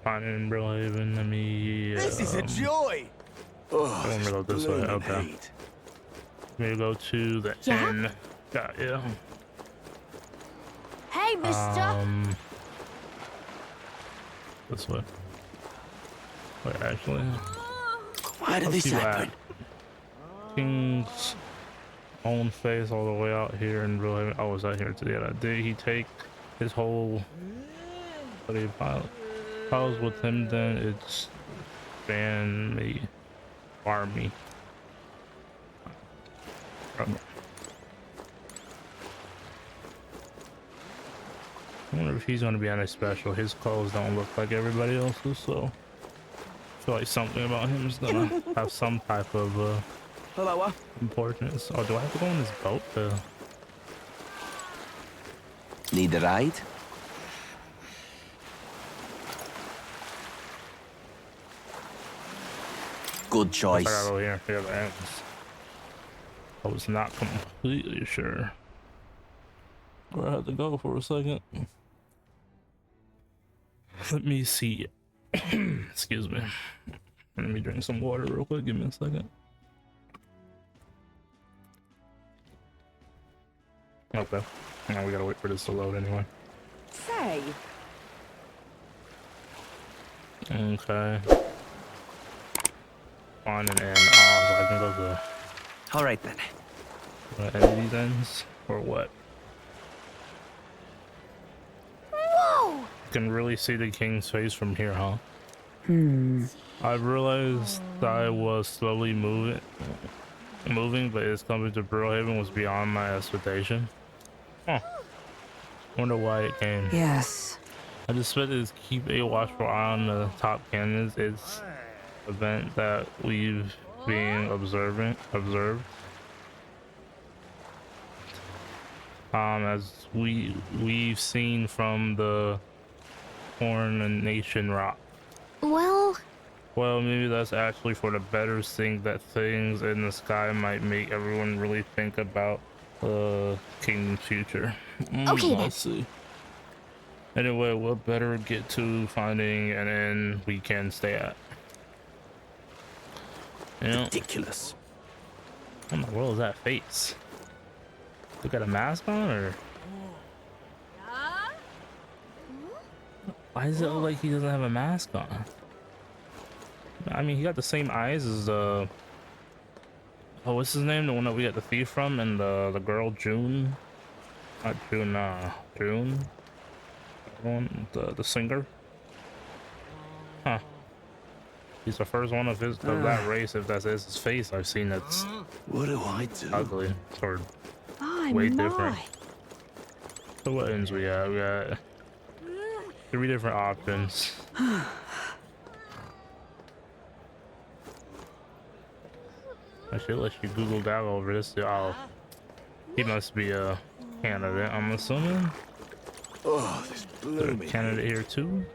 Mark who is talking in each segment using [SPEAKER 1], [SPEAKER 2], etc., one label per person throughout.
[SPEAKER 1] Finding in Brilehaven. Let me.
[SPEAKER 2] This is a joy. Oh,
[SPEAKER 1] I want me to go this way. Okay.
[SPEAKER 2] heat.
[SPEAKER 1] Let me go to the inn. Got you.
[SPEAKER 3] Hey, mister.
[SPEAKER 1] This way. Wait, actually.
[SPEAKER 2] Why did this happen?
[SPEAKER 1] King's own face all the way out here in Brilehaven. Oh, was that here today? Did he take his whole buddy pilot? If I was with him, then it's ban me, bar me. I wonder if he's going to be on a special. His clothes don't look like everybody else's, so I feel like something about him is going to have some type of importance. Oh, do I have to go on this boat?
[SPEAKER 2] Need a ride? Good choice.
[SPEAKER 1] I over here. Yeah, the ends. I was not completely sure where I had to go for a second. Let me see. Excuse me. Let me drink some water real quick. Give me a second. Okay. Now we gotta wait for this to load anyway.
[SPEAKER 3] Say.
[SPEAKER 1] Okay. On and in. Oh, so I can go to.
[SPEAKER 2] All right then.
[SPEAKER 1] Any of these ends or what?
[SPEAKER 3] Whoa!
[SPEAKER 1] You can really see the king's face from here, huh? I realized I was slowly moving, but his coming to Brilehaven was beyond my expectation. Huh. Wonder why it came.
[SPEAKER 3] Yes.
[SPEAKER 1] I just expect to keep a watchful eye on the top cannons. It's an event that we've been observed. As we've seen from the Coronation Rock. Well, maybe that's actually for the better, seeing that things in the sky might make everyone really think about the kingdom's future.
[SPEAKER 3] Okay,
[SPEAKER 1] let's see. Anyway, we'll better get to finding an inn we can stay at.
[SPEAKER 2] Ridiculous.
[SPEAKER 1] What in the world is that face? They got a mask on, or why does it look like he doesn't have a mask on? I mean, he got the same eyes as oh, what's his name? The one that we got the thief from, and the girl June. Not June, June. One, the singer. Huh. He's the first one of that race, if that's his face I've seen that's
[SPEAKER 2] What do I do?
[SPEAKER 1] ugly or way different. So what ends we got? We got 3 different options. I should let you Google that over this. Oh, he must be a candidate, I'm assuming.
[SPEAKER 2] Oh, this blew me.
[SPEAKER 1] Candidate here too.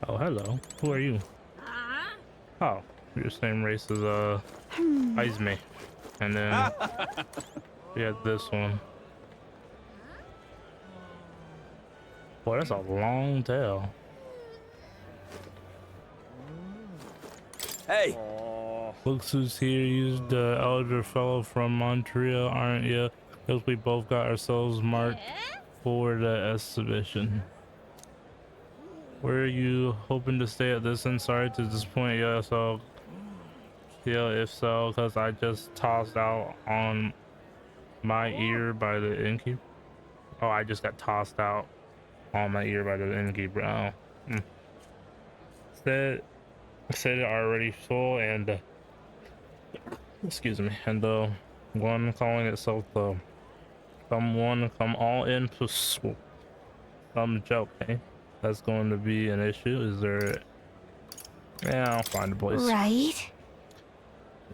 [SPEAKER 1] Oh, hello. Who are you? Oh, you're the same race as Izme. And then we had this one. Boy, that's a long tail.
[SPEAKER 2] Hey.
[SPEAKER 1] Looks who's here. You the elder fellow from Montreal, aren't you? Because we both got ourselves marked for the exhibition. Were you hoping to stay at this inn? Sorry to disappoint you. So, yeah, if so, because I just tossed out on my ear by the innkeeper. Oh, I just got tossed out on my ear by the innkeeper. Oh. Said it already full, and excuse me, and the one calling itself the someone come all in to some joke, eh? That's going to be an issue. Is there? Yeah, I'll find a place.
[SPEAKER 3] Right.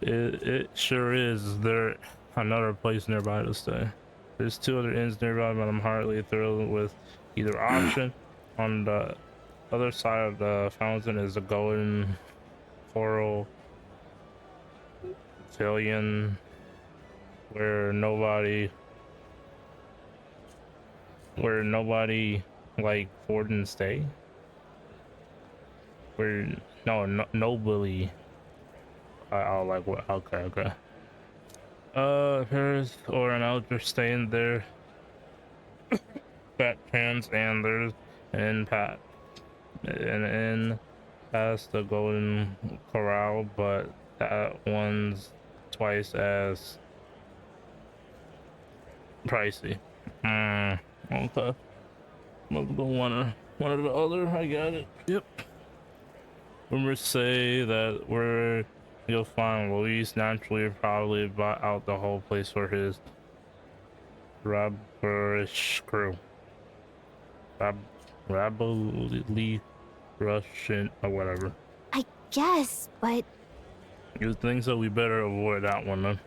[SPEAKER 1] It sure is. Is there another place nearby to stay? There's 2 other inns nearby, but I'm hardly thrilled with either option. On the other side of the fountain is the golden coral pavilion where nobody like Ford and stay. We're no nobly. I'll like what? Okay. Here's or an elder staying there. Fat trans and there's an pat an inn past the Golden Corral, but that one's twice as pricey. Okay. Let's go one or the other. I got it. Yep. Rumors say that you'll find Luis naturally probably bought out the whole place for his robberish crew. Rabble Russian or whatever.
[SPEAKER 3] I guess, but
[SPEAKER 1] You think so? We better avoid that one then.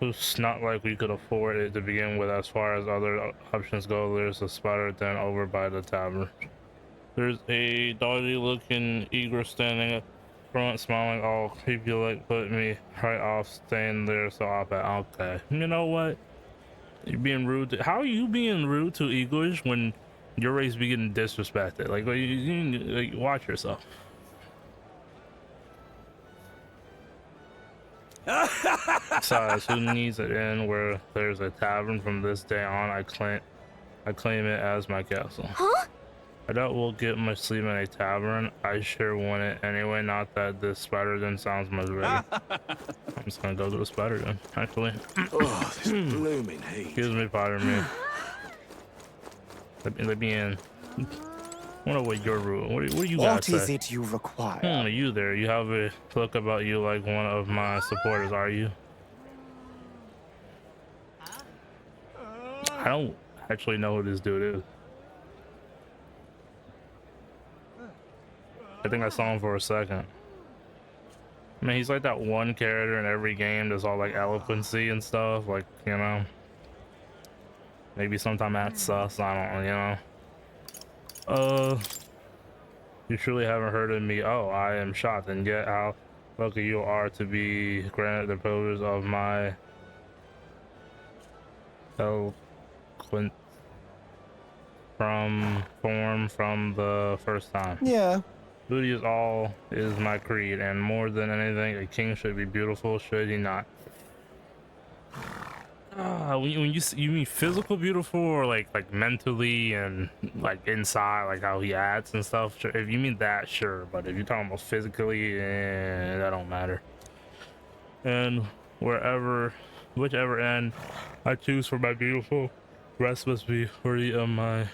[SPEAKER 1] It's not like we could afford it to begin with. As far as other options go, there's a spider den over by the tavern. There's a dodgy looking eager standing up front, smiling all creepy like put me right off staying there, so I'll bet. Okay. You know what? You're being rude to, how are you being rude to English when your race be getting disrespected? Like, like watch yourself. Besides, who needs an inn where there's a tavern? From this day on, I claim it as my castle.
[SPEAKER 3] huh?
[SPEAKER 1] I doubt we'll get much sleep in a tavern. I sure want it anyway. Not that this spider den sounds much better. I'm just gonna go to the spider den, actually.
[SPEAKER 2] Oh, this blooming heat.
[SPEAKER 1] Excuse me, pardon me. Let me in. I wonder what your rule. What do you guys say?
[SPEAKER 4] What is it you require?
[SPEAKER 1] You there? You have a look about you like one of my supporters, are you? I don't actually know who this dude is. I think I saw him for a second. I mean, he's like that one character in every game that's all like eloquency and stuff, like, you know. Maybe sometime that's sus, I don't know. You truly haven't heard of me. Oh, I am shocked, and yet how lucky you are to be granted the privilege of my eloquent form from the first time.
[SPEAKER 4] Yeah.
[SPEAKER 1] Beauty is my creed, and more than anything, a king should be beautiful, should he not? When you mean physical beautiful, or like mentally and like inside, like how he acts and stuff? Sure. If you mean that, sure. But if you're talking about physically, that don't matter. And whichever end I choose for my beautiful, rest must be worthy of my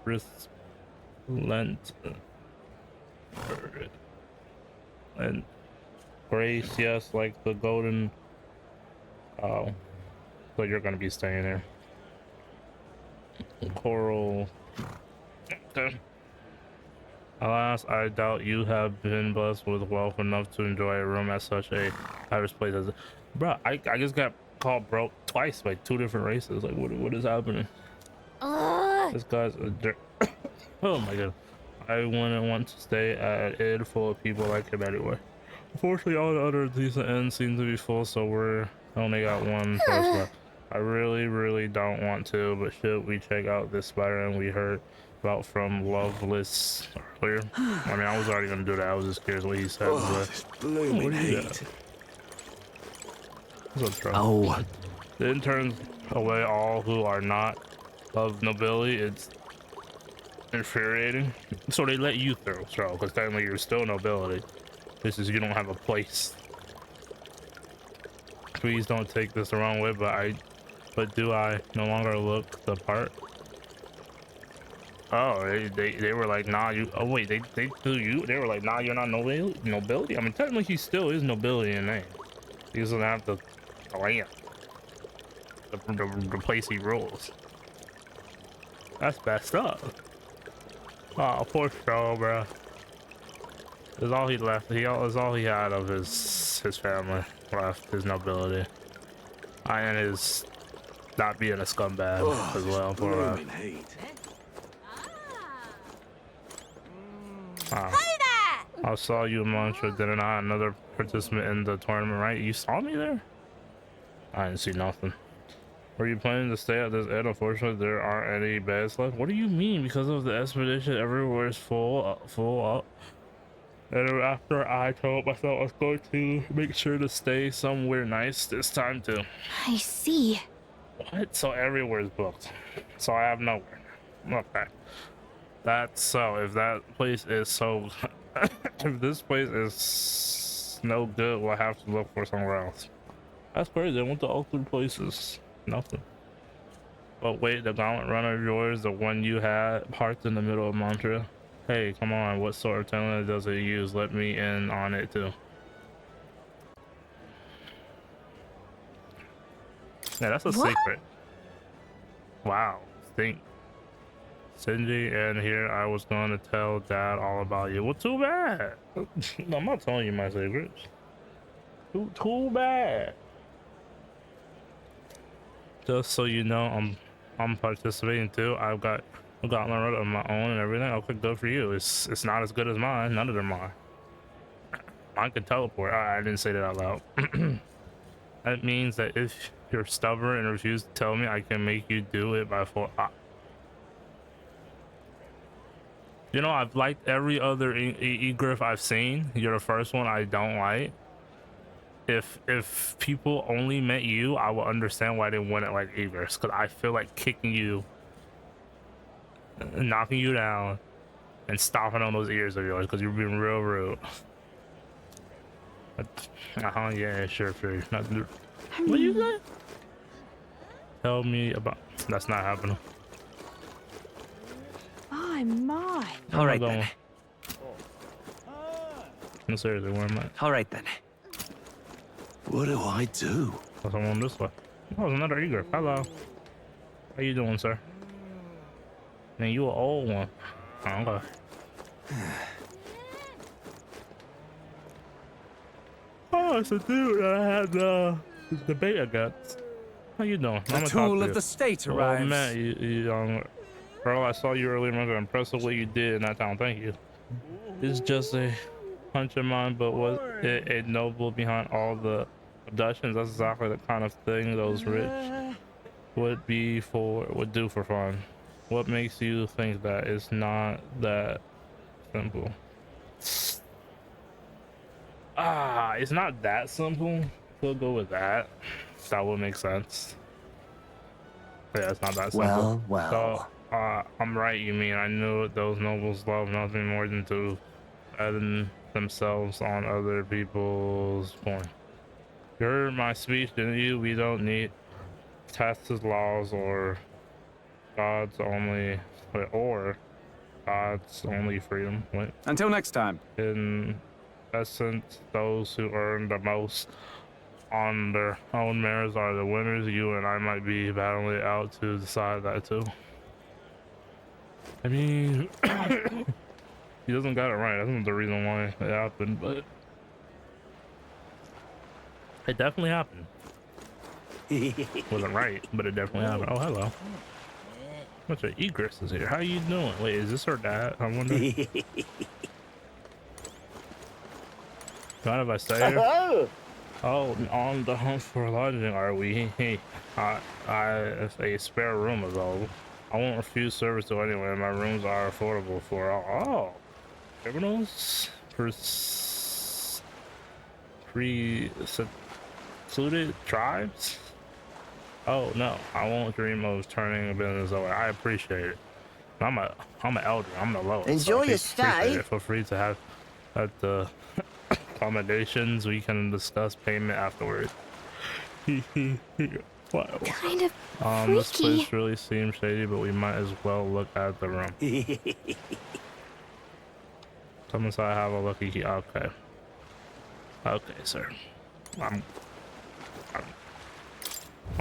[SPEAKER 1] relent. And grace, yes, like the golden. Oh, so you're gonna be staying there. Coral. Okay. Alas, I doubt you have been blessed with wealth enough to enjoy a room at such a lavish place as. Bro, I just got called broke twice by two different races. Like, what is happening? This guy's a dirt. Oh my god. I wouldn't want to stay at an inn full of people like him anyway. Unfortunately, all the other decent inns seem to be full, so we're only got one person left. I really don't want to, but should we check out this spider and we heard about from Loveless earlier? I mean, I was already gonna do that. I was just curious what he said.
[SPEAKER 2] Oh,
[SPEAKER 1] But
[SPEAKER 2] this blooming heat.
[SPEAKER 1] what's up, trouble? The inn turns away all who are not of nobility. It's infuriating. So they let you through, so because technically you're still nobility. This is you don't have a place. Please don't take this the wrong way, but do I no longer look the part? Oh, they were like, nah, you. Oh wait, they threw you. They were like, nah, you're not nobility. I mean, technically he still is nobility in name. He doesn't have the land, the place he rules. That's messed up. Oh, poor Stro, bro. That's all he left. That's all he had of his family left. His nobility, and his not being a scumbag as well. For I saw you amongst her, didn't I? Another participant in the tournament, right? You saw me there? I didn't see nothing. Were you planning to stay at this inn? Unfortunately, there aren't any beds left. What do you mean? Because of the expedition, everywhere is full up. And after I told myself I was going to make sure to stay somewhere nice this time too.
[SPEAKER 3] I see.
[SPEAKER 1] What? So everywhere's booked. So I have nowhere. Okay. That's so. If that place is so, if this place is no good, we'll have to look for somewhere else. That's crazy. I went to all 3 places. Nothing. But wait, the gauntlet runner of yours, the one you had parked in the middle of Montreal. Hey, come on. What sort of talent does it use? Let me in on it too. Yeah, that's a
[SPEAKER 3] What?
[SPEAKER 1] secret. Wow. Think. Cindy, and here I was going to tell Dad all about you. Well, too bad. I'm not telling you my secrets. Too bad. Just so you know, I'm participating too. I've got a gauntlet of my own and everything. Okay, good for you. It's not as good as mine. None of them are. Mine can teleport. I didn't say that out loud. That means that if you're stubborn and refuse to tell me, I can make you do it by force. You know, I've liked every other e-griff I've seen. You're the first one I don't like. If people only met you, I will understand why they wouldn't like e-griffs. Because I feel like kicking you, knocking you down, and stomping on those ears of yours because you're being real rude. Yeah, sure. What you got? Tell me about. That's not happening.
[SPEAKER 3] My.
[SPEAKER 4] All right then.
[SPEAKER 1] No, seriously, where am I?
[SPEAKER 4] All right then.
[SPEAKER 2] What do I do?
[SPEAKER 1] There's someone this way. Oh, there's another eager. Hello. How you doing, sir? Man, you an old one. Oh, okay. Oh, it's a dude that I had the debate against. How you doing?
[SPEAKER 5] The tool of the state arrives.
[SPEAKER 1] Oh, man, you young girl, I saw you earlier. I'm impressed with what you did in that town. Thank you. It's just a hunch of mine, but was it a noble behind all the abductions? That's exactly the kind of thing those rich would do for fun. What makes you think that? It's not that simple. It's not that simple. We'll go with that. That would make sense. Yeah, it's not that simple.
[SPEAKER 4] Well.
[SPEAKER 1] So, I'm right, you mean. I knew those nobles love nothing more than to add themselves on other people's point. You heard my speech, didn't you? We don't need taxes, laws, or God's only freedom. Wait.
[SPEAKER 5] Until next time.
[SPEAKER 1] In essence, those who earn the most on their own merits are the winners. You and I might be battling it out to decide that too. I mean, he doesn't got it right. That's not the reason why it happened, but it definitely happened. Wasn't right, but it definitely happened. Oh, hello. Bunch of egress is here. How you doing? Wait, is this her dad? I wonder. Not if I stay here. Oh, on the hunt for lodging, are we? If a spare room available. I won't refuse service to anyone. My rooms are affordable for all. Oh, criminals? Secluded tribes? Oh no, I won't dream of turning a business away. I appreciate it. I'm an elder. I'm the lowest.
[SPEAKER 6] Enjoy
[SPEAKER 1] so
[SPEAKER 6] your stay.
[SPEAKER 1] Feel free to have at the accommodations. We can discuss payment afterwards. What?
[SPEAKER 3] Kind of
[SPEAKER 1] This
[SPEAKER 3] freaky.
[SPEAKER 1] place really seems shady, but we might as well look at the room. Come inside, have a look. Okay. Okay, sir. I'm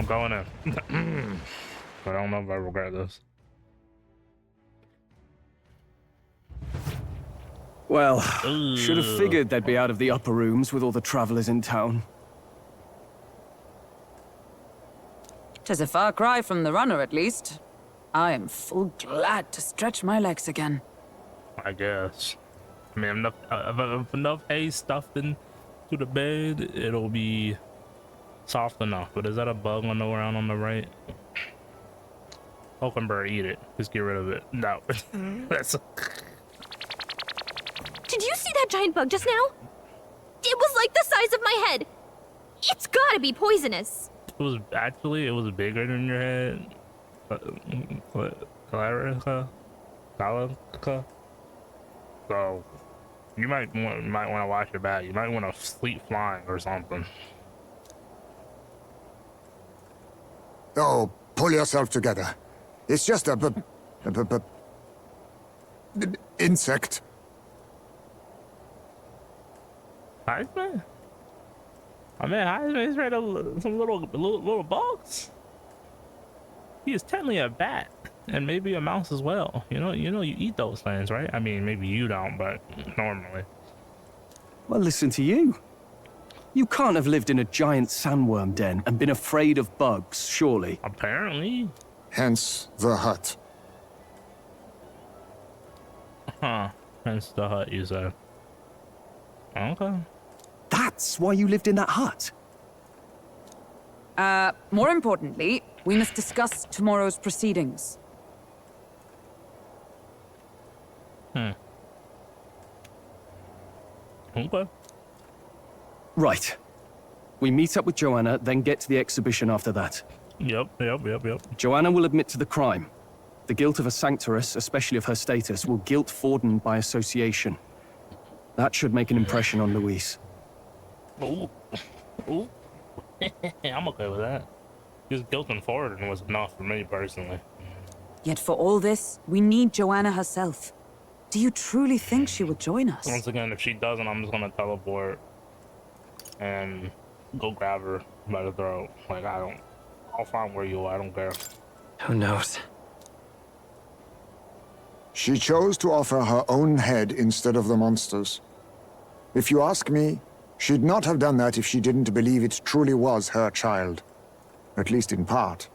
[SPEAKER 1] going in. But I don't know if I regret this.
[SPEAKER 5] Well, should have figured they'd be out of the upper rooms with all the travelers in town.
[SPEAKER 7] 'Tis a far cry from the runner, at least. I am full glad to stretch my legs again.
[SPEAKER 1] I guess. I mean, if enough hay stuffed into the bed, it'll be soft enough. But is that a bug on the ground on the right? Oakenberry, eat it. Just get rid of it. No. That's.
[SPEAKER 3] Did you
[SPEAKER 4] see that giant bug just now? It was like the size of my head. It's gotta be poisonous.
[SPEAKER 1] It was bigger than your head. Galarica? So you might want to watch your back. You might want to sleep flying or something.
[SPEAKER 6] Oh, pull yourself together. It's just a insect.
[SPEAKER 1] Heisman? I mean, Heisman's right up some little bugs. He is technically a bat and maybe a mouse as well. You know, you eat those things, right? I mean, maybe you don't, but normally.
[SPEAKER 5] Well, listen to you. You can't have lived in a giant sandworm den and been afraid of bugs, surely.
[SPEAKER 1] Apparently.
[SPEAKER 6] Hence the hut.
[SPEAKER 1] Huh. Hence the hut, you said. Okay.
[SPEAKER 5] That's why you lived in that hut?
[SPEAKER 7] More importantly, we must discuss tomorrow's proceedings.
[SPEAKER 1] Okay.
[SPEAKER 5] Right. We meet up with Joanna, then get to the exhibition after that.
[SPEAKER 1] Yep.
[SPEAKER 5] Joanna will admit to the crime. The guilt of a sanctoress, especially of her status, will guilt Forden by association. That should make an impression on Louise.
[SPEAKER 1] Ooh. I'm okay with that. Just guilt and Forden was enough for me personally.
[SPEAKER 7] Yet for all this, we need Joanna herself. Do you truly think she would join us?
[SPEAKER 1] Once again, if she doesn't, I'm just gonna teleport and go grab her by the throat. Like, I'll find where you are, I don't care.
[SPEAKER 8] Who knows?
[SPEAKER 6] She chose to offer her own head instead of the monster's. If you ask me, she'd not have done that if she didn't believe it truly was her child. At least in part.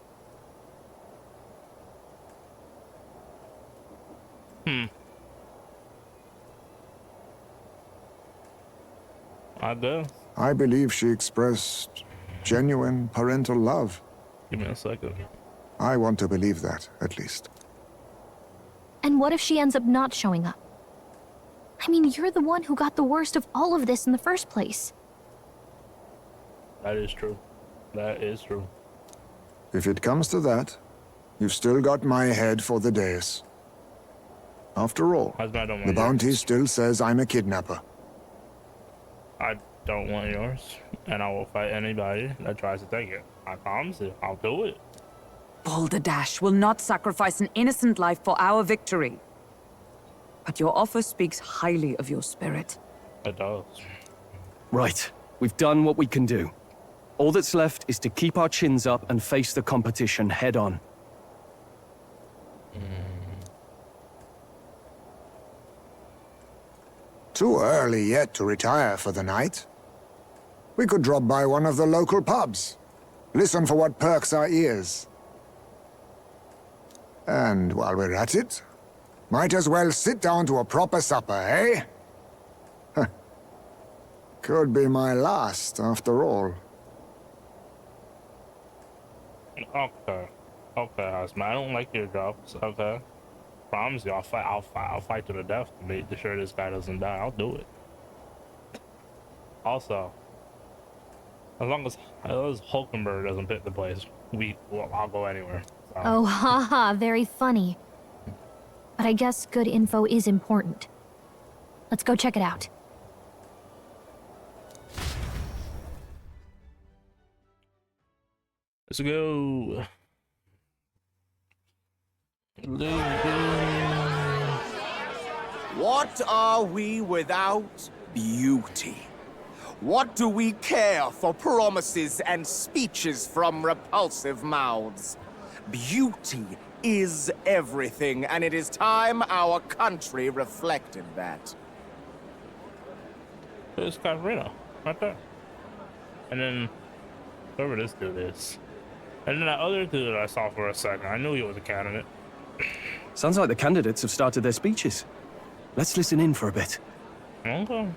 [SPEAKER 1] I do.
[SPEAKER 6] I believe she expressed genuine parental love.
[SPEAKER 1] Give me a second.
[SPEAKER 6] I want to believe that, at least.
[SPEAKER 4] And what if she ends up not showing up? I mean, you're the one who got the worst of all of this in the first place.
[SPEAKER 1] That is true. That is true.
[SPEAKER 6] If it comes to that, you've still got my head for the dais. After all, the bounty still says I'm a kidnapper.
[SPEAKER 1] I don't want yours, and I will fight anybody that tries to take it. I promise you, I'll do it.
[SPEAKER 7] Balderdash will not sacrifice an innocent life for our victory. But your offer speaks highly of your spirit.
[SPEAKER 1] It does.
[SPEAKER 5] Right. We've done what we can do. All that's left is to keep our chins up and face the competition head on.
[SPEAKER 6] Too early yet to retire for the night. We could drop by one of the local pubs. Listen for what perks our ears. And while we're at it, might as well sit down to a proper supper, eh? Could be my last, after all.
[SPEAKER 1] Okay, Husband. I don't like your jobs. Okay, promise you, I'll fight to the death to make sure this guy doesn't die. I'll do it. Also, as long as Hulkenberg doesn't pick the place, I'll go anywhere. So.
[SPEAKER 4] Oh, haha, very funny. But I guess good info is important. Let's go check it out.
[SPEAKER 1] Let's go.
[SPEAKER 9] What are we without beauty? What do we care for promises and speeches from repulsive mouths? Beauty is everything, and it is time our country reflected that.
[SPEAKER 1] There's Katarina, right there. And then, whoever this dude is. And then that other dude I saw for a second, I knew he was a candidate.
[SPEAKER 5] Sounds like the candidates have started their speeches. Let's listen in for a bit.
[SPEAKER 1] Okay.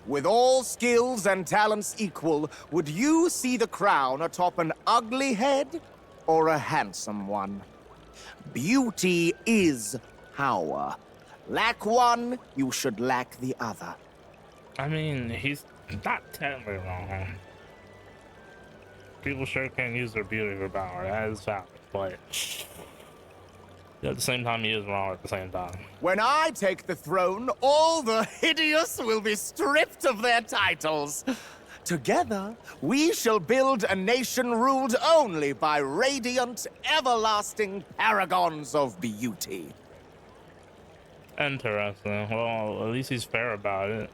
[SPEAKER 9] With all skills and talents equal, would you see the crown atop an ugly head or a handsome one? Beauty is power, Lack one, you should lack the other.
[SPEAKER 1] I mean, he's not technically wrong. People sure can use their beauty for power. That is valid, but at the same time, he is wrong at the same time.
[SPEAKER 9] When I take the throne, all the hideous will be stripped of their titles. Together, we shall build a nation ruled only by radiant, everlasting paragons of beauty.
[SPEAKER 1] Interesting. Well, at least he's fair about it.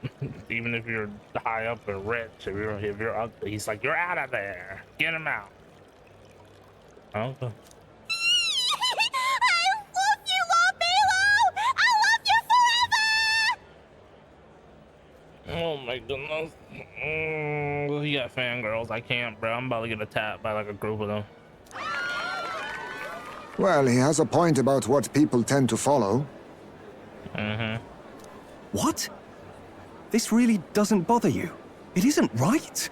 [SPEAKER 1] Even if you're high up and rich, if you're ugly, he's like, you're out of there. Get him out. Okay.
[SPEAKER 8] I love you, Lord Milo! I love you forever!
[SPEAKER 1] Oh my goodness. He got fangirls. I can't, bro. I'm about to get attacked by like a group of them.
[SPEAKER 6] Well, he has a point about what people tend to follow.
[SPEAKER 1] Mm-hmm.
[SPEAKER 5] What? This really doesn't bother you? It isn't right.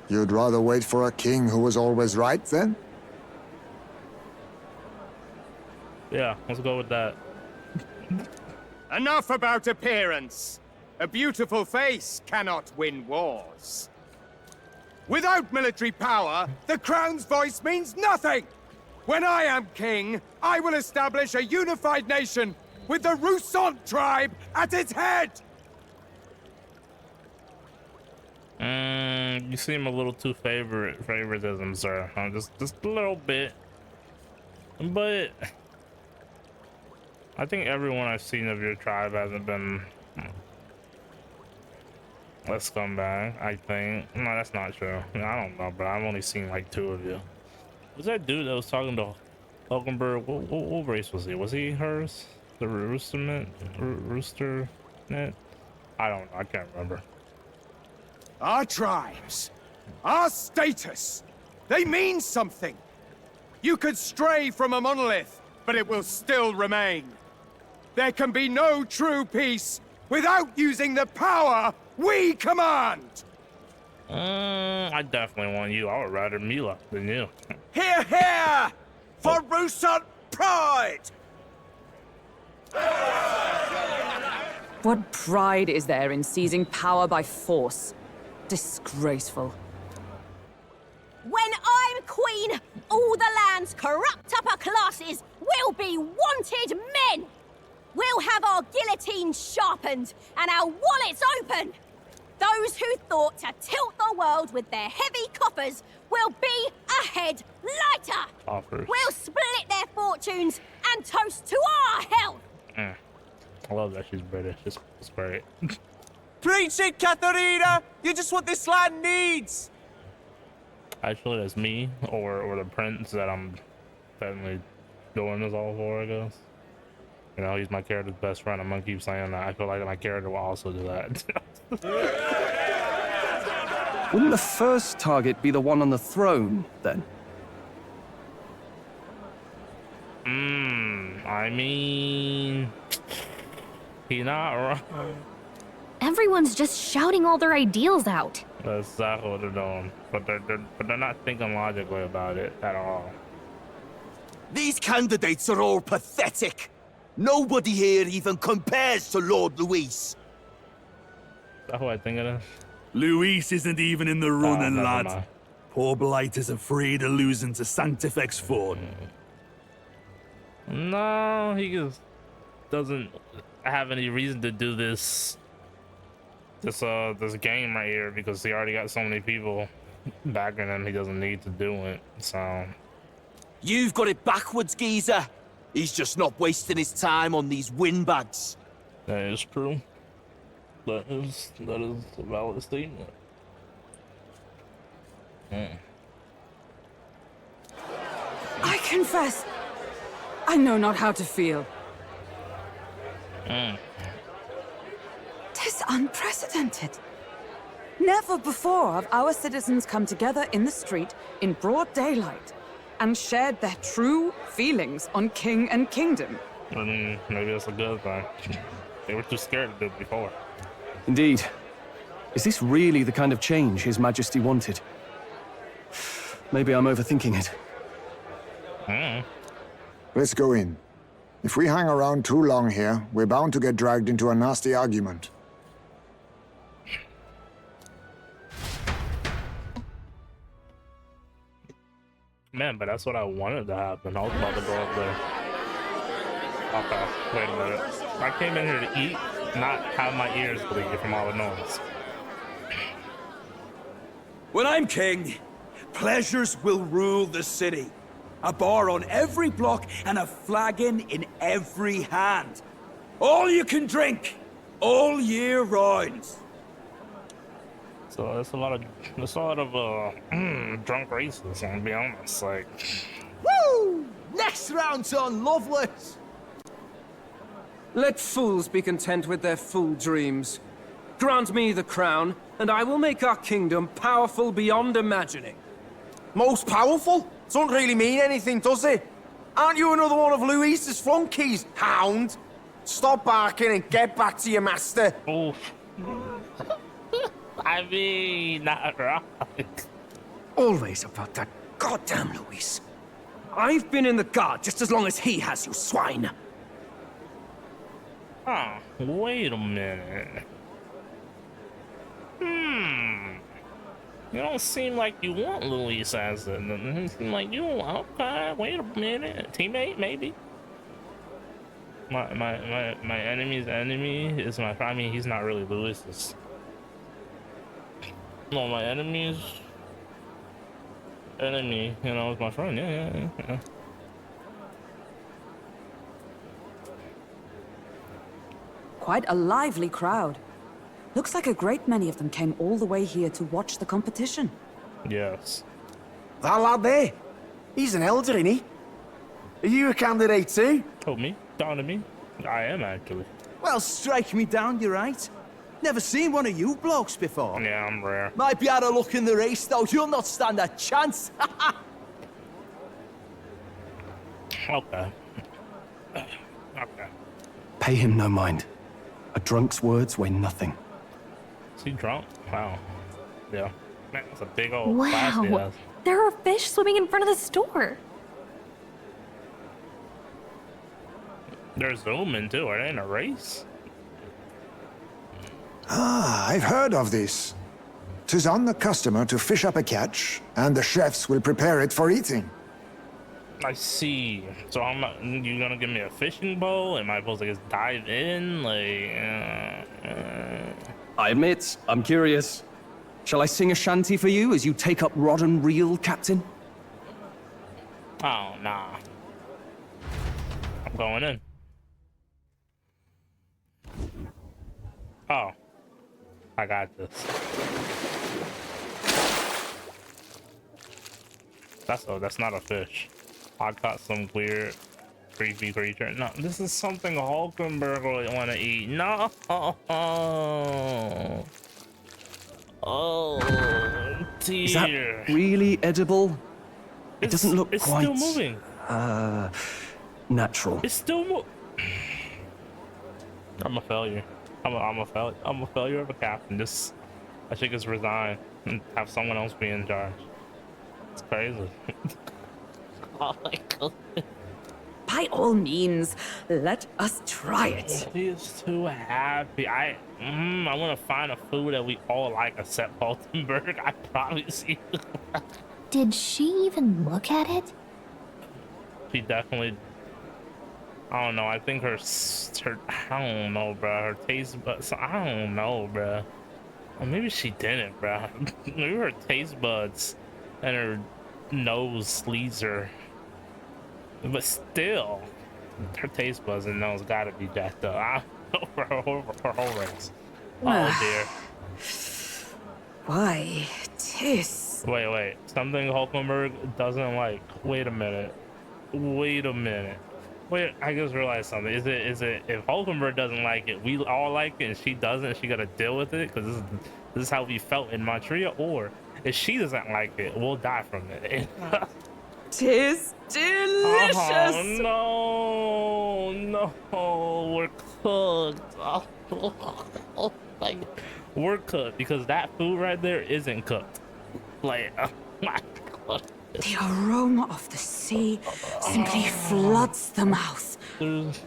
[SPEAKER 6] You'd rather wait for a king who was always right, then?
[SPEAKER 1] Yeah, let's go with that.
[SPEAKER 9] Enough about appearance. A beautiful face cannot win wars. Without military power, the crown's voice means nothing! When I am king, I will establish a unified nation with the Rousant tribe at its head!
[SPEAKER 1] You seem a little too favoritism, sir. Just a little bit. But I think everyone I've seen of your tribe hasn't been a scumbag, I think. No, that's not true. I don't know, bro. I've only seen like 2 of you. Was that dude that was talking to Hulkenberg? What race was he? Was he hers? The Roosternet? I don't know. I can't remember.
[SPEAKER 9] Our tribes, our status, they mean something. You could stray from a monolith, but it will still remain. There can be no true peace without using the power we command!
[SPEAKER 1] I definitely want you. I would rather Mila than you.
[SPEAKER 9] Hear, hear! For Rousant pride!
[SPEAKER 7] What pride is there in seizing power by force? Disgraceful.
[SPEAKER 8] When I'm queen, all the land's corrupt upper classes will be wanted men! We'll have our guillotines sharpened and our wallets open! Those who thought to tilt the world with their heavy coffers will be a head lighter!
[SPEAKER 1] Offers.
[SPEAKER 8] We'll split their fortunes and toast to our health!
[SPEAKER 1] I love that she's British. It's great.
[SPEAKER 9] Preach it, Katharina! You're just what this land needs!
[SPEAKER 1] Actually, that's me or the prince that I'm definitely doing this all for, I guess. You know, he's my character's best friend. I'm gonna keep saying that. I feel like my character will also do that.
[SPEAKER 5] Wouldn't the first target be the one on the throne, then?
[SPEAKER 1] I mean, he's not wrong.
[SPEAKER 4] Everyone's just shouting all their ideals out.
[SPEAKER 1] That's exactly what they're doing, but they're not thinking logically about it at all.
[SPEAKER 2] These candidates are all pathetic. Nobody here even compares to Lord Luis.
[SPEAKER 1] That's who I think it is.
[SPEAKER 10] Luis isn't even in the running,
[SPEAKER 1] never
[SPEAKER 10] lad.
[SPEAKER 1] mind.
[SPEAKER 10] Poor Blight is afraid of losing to Sanctifex Ford.
[SPEAKER 1] No, he just doesn't have any reason to do this game right here because he already got so many people backing him. He doesn't need to do it. So
[SPEAKER 2] You've got it backwards, geezer. He's just not wasting his time on these windbags.
[SPEAKER 1] that is true. That is a valid statement.
[SPEAKER 7] I confess, I know not how to feel. 'Tis unprecedented. Never before have our citizens come together in the street in broad daylight and shared their true feelings on king and kingdom.
[SPEAKER 1] I mean, maybe that's a good thing. They were too scared to do it before.
[SPEAKER 5] Indeed. Is this really the kind of change His Majesty wanted? Maybe I'm overthinking it.
[SPEAKER 6] Let's go in. If we hang around too long here, we're bound to get dragged into a nasty argument.
[SPEAKER 1] Man, but that's what I wanted to happen. I was about to go up there. Okay, wait a minute. I came in here to eat, not have my ears bleed from all the noise.
[SPEAKER 2] When I'm king, pleasures will rule the city. A bar on every block and a flagon in every hand. All you can drink, all year round.
[SPEAKER 1] So that's a lot of drunk races, I'm gonna be honest. Like,
[SPEAKER 2] Woo! Next round's on Loveless.
[SPEAKER 11] Let fools be content with their fool dreams. Grant me the crown, and I will make our kingdom powerful beyond imagining.
[SPEAKER 9] Most powerful? Doesn't really mean anything, does it? Aren't you another one of Luis's flunkies, hound? Stop barking and get back to your master.
[SPEAKER 1] oh. I mean, not right.
[SPEAKER 11] Always about that goddamn Luis. I've been in the guard just as long as he has, you swine.
[SPEAKER 1] Huh, wait a minute. You don't seem like you want Luis as it. You seem like you okay, wait a minute. Teammate, maybe? My enemy's enemy is my friend. I mean, he's not really Luis's. No, my enemy's enemy, you know, is my friend. Yeah.
[SPEAKER 7] Quite a lively crowd. Looks like a great many of them came all the way here to watch the competition.
[SPEAKER 1] Yes.
[SPEAKER 9] That lad there, he's an elder, isn't he? Are you a candidate too?
[SPEAKER 1] Oh, me? Down to me? I am, actually.
[SPEAKER 2] Well, strike me down, you're right. Never seen one of you blokes before.
[SPEAKER 1] Yeah, I'm rare.
[SPEAKER 2] Might be out of luck in the race, though. You'll not stand a chance.
[SPEAKER 1] Okay. Okay.
[SPEAKER 5] Pay him no mind. A drunk's words weigh nothing.
[SPEAKER 1] Is he drunk? Wow. Yeah. Man, that's a big old glass he
[SPEAKER 4] Wow,
[SPEAKER 1] has.
[SPEAKER 4] there are fish swimming in front of the store.
[SPEAKER 1] They're zooming too. Are they in a race?
[SPEAKER 6] Ah, I've heard of this. 'Tis on the customer to fish up a catch, and the chefs will prepare it for eating.
[SPEAKER 1] I see. So I'm not, you gonna give me a fishing bowl? Am I supposed to just dive in? Like,
[SPEAKER 5] I admit, I'm curious. Shall I sing a shanty for you as you take up rod and reel, Captain?
[SPEAKER 1] oh, nah. I'm going in. Oh. I got this. That's not a fish. I caught some weird, creepy creature. No, this is something Hulkenberg would want to eat. No. Oh, dear.
[SPEAKER 5] Is that really edible? It doesn't look
[SPEAKER 1] it's
[SPEAKER 5] quite...
[SPEAKER 1] still moving.
[SPEAKER 5] Natural.
[SPEAKER 1] It's still moving. I'm a failure. I'm a failure of a captain. I should just resign and have someone else be in charge. It's crazy. Oh my god.
[SPEAKER 7] By all means, let us try it.
[SPEAKER 1] He is too happy. I want to find a food that we all like except Altenberg. I promise you.
[SPEAKER 4] Did she even look at it?
[SPEAKER 1] She definitely. I don't know. I think her I don't know, bro. Her taste buds. I don't know, bro. Or maybe she didn't, bro. Maybe her taste buds and her nose leads her. But still, her taste buds and nose gotta be jacked up. I don't know for her whole race. Oh dear.
[SPEAKER 7] Why, tis.
[SPEAKER 1] Wait. Something Hulkenberg doesn't like. Wait a minute. Wait, I just realized something. Is it if Hulkenberg doesn't like it, we all like it, and she doesn't, she gotta deal with it? Because this is how we felt in Montreal. Or if she doesn't like it, we'll die from it.
[SPEAKER 7] Tis delicious.
[SPEAKER 1] Oh no, we're cooked. Oh my God. We're cooked because that food right there isn't cooked. Like, oh my God.
[SPEAKER 7] The aroma of the sea simply floods the mouth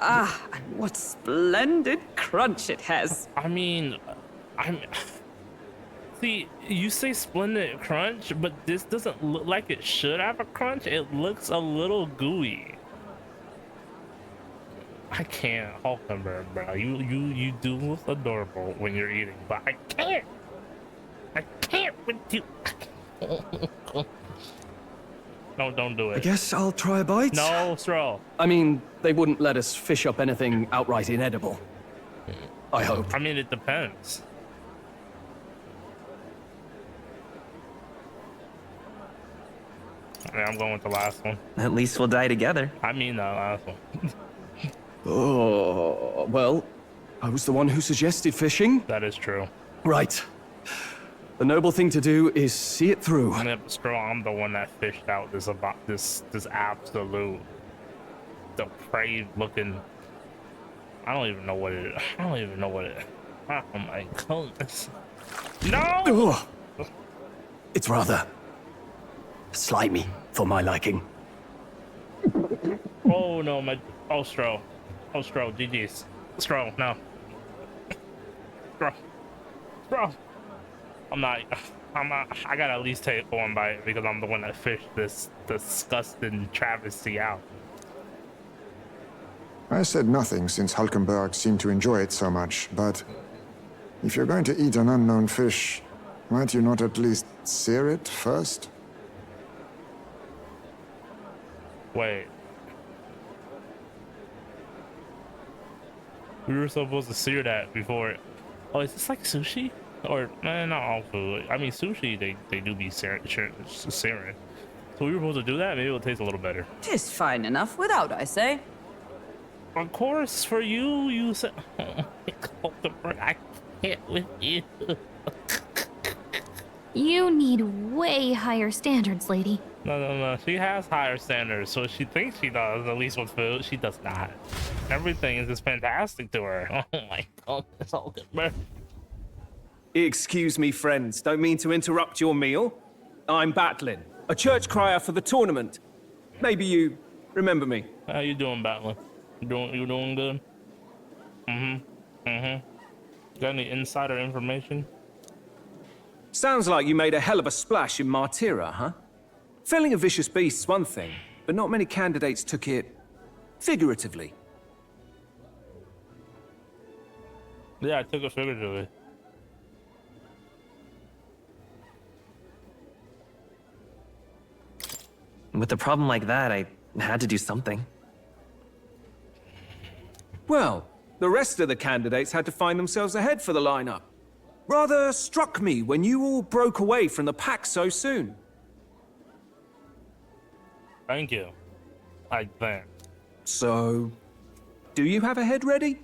[SPEAKER 7] Ah, and what splendid crunch it has.
[SPEAKER 1] I mean, see, you say splendid crunch, but this doesn't look like it should have a crunch. It looks a little gooey. I can't, Hulkenberg, bro. You do look adorable when you're eating, but I can't. I can't with you. No, don't do it.
[SPEAKER 5] I guess I'll try a bite.
[SPEAKER 1] No, Stroll.
[SPEAKER 5] I mean, they wouldn't let us fish up anything outright inedible. I hope.
[SPEAKER 1] I mean, it depends. Yeah, I'm going with the last one.
[SPEAKER 12] At least we'll die together.
[SPEAKER 1] I mean, the last one.
[SPEAKER 5] Oh, well, I was the one who suggested fishing.
[SPEAKER 1] That is true.
[SPEAKER 5] Right. The noble thing to do is see it through.
[SPEAKER 1] I'm the one that fished out this absolute depraved looking. I don't even know what it is. I don't even know what it is. Oh my goodness. No!
[SPEAKER 5] Ugh. It's rather slimy for my liking.
[SPEAKER 1] Oh no, Stro, GG's. Stro, no. Stro. I gotta at least take one bite because I'm the one that fished this disgusting travesty out.
[SPEAKER 6] I said nothing since Hulkenberg seemed to enjoy it so much, but if you're going to eat an unknown fish, might you not at least sear it first?
[SPEAKER 1] Wait. We were supposed to sear that before it. Oh, is this like sushi? Or not all food. I mean, sushi, they do be searing. So we were supposed to do that? Maybe it'll taste a little better.
[SPEAKER 7] Tis fine enough without, I say.
[SPEAKER 1] Of course, for you said... I can't with you.
[SPEAKER 4] You need way higher standards, lady.
[SPEAKER 1] No. She has higher standards, so she thinks she does, at least with food. She does not. Everything is just fantastic to her. Oh my god, it's all good, bro.
[SPEAKER 11] Excuse me, friends. Don't mean to interrupt your meal. I'm Batlin, a church crier for the tournament. Maybe you remember me.
[SPEAKER 1] How you doing, Batlin? You doing good? Got any insider information?
[SPEAKER 11] Sounds like you made a hell of a splash in Martyra, huh? Felling a vicious beast's one thing, but not many candidates took it figuratively.
[SPEAKER 1] Yeah, I took it figuratively.
[SPEAKER 12] With a problem like that, I had to do something.
[SPEAKER 11] Well, the rest of the candidates had to find themselves ahead for the lineup. Rather struck me when you all broke away from the pack so soon.
[SPEAKER 1] Thank you. I think.
[SPEAKER 11] So, do you have a head ready?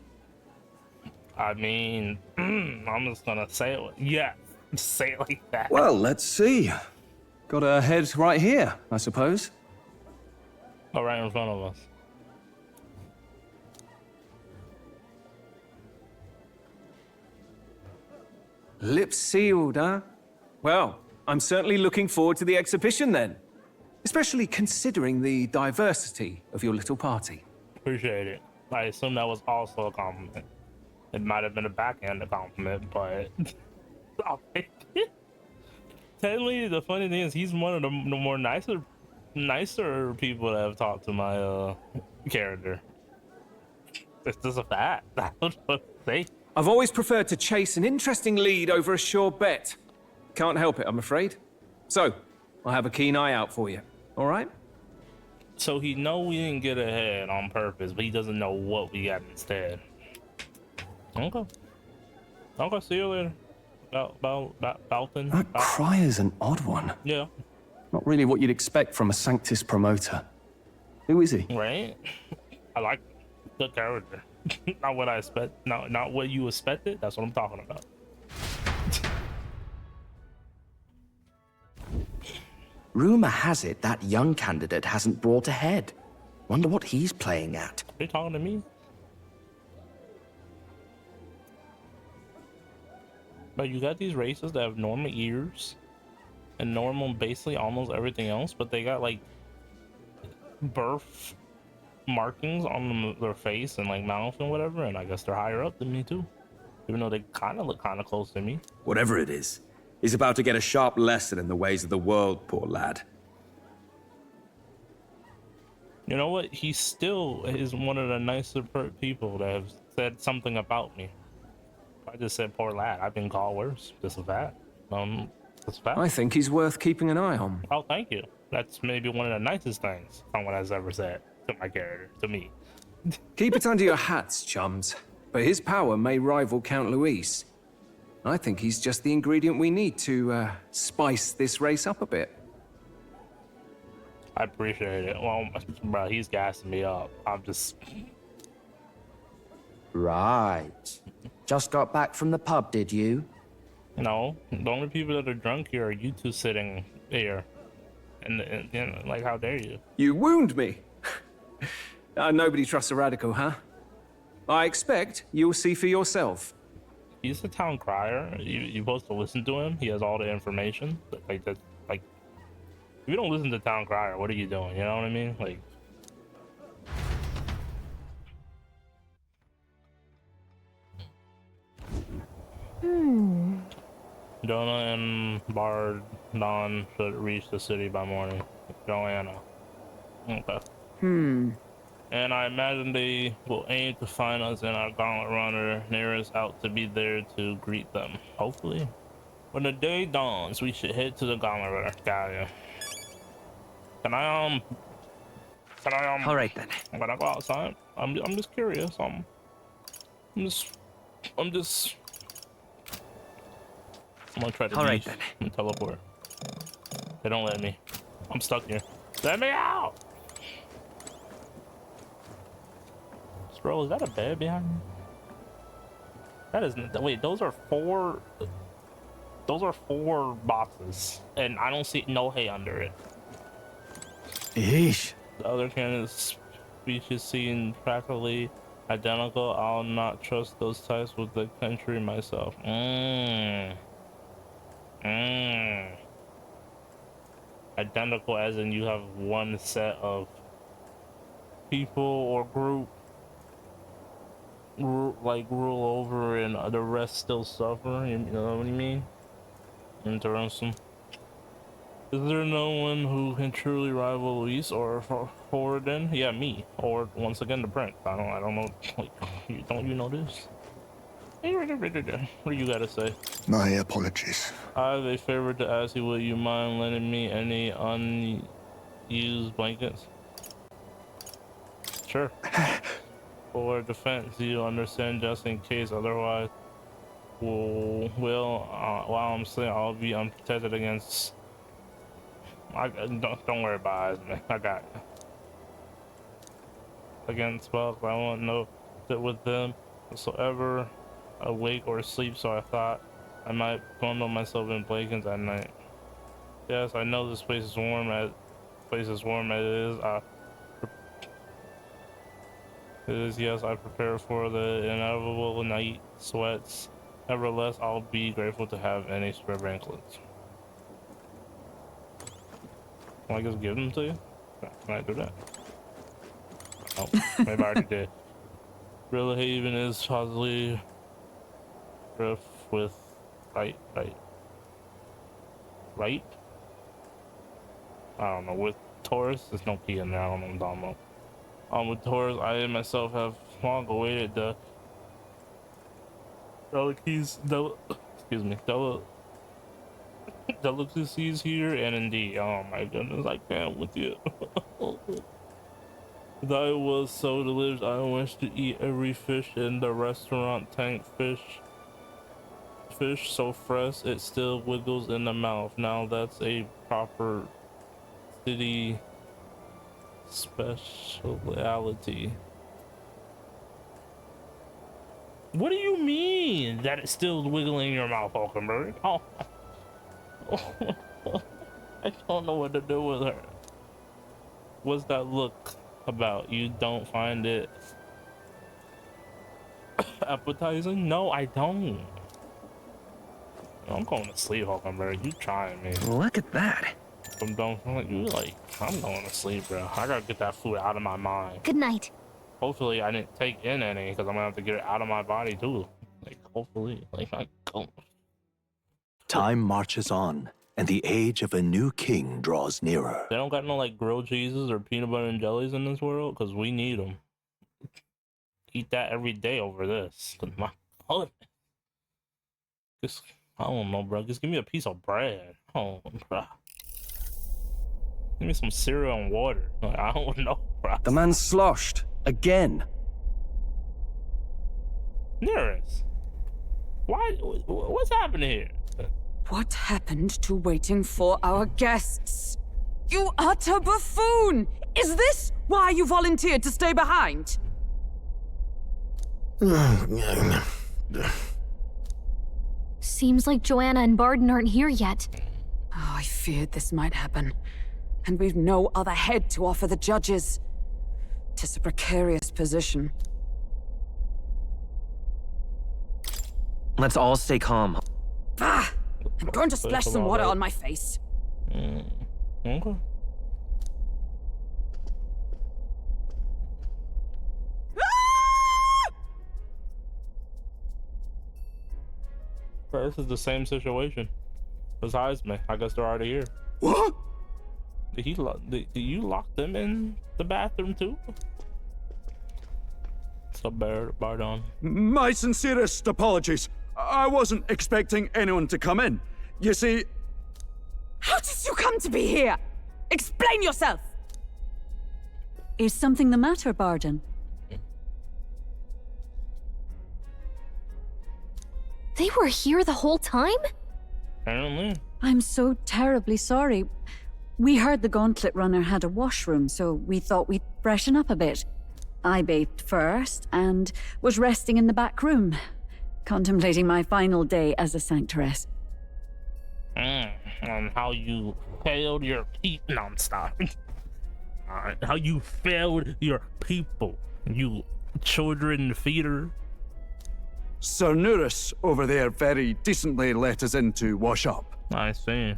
[SPEAKER 1] I mean, I'm just gonna say it. Yeah, say it like that.
[SPEAKER 5] Well, let's see. Got a head right here, I suppose.
[SPEAKER 1] Oh, right in front of us.
[SPEAKER 11] Lips sealed, huh? Well, I'm certainly looking forward to the exhibition then. Especially considering the diversity of your little party.
[SPEAKER 1] Appreciate it. I assume that was also a compliment. It might have been a backhanded compliment, but I'll take it. Technically, the funny thing is he's one of the more nicer people that have talked to my character. It's just a fact. I don't know what to say.
[SPEAKER 11] I've always preferred to chase an interesting lead over a sure bet. Can't help it, I'm afraid. So, I'll have a keen eye out for you. All right?
[SPEAKER 1] So he know we didn't get ahead on purpose, but he doesn't know what we got instead. Okay. Okay, see you later. Balton.
[SPEAKER 5] That cry is an odd one.
[SPEAKER 1] Yeah.
[SPEAKER 5] Not really what you'd expect from a Sanctus promoter. Who is he?
[SPEAKER 1] Right? I like the character. Not what I expect. Not what you expected. That's what I'm talking about.
[SPEAKER 13] Rumor has it that young candidate hasn't brought ahead. Wonder what he's playing at.
[SPEAKER 1] Are you talking to me? But you got these races that have normal ears and normal basically almost everything else, but they got like birth markings on their face and like mouth and whatever, and I guess they're higher up than me too. Even though they kind of look kind of close to me.
[SPEAKER 2] Whatever it is, he's about to get a sharp lesson in the ways of the world, poor lad.
[SPEAKER 1] You know what? He still is one of the nicer people that have said something about me. I just said poor lad. I've been called worse. Just a fact. Just a fact.
[SPEAKER 11] I think he's worth keeping an eye on.
[SPEAKER 1] Oh, thank you. That's maybe one of the nicest things someone has ever said to my character, to me.
[SPEAKER 11] Keep it under your hats, chums. But his power may rival Count Luis. I think he's just the ingredient we need to spice this race up a bit.
[SPEAKER 1] I appreciate it. Well, bro, he's gassing me up. I'm just...
[SPEAKER 13] Right. Just got back from the pub, did you?
[SPEAKER 1] No. The only people that are drunk here are you two sitting here. And you know, like, how dare you?
[SPEAKER 11] You wound me! Nobody trusts a radical, huh? I expect you'll see for yourself.
[SPEAKER 1] He's the town crier. You're supposed to listen to him. He has all the information. Like that. Like, if you don't listen to town crier, what are you doing? You know what I mean? Like. Jonah and Bard Dawn should reach the city by morning. Joanna. Okay. And I imagine they will aim to find us and our gauntlet runner nearest out to be there to greet them. Hopefully. When the day dawns, we should head to the gauntlet runner. Got ya. Can I
[SPEAKER 12] All right then.
[SPEAKER 1] When I go outside, I'm just curious. I'm gonna try to
[SPEAKER 12] All right then.
[SPEAKER 1] and teleport. They don't let me. I'm stuck here. Let me out! Bro, is that a bed behind me? That is... Wait, those are four boxes. And I don't see no hay under it.
[SPEAKER 13] Eesh.
[SPEAKER 1] The other candidate species seem practically identical. I'll not trust those types with the country myself. Identical as in you have one set of people or group like rule over and the rest still suffer. You know what I mean? Interesting. Is there no one who can truly rival Luis or Horadin? Yeah, me. Or once again the Prince. I don't know. Like, don't you know this? What do you gotta say?
[SPEAKER 6] My apologies.
[SPEAKER 1] I have a favor to ask you. Would you mind lending me any unused blankets? Sure. For defense, you understand, just in case. Otherwise, while I'm saying I'll be unprotected against. Don't worry about it, man. I got it. Against spells, I won't know that with them whatsoever awake or asleep, so I thought I might bundle myself in blankets at night. Yes, I know this place is warm as it is. Yes, I prepare for the inevitable night sweats. Nevertheless, I'll be grateful to have any spare blankets. Can I just give them to you? Can I do that? Oh, maybe I already did. Brilehaven is possibly riff with right? I don't know. With Taurus, there's no P in there. I don't know what I'm talking about. With Taurus, I myself have long awaited the delicacies here, and indeed, oh my goodness, I can't with you. That was so delicious. I wish to eat every fish in the restaurant. Tank fish so fresh it still wiggles in the mouth. Now that's a proper city speciality. What do you mean that it's still wiggling in your mouth, Hulkenberg? Oh. I don't know what to do with her. What's that look about? You don't find it appetizing? No, I don't. I'm going to sleep, Hulkenberg. You trying me.
[SPEAKER 12] Look at that.
[SPEAKER 1] I'm done. I'm like, you like, I'm going to sleep, bro. I gotta get that food out of my mind.
[SPEAKER 4] Good night.
[SPEAKER 1] Hopefully, I didn't take in any because I'm gonna have to get it out of my body too. Like, hopefully, like I don't.
[SPEAKER 14] Time marches on, and the age of a new king draws nearer.
[SPEAKER 1] They don't got no like grilled cheeses or peanut butter and jellies in this world because we need them. Eat that every day over this. Cause my goodness. Just, I don't know, bro. Just give me a piece of bread. Oh, bro. Give me some cereal and water. Like, I don't know, bro.
[SPEAKER 5] The man's sloshed again.
[SPEAKER 1] Nearest. Why? What's happening here?
[SPEAKER 7] What happened to waiting for our guests? You utter buffoon! Is this why you volunteered to stay behind?
[SPEAKER 4] Seems like Joanna and Barden aren't here yet.
[SPEAKER 7] Oh, I feared this might happen. And we've no other head to offer the judges. 'Tis a precarious position.
[SPEAKER 12] Let's all stay calm.
[SPEAKER 7] Ah! I'm going to splash some water on my face.
[SPEAKER 1] Okay. Bro, this is the same situation as Heisman. I guess they're already here.
[SPEAKER 2] What?
[SPEAKER 1] Did you lock them in the bathroom too? What's up, Bardon?
[SPEAKER 2] My sincerest apologies. I wasn't expecting anyone to come in. You see...
[SPEAKER 7] How did you come to be here? Explain yourself!
[SPEAKER 3] Is something the matter, Barden?
[SPEAKER 4] They were here the whole time?
[SPEAKER 1] Apparently.
[SPEAKER 3] I'm so terribly sorry. We heard the Gauntlet Runner had a washroom, so we thought we'd freshen up a bit. I bathed first and was resting in the back room, contemplating my final day as a sanctoress.
[SPEAKER 1] And how you failed your people. No, I'm stopping. How you failed your people, you children feeder.
[SPEAKER 2] Sir Nuris over there very decently let us in to wash up.
[SPEAKER 1] I see.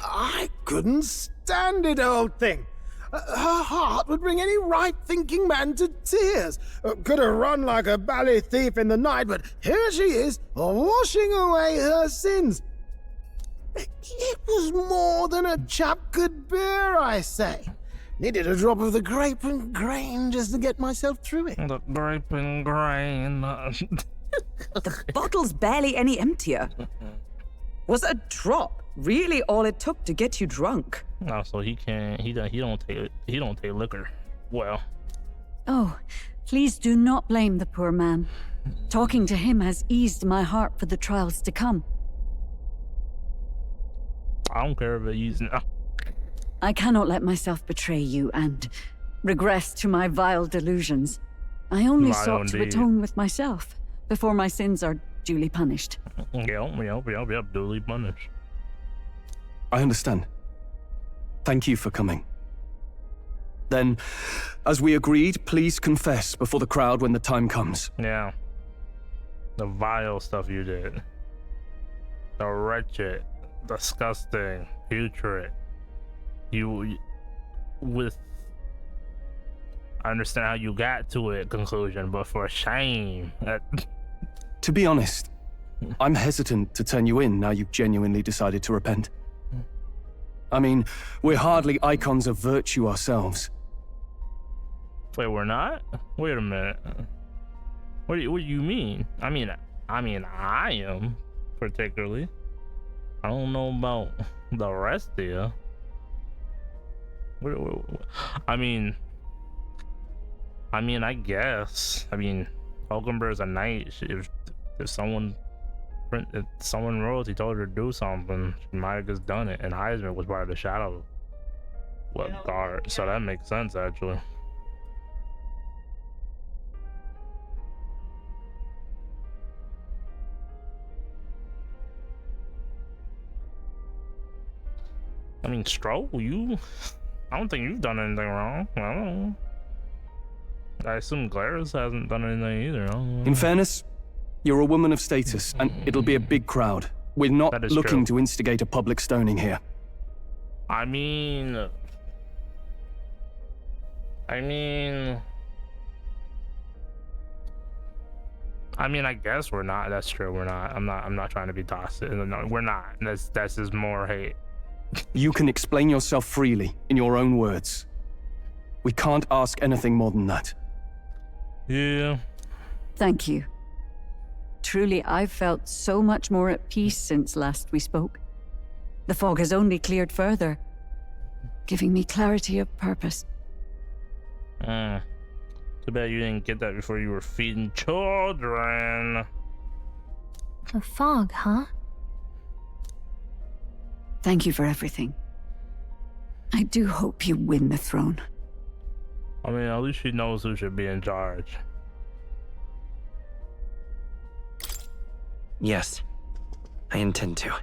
[SPEAKER 9] I couldn't stand it, old thing. Her heart would bring any right-thinking man to tears. Could have run like a ballet thief in the night, but here she is, washing away her sins. It was more than a chap could bear, I say. Needed a drop of the grape and grain just to get myself through it.
[SPEAKER 1] The grape and grain.
[SPEAKER 7] The bottle's barely any emptier. Was a drop really all it took to get you drunk?
[SPEAKER 1] No, so he can't. He don't take liquor. Well.
[SPEAKER 3] Oh, please do not blame the poor man. Talking to him has eased my heart for the trials to come.
[SPEAKER 1] I don't care if it uses.
[SPEAKER 3] I cannot let myself betray you and regress to my vile delusions. I only sought to atone with myself before my sins are duly punished.
[SPEAKER 1] Yep, duly punished.
[SPEAKER 5] I understand. Thank you for coming. Then, as we agreed, please confess before the crowd when the time comes.
[SPEAKER 1] Yeah. The vile stuff you did. The wretched, disgusting, putrid. You, with... I understand how you got to it, conclusion, but for shame.
[SPEAKER 5] To be honest, I'm hesitant to turn you in now you've genuinely decided to repent. I mean, we're hardly icons of virtue ourselves.
[SPEAKER 1] Wait, we're not? Wait a minute. What do you mean? I mean, I am, particularly. I don't know about the rest of you. I mean, I guess. I mean, Hulkenberg's a knight. If someone royalty told her to do something, she might have just done it. And Heisman was part of the shadow guard, so that makes sense actually. I mean, Stroll, I don't think you've done anything wrong. I don't know. I assume Glarus hasn't done anything either.
[SPEAKER 5] In fairness, you're a woman of status, and it'll be a big crowd. We're not looking to instigate a public stoning here.
[SPEAKER 1] I mean, I guess we're not. That's true. We're not. I'm not trying to be toxic. No, we're not. That's just more hate.
[SPEAKER 5] You can explain yourself freely in your own words. We can't ask anything more than that.
[SPEAKER 1] Yeah.
[SPEAKER 3] Thank you. Truly, I've felt so much more at peace since last we spoke. The fog has only cleared further, giving me clarity of purpose.
[SPEAKER 1] Too bad you didn't get that before you were feeding children.
[SPEAKER 4] The fog, huh?
[SPEAKER 3] Thank you for everything. I do hope you win the throne.
[SPEAKER 1] I mean, at least she knows who should be in charge.
[SPEAKER 12] Yes, I intend to.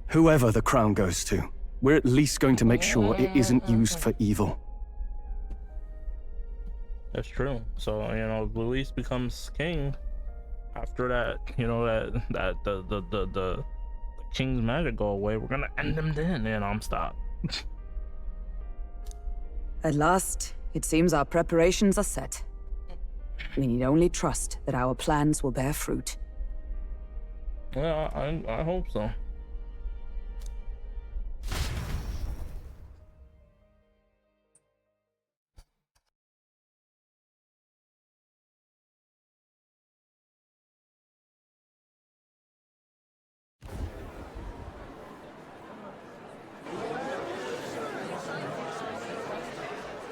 [SPEAKER 5] Whoever the crown goes to, we're at least going to make sure it isn't used for evil.
[SPEAKER 1] That's true. So, you know, Luis becomes king. After that, you know, the king's magic go away, we're gonna end him then, and I'm stopped.
[SPEAKER 7] At last, it seems our preparations are set. We need only trust that our plans will bear fruit.
[SPEAKER 1] Well, I hope so.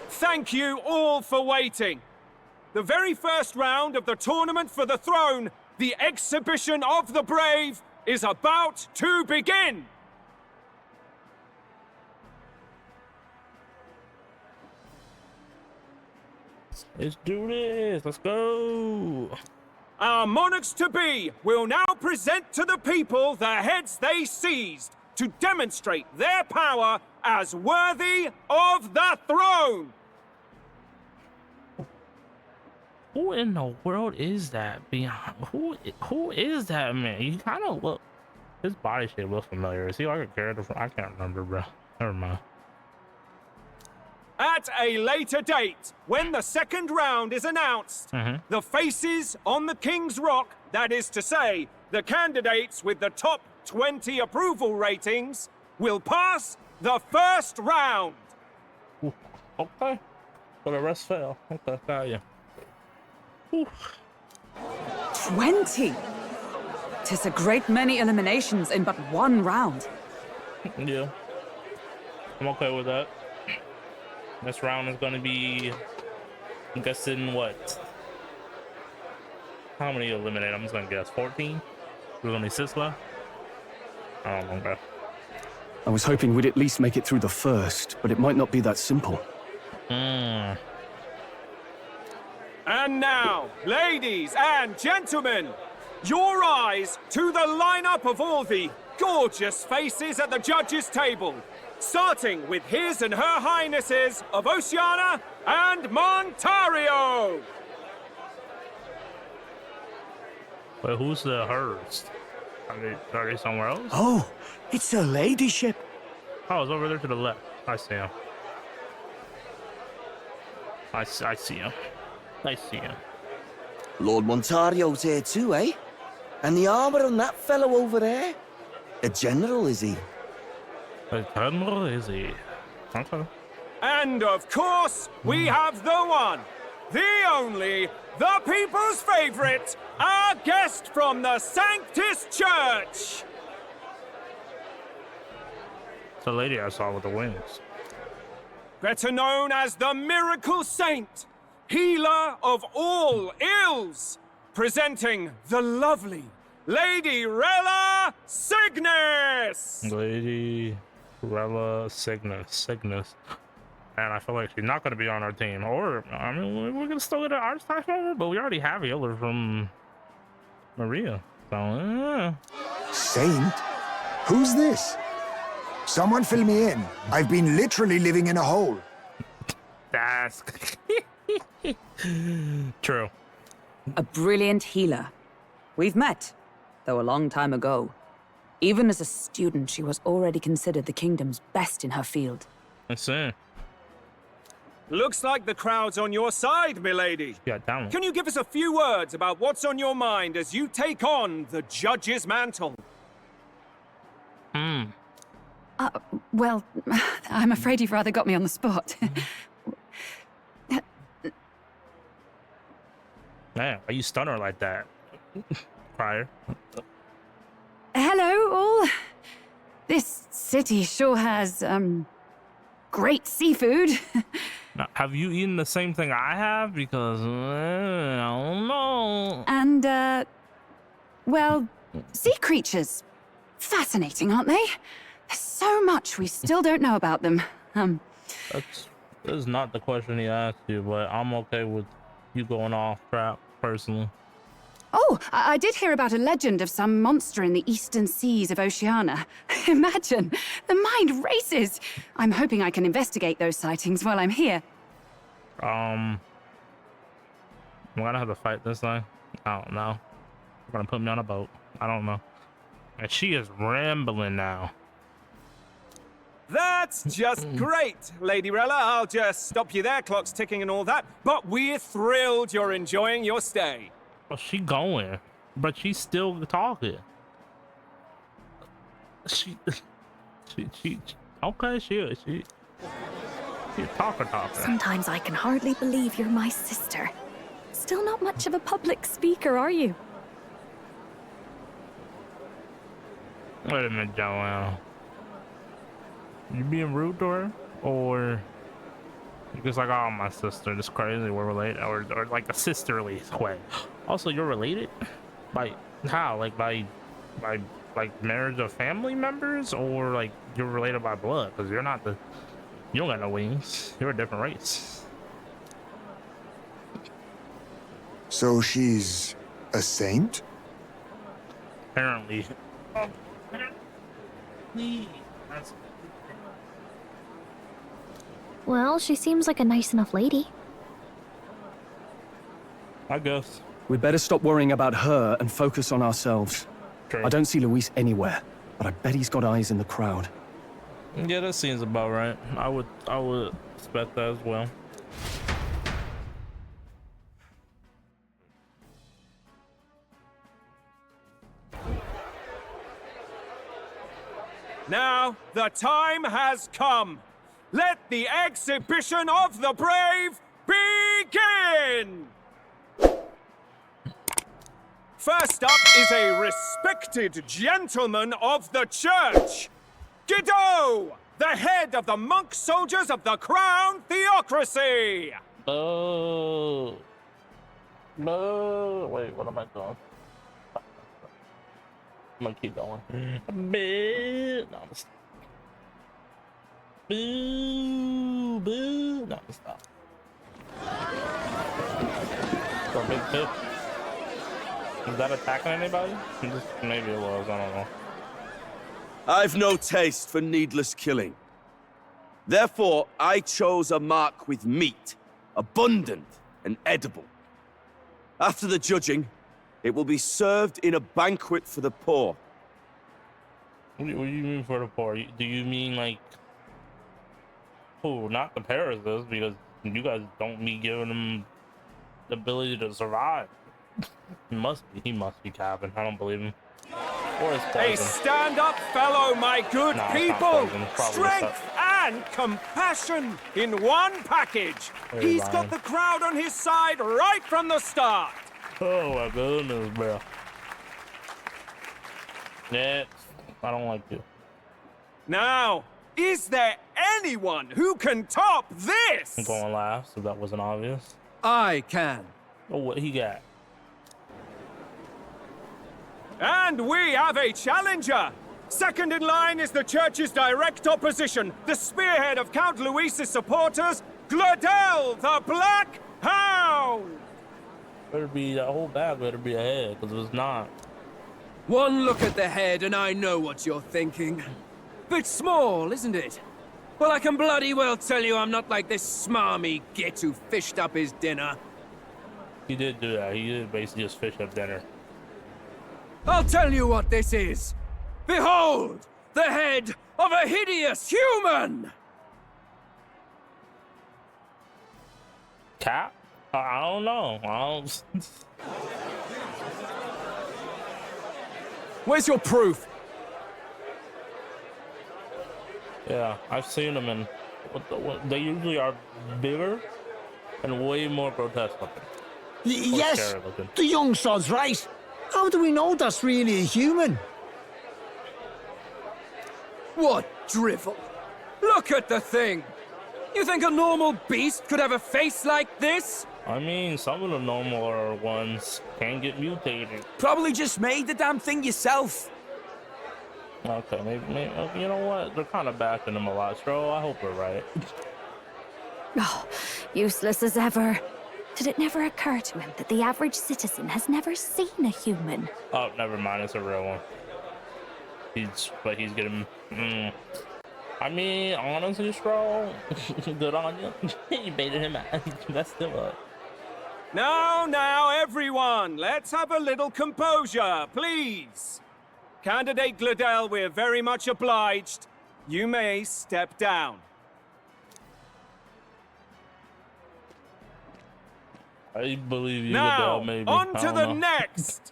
[SPEAKER 11] Thank you all for waiting. The very first round of the tournament for the throne, the exhibition of the brave, is about to begin.
[SPEAKER 1] Let's do this. Let's go.
[SPEAKER 11] Our monarchs-to-be will now present to the people the heads they seized to demonstrate their power as worthy of the throne.
[SPEAKER 1] Who in the world is that? Beyond who is that man? You kind of look. His body shape looks familiar. Is he like a character from? I can't remember, bro. Never mind.
[SPEAKER 11] At a later date, when the second round is announced, the faces on the King's Rock, that is to say, the candidates with the top 20 approval ratings, will pass the first round.
[SPEAKER 1] Ooh, okay. But the rest fail. Okay, got you.
[SPEAKER 7] 20? 'Tis a great many eliminations in but one round.
[SPEAKER 1] Yeah. I'm okay with that. This round is gonna be, I'm guessing what? How many eliminate? I'm just gonna guess 14? There's only 6 left? I don't know, bro.
[SPEAKER 5] I was hoping we'd at least make it through the first, but it might not be that simple.
[SPEAKER 11] And now, ladies and gentlemen, your eyes to the lineup of all the gorgeous faces at the judges' table, starting with his and her highnesses of Oceania and Montario.
[SPEAKER 1] Wait, who's the hers? Are they somewhere else?
[SPEAKER 15] Oh, it's her ladyship.
[SPEAKER 1] Oh, it's over there to the left. I see him. I see him. I see him.
[SPEAKER 15] Lord Montario's here too, eh? And the armor on that fellow over there? A general, is he?
[SPEAKER 1] A general, is he? Okay.
[SPEAKER 11] And of course, we have the one, the only, the people's favorite, our guest from the Sanctus Church.
[SPEAKER 1] The lady I saw with the wings.
[SPEAKER 11] Better known as the Miracle Saint, healer of all ills, presenting the lovely Lady Rella Cygnus!
[SPEAKER 1] Lady Rella Cygnus. And I feel like she's not going to be on our team. Or, I mean, we're going to still get an archetype over, but we already have a healer from Maria. So,
[SPEAKER 6] Saint? Who's this? Someone fill me in. I've been literally living in a hole.
[SPEAKER 1] That's true.
[SPEAKER 7] A brilliant healer. We've met, though a long time ago. Even as a student, she was already considered the kingdom's best in her field.
[SPEAKER 1] I see.
[SPEAKER 11] Looks like the crowd's on your side, milady.
[SPEAKER 1] Yeah, down.
[SPEAKER 11] Can you give us a few words about what's on your mind as you take on the judge's mantle?
[SPEAKER 3] Well, I'm afraid you've rather got me on the spot.
[SPEAKER 1] Man, why you stun her like that? Prior.
[SPEAKER 3] Hello, all. This city sure has, great seafood.
[SPEAKER 1] Now, have you eaten the same thing I have? Because, I don't know.
[SPEAKER 3] And, well, sea creatures. Fascinating, aren't they? There's so much we still don't know about them.
[SPEAKER 1] That is not the question he asked you, but I'm okay with you going off track, personally.
[SPEAKER 3] Oh, I did hear about a legend of some monster in the eastern seas of Oceania. Imagine, the mind races. I'm hoping I can investigate those sightings while I'm here.
[SPEAKER 1] I'm gonna have to fight this thing. I don't know. You're gonna put me on a boat. I don't know. And she is rambling now.
[SPEAKER 11] That's just great, Lady Rella. I'll just stop you there, clock's ticking and all that. But we're thrilled you're enjoying your stay.
[SPEAKER 1] Well, she going, but she's still talking. She okay, she a talker.
[SPEAKER 4] Sometimes I can hardly believe you're my sister. Still not much of a public speaker, are you?
[SPEAKER 1] Wait a minute, Joanne. You being rude to her, or you're just like, oh, my sister, this crazy, we're related, or like a sisterly way? Also, you're related? Like how? Like by like marriage of family members, or like you're related by blood? Because you don't got no wings. You're a different race.
[SPEAKER 6] So she's a saint?
[SPEAKER 1] Apparently.
[SPEAKER 4] Well, she seems like a nice enough lady.
[SPEAKER 1] I guess.
[SPEAKER 5] We'd better stop worrying about her and focus on ourselves.
[SPEAKER 1] True.
[SPEAKER 5] I don't see Luis anywhere, but I bet he's got eyes in the crowd.
[SPEAKER 1] Yeah, that seems about right. I would expect that as well.
[SPEAKER 11] Now, the time has come. Let the exhibition of the brave begin! First up is a respected gentleman of the church, Guido, the head of the monk soldiers of the Crown Theocracy!
[SPEAKER 1] No. Wait, what am I doing? I'm gonna keep going. No, boo. No, stop. For a big tip. Is that attacking anybody? Maybe it was, I don't know.
[SPEAKER 15] I've no taste for needless killing. Therefore, I chose a mark with meat, abundant and edible. After the judging, it will be served in a banquet for the poor.
[SPEAKER 1] What do you mean for the poor? Do you mean like... Oh, not the Paris, because you guys don't be giving them the ability to survive. He must be capping. I don't believe him. Or it's poison.
[SPEAKER 11] A stand-up fellow, my good
[SPEAKER 1] Nah,
[SPEAKER 11] people!
[SPEAKER 1] Strength
[SPEAKER 11] Strength and compassion in one package! He's got the crowd on his side right from the start!
[SPEAKER 1] Oh my goodness, bro. Next. I don't like you.
[SPEAKER 11] Now, is there anyone who can top this?
[SPEAKER 1] I'm going last, if that wasn't obvious.
[SPEAKER 16] I can.
[SPEAKER 1] Oh, what he got?
[SPEAKER 11] And we have a challenger! Second in line is the church's direct opposition, the spearhead of Count Luis's supporters, Gladel the Black Hound!
[SPEAKER 1] Better be, that whole bag better be ahead, because if it's not...
[SPEAKER 16] One look at the head and I know what you're thinking. Bit small, isn't it? Well, I can bloody well tell you I'm not like this smarmy git who fished up his dinner.
[SPEAKER 1] He did do that. He did basically just fish up dinner.
[SPEAKER 16] I'll tell you what this is. Behold! The head of a hideous human!
[SPEAKER 1] Cat? I don't know.
[SPEAKER 16] Where's your proof?
[SPEAKER 1] Yeah, I've seen them, and they usually are bigger and way more grotesque looking.
[SPEAKER 17] Yes, the young sod's right. How do we know that's really a human?
[SPEAKER 16] What drivel! Look at the thing! You think a normal beast could have a face like this?
[SPEAKER 1] I mean, some of the normaler ones can get mutated.
[SPEAKER 2] Probably just made the damn thing yourself.
[SPEAKER 1] Okay, maybe you know what? They're kind of backing him a lot, Stro. I hope we're right.
[SPEAKER 4] Oh, useless as ever. Did it never occur to him that the average citizen has never seen a human?
[SPEAKER 1] Oh, never mind. It's a real one. He's getting. I mean, honestly, Stro, good on you. You baited him out. That's still up.
[SPEAKER 11] Now, everyone, let's have a little composure, please. Candidate Gladel, we're very much obliged. You may step down.
[SPEAKER 1] I believe you,
[SPEAKER 11] now,
[SPEAKER 1] Gladel, maybe.
[SPEAKER 11] on to the next.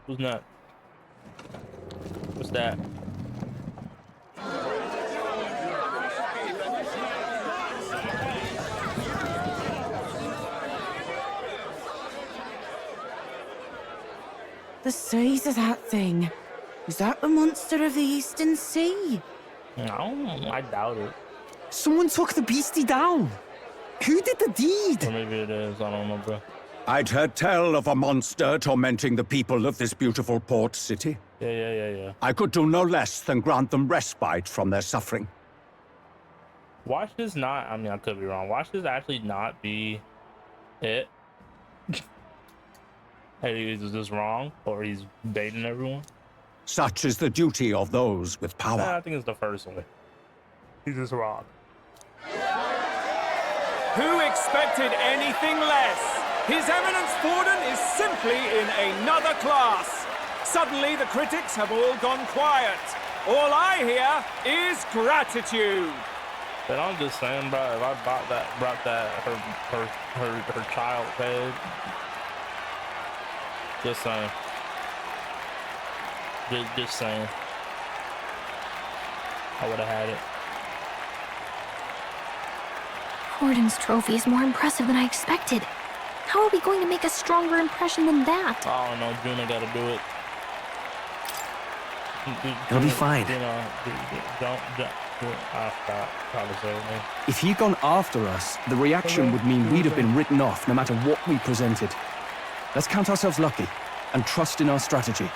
[SPEAKER 1] Who's that? What's that?
[SPEAKER 18] The size of that thing. Is that the monster of the Eastern Sea?
[SPEAKER 1] No, I doubt it.
[SPEAKER 17] Someone took the beastie down. Who did the deed?
[SPEAKER 1] Or maybe it is. I don't know, bro.
[SPEAKER 19] I'd heard tell of a monster tormenting the people of this beautiful port city.
[SPEAKER 1] Yeah.
[SPEAKER 19] I could do no less than grant them respite from their suffering.
[SPEAKER 1] Watch this not. I mean, I could be wrong. Watch this actually not be it. Hey, is this wrong? Or he's baiting everyone?
[SPEAKER 19] Such is the duty of those with power.
[SPEAKER 1] I think it's the first one. He's just wrong.
[SPEAKER 11] Who expected anything less? His Eminence Forden is simply in another class. Suddenly, the critics have all gone quiet. All I hear is gratitude.
[SPEAKER 1] But I'm just saying, bro, if I brought that her child's head, just saying. Just saying. I would have had it.
[SPEAKER 4] Forden's trophy is more impressive than I expected. How are we going to make a stronger impression than that?
[SPEAKER 1] I don't know, Juna gotta do it.
[SPEAKER 13] It'll be fine.
[SPEAKER 1] Don't I forgot how to say it.
[SPEAKER 5] If he'd gone after us, the reaction would mean we'd have been written off no matter what we presented. Let's count ourselves lucky and trust in our strategy.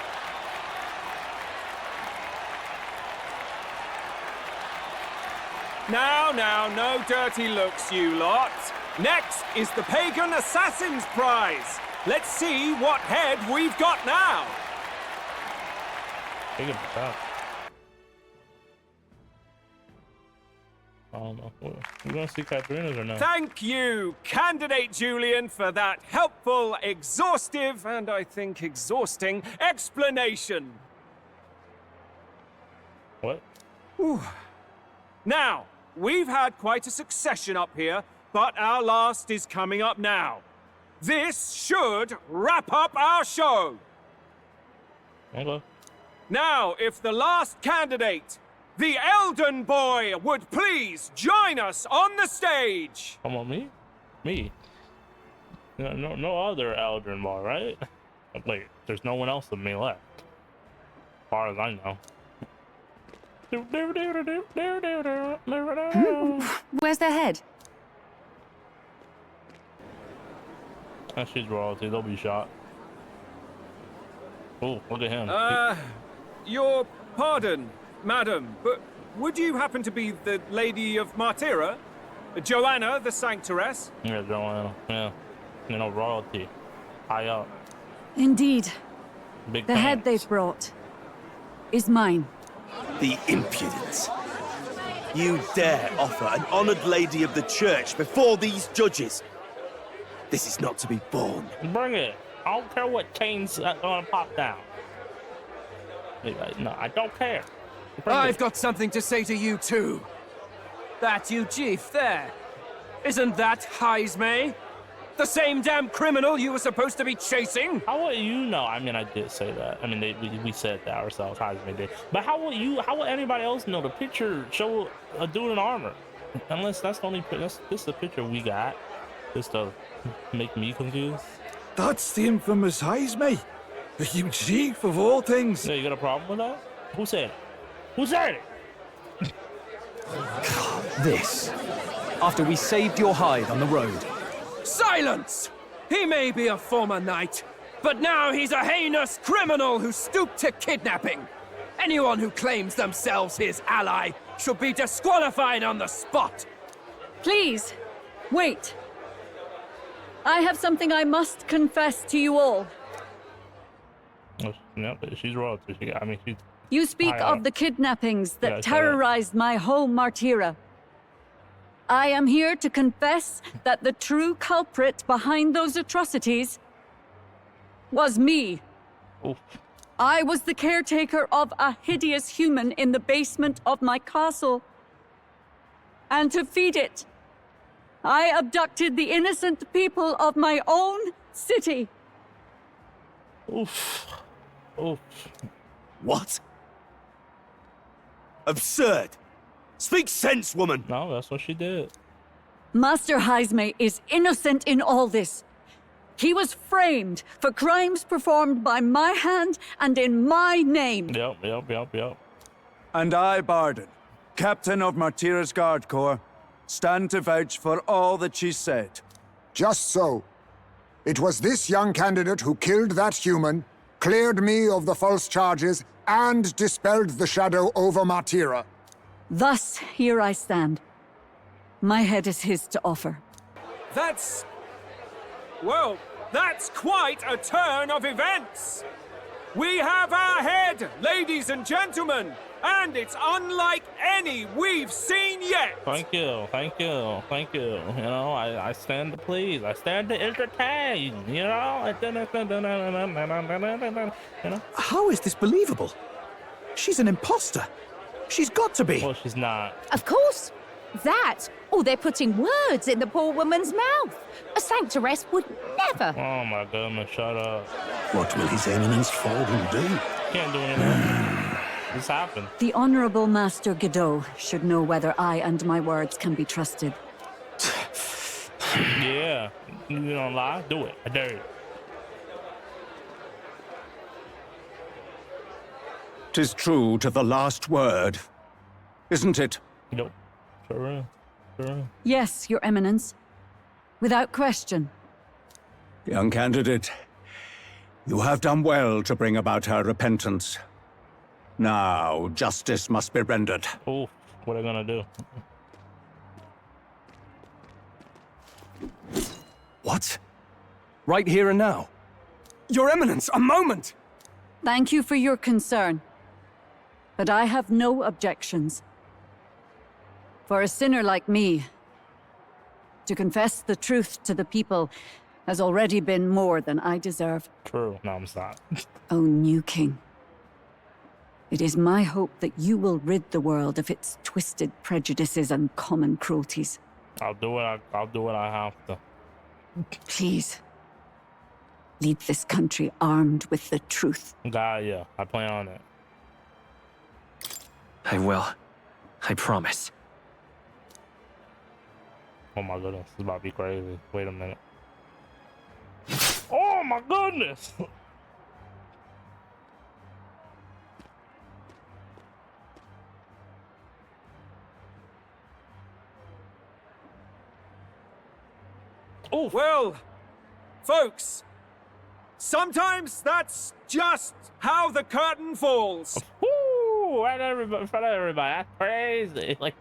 [SPEAKER 11] Now, no dirty looks, you lot. Next is the Pagan Assassin's Prize. Let's see what head we've got now.
[SPEAKER 1] I don't know. You want to see Katrina's or no?
[SPEAKER 11] Thank you, Candidate Julian, for that helpful, exhaustive, and I think exhausting explanation.
[SPEAKER 1] What?
[SPEAKER 11] Whew. Now, we've had quite a succession up here, but our last is coming up now. This should wrap up our show.
[SPEAKER 1] Okay.
[SPEAKER 11] Now, if the last candidate, the Elden Boy, would please join us on the stage.
[SPEAKER 1] Come on, me? Me? No other Elden Boy, right? Wait, there's no one else than me left. As far as I know.
[SPEAKER 3] Where's their head?
[SPEAKER 1] She's royalty, they'll be shot. Oh, look at him.
[SPEAKER 11] Your pardon, madam, but would you happen to be the Lady of Martira? Joanna, the Sanctoress?
[SPEAKER 1] Yeah, Joanna, yeah. You know, royalty. High up.
[SPEAKER 3] Indeed.
[SPEAKER 1] Big
[SPEAKER 3] the head they've brought is mine.
[SPEAKER 15] The impudence. You dare offer an honored lady of the church before these judges. This is not to be borne.
[SPEAKER 1] Bring it. I don't care what chains are gonna pop down. Like, no, I don't care.
[SPEAKER 16] I've got something to say to you too. That you chief there. Isn't that Heisme? The same damn criminal you were supposed to be chasing?
[SPEAKER 1] How would you know? I mean, I did say that. I mean, we said that ourselves. Heisme did. But how would anybody else know? The picture show a dude in armor. Unless that's the only, this is the picture we got. Just to make me confused.
[SPEAKER 10] That's the infamous Heisme. The huge chief of all things.
[SPEAKER 1] Yeah, you got a problem with that? Who said it? Who said it?
[SPEAKER 5] This. After we saved your hide on the road.
[SPEAKER 16] Silence! He may be a former knight, but now he's a heinous criminal who stooped to kidnapping. Anyone who claims themselves his ally should be disqualified on the spot.
[SPEAKER 3] Please, wait. I have something I must confess to you all.
[SPEAKER 1] Yeah, but she's royalty. She's...
[SPEAKER 3] You speak of the kidnappings that terrorized my home, Martira. I am here to confess that the true culprit behind those atrocities was me.
[SPEAKER 1] Oof.
[SPEAKER 3] I was the caretaker of a hideous human in the basement of my castle. And to feed it, I abducted the innocent people of my own city.
[SPEAKER 1] Oof. Oof.
[SPEAKER 15] What? Absurd. Speak sense, woman.
[SPEAKER 1] No, that's what she did.
[SPEAKER 3] Master Heisme is innocent in all this. He was framed for crimes performed by my hand and in my name.
[SPEAKER 1] Yep.
[SPEAKER 10] And I, Barden, captain of Martira's Guard Corps, stand to vouch for all that she said.
[SPEAKER 6] Just so. It was this young candidate who killed that human, cleared me of the false charges, and dispelled the shadow over Martira.
[SPEAKER 3] Thus, here I stand. My head is his to offer.
[SPEAKER 11] That's quite a turn of events. We have our head, ladies and gentlemen, and it's unlike any we've seen yet.
[SPEAKER 1] Thank you. You know, I stand to please. I stand to entertain. You know.
[SPEAKER 19] How is this believable? She's an imposter. She's got to be.
[SPEAKER 1] Well, she's not.
[SPEAKER 8] Of course. That, or they're putting words in the poor woman's mouth. A sanctoress would never.
[SPEAKER 1] Oh my goodness, shut up.
[SPEAKER 14] What will His Eminence Forden do?
[SPEAKER 1] Can't do anything. This happened.
[SPEAKER 3] The Honorable Master Godot should know whether I and my words can be trusted.
[SPEAKER 1] Yeah. You don't lie? Do it. I dare you.
[SPEAKER 19] 'Tis true to the last word, isn't it?
[SPEAKER 1] Nope. Sure.
[SPEAKER 3] Yes, Your Eminence. Without question.
[SPEAKER 19] Young candidate, you have done well to bring about her repentance. Now, justice must be rendered.
[SPEAKER 1] Oh, what are they gonna do?
[SPEAKER 5] What? Right here and now? Your Eminence, a moment!
[SPEAKER 3] Thank you for your concern. But I have no objections. For a sinner like me, to confess the truth to the people has already been more than I deserve.
[SPEAKER 1] True. No, I'm not.
[SPEAKER 3] O new king, it is my hope that you will rid the world of its twisted prejudices and common cruelties.
[SPEAKER 1] I'll do what I have to.
[SPEAKER 3] Please, lead this country armed with the truth.
[SPEAKER 1] Yeah, I plan on it.
[SPEAKER 12] I will. I promise.
[SPEAKER 1] Oh my goodness, this is about to be crazy. Wait a minute. Oh my goodness!
[SPEAKER 11] Oh, well, folks, sometimes that's just how the curtain falls.
[SPEAKER 1] Woo! Right everybody, that's crazy. Like,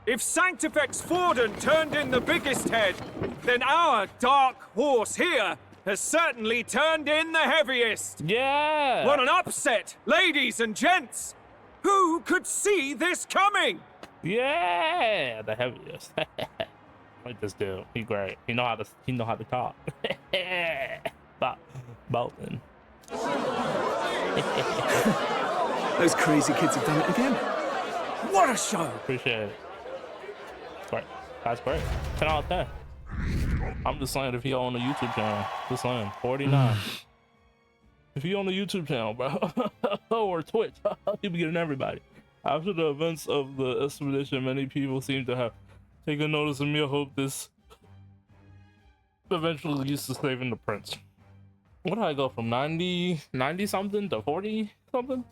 [SPEAKER 11] if Sanctifex Forden turned in the biggest head, then our dark horse here has certainly turned in the heaviest.
[SPEAKER 1] Yeah!
[SPEAKER 11] What an upset, ladies and gents! Who could see this coming?
[SPEAKER 1] Yeah, the heaviest. Like this dude, he great. He know how to talk. Bolton.
[SPEAKER 16] Those crazy kids have done it again. What a show!
[SPEAKER 1] Appreciate it. Great. That's great. 10 out of 10. I'm just saying if he own a YouTube channel. Just saying. 49. If he own a YouTube channel, bro. Or Twitch. He'll be getting everybody. After the events of the expedition, many people seem to have taken notice of me. I hope this eventually leads to saving the prince. What did I go from 90 something to 40 something?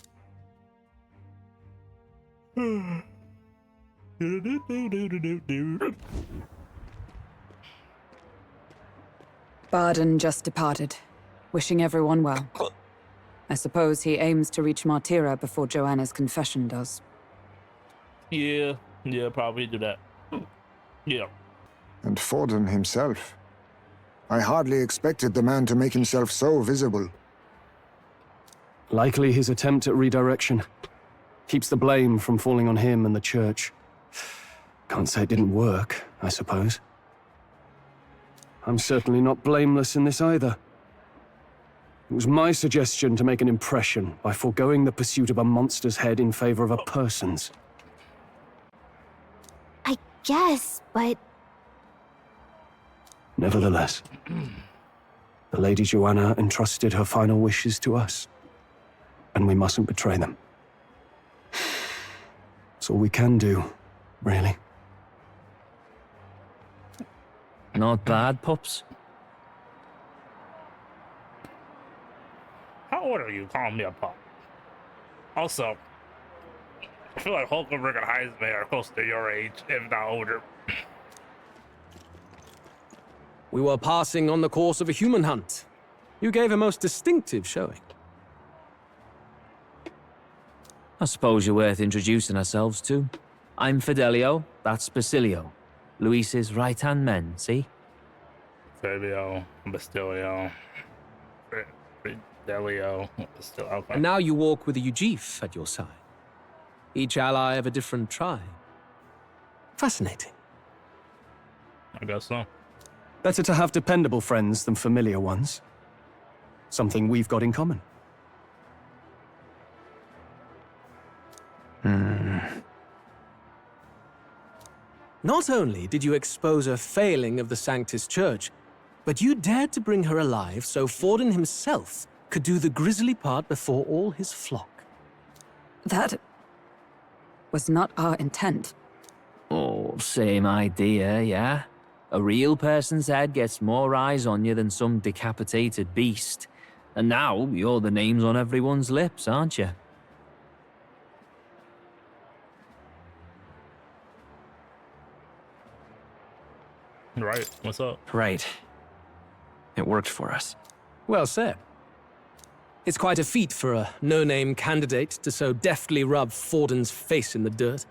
[SPEAKER 7] Barden just departed, wishing everyone well. I suppose he aims to reach Martira before Joanna's confession does.
[SPEAKER 1] Yeah, probably do that. Yeah.
[SPEAKER 6] And Forden himself. I hardly expected the man to make himself so visible.
[SPEAKER 5] Likely his attempt at redirection. Keeps the blame from falling on him and the church. Can't say it didn't work, I suppose. I'm certainly not blameless in this either. It was my suggestion to make an impression by foregoing the pursuit of a monster's head in favor of a person's.
[SPEAKER 4] I guess, but...
[SPEAKER 5] Nevertheless, the Lady Joanna entrusted her final wishes to us, and we mustn't betray them. It's all we can do, really.
[SPEAKER 12] Not bad, pups.
[SPEAKER 1] How old are you calling me a pup? Also, I feel like Hulkenberg and Heisman are close to your age, if not older.
[SPEAKER 16] We were passing on the course of a human hunt. You gave a most distinctive showing.
[SPEAKER 12] I suppose you're worth introducing ourselves to. I'm Fidelio, that's Basilio. Luis's right-hand men, see?
[SPEAKER 1] Fabio, Bastilio, Fidelio, Bastilio. Okay.
[SPEAKER 16] And now you walk with a Ujif at your side. Each ally of a different tribe. Fascinating.
[SPEAKER 1] I guess so.
[SPEAKER 5] Better to have dependable friends than familiar ones. Something we've got in common.
[SPEAKER 16] Not only did you expose a failing of the Sanctus Church, but you dared to bring her alive so Forden himself could do the grisly part before all his flock.
[SPEAKER 7] That was not our intent.
[SPEAKER 12] Oh, same idea, yeah? A real person's head gets more eyes on you than some decapitated beast. And now you're the names on everyone's lips, aren't you?
[SPEAKER 1] Right, what's up?
[SPEAKER 12] Right. It worked for us.
[SPEAKER 16] Well said. It's quite a feat for a no-name candidate to so deftly rub Forden's face in the dirt.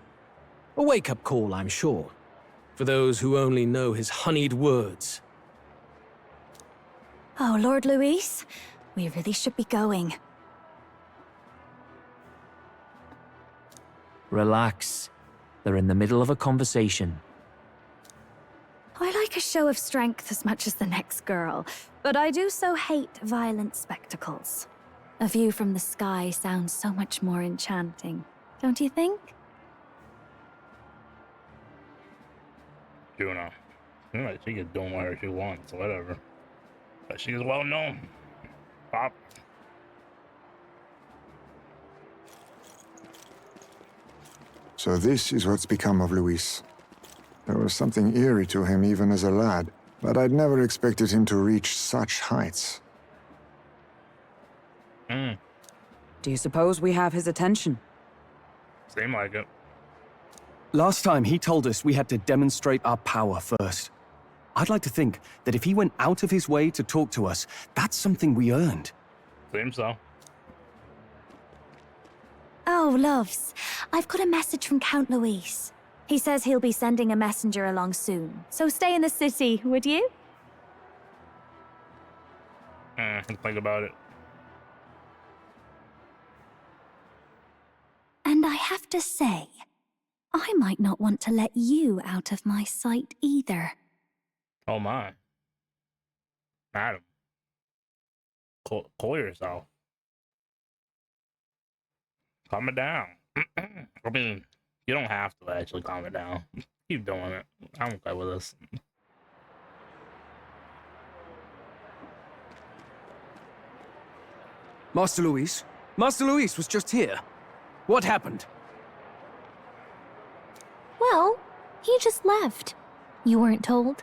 [SPEAKER 16] A wake-up call, I'm sure, for those who only know his honeyed words.
[SPEAKER 4] Oh, Lord Luis, we really should be going.
[SPEAKER 12] Relax. They're in the middle of a conversation.
[SPEAKER 4] I like a show of strength as much as the next girl, but I do so hate violent spectacles. A view from the sky sounds so much more enchanting, don't you think?
[SPEAKER 1] Juno. She can do whatever she wants, whatever. But she's well known. Pop.
[SPEAKER 6] So this is what's become of Luis. There was something eerie to him even as a lad, but I'd never expected him to reach such heights.
[SPEAKER 7] Do you suppose we have his attention?
[SPEAKER 1] Seem like it.
[SPEAKER 5] Last time he told us we had to demonstrate our power first. I'd like to think that if he went out of his way to talk to us, that's something we earned.
[SPEAKER 1] Seems so.
[SPEAKER 4] Oh, loves. I've got a message from Count Luis. He says he'll be sending a messenger along soon, so stay in the city, would you?
[SPEAKER 1] Think about it.
[SPEAKER 4] And I have to say, I might not want to let you out of my sight either.
[SPEAKER 1] Oh my. Madam. Call yourself. Calm it down. I mean, you don't have to actually calm it down. Keep doing it. I'm okay with this.
[SPEAKER 16] Master Luis? Master Luis was just here. What happened?
[SPEAKER 4] Well, he just left. You weren't told?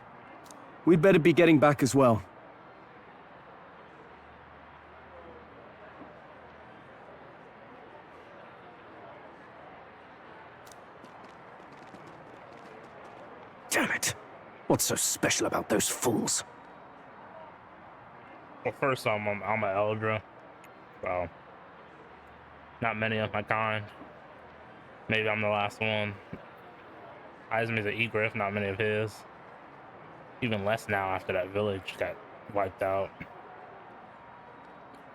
[SPEAKER 5] We'd better be getting back as well.
[SPEAKER 16] Damn it. What's so special about those fools?
[SPEAKER 1] Well, first I'm an Eldra. So, not many of my kind. Maybe I'm the last one. Izmir's an Egriff, not many of his. Even less now after that village got wiped out.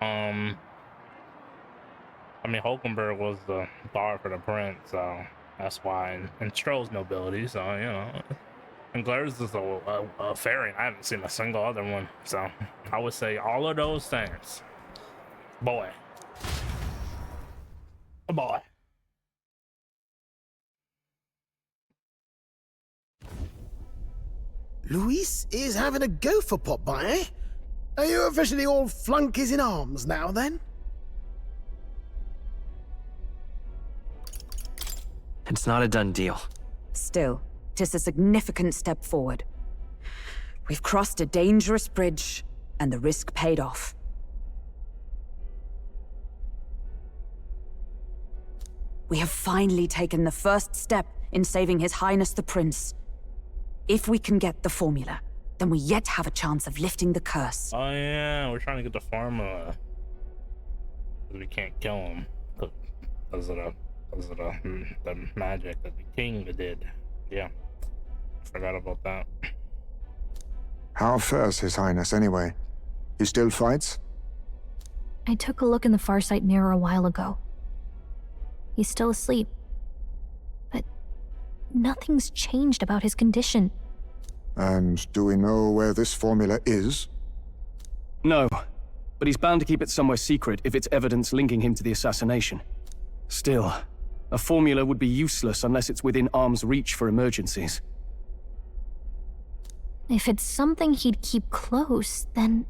[SPEAKER 1] I mean, Hulkenberg was the guard for the prince, so that's why. And Stroh's nobility, so, you know. And Glaire's is a fairy. I haven't seen a single other one, so I would say all of those things. Boy. A boy.
[SPEAKER 17] Luis is having a go for Popeye, eh? Are you officially all flunkies in arms now, then?
[SPEAKER 20] It's not a done deal.
[SPEAKER 7] Still, 'tis a significant step forward. We've crossed a dangerous bridge, and the risk paid off. We have finally taken the first step in saving His Highness the Prince. If we can get the formula, then we yet have a chance of lifting the curse.
[SPEAKER 1] Oh yeah, we're trying to get the formula. We can't kill him because of the magic that the king did. Yeah, forgot about that.
[SPEAKER 6] How fares His Highness, anyway? He still fights?
[SPEAKER 4] I took a look in the Farsight mirror a while ago. He's still asleep. But nothing's changed about his condition.
[SPEAKER 6] And do we know where this formula is?
[SPEAKER 5] No, but he's bound to keep it somewhere secret if it's evidence linking him to the assassination. Still, a formula would be useless unless it's within arm's reach for emergencies.
[SPEAKER 4] If it's something he'd keep close, then...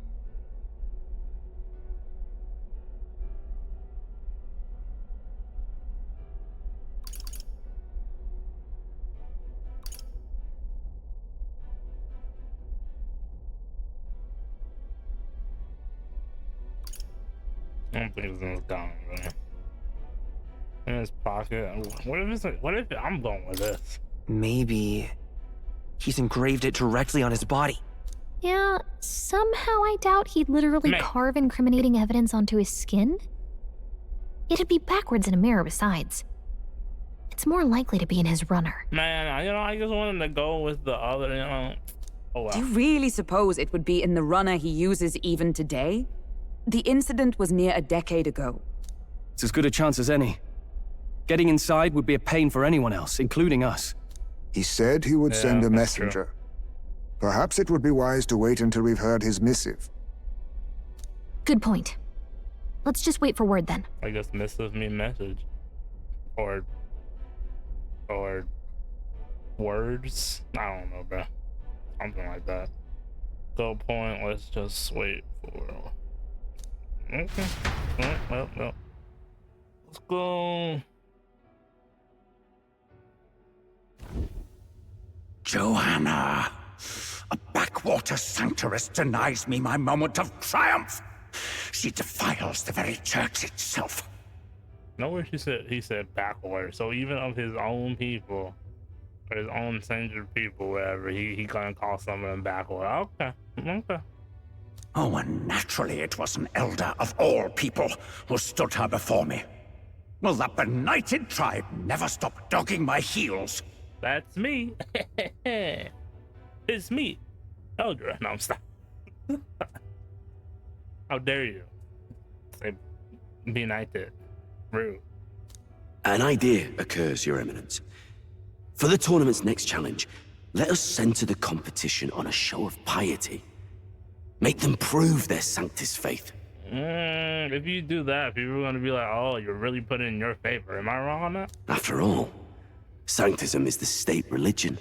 [SPEAKER 1] I don't think it's in his gun, right? In his pocket. What if I'm going with this?
[SPEAKER 20] Maybe he's engraved it directly on his body.
[SPEAKER 4] Yeah, somehow I doubt he'd literally carve incriminating evidence onto his skin. It'd be backwards in a mirror besides. It's more likely to be in his runner.
[SPEAKER 1] Man, I just wanted to go with the other, Oh well.
[SPEAKER 7] Do you really suppose it would be in the runner he uses even today? The incident was near a decade ago.
[SPEAKER 5] It's as good a chance as any. Getting inside would be a pain for anyone else, including us.
[SPEAKER 6] He said he would send a messenger. True. Perhaps it would be wise to wait until we've heard his missive.
[SPEAKER 4] Good point. Let's just wait for word then.
[SPEAKER 1] I guess missive mean message. Or words? I don't know, bro. Something like that. Good point. Let's just wait for... Okay. Well. Let's go.
[SPEAKER 19] Joanna! A backwater sanctuarist denies me my moment of triumph! She defiles the very church itself.
[SPEAKER 1] Nowhere he said backwater, so even of his own people, or his own censored people, wherever, he gonna call some of them backwater. Okay.
[SPEAKER 19] Oh, and naturally it was an elder of all people who stood her before me. Will that benighted tribe never stop dogging my heels?
[SPEAKER 1] That's me. It's me, Eldra. No, I'm stop. How dare you? Say, benighted. Rude.
[SPEAKER 15] An idea occurs, Your Eminence. For the tournament's next challenge, let us center the competition on a show of piety. Make them prove their Sanctus faith.
[SPEAKER 1] If you do that, people are gonna be like, "Oh, you're really putting in your favor." Am I wrong on that?
[SPEAKER 15] After all, Sanctism is the state religion.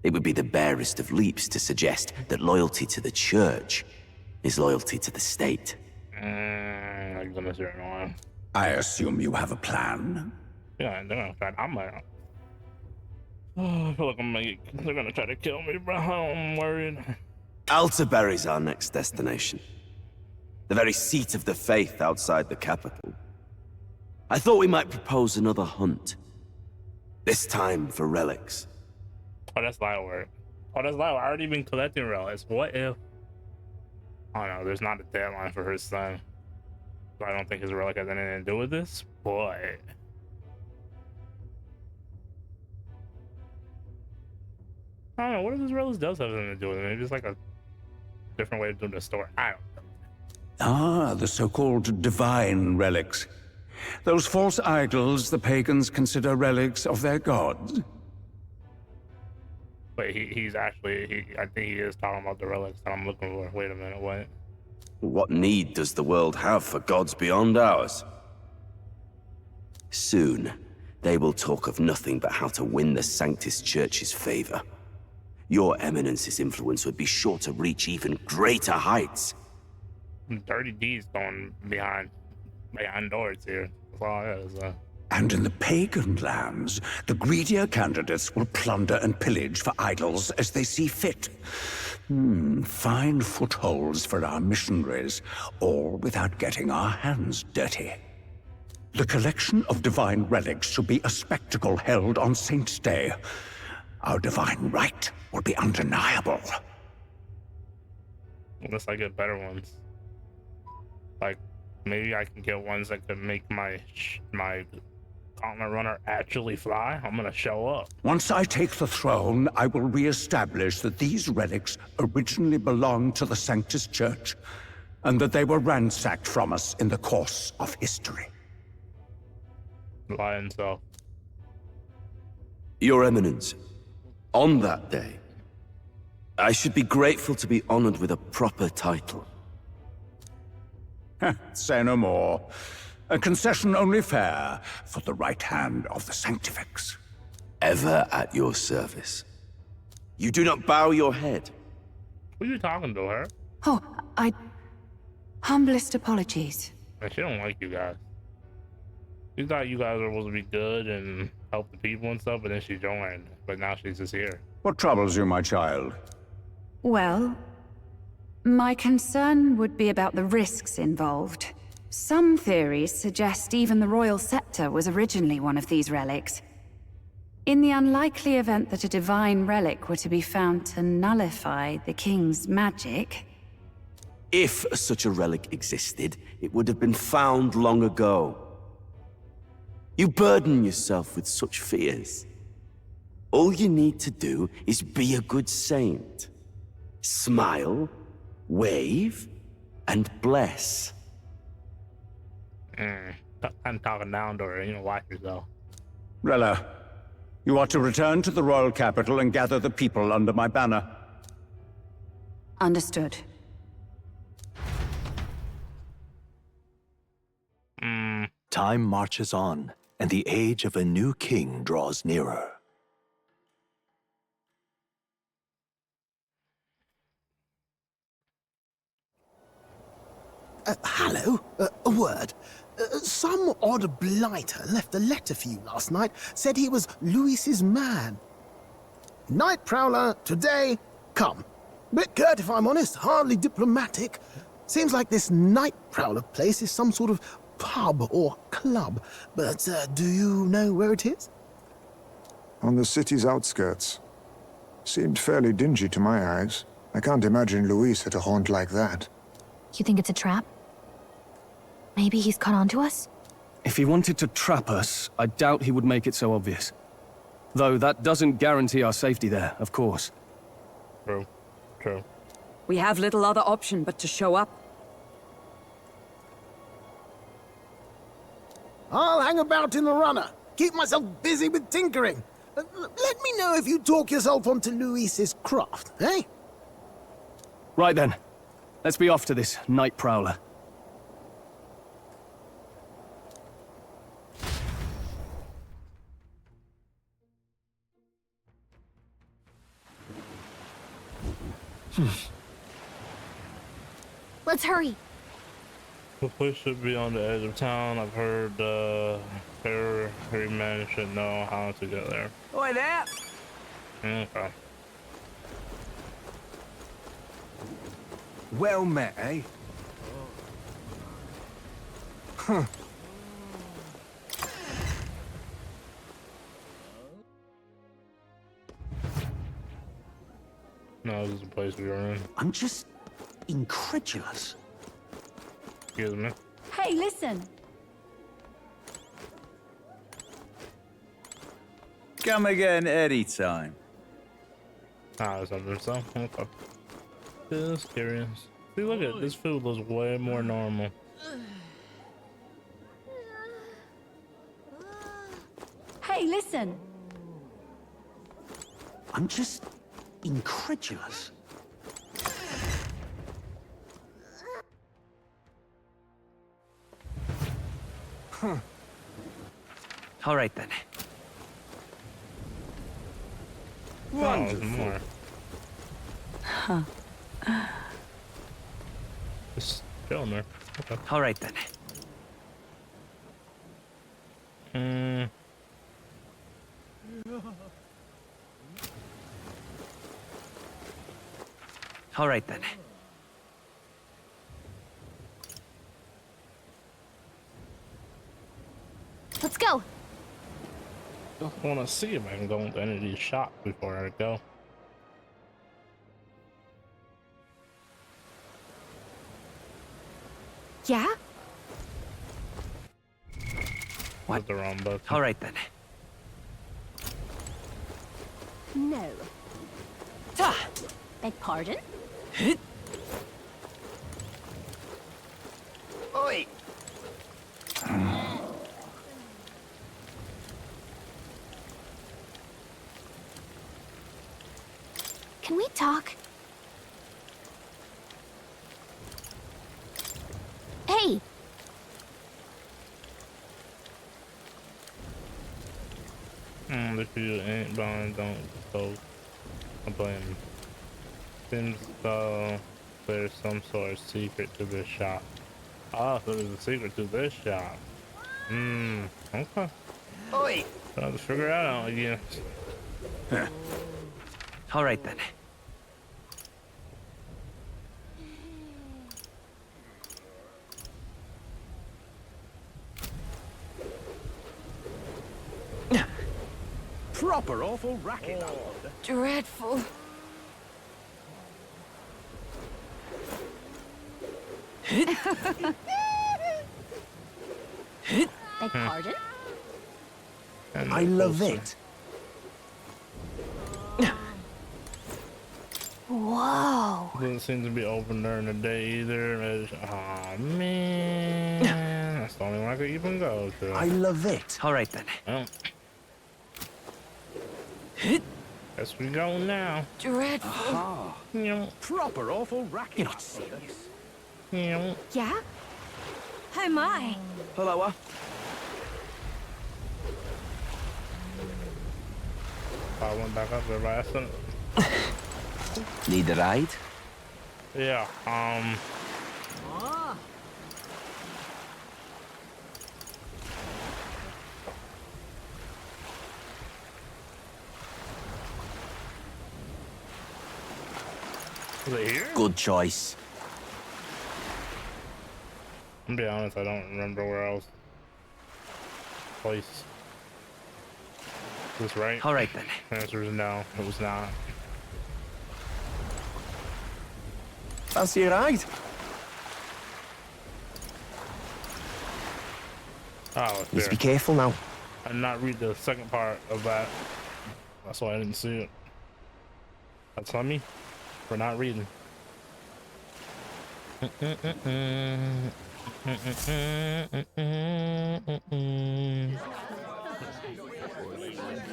[SPEAKER 15] It would be the barest of leaps to suggest that loyalty to the church is loyalty to the state.
[SPEAKER 1] I'm gonna say no.
[SPEAKER 19] I assume you have a plan?
[SPEAKER 1] Yeah, they're gonna try. I feel like they're gonna try to kill me, bro. I'm worried.
[SPEAKER 15] Altaberry's our next destination. The very seat of the faith outside the capital. I thought we might propose another hunt. This time for relics.
[SPEAKER 1] Oh, that's light work. Oh, that's light work. I already been collecting relics. What if... Oh no, there's not a deadline for his son. So I don't think his relic has anything to do with this, but... I don't know, what if this relic does have something to do with it? Maybe it's like a different way of doing the story. I don't know.
[SPEAKER 19] Ah, the so-called divine relics. Those false idols the pagans consider relics of their gods.
[SPEAKER 1] But he's actually, I think he is talking about the relics that I'm looking for. Wait a minute, what?
[SPEAKER 15] What need does the world have for gods beyond ours? Soon, they will talk of nothing but how to win the Sanctus Church's favor. Your Eminence's influence would be sure to reach even greater heights.
[SPEAKER 1] Dirty deeds going behind doors here. That's all it is.
[SPEAKER 19] And in the pagan lands, the greedier candidates will plunder and pillage for idols as they see fit. Fine footholds for our missionaries, all without getting our hands dirty. The collection of divine relics should be a spectacle held on Saint's Day. Our divine right will be undeniable.
[SPEAKER 1] Unless I get better ones. Like, maybe I can get ones that could make my Gauntlet Runner actually fly. I'm gonna show up.
[SPEAKER 19] Once I take the throne, I will re-establish that these relics originally belonged to the Sanctus Church, and that they were ransacked from us in the course of history.
[SPEAKER 1] Lie himself.
[SPEAKER 15] Your Eminence, on that day, I should be grateful to be honored with a proper title.
[SPEAKER 19] Say no more. A concession only fair for the right hand of the Sanctifex.
[SPEAKER 15] Ever at your service. You do not bow your head.
[SPEAKER 1] Who are you talking to, her?
[SPEAKER 18] Oh, humblest apologies.
[SPEAKER 1] Man, she don't like you guys. She thought you guys were supposed to be good and help the people and stuff, but then she joined. But now she's just here.
[SPEAKER 19] What troubles you, my child?
[SPEAKER 3] Well, my concern would be about the risks involved. Some theories suggest even the royal scepter was originally one of these relics. In the unlikely event that a divine relic were to be found to nullify the king's magic...
[SPEAKER 15] If such a relic existed, it would have been found long ago. You burden yourself with such fears. All you need to do is be a good saint. Smile, wave, and bless.
[SPEAKER 1] I'm talking down to her, watch yourself.
[SPEAKER 19] Rella, you are to return to the royal capital and gather the people under my banner.
[SPEAKER 3] Understood.
[SPEAKER 14] Time marches on, and the age of a new king draws nearer.
[SPEAKER 17] Hello? A word. Some odd blighter left a letter for you last night. Said he was Louis's man. Night Prowler, today, come. Bit curt, if I'm honest. Hardly diplomatic. Seems like this Night Prowler place is some sort of pub or club. But do you know where it is?
[SPEAKER 6] On the city's outskirts. Seemed fairly dingy to my eyes. I can't imagine Louis at a haunt like that.
[SPEAKER 4] You think it's a trap? Maybe he's caught on to us?
[SPEAKER 5] If he wanted to trap us, I doubt he would make it so obvious. Though that doesn't guarantee our safety there, of course.
[SPEAKER 1] True. True.
[SPEAKER 7] We have little other option but to show up.
[SPEAKER 17] I'll hang about in the runner. Keep myself busy with tinkering. Let me know if you talk yourself onto Louis's craft, eh?
[SPEAKER 5] Right then. Let's be off to this Night Prowler.
[SPEAKER 4] Let's hurry.
[SPEAKER 1] The place should be on the edge of town. I've heard every man should know how to get there.
[SPEAKER 9] Oi there!
[SPEAKER 1] Okay.
[SPEAKER 9] Well met, eh? Huh.
[SPEAKER 1] No, this is the place we are in.
[SPEAKER 19] I'm just incredulous.
[SPEAKER 1] Excuse me.
[SPEAKER 3] Hey, listen.
[SPEAKER 10] Come again anytime.
[SPEAKER 1] Ah, something so. Okay. Just curious. See, look at this food looks way more normal.
[SPEAKER 3] Hey, listen.
[SPEAKER 19] I'm just incredulous.
[SPEAKER 9] Huh.
[SPEAKER 20] All right then.
[SPEAKER 1] Wonderful. More.
[SPEAKER 3] Huh.
[SPEAKER 1] Just chilling there. Okay.
[SPEAKER 20] All right then. All right then.
[SPEAKER 4] Let's go.
[SPEAKER 1] Just want to see if I can go into any of these shops before I go.
[SPEAKER 4] Yeah?
[SPEAKER 1] What? The wrong button.
[SPEAKER 20] All right then.
[SPEAKER 8] No. Beg pardon?
[SPEAKER 9] Oi!
[SPEAKER 4] Can we talk? Hey!
[SPEAKER 1] If you ain't blind, don't go complain. Seems though there's some sort of secret to this shop. Ah, so there's a secret to this shop. Okay.
[SPEAKER 9] Oi!
[SPEAKER 1] Trying to figure that out again.
[SPEAKER 20] All right then.
[SPEAKER 9] Proper awful racket.
[SPEAKER 3] Dreadful.
[SPEAKER 8] Beg pardon?
[SPEAKER 19] I love it.
[SPEAKER 4] Whoa.
[SPEAKER 1] Doesn't seem to be open during the day either. Oh man, that's the only one I could even go to.
[SPEAKER 19] I love it.
[SPEAKER 20] All right then.
[SPEAKER 1] Well, guess we go now.
[SPEAKER 3] Dreadful.
[SPEAKER 9] Aha. Proper awful racket.
[SPEAKER 19] You're not serious.
[SPEAKER 1] Yeah.
[SPEAKER 4] Yeah? Oh my.
[SPEAKER 9] Hello.
[SPEAKER 1] I went back up there by accident.
[SPEAKER 20] Need a ride?
[SPEAKER 1] Yeah. Is it here?
[SPEAKER 20] Good choice.
[SPEAKER 1] To be honest, I don't remember where else. Place. Is this right?
[SPEAKER 20] All right then.
[SPEAKER 1] The answer is no. It was not.
[SPEAKER 20] Fancy a ride?
[SPEAKER 1] Oh, it's
[SPEAKER 20] Need to
[SPEAKER 1] there.
[SPEAKER 20] be careful now.
[SPEAKER 1] I did not read the second part of that. That's why I didn't see it. That's on me for not reading.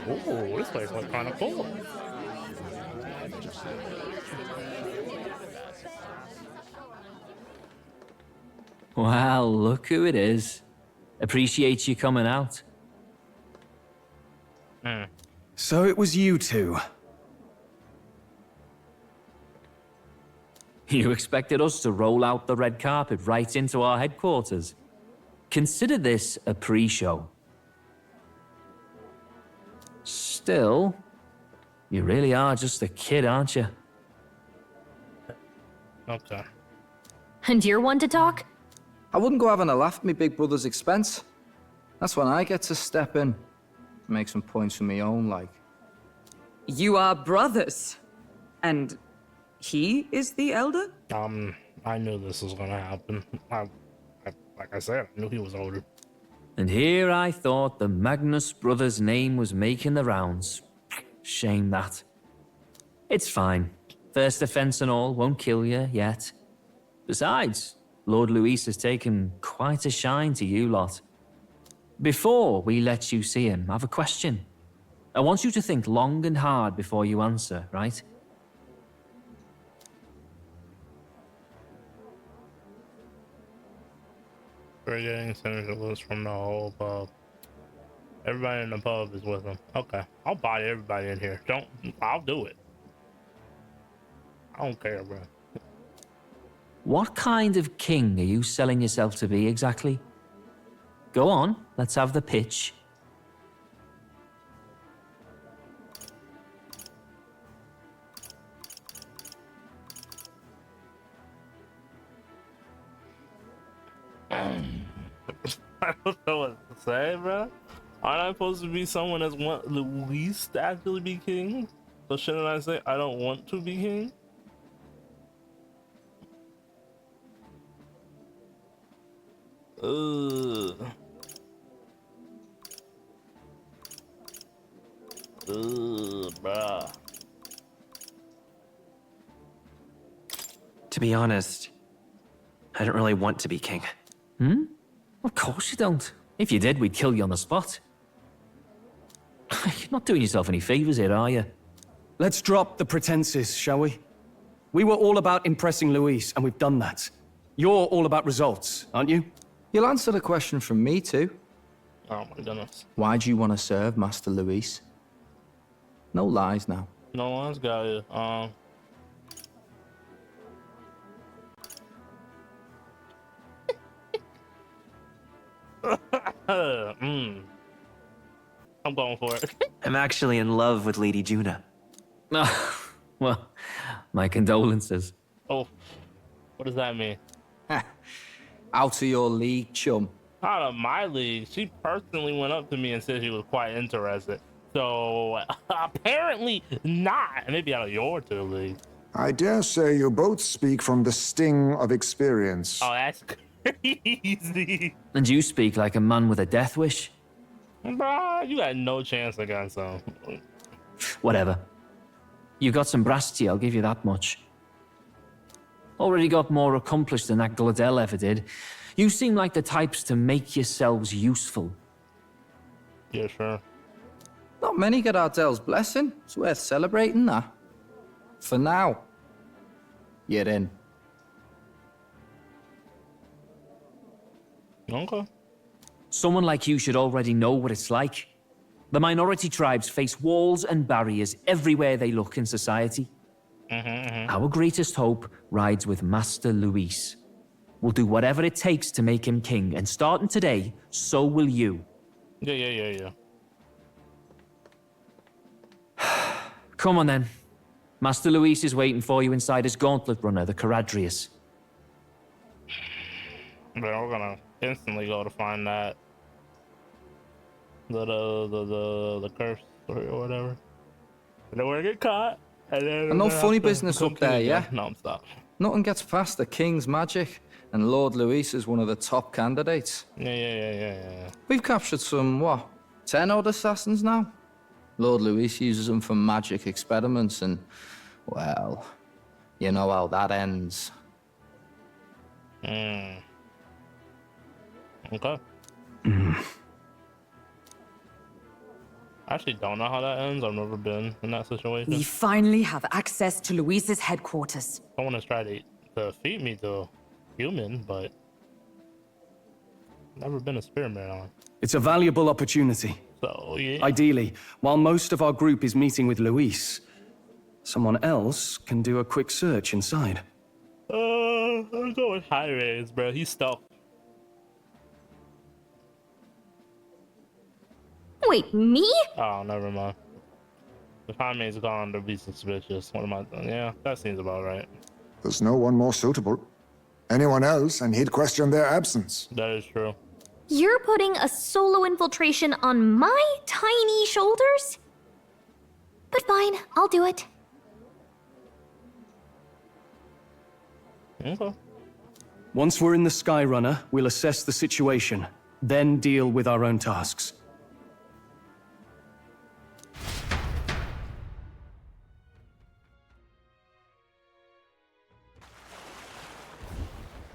[SPEAKER 1] Oh, this place looks kind of cool.
[SPEAKER 12] Well, look who it is. Appreciate you coming out.
[SPEAKER 5] So it was you two.
[SPEAKER 12] You expected us to roll out the red carpet right into our headquarters? Consider this a pre-show. Still, you really are just a kid, aren't you?
[SPEAKER 1] Okay.
[SPEAKER 21] And you're one to talk?
[SPEAKER 22] I wouldn't go having a laugh at me big brother's expense. That's when I get to step in. Make some points for me own, like.
[SPEAKER 7] You are brothers. And he is the elder?
[SPEAKER 1] I knew this was gonna happen. Like I said, I knew he was older.
[SPEAKER 12] And here I thought the Magnus brothers' name was making the rounds. Shame that. It's fine. First offense and all won't kill you yet. Besides, Lord Luis has taken quite a shine to you lot. Before we let you see him, I have a question. I want you to think long and hard before you answer, right?
[SPEAKER 1] We're getting Senator Lewis from the whole pub. Everybody in the pub is with him. Okay, I'll buy everybody in here. I'll do it. I don't care, bro.
[SPEAKER 12] What kind of king are you selling yourself to be exactly? Go on, let's have the pitch.
[SPEAKER 1] I don't know what to say, bro. Aren't I supposed to be someone that's want Luis to actually be king? So shouldn't I say I don't want to be king? Bruh.
[SPEAKER 20] To be honest, I don't really want to be king.
[SPEAKER 12] Hmm? Of course you don't. If you did, we'd kill you on the spot. You're not doing yourself any favors here, are you?
[SPEAKER 5] Let's drop the pretenses, shall we? We were all about impressing Luis, and we've done that. You're all about results, aren't you?
[SPEAKER 22] You'll answer the question from me too.
[SPEAKER 1] Oh my goodness.
[SPEAKER 22] Why do you want to serve Master Luis? No lies now.
[SPEAKER 1] No one's got you. I'm going for it.
[SPEAKER 20] I'm actually in love with Lady Juna.
[SPEAKER 12] Well, my condolences.
[SPEAKER 1] Oh, what does that mean?
[SPEAKER 22] Out of your league, chum.
[SPEAKER 1] Out of my league. She personally went up to me and said she was quite interested. So apparently not. Maybe out of your two league.
[SPEAKER 6] I dare say you both speak from the sting of experience.
[SPEAKER 1] Oh, that's crazy.
[SPEAKER 12] And you speak like a man with a death wish.
[SPEAKER 1] Bruh, you got no chance against him.
[SPEAKER 12] Whatever. You got some brass to you, I'll give you that much. Already got more accomplished than that Gladel ever did. You seem like the types to make yourselves useful.
[SPEAKER 1] Yeah, sure.
[SPEAKER 22] Not many get Ardel's blessing. It's worth celebrating that. For now, you're in.
[SPEAKER 1] Okay.
[SPEAKER 12] Someone like you should already know what it's like. The minority tribes face walls and barriers everywhere they look in society. Our greatest hope rides with Master Luis. We'll do whatever it takes to make him king, and starting today, so will you.
[SPEAKER 1] Yeah.
[SPEAKER 12] Come on then. Master Luis is waiting for you inside his gauntlet runner, the Caradrius.
[SPEAKER 1] We're gonna instantly go to find that. The curse or whatever. And then we're gonna get caught. And
[SPEAKER 22] no funny business up there, yeah?
[SPEAKER 1] No, stop.
[SPEAKER 22] Nothing gets past the king's magic, and Lord Luis is one of the top candidates.
[SPEAKER 1] Yeah.
[SPEAKER 22] We've captured some, 10 odd assassins now? Lord Luis uses them for magic experiments, and, well, you know how that ends.
[SPEAKER 1] Okay. I actually don't know how that ends. I've never been in that situation.
[SPEAKER 7] We finally have access to Luis's headquarters.
[SPEAKER 1] Someone has tried to feed me to human, but never been experimented on.
[SPEAKER 5] It's a valuable opportunity.
[SPEAKER 1] So, yeah.
[SPEAKER 5] Ideally, while most of our group is meeting with Luis, someone else can do a quick search inside.
[SPEAKER 1] I'm going high raise, bro. He's stuck.
[SPEAKER 21] Wait, me?
[SPEAKER 1] Oh, never mind. The Jame's gone to be suspicious. What am I doing? Yeah, that seems about right.
[SPEAKER 6] There's no one more suitable. Anyone else, and he'd question their absence.
[SPEAKER 1] That is true.
[SPEAKER 21] You're putting a solo infiltration on my tiny shoulders? But fine, I'll do it.
[SPEAKER 1] Okay.
[SPEAKER 5] Once we're in the Skyrunner, we'll assess the situation, then deal with our own tasks.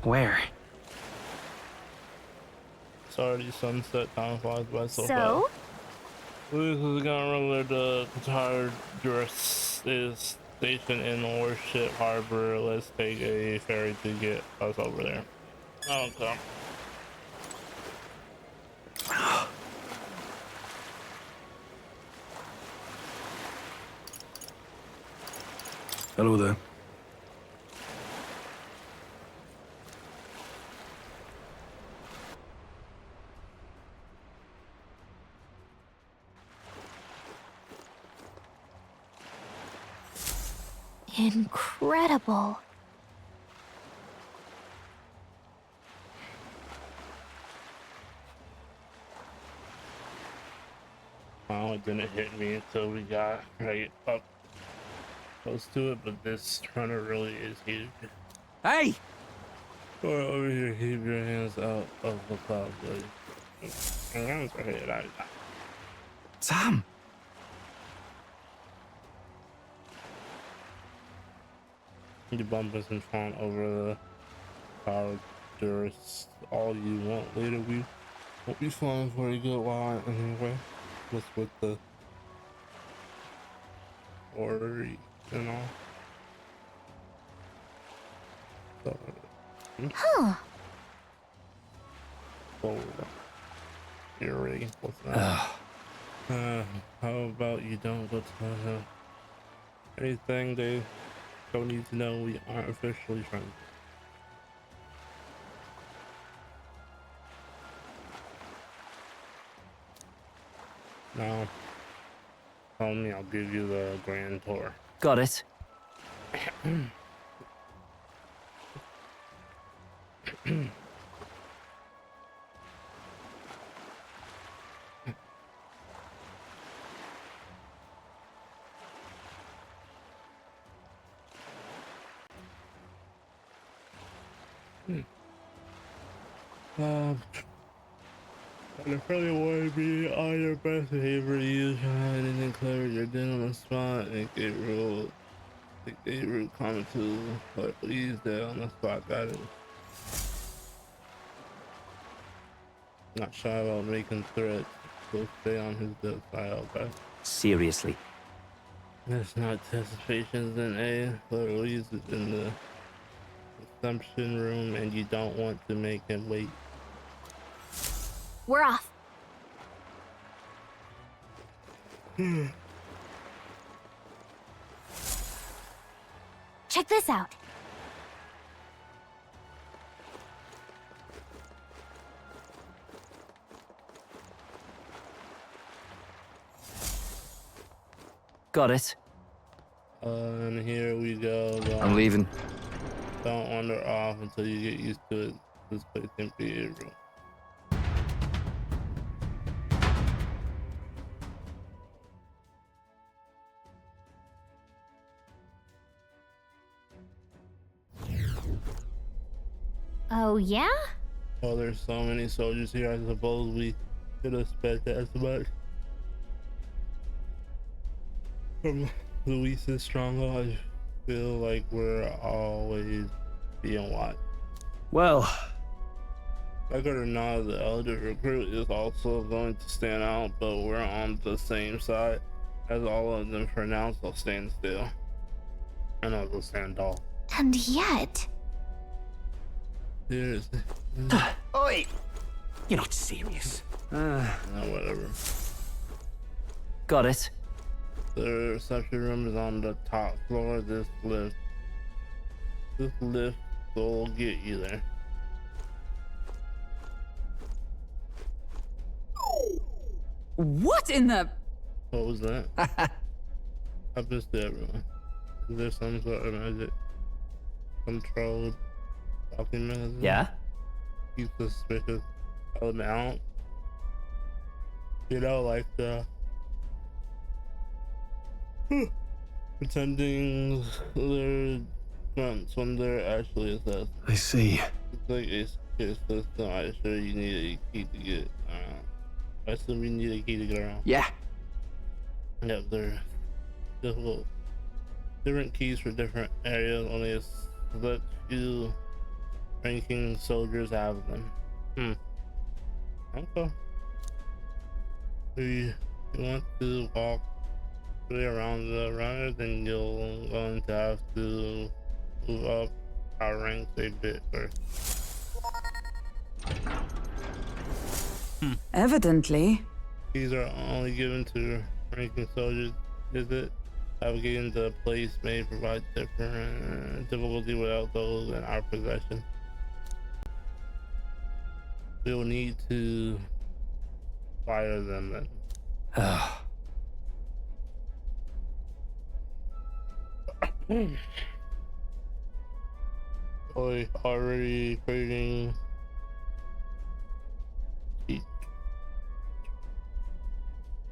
[SPEAKER 20] Where?
[SPEAKER 1] It's already sunset. Time flies by so
[SPEAKER 21] So?
[SPEAKER 1] fast. This is gonna run the entire dress is stationed in Warship Harbor. Let's take a ferry to get us over there. Okay.
[SPEAKER 5] Hello there.
[SPEAKER 21] Incredible.
[SPEAKER 1] Oh, it didn't hit me until we got right up close to it, but this runner really is huge.
[SPEAKER 16] Hey!
[SPEAKER 1] Or over here, keep your hands out of the cloud, buddy. My hands are hit out.
[SPEAKER 20] Sam!
[SPEAKER 1] You bump us and fawn over the power duress all you want. Later we won't be flying for a good while anyway. What's with the order and all. So,
[SPEAKER 21] Huh.
[SPEAKER 1] forward. Fury. What's that? How about you don't go to anything they don't need to know? We aren't officially friends. Now, tell me, I'll give you the grand tour.
[SPEAKER 12] Got it.
[SPEAKER 1] And if really want to be on your best behavior, you try anything clever, you're dead on the spot, and get real comment to, but please, dead on the spot, got it. Not shy about making threats, so stay on his death side, okay?
[SPEAKER 12] Seriously.
[SPEAKER 1] There's not anticipations in A, but Louise is in the assumption room, and you don't want to make him wait.
[SPEAKER 21] We're off. Check this out.
[SPEAKER 12] Got it.
[SPEAKER 1] And here we go.
[SPEAKER 22] I'm leaving.
[SPEAKER 1] Don't wander off until you get used to it. This place can be a room.
[SPEAKER 21] Oh, yeah?
[SPEAKER 1] Oh, there's so many soldiers here. I suppose we could expect as much from Luis's stronghold. I feel like we're always being watched.
[SPEAKER 5] Well,
[SPEAKER 1] like it or not, the elder recruit is also going to stand out, but we're on the same side as all of them for now, so stand still. And I'll go stand tall.
[SPEAKER 21] And yet...
[SPEAKER 1] Seriously.
[SPEAKER 20] Oi! You're not serious.
[SPEAKER 1] No, whatever.
[SPEAKER 12] Got it.
[SPEAKER 1] The reception room is on the top floor of this lift. This lift will get you there.
[SPEAKER 7] What in the...
[SPEAKER 1] What was that? Happens to everyone. Is there some sort of magic controlled locking mechanism?
[SPEAKER 12] Yeah?
[SPEAKER 1] Keep the suspicious element out. You know, like the pretending they're grunts when they're actually assassins.
[SPEAKER 5] I see.
[SPEAKER 1] It's like a secure system. I assure you need a key to get around. I assume we need a key to get around.
[SPEAKER 12] Yeah.
[SPEAKER 1] Yep, they're difficult. Different keys for different areas. Only a select few ranking soldiers have them. Okay. If you want to walk around the runner, then you're going to have to move up our ranks a bit first.
[SPEAKER 7] Evidently.
[SPEAKER 1] These are only given to ranking soldiers. Is it? Navigating the place may provide different difficulty without those in our possession. We'll need to fire them then. Already creating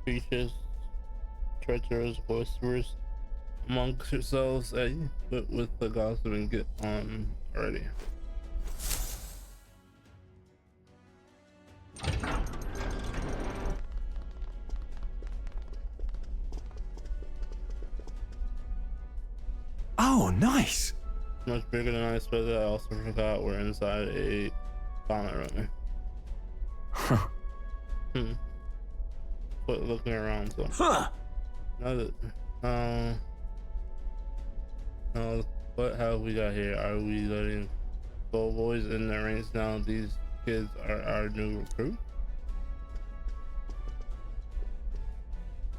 [SPEAKER 1] speeches, treacherous whisperers amongst yourselves. Hey, with the gossip and get on already.
[SPEAKER 14] Oh, nice.
[SPEAKER 1] Much bigger than I expected. I also forgot we're inside a comet runner. But looking around, so. What have we got here? Are we letting go boys in the ranks now? These kids are our new recruit.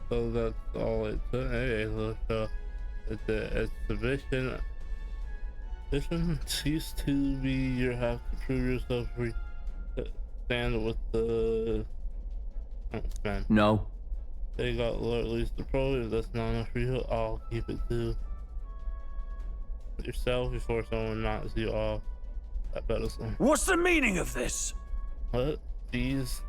[SPEAKER 1] So that's all it took. Hey, look, the exhibition used to be you have to prove yourself free to stand with the man.
[SPEAKER 12] No.
[SPEAKER 1] They got Lord Luis the Pro. If that's not enough for you, I'll keep it to yourself before someone knocks you off that pedestal.
[SPEAKER 19] What's the meaning of this?
[SPEAKER 1] What? These?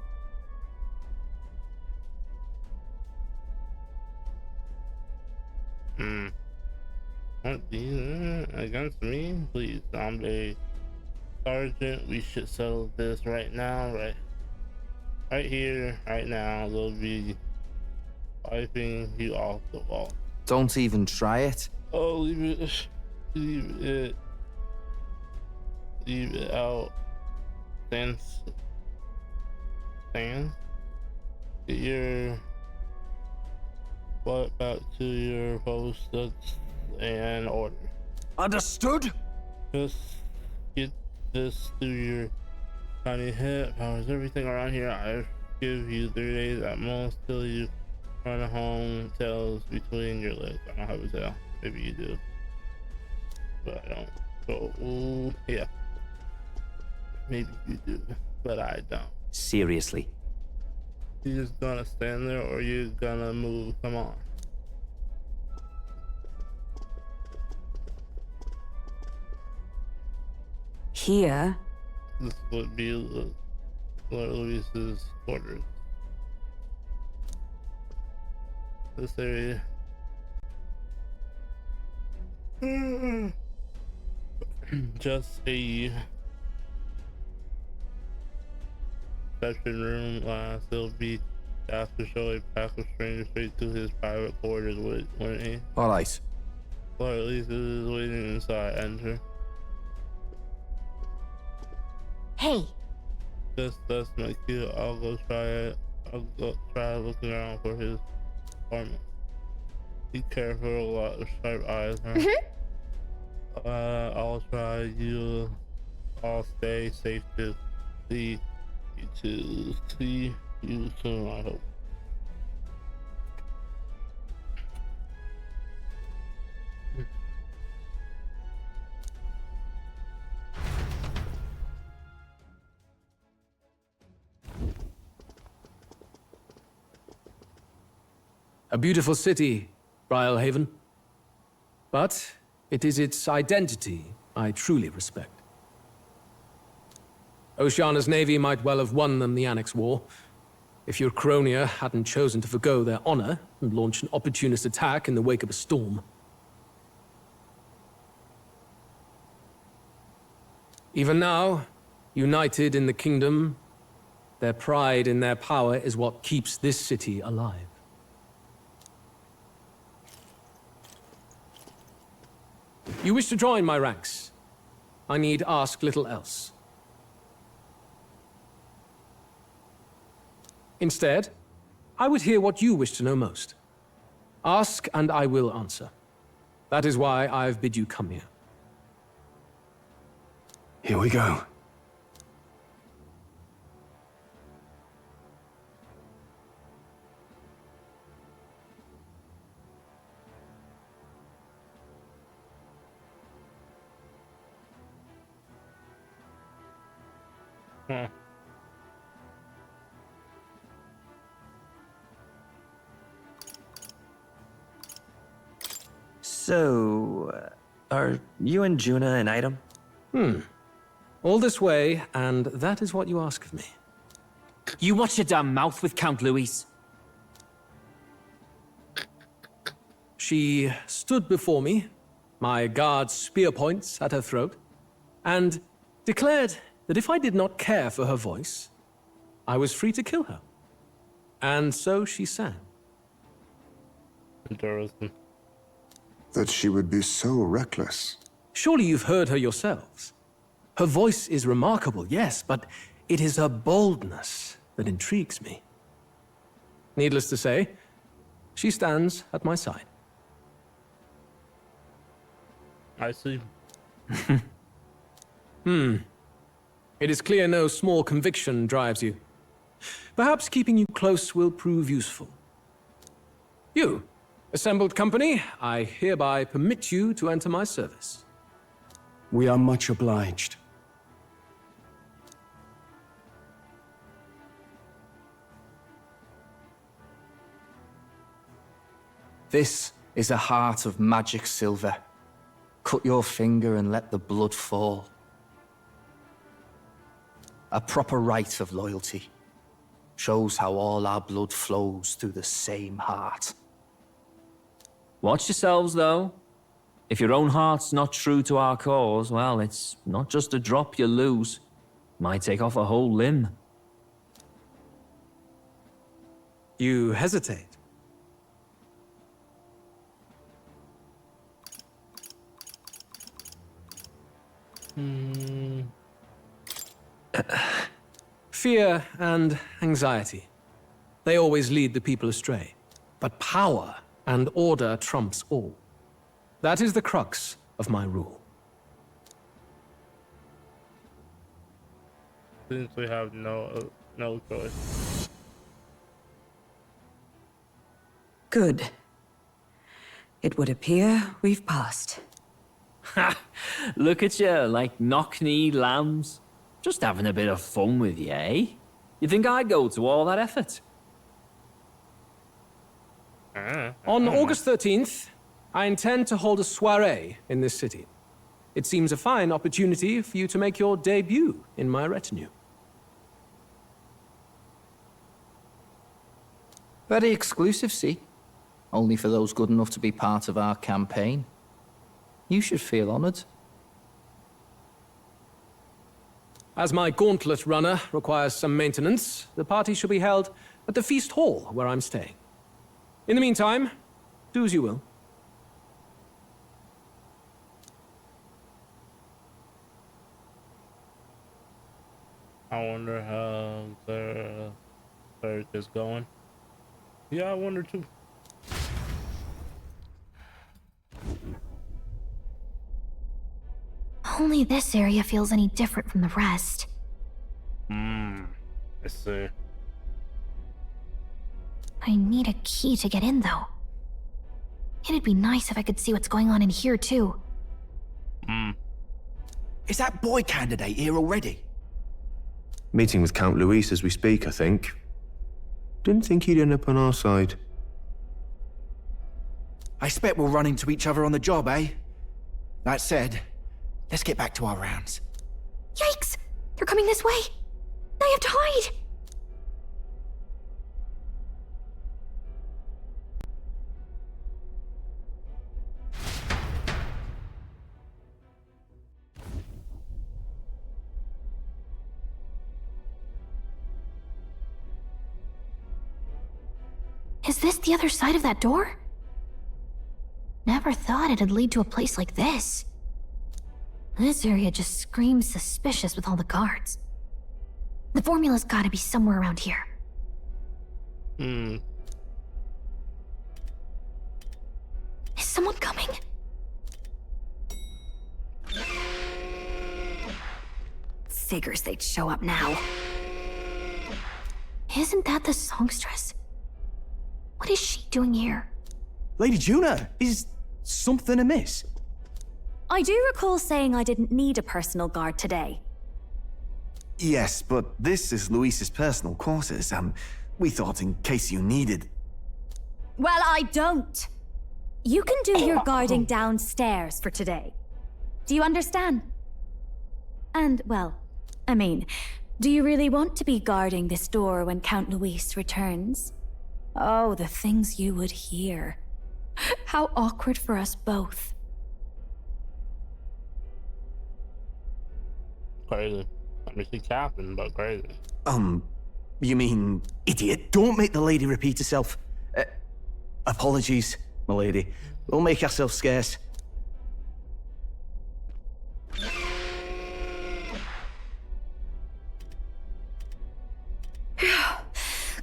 [SPEAKER 1] Aren't these against me? Please, I'm a sergeant. We should settle this right now, right here, right now. They'll be wiping you off the wall.
[SPEAKER 22] Don't even try it.
[SPEAKER 1] Oh, leave it out. Stand. Get your butt back to your post. That's an order.
[SPEAKER 19] Understood?
[SPEAKER 1] Just get this through your tiny head. Powers everything around here. I give you 3 days at most till you run home. Tails between your legs. I don't have a tail. Maybe you do, but I don't. So yeah, maybe you do, but I don't.
[SPEAKER 20] Seriously.
[SPEAKER 1] You just gonna stand there, or you gonna move? Come on.
[SPEAKER 7] Here?
[SPEAKER 1] This would be Lord Luis's quarters. This area. Just a reception room. There'll be staff to show a pack of strangers straight to his private quarters, wouldn't he?
[SPEAKER 22] All right.
[SPEAKER 1] Lord Luis is waiting inside. Enter.
[SPEAKER 21] Hey.
[SPEAKER 1] That's my cue. I'll go try looking around for his apartment. Be careful, a lot of sharp eyes, huh? I'll try. You all stay safe to see you soon, I hope.
[SPEAKER 2] A beautiful city, Brilehaven. But it is its identity I truly respect. Oceana's navy might well have won them the Annex War, if your Cronia hadn't chosen to forgo their honor and launch an opportunist attack in the wake of a storm. Even now, united in the kingdom, their pride in their power is what keeps this city alive. You wish to join my ranks. I need ask little else. Instead, I would hear what you wish to know most. Ask and I will answer. That is why I've bid you come here.
[SPEAKER 5] Here we go.
[SPEAKER 20] So, are you and Juna an item?
[SPEAKER 2] All this way, and that is what you ask of me.
[SPEAKER 12] You watch your damn mouth with Count Louise.
[SPEAKER 2] She stood before me, my guard's spear points at her throat, and declared that if I did not care for her voice, I was free to kill her. And so she sang.
[SPEAKER 1] Interesting.
[SPEAKER 6] That she would be so reckless.
[SPEAKER 2] Surely you've heard her yourselves. Her voice is remarkable, yes, but it is her boldness that intrigues me. Needless to say, she stands at my side.
[SPEAKER 1] I see.
[SPEAKER 2] It is clear no small conviction drives you. Perhaps keeping you close will prove useful. You, assembled company, I hereby permit you to enter my service.
[SPEAKER 5] We are much obliged.
[SPEAKER 22] This is a heart of magic silver. Cut your finger and let the blood fall. A proper rite of loyalty. Shows how all our blood flows through the same heart.
[SPEAKER 12] Watch yourselves, though. If your own heart's not true to our cause, well, it's not just a drop you lose. Might take off a whole limb.
[SPEAKER 2] You hesitate. Fear and anxiety. They always lead the people astray. But power and order trumps all. That is the crux of my rule.
[SPEAKER 1] Since we have no choice.
[SPEAKER 7] Good. It would appear we've passed.
[SPEAKER 12] Ha! Look at you, like knock-kneed lambs. Just having a bit of fun with you, eh? You think I'd go to all that effort?
[SPEAKER 2] On August 13th, I intend to hold a soiree in this city. It seems a fine opportunity for you to make your debut in my retinue.
[SPEAKER 22] Very exclusive, see? Only for those good enough to be part of our campaign. You should feel honored.
[SPEAKER 2] As my gauntlet runner requires some maintenance, the party shall be held at the feast hall where I'm staying. In the meantime, do as you will.
[SPEAKER 1] I wonder how the cleric is going. Yeah, I wonder too.
[SPEAKER 21] Only this area feels any different from the rest.
[SPEAKER 1] I see.
[SPEAKER 21] I need a key to get in, though. It'd be nice if I could see what's going on in here, too.
[SPEAKER 14] Is that boy candidate here already? Meeting with Count Louise as we speak, I think. Didn't think he'd end up on our side.
[SPEAKER 11] I expect we'll run into each other on the job, eh? That said, let's get back to our rounds.
[SPEAKER 21] Yikes! They're coming this way! I have to hide! Is this the other side of that door? Never thought it'd lead to a place like this. This area just screams suspicious with all the guards. The formula's gotta be somewhere around here.
[SPEAKER 1] Hmm.
[SPEAKER 21] Is someone coming?
[SPEAKER 4] Figures they'd show up now.
[SPEAKER 21] Isn't that the songstress? What is she doing here?
[SPEAKER 11] Lady Juna, is something amiss?
[SPEAKER 4] I do recall saying I didn't need a personal guard today.
[SPEAKER 11] Yes, but this is Luis's personal quarters. We thought in case you needed...
[SPEAKER 4] Well, I don't. You can do your guarding downstairs for today. Do you understand? And, well, I mean, do you really want to be guarding this door when Count Luis returns? Oh, the things you would hear. How awkward for us both.
[SPEAKER 1] Crazy. I mean, she's capping, but crazy.
[SPEAKER 11] You mean idiot? Don't make the lady repeat herself. Apologies, my lady. We'll make ourselves scarce.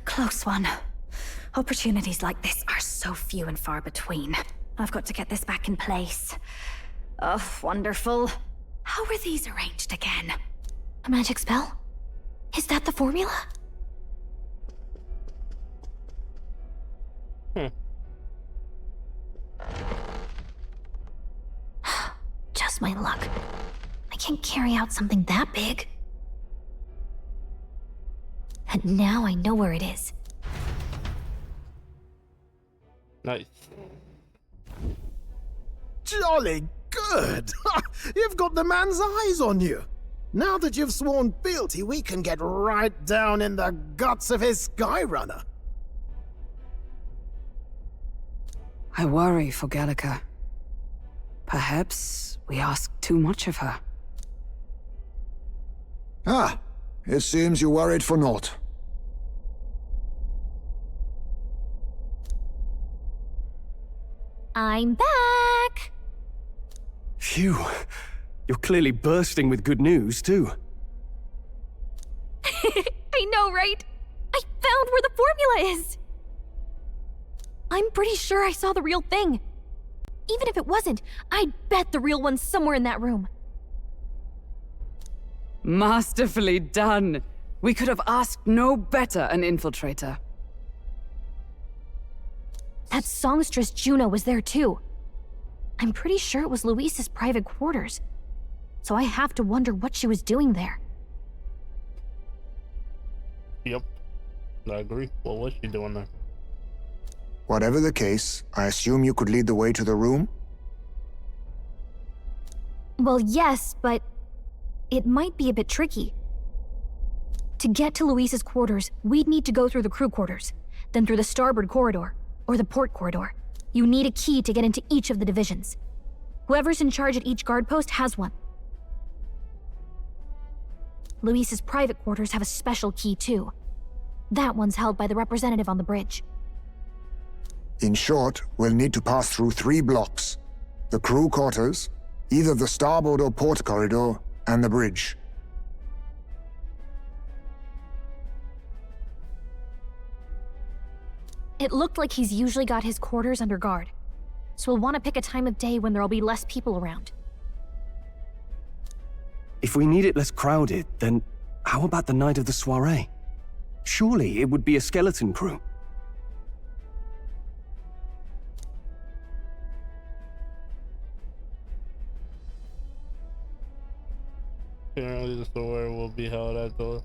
[SPEAKER 4] Close one. Opportunities like this are so few and far between. I've got to get this back in place. Oh, wonderful. How were these arranged again?
[SPEAKER 21] A magic spell? Is that the formula? Just my luck. I can't carry out something that big. And now I know where it is.
[SPEAKER 1] Nice.
[SPEAKER 17] Jolly good! You've got the man's eyes on you. Now that you've sworn fealty, we can get right down in the guts of his Skyrunner.
[SPEAKER 7] I worry for Gallica. Perhaps we ask too much of her.
[SPEAKER 6] Ah, it seems you worried for naught.
[SPEAKER 21] I'm back!
[SPEAKER 5] Phew. You're clearly bursting with good news, too.
[SPEAKER 21] I know, right? I found where the formula is! I'm pretty sure I saw the real thing. Even if it wasn't, I'd bet the real one's somewhere in that room.
[SPEAKER 7] Masterfully done. We could have asked no better an infiltrator.
[SPEAKER 21] That songstress Juno was there too. I'm pretty sure it was Luis's private quarters. So I have to wonder what she was doing there.
[SPEAKER 1] Yep. I agree. What was she doing there?
[SPEAKER 6] Whatever the case, I assume you could lead the way to the room?
[SPEAKER 21] Well, yes, but it might be a bit tricky. To get to Luis's quarters, we'd need to go through the crew quarters, then through the starboard corridor, or the port corridor. You need a key to get into each of the divisions. Whoever's in charge at each guard post has one. Luis's private quarters have a special key too. That one's held by the representative on the bridge.
[SPEAKER 6] In short, we'll need to pass through 3 blocks. The crew quarters, either the starboard or port corridor, and the bridge.
[SPEAKER 21] It looked like he's usually got his quarters under guard, so we'll want to pick a time of day when there'll be less people around.
[SPEAKER 5] If we need it less crowded, then how about the night of the soiree? Surely it would be a skeleton crew.
[SPEAKER 1] Generally, the store will be held at the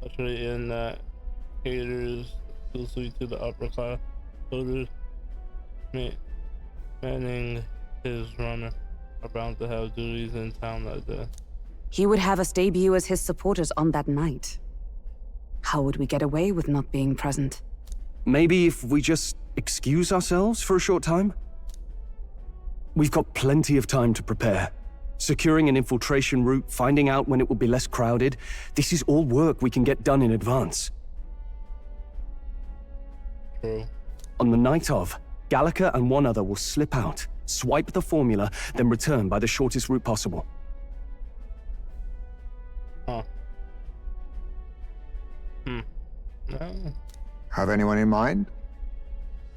[SPEAKER 1] luxury inn that caters exclusively to the upper class voters. Manning, his runner, are bound to have duties in town that day.
[SPEAKER 7] He would have us debut as his supporters on that night. How would we get away with not being present?
[SPEAKER 5] Maybe if we just excuse ourselves for a short time? We've got plenty of time to prepare. Securing an infiltration route, finding out when it will be less crowded, this is all work we can get done in advance.
[SPEAKER 1] True.
[SPEAKER 5] On the night of, Gallica and one other will slip out, swipe the formula, then return by the shortest route possible.
[SPEAKER 1] Huh. No.
[SPEAKER 6] Have anyone in mind?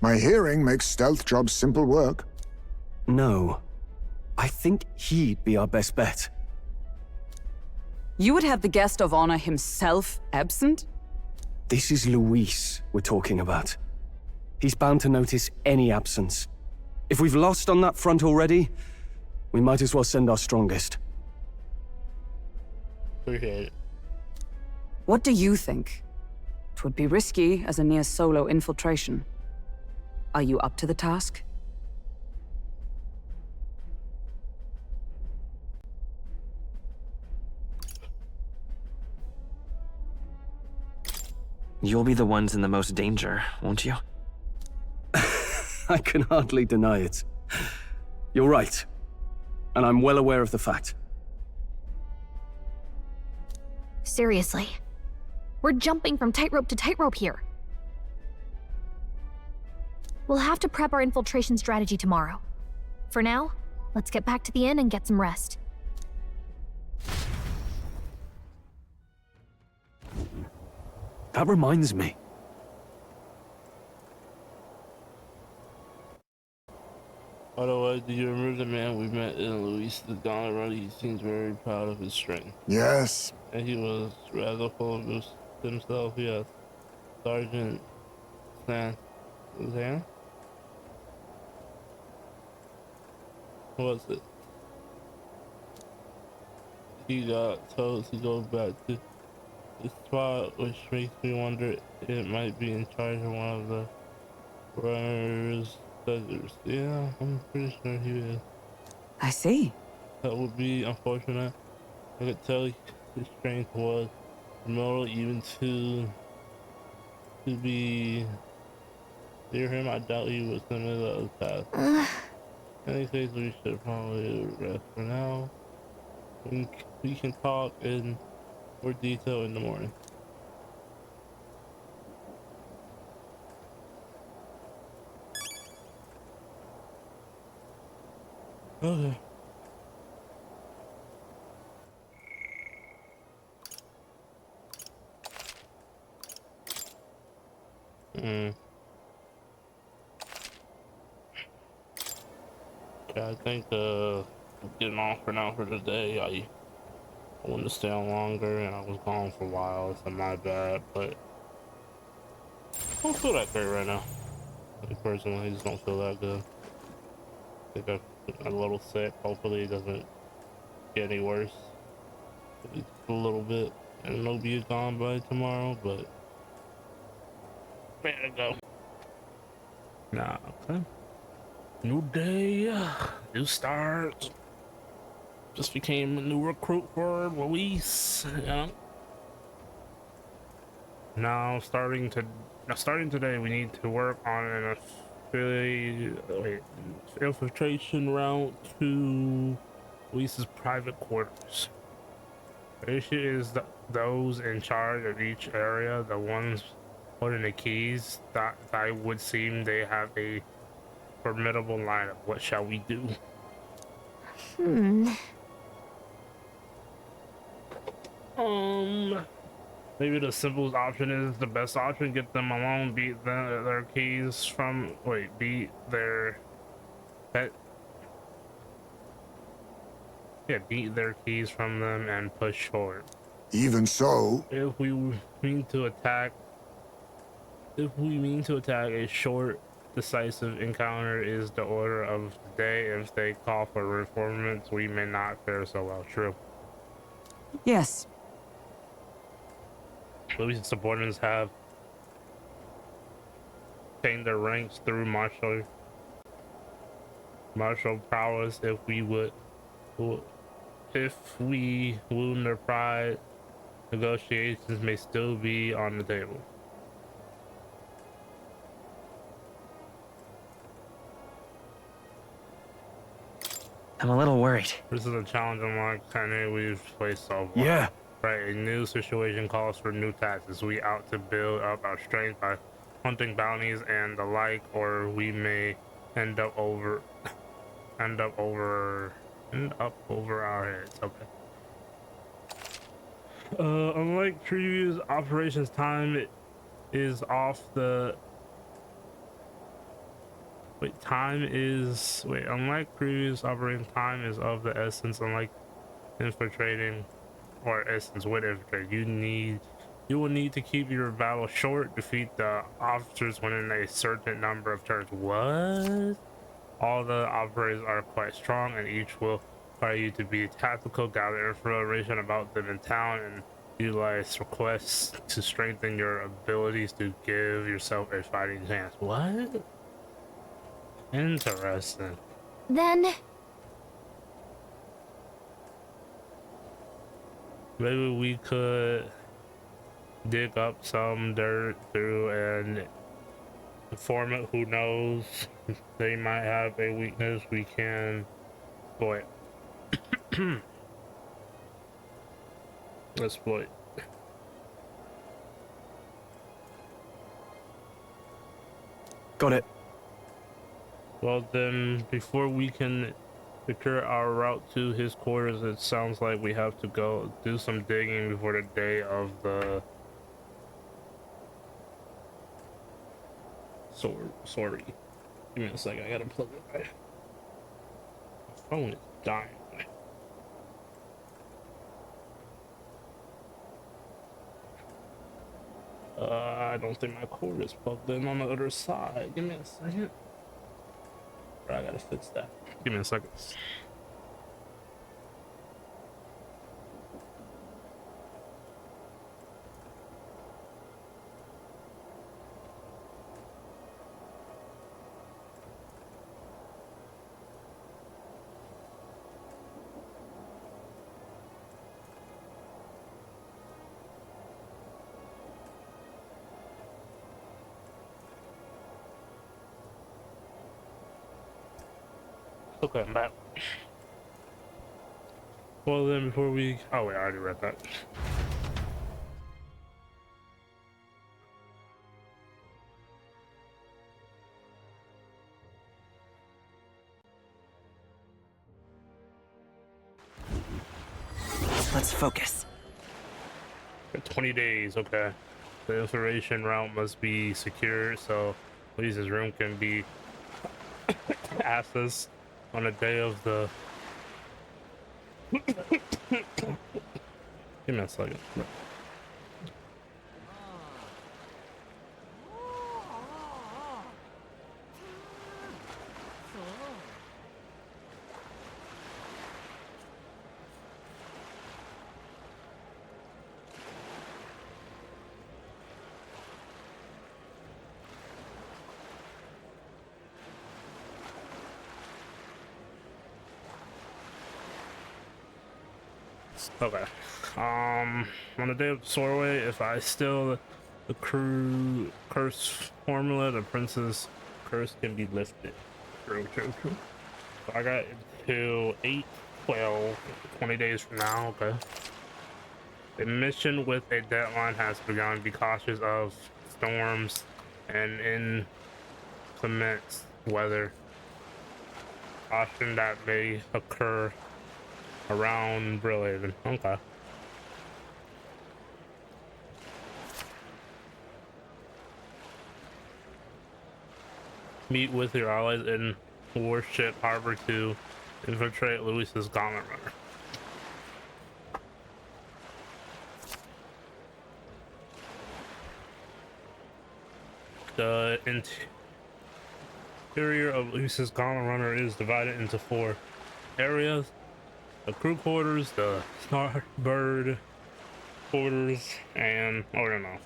[SPEAKER 6] My hearing makes stealth jobs simple work.
[SPEAKER 5] No. I think he'd be our best bet.
[SPEAKER 7] You would have the guest of honor himself absent?
[SPEAKER 5] This is Luis we're talking about. He's bound to notice any absence. If we've lost on that front already, we might as well send our strongest.
[SPEAKER 1] Appreciate it.
[SPEAKER 7] What do you think? It would be risky as a near solo infiltration. Are you up to the task?
[SPEAKER 20] You'll be the ones in the most danger, won't you?
[SPEAKER 5] I can hardly deny it. You're right. And I'm well aware of the fact.
[SPEAKER 21] Seriously. We're jumping from tightrope to tightrope here. We'll have to prep our infiltration strategy tomorrow. For now, let's get back to the inn and get some rest.
[SPEAKER 5] That reminds me.
[SPEAKER 1] By the way, do you remember the man we met in Luis the Donnerud? He seems very proud of his strength.
[SPEAKER 6] Yes.
[SPEAKER 1] And he was rather full of himself, yes. Sergeant Zan? What was it? He got told to go back to the spot, which makes me wonder it might be in charge of one of the runners. Yeah, I'm pretty sure he is.
[SPEAKER 7] I see.
[SPEAKER 1] That would be unfortunate. I could tell his strength was phenomenal, even to be near him. I doubt he was some of the other tasks. In any case, we should probably rest for now. We can talk in more detail in the morning. Okay. Yeah, I think I'm getting off for now for today. I wanted to stay on longer and I was gone for a while, so my bad, but I don't feel that great right now. Like, personally, I just don't feel that good. I think I'm a little sick. Hopefully it doesn't get any worse. At least a little bit. And it'll be gone by tomorrow, but ready to go. Nah, okay. New day, new start. Just became a new recruit for Luis, you know? Now starting today, we need to work on an infiltration route to Luis's private quarters. The issue is that those in charge of each area, the ones holding the keys, that would seem they have a formidable lineup. What shall we do? Maybe the simplest option is the best option. Get them alone, beat their keys from. Beat their pet. Yeah, beat their keys from them and push forward.
[SPEAKER 6] Even so,
[SPEAKER 1] if we mean to attack, a short, decisive encounter is the order of the day. If they call for reinforcements, we may not fare so well. True.
[SPEAKER 7] Yes.
[SPEAKER 1] Luis' subordinates have attained their ranks through martial martial prowess if we wound their pride. Negotiations may still be on the table.
[SPEAKER 20] I'm a little worried.
[SPEAKER 1] This is a challenge unlock Kenny we've placed so far.
[SPEAKER 5] Yeah.
[SPEAKER 1] Right, a new situation calls for new tactics. We out to build up our strength by hunting bounties and the like, or we may end up over our heads. Okay. Unlike previous operations, time is off the. Unlike previous operating, time is of the essence. Unlike infiltrating, or essence with infiltrate, you will need to keep your battle short. Defeat the officers within a certain number of turns. What? All the operators are quite strong, and each will require you to be tactical, gather information about them in town, and utilize requests to strengthen your abilities to give yourself a fighting chance. What? Interesting.
[SPEAKER 21] Then...
[SPEAKER 1] maybe we could dig up some dirt through an informant who knows they might have a weakness we can exploit. Exploit.
[SPEAKER 5] Got it.
[SPEAKER 1] Well then, before we can secure our route to his quarters, it sounds like we have to go do some digging before the day of the sorry. Give me a second, I gotta plug it right. My phone is dying. I don't think my cord is plugged in on the other side. Give me a second. I gotta fix that. Give me a second. Okay, I'm back. Well then, before we... oh wait, I already read that.
[SPEAKER 20] Let's focus.
[SPEAKER 1] 20 days, okay. The information route must be secure, so Lisa's room can be accessed on the day of the... give me a second. Okay. On the day of the Sorway, if I steal the crew curse formula, the prince's curse can be lifted. True. So I got until 20 days from now, okay. The mission with a deadline has begun. Be cautious of storms and inclement weather. Caution that may occur around Brilehaven. Okay. Meet with your allies in Warship Harbor to infiltrate Louis's Gauntlet Runner. The interior of Louis's Gauntlet Runner is divided into 4 areas. The crew quarters, the starboard quarters, and oh no,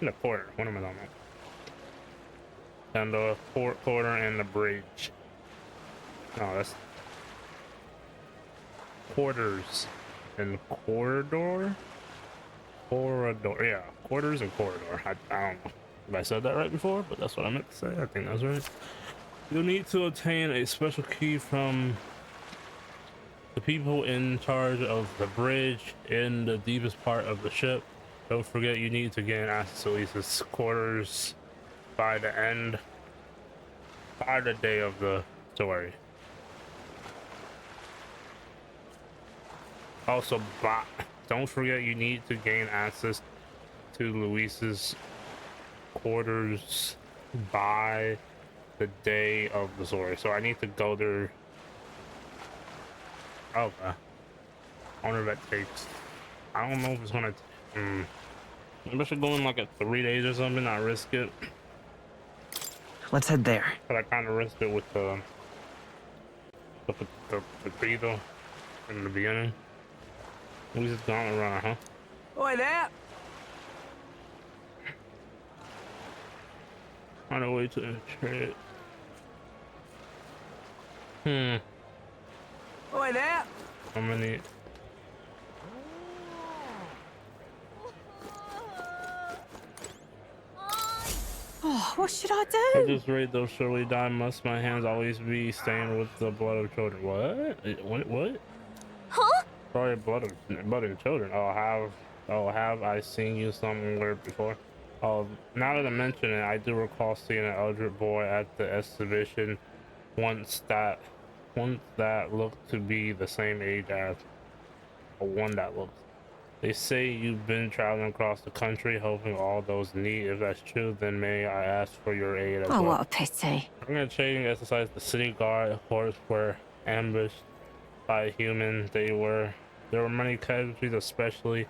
[SPEAKER 1] the quarter. What am I talking about? And the port quarter and the bridge. No, that's quarters and corridor. Corridor, yeah, quarters and corridor. I don't know if I said that right before, but that's what I meant to say. I think that's right. You'll need to obtain a special key from the people in charge of the bridge in the deepest part of the ship. Don't forget you need to gain access to Lisa's quarters by the day of the story. Also, don't forget you need to gain access to Luis's quarters by the day of the story. So I need to go there. Okay. I wonder if that takes. I don't know if it's gonna. Maybe I should go in like at 3 days or something. Not risk it.
[SPEAKER 20] Let's head there.
[SPEAKER 1] But I kind of risked it with the Beetle in the beginning. We just gone around, huh?
[SPEAKER 16] Oi there!
[SPEAKER 1] On the way to the trade.
[SPEAKER 16] Oi there!
[SPEAKER 1] How many?
[SPEAKER 7] Oh, what should I do?
[SPEAKER 1] I just read those surely die. Must my hands always be stained with the blood of children? What?
[SPEAKER 8] Huh?
[SPEAKER 1] Sorry, blood of children. Have I seen you somewhere before? Oh, now that I mention it, I do recall seeing an elder boy at the exhibition once that looked to be the same age as one that looked. They say you've been traveling across the country helping all those in need. If that's true, then may I ask for your aid as well?
[SPEAKER 3] Oh, what a pity.
[SPEAKER 1] I'm gonna training exercise. The city guard horse were ambushed by a human. There were many casualties, especially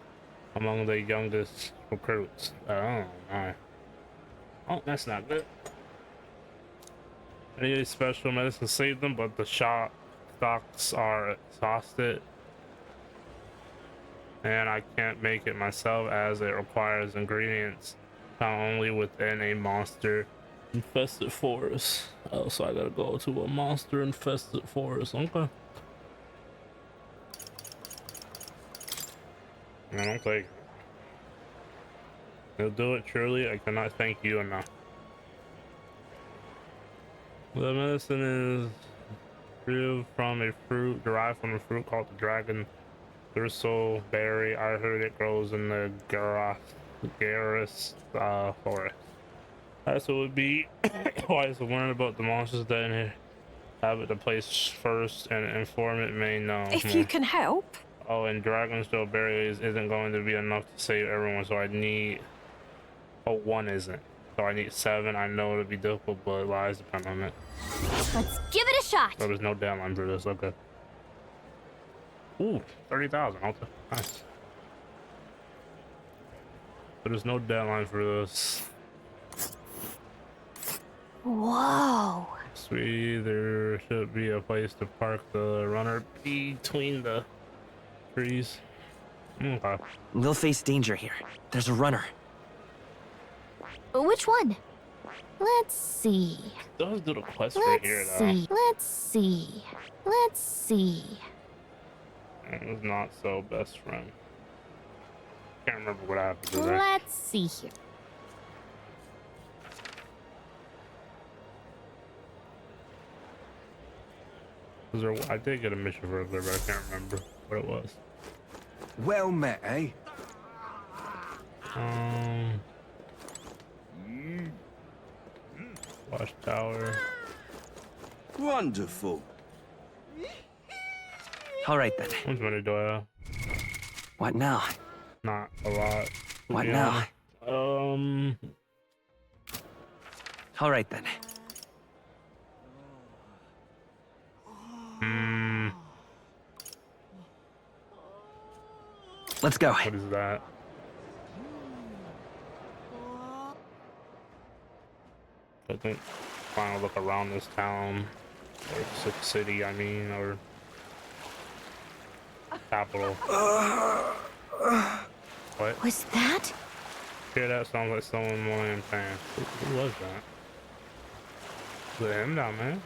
[SPEAKER 1] among the youngest recruits. Oh my. Oh, that's not good. I need a special medicine to save them, but the stocks are exhausted. And I can't make it myself as it requires ingredients found only within a monster infested forest. Oh, so I gotta go to a monster infested forest. Okay. I don't think you'll do it. Truly, I cannot thank you enough. The medicine is derived from a fruit called the dragon thistleberry berry. I heard it grows in the Garrus forest. That's what would be wise to learn about the monsters that in here. Have it the place first, and informant may know.
[SPEAKER 7] If you can help.
[SPEAKER 1] Oh, and Dragonstone berries isn't going to be enough to save everyone, so I need. Oh, one isn't. So I need 7. I know it'll be difficult, but lives depend on it.
[SPEAKER 8] Let's give it a shot.
[SPEAKER 1] So there's no deadline for this. Okay. Ooh, 30,000. Okay, nice. But there's no deadline for this.
[SPEAKER 8] Whoa.
[SPEAKER 1] Sweet, there should be a place to park the runner between the trees. Okay.
[SPEAKER 20] We'll face danger here. There's a runner.
[SPEAKER 21] Which one? Let's see.
[SPEAKER 1] Those do the quest right here, though.
[SPEAKER 21] Let's see.
[SPEAKER 1] It's not so best friend. Can't remember what I have to do there.
[SPEAKER 21] Let's see here.
[SPEAKER 1] I did get a mission for it, but I can't remember what it was.
[SPEAKER 10] Well met, eh?
[SPEAKER 1] Watchtower.
[SPEAKER 15] Wonderful.
[SPEAKER 20] All right then.
[SPEAKER 1] How much money do I have?
[SPEAKER 20] What now?
[SPEAKER 1] Not a lot.
[SPEAKER 20] What now? All right then. Let's go.
[SPEAKER 1] What is that? I think final look around this town or city, I mean, or capital. What?
[SPEAKER 21] Was that?
[SPEAKER 1] Yeah, that sounds like someone wearing pants. Who was that? Was it him down there?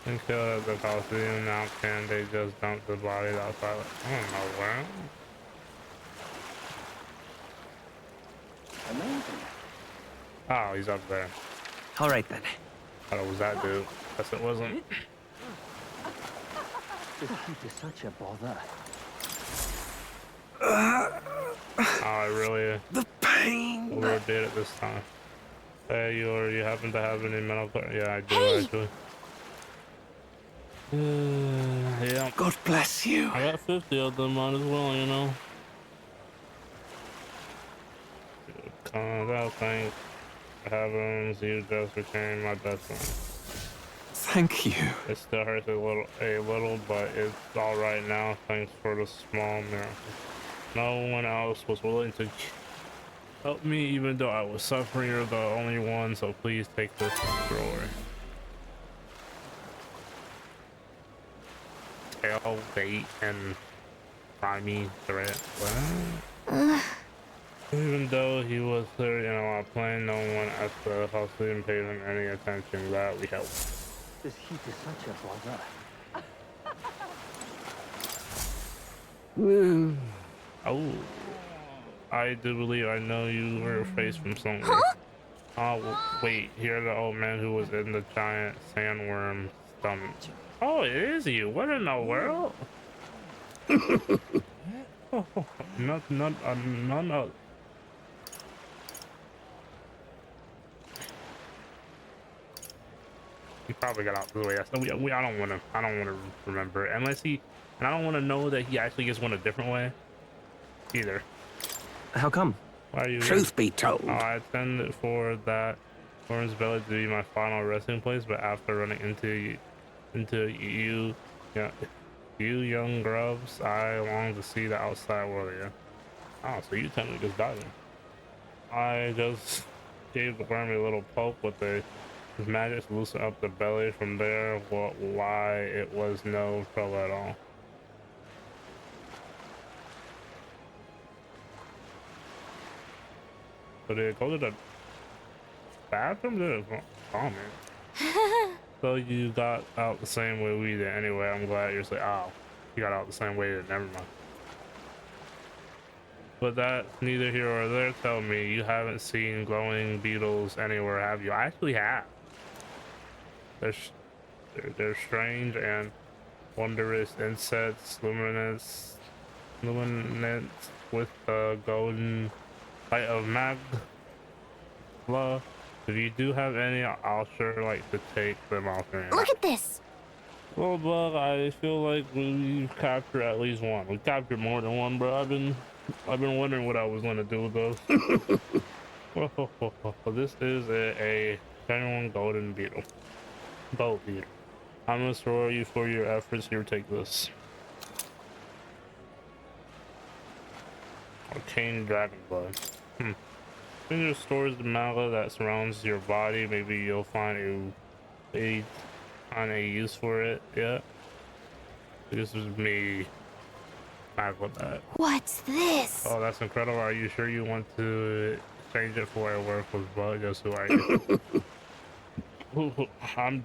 [SPEAKER 1] And killed at the Coliseum. Now can they just dump the bodies outside? I don't know where.
[SPEAKER 20] Amazing.
[SPEAKER 1] Oh, he's up there.
[SPEAKER 20] All right then.
[SPEAKER 1] Thought it was that dude. Guess it wasn't.
[SPEAKER 12] This heat is such a bother.
[SPEAKER 1] Oh, I really
[SPEAKER 17] the pain
[SPEAKER 1] overdid it this time. Hey, you happen to have any mental? Yeah, I do actually. Yeah.
[SPEAKER 17] God bless you.
[SPEAKER 1] I got 50 of them, might as well, you know. That thing happens. You just became my best friend.
[SPEAKER 17] Thank you.
[SPEAKER 1] It still hurts a little, but it's all right now. Thanks for the small miracle. No one else was willing to help me, even though I was suffering. You're the only one, so please take this drawer. Tail, bait, and grimy thread. What? Even though he was clearly in a plane, no one at the hospital paid him any attention. Glad we helped.
[SPEAKER 12] This heat is such a bother.
[SPEAKER 1] Oh, I do believe I know you were faced from somewhere. Oh, wait, you're the old man who was in the giant sandworm stomach. Oh, it is you. What in the world? None of. He probably got out the way. I don't want to remember unless he, and I don't want to know that he actually just went a different way either.
[SPEAKER 20] How come?
[SPEAKER 1] Why are you?
[SPEAKER 17] Truth be told,
[SPEAKER 1] I intended for that Orange Village to be my final resting place, but after running into you, yeah, you young grubs, I long to see the outside world again. Oh, so you technically just died. I just gave the worm a little poke with his magic to loosen up the belly. From there, why it was no trouble at all. So did it go to the bathroom? Did it? Oh man. So you got out the same way we did. Anyway, I'm glad you're saying, oh, you got out the same way. Never mind. But that's neither here or there. Tell me, you haven't seen glowing beetles anywhere, have you? I actually have. They're strange and wondrous insects, luminous with the golden light of magla. If you do have any, I'll sure like to take them off your hands.
[SPEAKER 21] Look at this.
[SPEAKER 1] Well, Bug, I feel like we've captured at least one. We captured more than one, bro. I've been wondering what I was gonna do with those. This is a genuine golden beetle. Gold beetle. I must reward you for your efforts. Here, take this. Arcane dragon blood. In your stores the magma that surrounds your body, maybe you'll find a use for it. Yeah. This is me. Back with that.
[SPEAKER 21] What's this?
[SPEAKER 1] Oh, that's incredible. Are you sure you want to exchange it for a work with Bug? Just who are you? I'm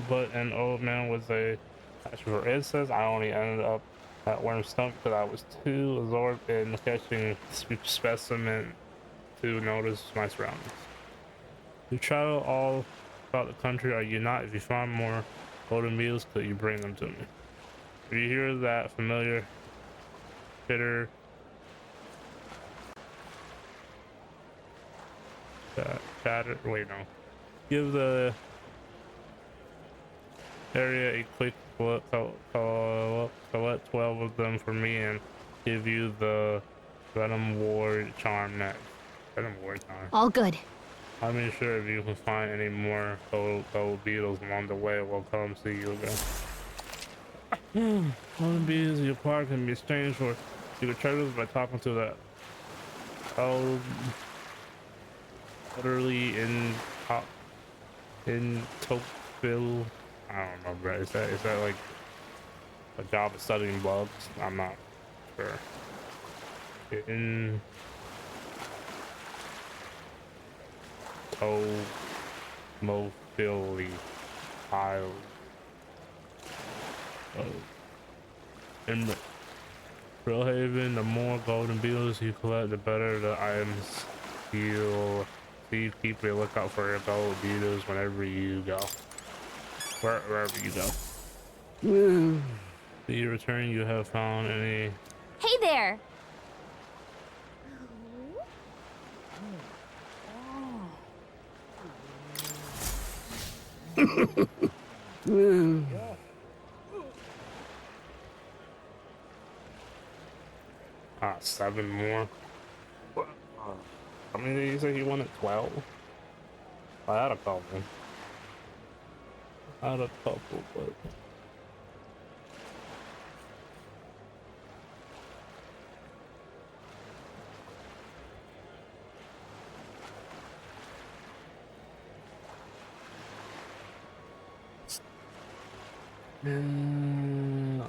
[SPEAKER 1] but an old man with a passion for insects. I only ended up at Worm's stump because I was too absorbed in catching specimen to notice my surroundings. You travel all about the country, are you not? If you find more golden beetles, could you bring them to me? If you hear that familiar bitter chatter, wait, no. Give the area a quick look, collect 12 of them for me and give you the Venom Ward charm next. Venom Ward charm.
[SPEAKER 21] All good.
[SPEAKER 1] I'm not sure if you can find any more gold beetles along the way. We'll come see you again. Golden beetles you acquire can be exchanged for secret treasures by talking to the utterly in Tocqueville. I don't know, bro. Is that like a job of studying bugs? I'm not sure. In Tomophily Isle. In Brilehaven, the more golden beetles you collect, the better the items you'll see. Keep a lookout for your gold beetles whenever you go. Wherever you go. Do you return? You have found any?
[SPEAKER 21] Hey there!
[SPEAKER 1] Ah, 7 more. How many did you say you wanted? 12? I had a couple. But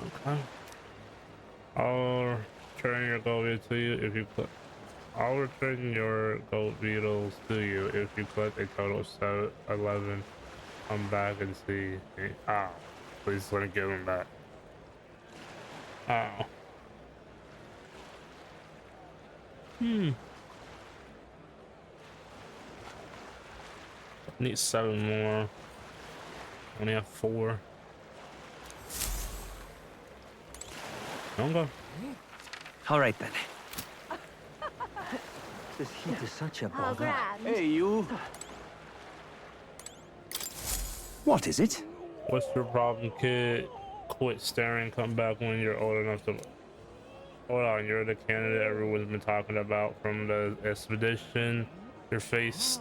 [SPEAKER 1] okay. I'll return your gold beetles to you if you put. I'll return your gold beetles to you if you collect a total of 11. Come back and see me. Ow. Please let me give them back. Ow. Need 7 more. Only have 4. Okay.
[SPEAKER 20] All right then. This heat is such a bother.
[SPEAKER 14] Hey, you. What is it?
[SPEAKER 1] What's your problem, kid? Quit staring. Come back when you're old enough to. Hold on, you're the candidate everyone's been talking about from the expedition. Your face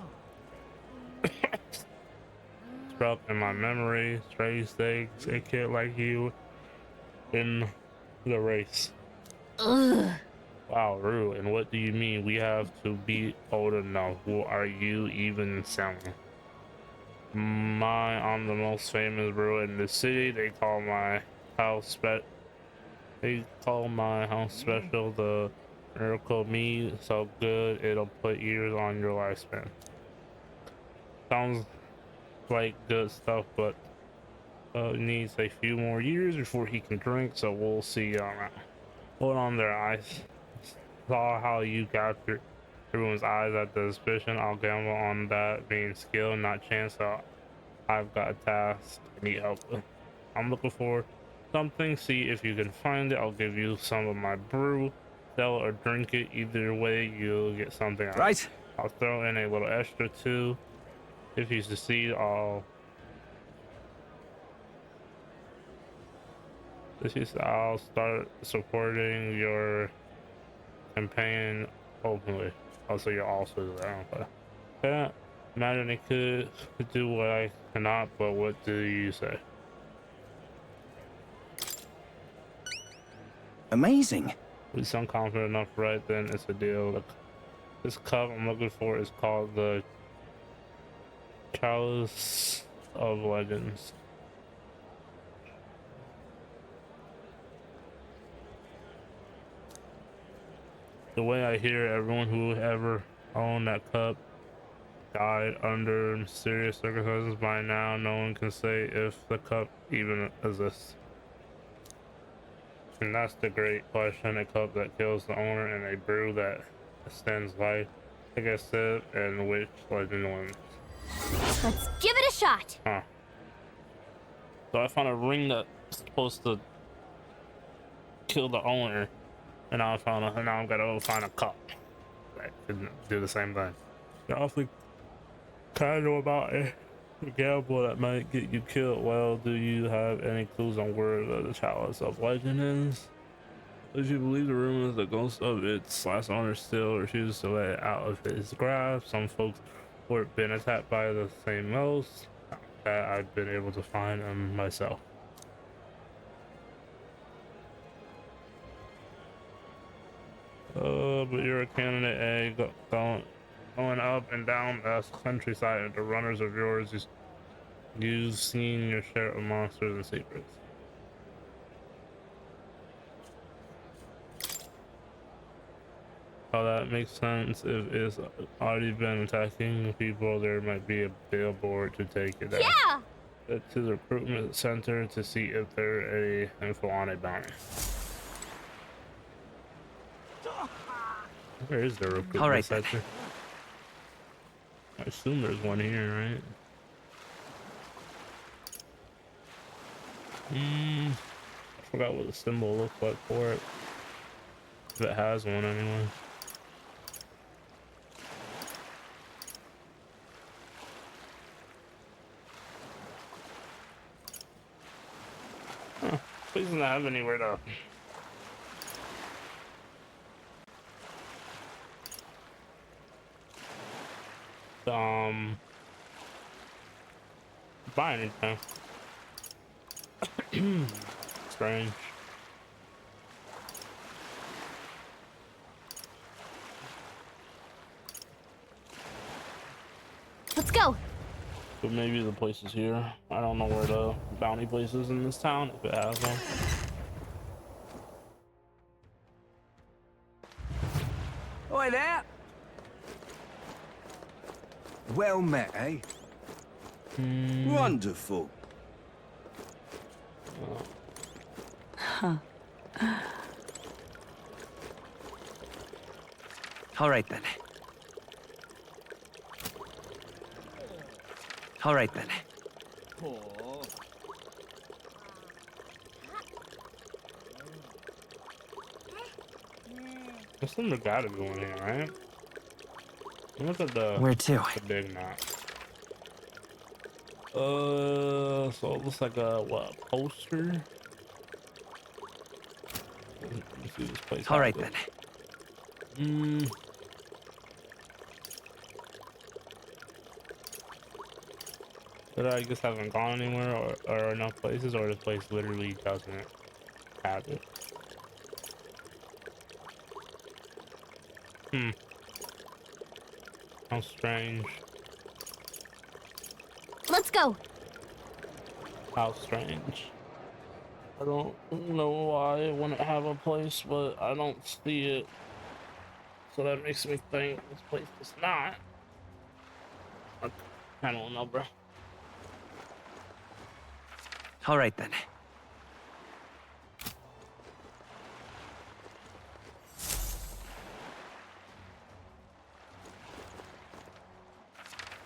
[SPEAKER 1] struck in my memory. Strange things. A kid like you in the race.
[SPEAKER 21] Ugh.
[SPEAKER 1] Wow, Rue, and what do you mean we have to be old enough? Who are you even selling? I'm the most famous brewer in the city. They call my house special the miracle mead, so good it'll put years on your lifespan. Sounds like good stuff, but needs a few more years before he can drink, so we'll see on that. Hold on there, I saw how you captured everyone's eyes at the suspicion. I'll gamble on that being skill, not chance, so I've got a task I need help with. I'm looking for something, see if you can find it. I'll give you some of my brew, sell or drink it. Either way, you'll get something out.
[SPEAKER 14] Right.
[SPEAKER 1] I'll throw in a little extra too. If you succeed, I'll start supporting your campaign openly. Also, you're also there. Okay. Can't imagine they could do what I cannot, but what do you say?
[SPEAKER 14] Amazing.
[SPEAKER 1] We sound confident enough, right? Then it's a deal. Look, this cup I'm looking for is called the Chalice of Legends. The way I hear, everyone who ever owned that cup died under mysterious circumstances. By now, no one can say if the cup even exists. And that's the great question. A cup that kills the owner and a brew that extends life. Take a sip and which legend wins.
[SPEAKER 21] Let's give it a shot.
[SPEAKER 1] Huh. So I found a ring that's supposed to kill the owner, and now I'm gonna go find a cup that could do the same thing. You're awfully casual about a gamble that might get you killed. Well, do you have any clues on where the Chalice of Legend is? If you believe the rumors, the ghost of its last owner still refuses to let it out of his grasp. Some folks were been attacked by the same ghost that I've been able to find them myself. But you're a candidate, going up and down the countryside, and the runners of yours, you've seen your share of monsters and secrets. Oh, that makes sense. If it's already been attacking people, there might be a billboard to take it down.
[SPEAKER 21] Yeah!
[SPEAKER 1] to the recruitment center to see if there's a info on a bounty. Where is the recruitment center? I assume there's one here, right? I forgot what the symbol looks like for it. If it has one, anyway. Huh. Please doesn't have anywhere to. Buy anything. Strange.
[SPEAKER 21] Let's go.
[SPEAKER 1] But maybe the place is here. I don't know where the bounty place is in this town, if it has one.
[SPEAKER 13] Oi there! Well met, eh?
[SPEAKER 15] Wonderful.
[SPEAKER 21] Huh.
[SPEAKER 20] All right then. All right then.
[SPEAKER 1] There's some gotta be one here, right? Look at the
[SPEAKER 20] Where to?
[SPEAKER 1] The big map. So it looks like a what? Poster. Let's see this place.
[SPEAKER 20] All right then.
[SPEAKER 1] But I guess haven't gone anywhere or enough places, or this place literally doesn't have it. How strange.
[SPEAKER 21] Let's go.
[SPEAKER 1] How strange. I don't know why it wouldn't have a place, but I don't see it. So that makes me think this place does not. I don't know, bro.
[SPEAKER 20] All right then.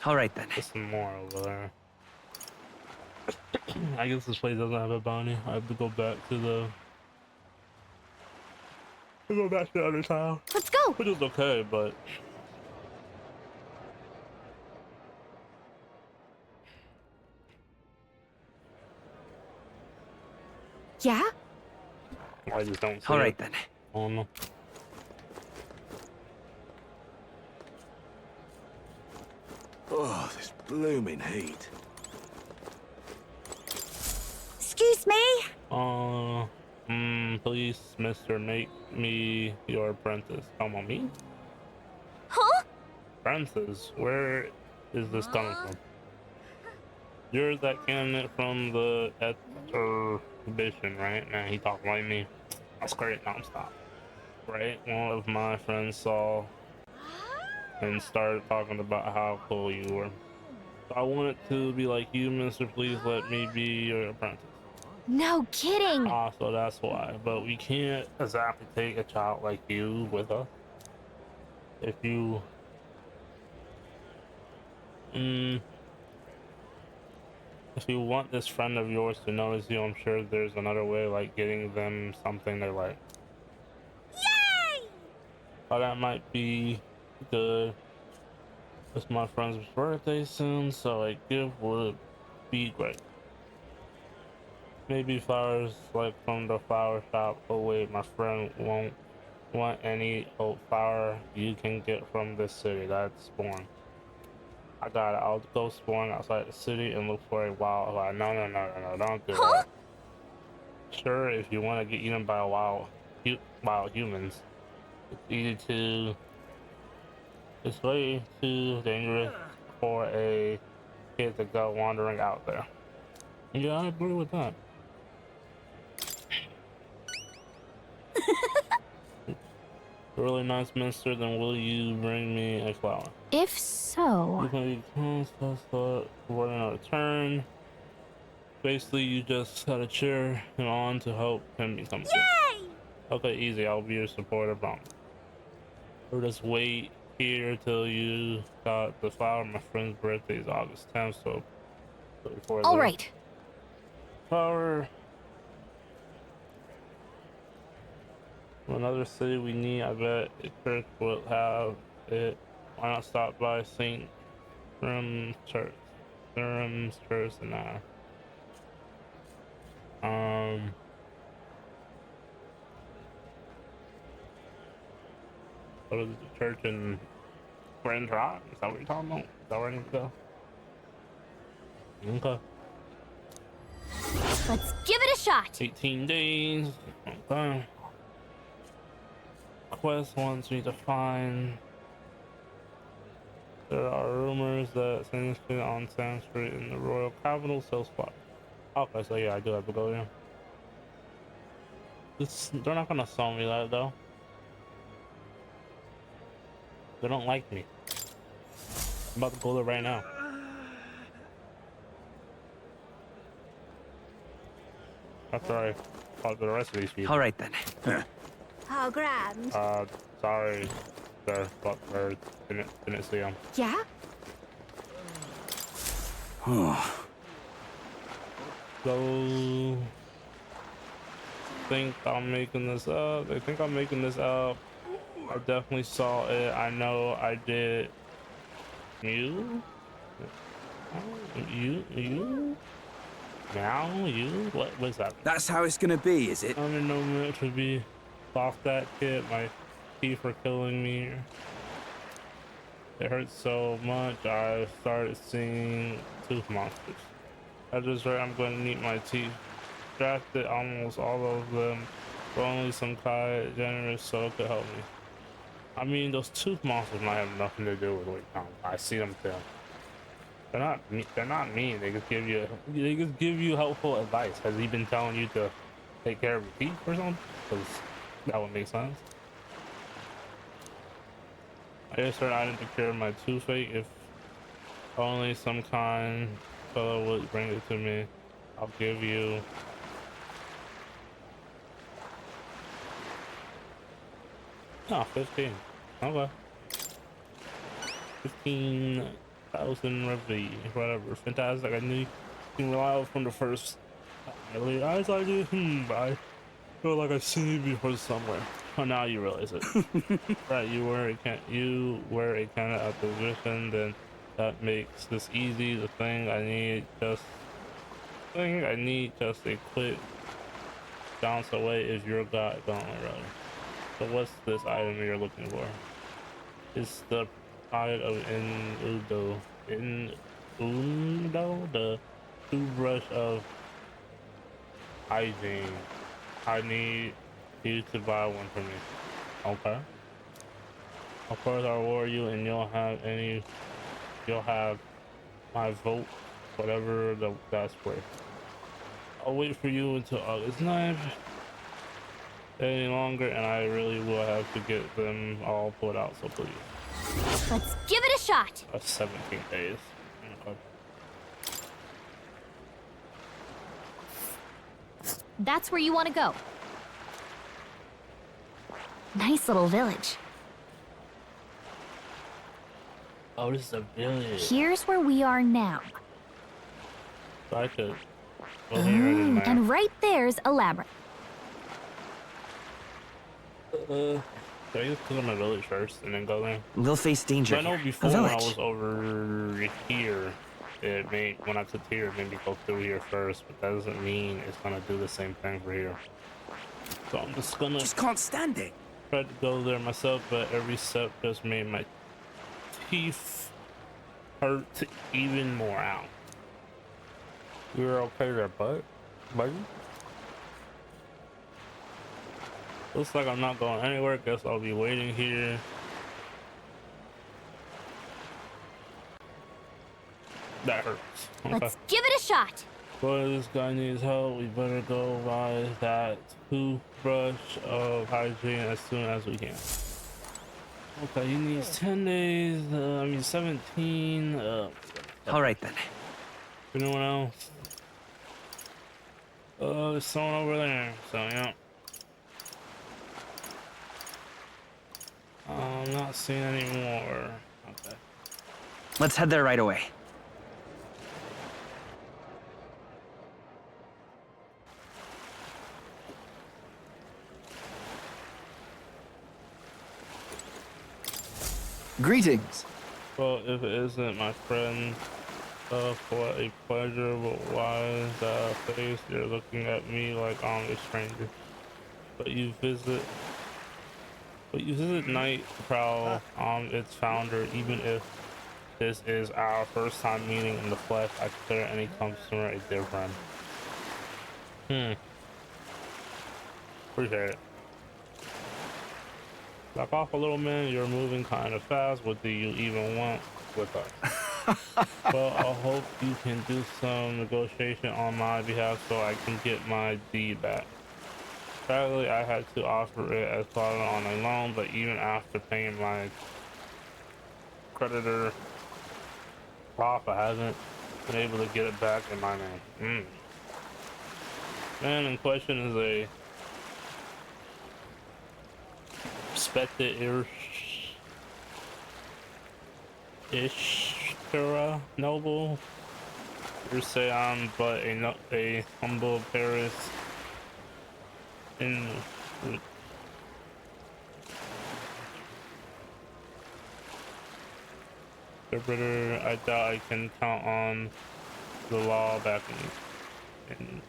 [SPEAKER 20] All right then.
[SPEAKER 1] There's some more over there. I guess this place doesn't have a bounty. I have to go back to the. Go back to the other town.
[SPEAKER 21] Let's go.
[SPEAKER 1] Which is okay, but.
[SPEAKER 21] Yeah?
[SPEAKER 1] I just don't see
[SPEAKER 20] All right
[SPEAKER 1] it.
[SPEAKER 20] then.
[SPEAKER 1] Oh no.
[SPEAKER 15] Oh, this blooming heat.
[SPEAKER 21] Excuse me?
[SPEAKER 1] Please, mister, make me your apprentice. Come on, me?
[SPEAKER 21] Huh?
[SPEAKER 1] Apprentice? Where is this coming from? You're that candidate from the exhibition, right? Man, he talked like me. That's great. Non-stop. Right? One of my friends saw and started talking about how cool you were. So I wanted to be like you, mister. Please let me be your apprentice.
[SPEAKER 21] No kidding.
[SPEAKER 1] So that's why. But we can't exactly take a child like you with us. If you... if you want this friend of yours to notice you, I'm sure there's another way, like getting them something they like.
[SPEAKER 8] Yay!
[SPEAKER 1] Oh, that might be good. It's my friend's birthday soon, so a gift would be great. Maybe flowers like from the flower shop. Oh wait, my friend won't want any old flower you can get from this city. That's boring. I got it. I'll go exploring outside the city and look for a wildlife. No, don't do that. Sure, if you want to get eaten by wild humans, it's easy to. It's way too dangerous for a kid to go wandering out there. Yeah, I agree with that. Really nice, mister. Then will you bring me a flower?
[SPEAKER 21] If so...
[SPEAKER 1] You can be close, for another turn. Basically, you just gotta cheer him on to help him become good.
[SPEAKER 8] Yay!
[SPEAKER 1] Okay, easy. I'll be your supporter, bro. Or just wait here till you got the flower. My friend's birthday is August 10th, so before
[SPEAKER 21] All
[SPEAKER 1] the
[SPEAKER 21] right.
[SPEAKER 1] flower. Another city we need, I bet Kirk will have it. Why not stop by St. Durham's Church? Durham's Church and what is the church in Grand Rock? Is that what you're talking about? Is that where I need to go? Okay.
[SPEAKER 21] Let's give it a shot.
[SPEAKER 1] 18 days. Okay. Quest wants me to find. There are rumors that Sanskrit on Sanskrit in the royal capital sells spot. Okay, so yeah, I do have to go there. They're not gonna sell me that though. They don't like me. I'm about to go there right now. After I talk to the rest of these people.
[SPEAKER 20] All right then.
[SPEAKER 8] How grand.
[SPEAKER 1] Sorry, sir, but didn't see him.
[SPEAKER 8] Yeah?
[SPEAKER 1] So think I'm making this up. They think I'm making this up. I definitely saw it. I know I did. You? Now you? What was that?
[SPEAKER 16] That's how it's gonna be, is it?
[SPEAKER 1] I'm in no mood to be off that kid. My teeth are killing me. It hurts so much. I started seeing tooth monsters. I just heard I'm going to need my teeth. Drafted almost all of them, but only some kind generous so it could help me. I mean, those tooth monsters might have nothing to do with weight count. I see them too. They're not mean. They just give you helpful advice. Has he been telling you to take care of your teeth or something? Because that would make sense. I just heard I didn't cure my toothache. If only some kind fellow would bring it to me. I'll give you. Oh, 15. Okay. 15,000 revy, whatever. Fantastic. I knew you can rely on from the first. I do. I feel like I've seen you before somewhere. Oh, now you realize it. Right, you were a candidate at the position, then that makes this easy. The thing I need just a quick bounce away is your guy gauntlet rather. So what's this item you're looking for? It's the pride of Undo, the toothbrush of hygiene. I need you to buy one for me. Okay. Of course I'll reward you and you'll have my vote, whatever that's worth. I'll wait for you until August 9th. Any longer and I really will have to get them all put out, so please.
[SPEAKER 21] Let's give it a shot.
[SPEAKER 1] That's 17 days. Okay.
[SPEAKER 21] That's where you want to go. Nice little village.
[SPEAKER 1] Oh, this is a village.
[SPEAKER 21] Here's where we are now.
[SPEAKER 1] So I could go here and there.
[SPEAKER 21] And right there's a labyrinth.
[SPEAKER 1] Can I just click on the village first and then go there?
[SPEAKER 20] We'll face danger.
[SPEAKER 1] I know
[SPEAKER 20] here.
[SPEAKER 1] before
[SPEAKER 20] A
[SPEAKER 1] when I
[SPEAKER 20] village.
[SPEAKER 1] was over here, when I clicked here, it made me go through here first, but that doesn't mean it's gonna do the same thing for here. So I'm just gonna.
[SPEAKER 16] Just can't stand it.
[SPEAKER 1] Tried to go there myself, but every step just made my teeth hurt even more out. You're okay there, buddy? Looks like I'm not going anywhere. Guess I'll be waiting here. That hurts. Okay.
[SPEAKER 21] Let's give it a shot.
[SPEAKER 1] Boy, this guy needs help. We better go buy that toothbrush of hygiene as soon as we can. Okay, he needs 10 days. 17.
[SPEAKER 20] All right then.
[SPEAKER 1] Anyone else? Oh, there's someone over there. So, yeah. I'm not seeing any more. Okay.
[SPEAKER 20] Let's head there right away.
[SPEAKER 11] Greetings.
[SPEAKER 1] Well, if it isn't my friend, what a pleasure, but why is that face? You're looking at me like I'm a stranger. But you visit Night Prowl, its founder. Even if this is our first time meeting in the flesh, I consider any customer a dear friend. Appreciate it. Back off a little, man. You're moving kind of fast. What do you even want with us? Well, I hope you can do some negotiation on my behalf so I can get my deed back. Sadly, I had to offer it as collateral on a loan, but even after paying my creditor off, I haven't been able to get it back in my name. Man in question is a respected Ishtura noble. You say I'm but a humble Paris interpreter. I doubt I can count on the law back in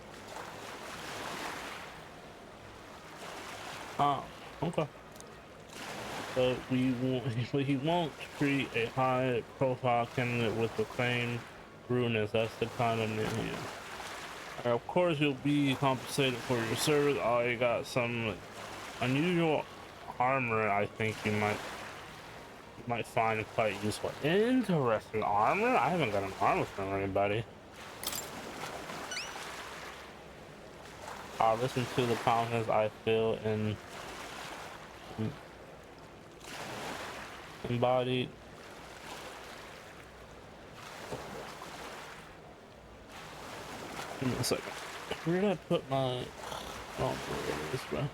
[SPEAKER 1] okay. But he won't treat a high-profile candidate with the same rudeness. That's the kind of man he is. Of course, you'll be compensated for your service. Oh, you got some unusual armor. I think you might find quite useful. Interesting armor. I haven't got an armor from anybody. I'll listen to the confidence I feel embodied. Give me a second. Where did I put my... Oh, there it is, bro.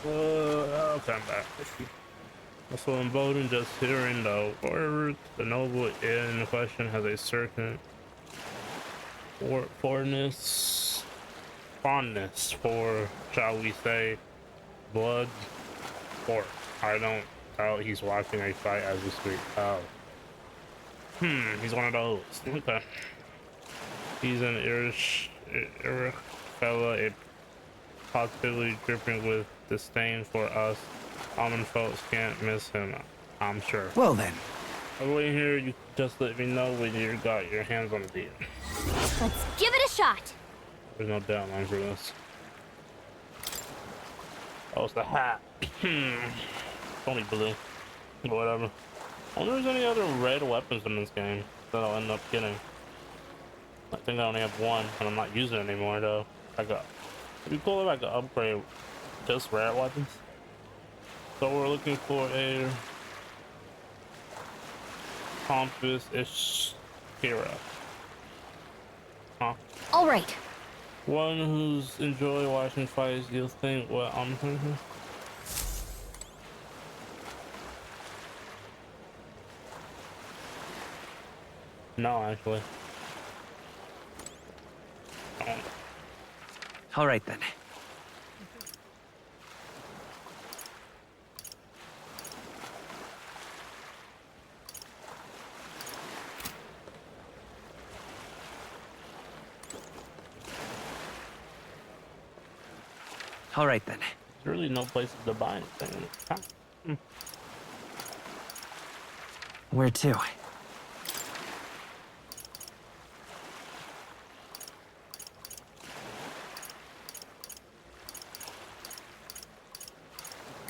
[SPEAKER 1] Okay, I'm back. Also emboldened just hearing the words. The noble in question has a certain fondness for, shall we say, blood sport. I don't doubt he's watching a fight as we speak. Oh. He's one of those. Okay. He's an Irish fella, a positively dripping with disdain for us. Common folks can't miss him, I'm sure.
[SPEAKER 11] Well then.
[SPEAKER 1] I'm waiting here. You just let me know when you got your hands on the deal.
[SPEAKER 21] Let's give it a shot.
[SPEAKER 1] There's no deadline for this. Oh, it's the hat. Only blue. Whatever. I wonder if there's any other red weapons in this game that I'll end up getting. I think I only have one, and I'm not using it anymore, though. It'd be cool if I could upgrade just red weapons. So we're looking for a compass-ish hero. Huh?
[SPEAKER 21] All right.
[SPEAKER 1] One who's enjoy watching fights. You'll think what I'm thinking. No, actually. Oh.
[SPEAKER 20] All right then. All right then.
[SPEAKER 1] really no places to buy anything. Huh.
[SPEAKER 20] Where to?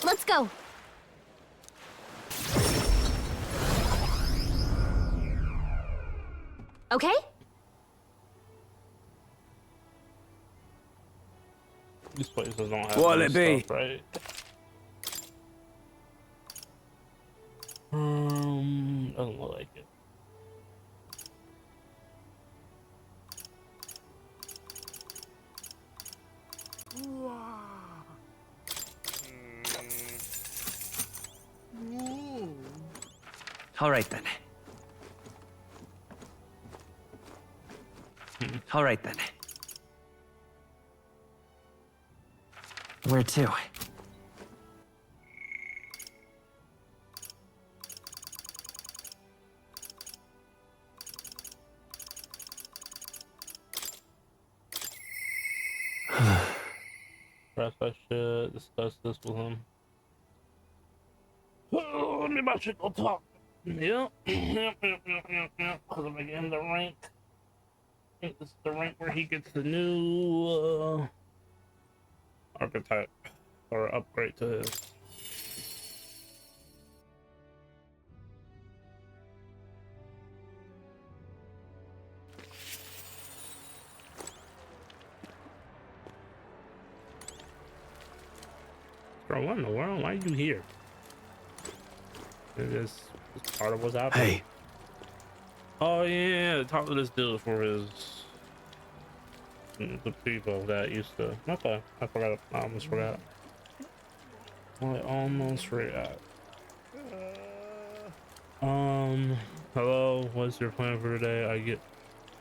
[SPEAKER 21] Let's go. Okay?
[SPEAKER 1] These places don't have
[SPEAKER 16] What'll
[SPEAKER 1] any
[SPEAKER 16] it be?
[SPEAKER 1] stuff, right? Doesn't look like it.
[SPEAKER 20] All right then. All right then. Where to?
[SPEAKER 1] Perhaps I should discuss this with him. Oh, let me about you go talk. Yep. Yep. Because I'm getting the rank. I think this is the rank where he gets the new archetype or upgrade to his. Bro, what in the world? Why are you here? Is this part of what's happening?
[SPEAKER 5] Hey.
[SPEAKER 1] Oh yeah, talk to this dude for his the people that used to. Okay, I forgot. I almost forgot. I almost forgot. Hello. What's your plan for today? I get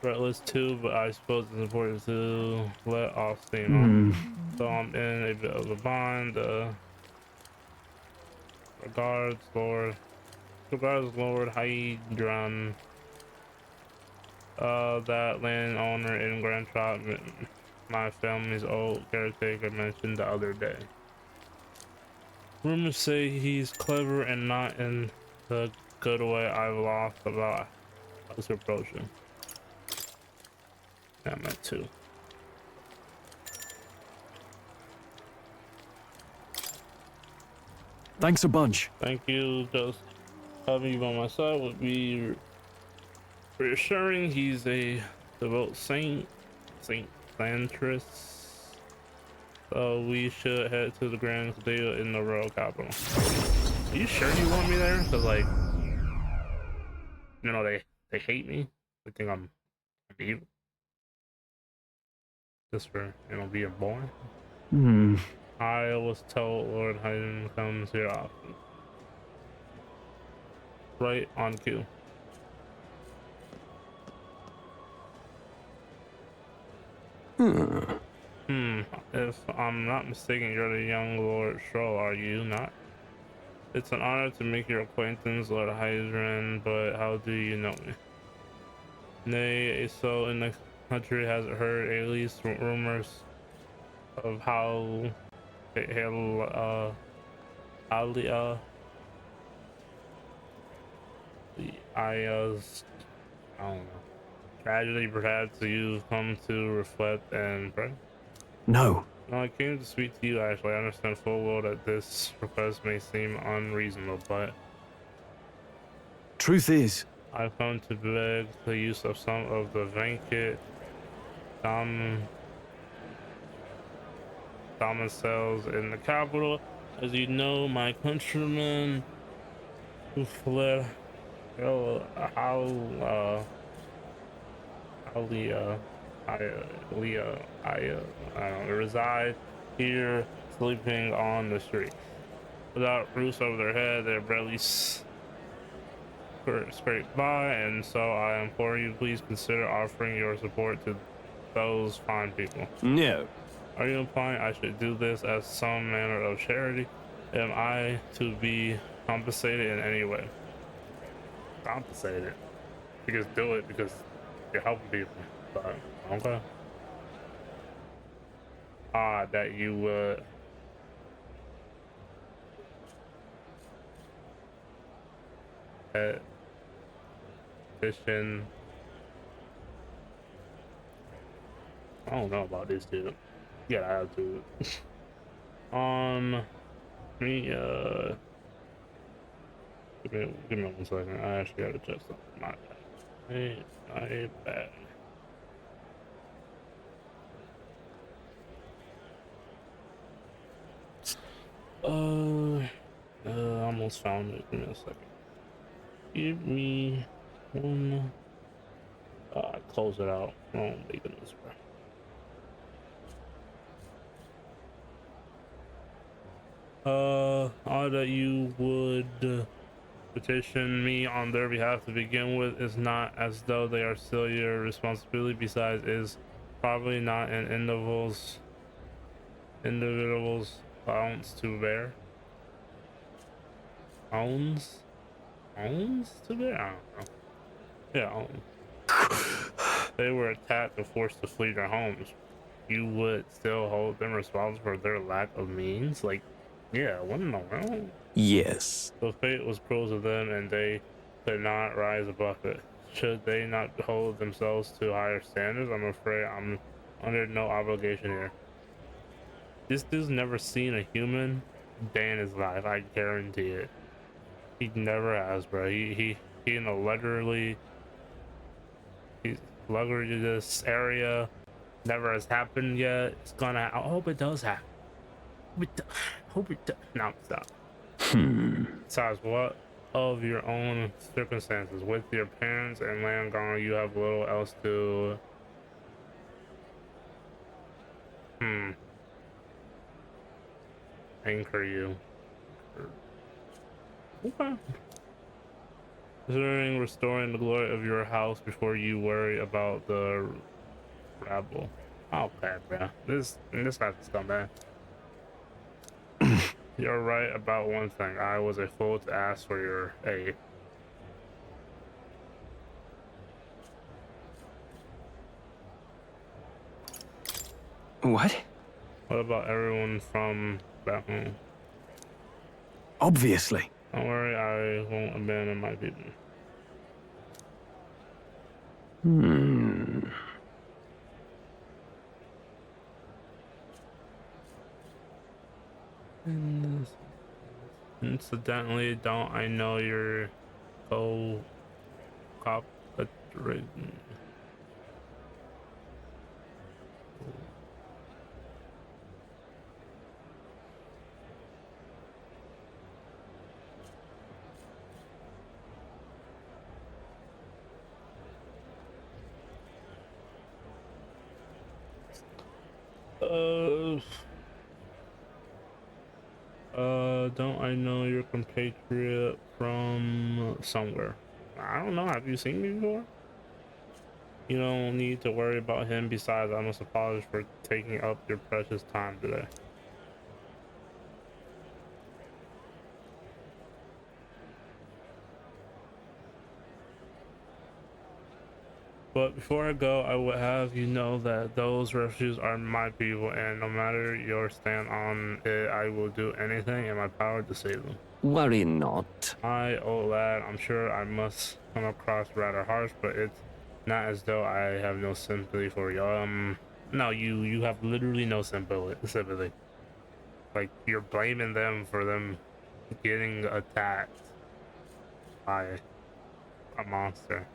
[SPEAKER 1] threatless too, but I suppose it's important to let off steam. So I'm in a bit of a bind. Regards, Lord. Regards, Lord Hydron. That landowner in Grand Trot, my family's old caretaker mentioned the other day. Rumors say he's clever and not in the good way I've lost about us approaching. Yeah, I meant to.
[SPEAKER 5] Thanks a bunch.
[SPEAKER 1] Thank you. Just having you by my side would be reassuring. He's a devout saint, Saint Lantris. So we should head to the Grand Cathedral in the royal capital. Are you sure you want me there? Cause like, you know, they hate me. They think I'm evil. Just for, you know, being born. I was told Lord Hayden comes here often. Right on cue. If I'm not mistaken, you're the young Lord Stroll, are you not? It's an honor to make your acquaintance, Lord Hydron, but how do you know me? Nay, so in the country has heard at least rumors of how I don't know, tragedy perhaps you've come to reflect and pray?
[SPEAKER 5] No.
[SPEAKER 1] No, I came to speak to you actually. I understand full well that this request may seem unreasonable, but
[SPEAKER 5] Truth is,
[SPEAKER 1] I've come to beg the use of some of the vacant domiciles in the capital. As you know, my countrymen who fled I don't know, reside here, sleeping on the street. Without roofs over their head, they're barely scrape by, and so I implore you, please consider offering your support to those fine people.
[SPEAKER 5] No.
[SPEAKER 1] Are you implying I should do this as some manner of charity? Am I to be compensated in any way? Compensated? You just do it because you're helping people. But okay. Odd that you would petition. I don't know about this dude. Yeah, I have to. Me, give me 1 second. I actually gotta check something. My bad. My bad. Almost found it. Give me a second. Give me one. Close it out. Oh my goodness, bro. All that you would petition me on their behalf to begin with is not as though they are still your responsibility. Besides, is probably not an individual's ounce to bear. Owns to bear. I don't know. Yeah. They were attacked and forced to flee their homes. You would still hold them responsible for their lack of means? Like, yeah, what in the world?
[SPEAKER 14] Yes.
[SPEAKER 1] The fate was cruel to them and they could not rise above it. Should they not hold themselves to higher standards? I'm afraid I'm under no obligation here. This dude's never seen a human day in his life, I guarantee it. He never has, bro. He in a he's luxury this area never has happened yet. It's gonna. I hope it does happen. Hope it does. No, stop. Besides, what of your own circumstances with your parents and land gone, you have little else to. Anchor you. Okay. Considering restoring the glory of your house before you worry about the rabble. Okay, bro. This guy's a scumbag. You're right about one thing. I was a fool to ask for your aid.
[SPEAKER 5] What?
[SPEAKER 1] What about everyone from back home?
[SPEAKER 5] Obviously.
[SPEAKER 1] Don't worry, I won't abandon my people. Incidentally, don't I know your co-cop written? Don't I know your compatriot from somewhere? I don't know. Have you seen me before? You don't need to worry about him. Besides, I must apologize for taking up your precious time today. But before I go, I would have you know that those refugees are my people, and no matter your stand on it, I will do anything in my power to save them.
[SPEAKER 14] Worry not.
[SPEAKER 1] My old lad, I'm sure I must come across rather harsh, but it's not as though I have no sympathy for you. No, you have literally no sympathy. Like, you're blaming them for them getting attacked by a monster.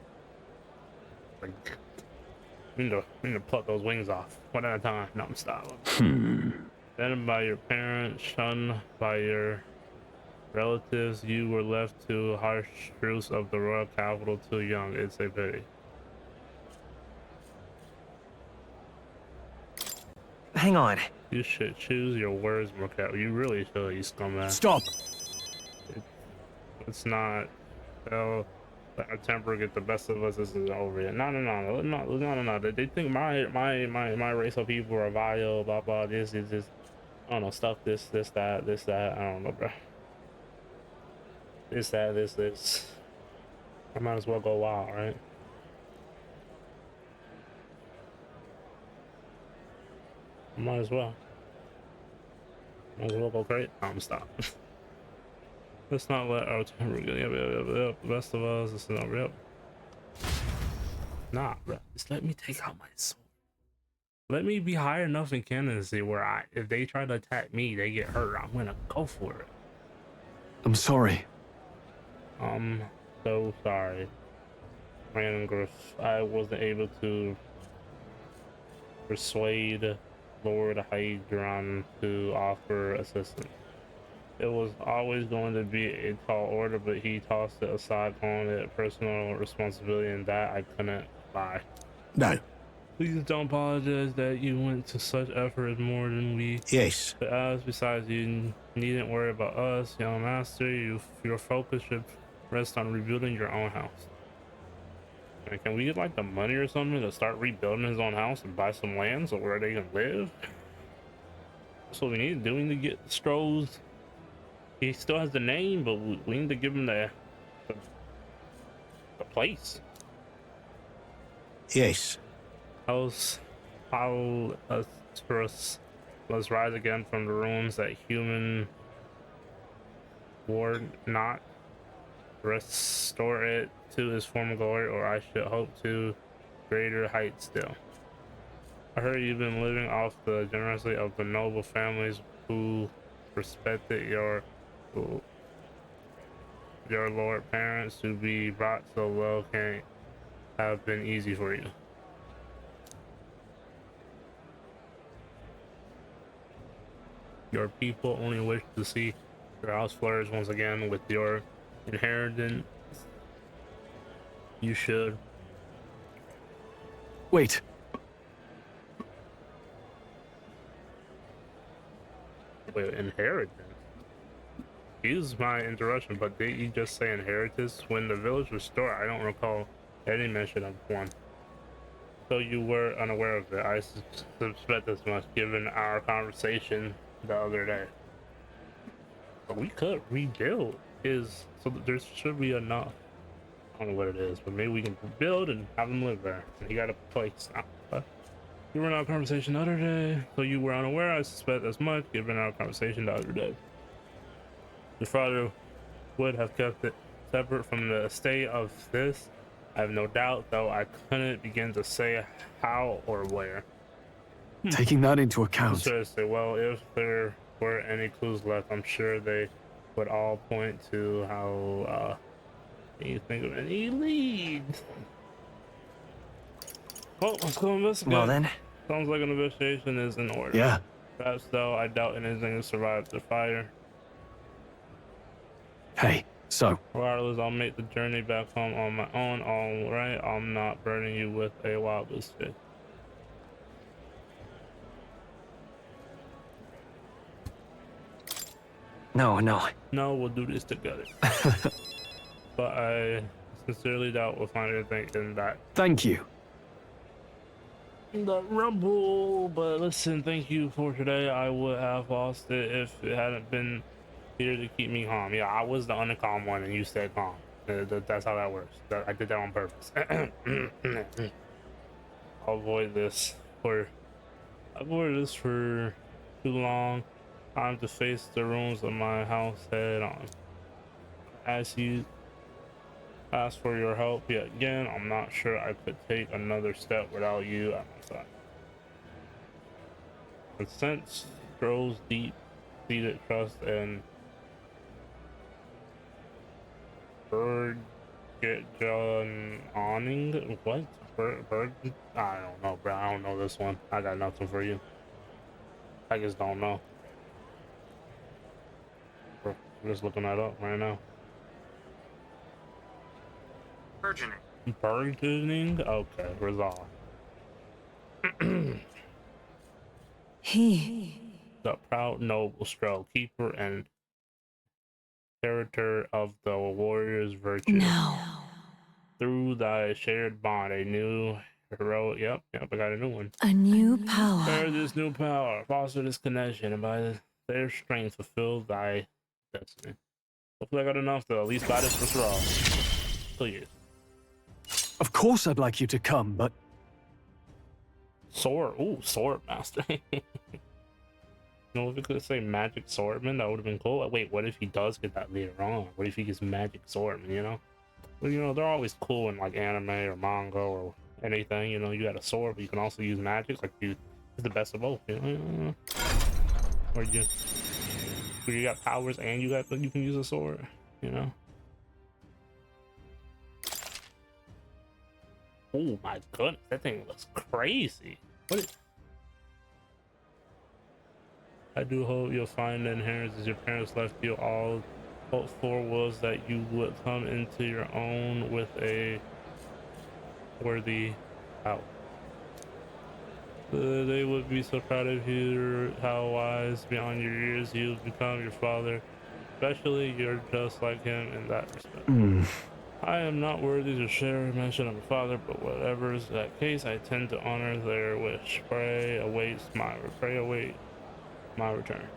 [SPEAKER 1] Like, we need to pluck those wings off one at a time. No, I'm stopping. Then by your parents, shunned by your relatives, you were left to harsh truths of the royal capital too young. It's a pity.
[SPEAKER 20] Hang on.
[SPEAKER 1] You should choose your words more carefully. You really should, you scumbag.
[SPEAKER 5] Stop!
[SPEAKER 1] It's not. They'll let our temper get the best of us. This is over yet. No. They think my race of people are vile. Blah blah. This is just. I don't know. Stuff. This that. I don't know, bro. This. I might as well go wild, right? Might as well go crazy. I'm stop. Let's not let our temper get the best of us. This is not real. Nah, bro. Just let me take out my sword. Let me be high enough in candidacy where if they try to attack me, they get hurt. I'm gonna go for it.
[SPEAKER 5] I'm sorry.
[SPEAKER 1] I'm so sorry. Random Griff. I wasn't able to persuade Lord Hydron to offer assistance. It was always going to be a tall order, but he tossed it aside, calling it a personal responsibility, and that I couldn't buy.
[SPEAKER 14] No.
[SPEAKER 1] Please don't apologize that you went to such effort more than we.
[SPEAKER 14] Yes.
[SPEAKER 1] But as besides, you needn't worry about us, young master. Your focus should rest on rebuilding your own house. And can we get like the money or something to start rebuilding his own house and buy some land so where they can live? That's what we need to do. We need to get Stroh's. He still has the name, but we need to give him the place.
[SPEAKER 14] Yes.
[SPEAKER 1] House Palastros must rise again from the ruins that human war not. Restore it to its former glory, or I should hope to greater heights still. I heard you've been living off the generosity of the noble families who respected your lord parents. To be brought so low can't have been easy for you. Your people only wish to see your house flourish once again with your inheritance. You should.
[SPEAKER 5] Wait.
[SPEAKER 1] Wait, inheritance? Excuse my interruption, but did you just say inheritance? When the village was restored, I don't recall any mention of one. So you were unaware of it. I suspect as much given our conversation the other day. But we could rebuild so there should be enough. I don't know what it is, but maybe we can build and have him live there. And he got a place now. But you were in our conversation the other day, so you were unaware. I suspect as much given our conversation the other day. Your father would have kept it separate from the estate of this. I have no doubt, though I couldn't begin to say how or where.
[SPEAKER 5] Taking that into account.
[SPEAKER 1] Seriously, well, if there were any clues left, I'm sure they would all point to how, can you think of any leads? Well, let's go investigate.
[SPEAKER 20] Well then.
[SPEAKER 1] Sounds like an investigation is in order.
[SPEAKER 5] Yeah.
[SPEAKER 1] Perhaps, though, I doubt anything will survive the fire.
[SPEAKER 5] Hey, so.
[SPEAKER 1] Regardless, I'll make the journey back home on my own, all right? I'm not burdening you with a wild goose chase.
[SPEAKER 20] No.
[SPEAKER 1] No, we'll do this together. But I sincerely doubt we'll find anything in that.
[SPEAKER 5] Thank you.
[SPEAKER 1] The rumble, but listen, thank you for today. I would have lost it if it hadn't been here to keep me calm. Yeah, I was the uncalm one and you said calm. That's how that works. I did that on purpose. I'll avoid this for too long. Time to face the ruins of my house head on. As you ask for your help yet again, I'm not sure I could take another step without you at my side. And since grows deep-seated trust and awning. What? Bird? I don't know, bro. I don't know this one. I got nothing for you. I just don't know. I'm just looking that up right now.
[SPEAKER 20] Burgeoning.
[SPEAKER 1] Burgeoning? Okay, resolve.
[SPEAKER 3] He.
[SPEAKER 1] The proud noble Stroh, keeper and character of the warrior's virtue.
[SPEAKER 3] No.
[SPEAKER 1] Through thy shared bond, a new hero. Yep, I got a new one.
[SPEAKER 3] A new power.
[SPEAKER 1] Bear this new power, foster this connection, and by their strength fulfill thy destiny. Hopefully I got enough to at least buy this for Stroh. Please.
[SPEAKER 5] Of course I'd like you to come, but...
[SPEAKER 1] Sword. Ooh, sword master. No, if it could say magic swordman, that would have been cool. Wait, what if he does get that later on? What if he gets magic swordman, you know? Well, you know, they're always cool in like anime or manga or anything, you know, you got a sword, but you can also use magic, like you is the best of both, you know? Or you got powers and you can use a sword, you know? Oh my goodness, that thing looks crazy. What is... I do hope you'll find the inheritance your parents left you. All hoped for was that you would come into your own with a worthy out. They would be so proud of you, how wise beyond your years you've become, your father. Especially, you're just like him in that respect. I am not worthy to share a mention of a father, but whatever is that case, I tend to honor their wish. Pray awaits my return.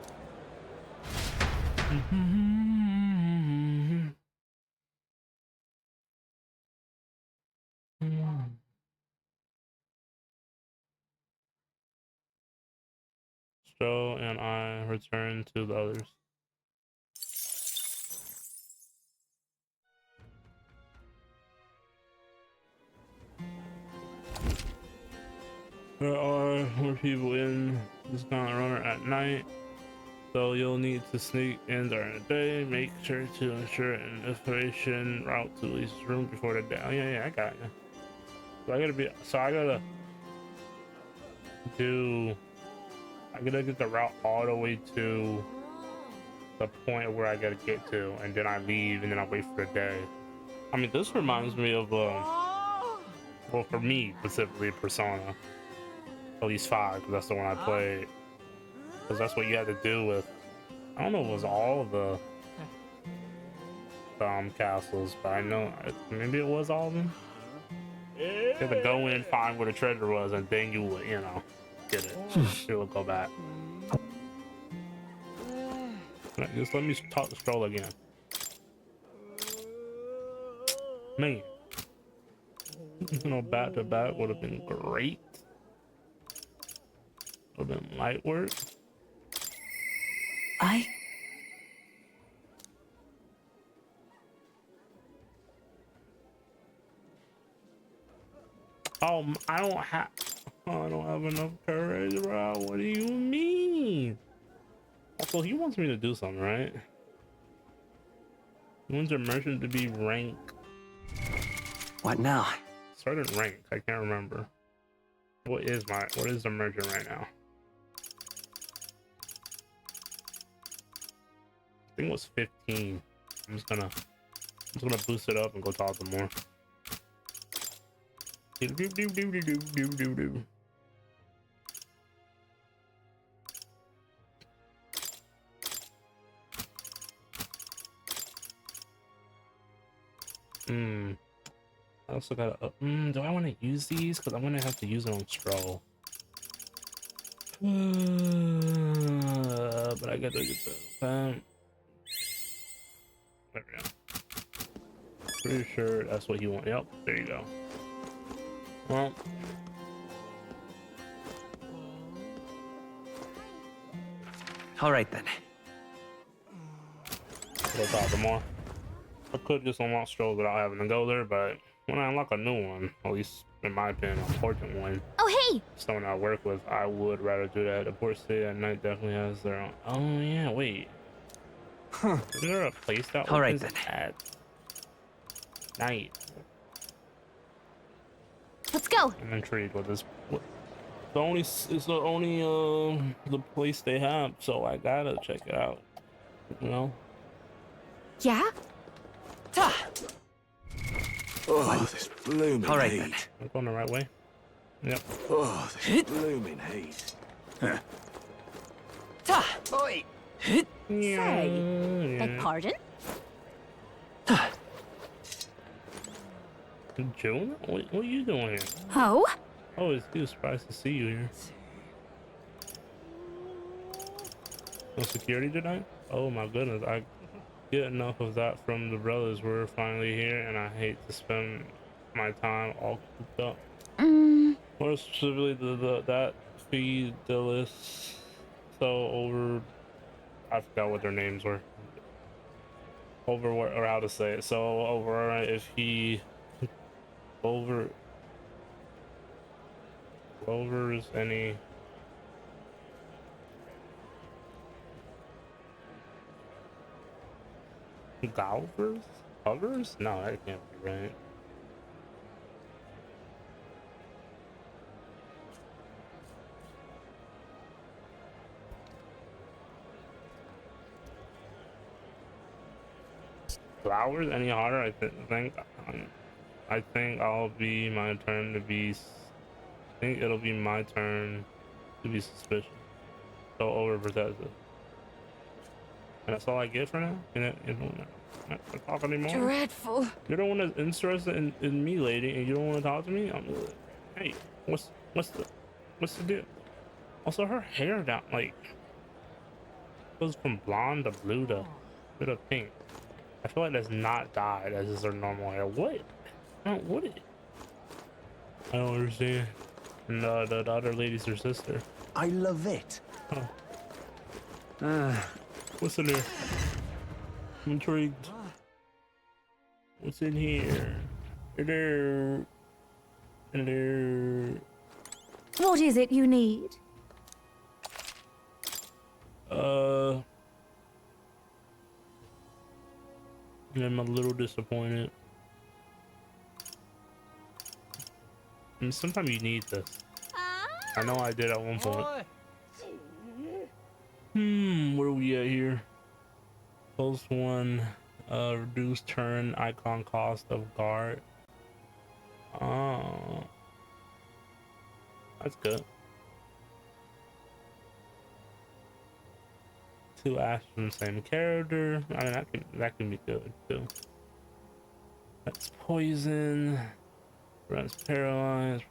[SPEAKER 1] Stroh and I return to the others. There are more people in this Gauntlet Runner at night, so you'll need to sneak in during the day. Make sure to ensure an information route to Lisa's room before the day. Oh yeah, I got you. So I gotta get the route all the way to the point where I gotta get to, and then I leave, and then I wait for the day. I mean, this reminds me of well, for me specifically, Persona. At least 5, because that's the one I played. Because that's what you had to do with, I don't know if it was all the castles, but I know maybe it was all of them. You had to go in, find where the treasure was, and then you would, you know, get it. It would go back. Right, just let me talk to Stroll again. Man, you know, back to back would have been great. Would have been light work. I don't have enough courage, bro. What do you mean? Also, he wants me to do something, right? He wants your merchant to be rank.
[SPEAKER 11] What now?
[SPEAKER 1] Certain rank, I can't remember. What is the merchant right now? I think it was 15. I'm just gonna boost it up and go talk to more. I also gotta do I want to use these? Because I'm gonna have to use it on Stroll. But I gotta get the there we go. Pretty sure that's what you want. Yep, there you go. Well,
[SPEAKER 11] all right then.
[SPEAKER 1] Go talk to more. I could just unlock Stroll without having to go there, but when I unlock a new one, at least in my opinion, an important one,
[SPEAKER 21] Oh, hey!
[SPEAKER 1] someone I work with, I would rather do that. The port city at night definitely has their own. Oh yeah, wait. Is there a place that
[SPEAKER 11] all right
[SPEAKER 1] opens
[SPEAKER 11] then.
[SPEAKER 1] at night?
[SPEAKER 21] Let's go.
[SPEAKER 1] I'm intrigued with this. It's the only the place they have, so I gotta check it out. You know?
[SPEAKER 21] Yeah?
[SPEAKER 14] Oh, this blooming
[SPEAKER 11] all right
[SPEAKER 14] heat.
[SPEAKER 11] then.
[SPEAKER 1] I'm going the right way. Yep.
[SPEAKER 14] Oh, this blooming heat.
[SPEAKER 8] Oi!
[SPEAKER 1] Yeah.
[SPEAKER 8] Beg pardon?
[SPEAKER 1] June? What are you doing here?
[SPEAKER 21] Oh?
[SPEAKER 1] Oh, he was surprised to see you here. No security tonight? Oh my goodness, I get enough of that from the brothers. We're finally here, and I hate to spend my time all cooped up. More specifically, that Fidelis So over, I forgot what their names were. Over or how to say it. So over if he overs any Galvers? Hovers? No, that can't be right. Flowers any harder? I think I'll be my turn to be. I think it'll be my turn to be suspicious. So overprotective. And that's all I get for now. You don't not talk anymore.
[SPEAKER 3] Dreadful.
[SPEAKER 1] You're the one that's interested in me, lady, and you don't want to talk to me. I'm like, hey, what's the deal? Also, her hair down like goes from blonde to blue to pink. I feel like that's not dyed. That's just her normal hair. What? What is it? I don't understand. And the other lady's her sister.
[SPEAKER 14] I love it.
[SPEAKER 1] Oh. What's in there? I'm intrigued. What's in here? Hello. Hello.
[SPEAKER 21] What is it you need?
[SPEAKER 1] I'm a little disappointed. And sometimes you need this. I know I did at one point. Where are we at here? Post one, reduce turn icon cost of guard. Oh, that's good. 2 actions from the same character. I mean, that can be good too. That's poison. Prevents paralyzed.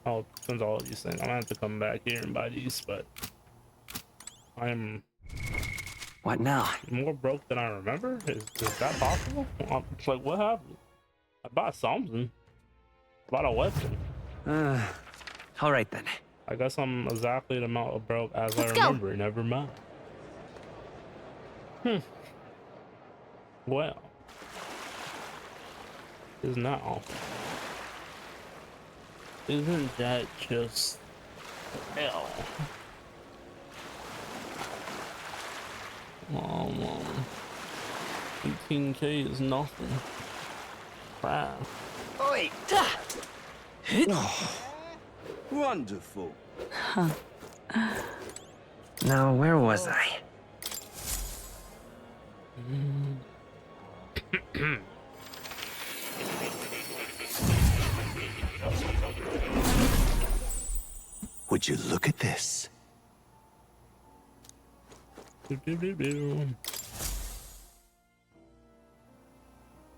[SPEAKER 1] Oh, since all of these things, I'm gonna have to come back here and buy these, but I'm.
[SPEAKER 11] What now?
[SPEAKER 1] More broke than I remember? Is that possible? It's like, what happened? I bought something. I bought a weapon.
[SPEAKER 11] All right then.
[SPEAKER 1] I guess I'm exactly the amount of broke as
[SPEAKER 21] Let's
[SPEAKER 1] I remember. Go. Never mind. Well, isn't that awful? Isn't that just hell? Oh, 18K is nothing. Crap.
[SPEAKER 11] Oi!
[SPEAKER 15] Oh, wonderful.
[SPEAKER 21] Huh.
[SPEAKER 20] Now, where was I?
[SPEAKER 14] Would you look at this?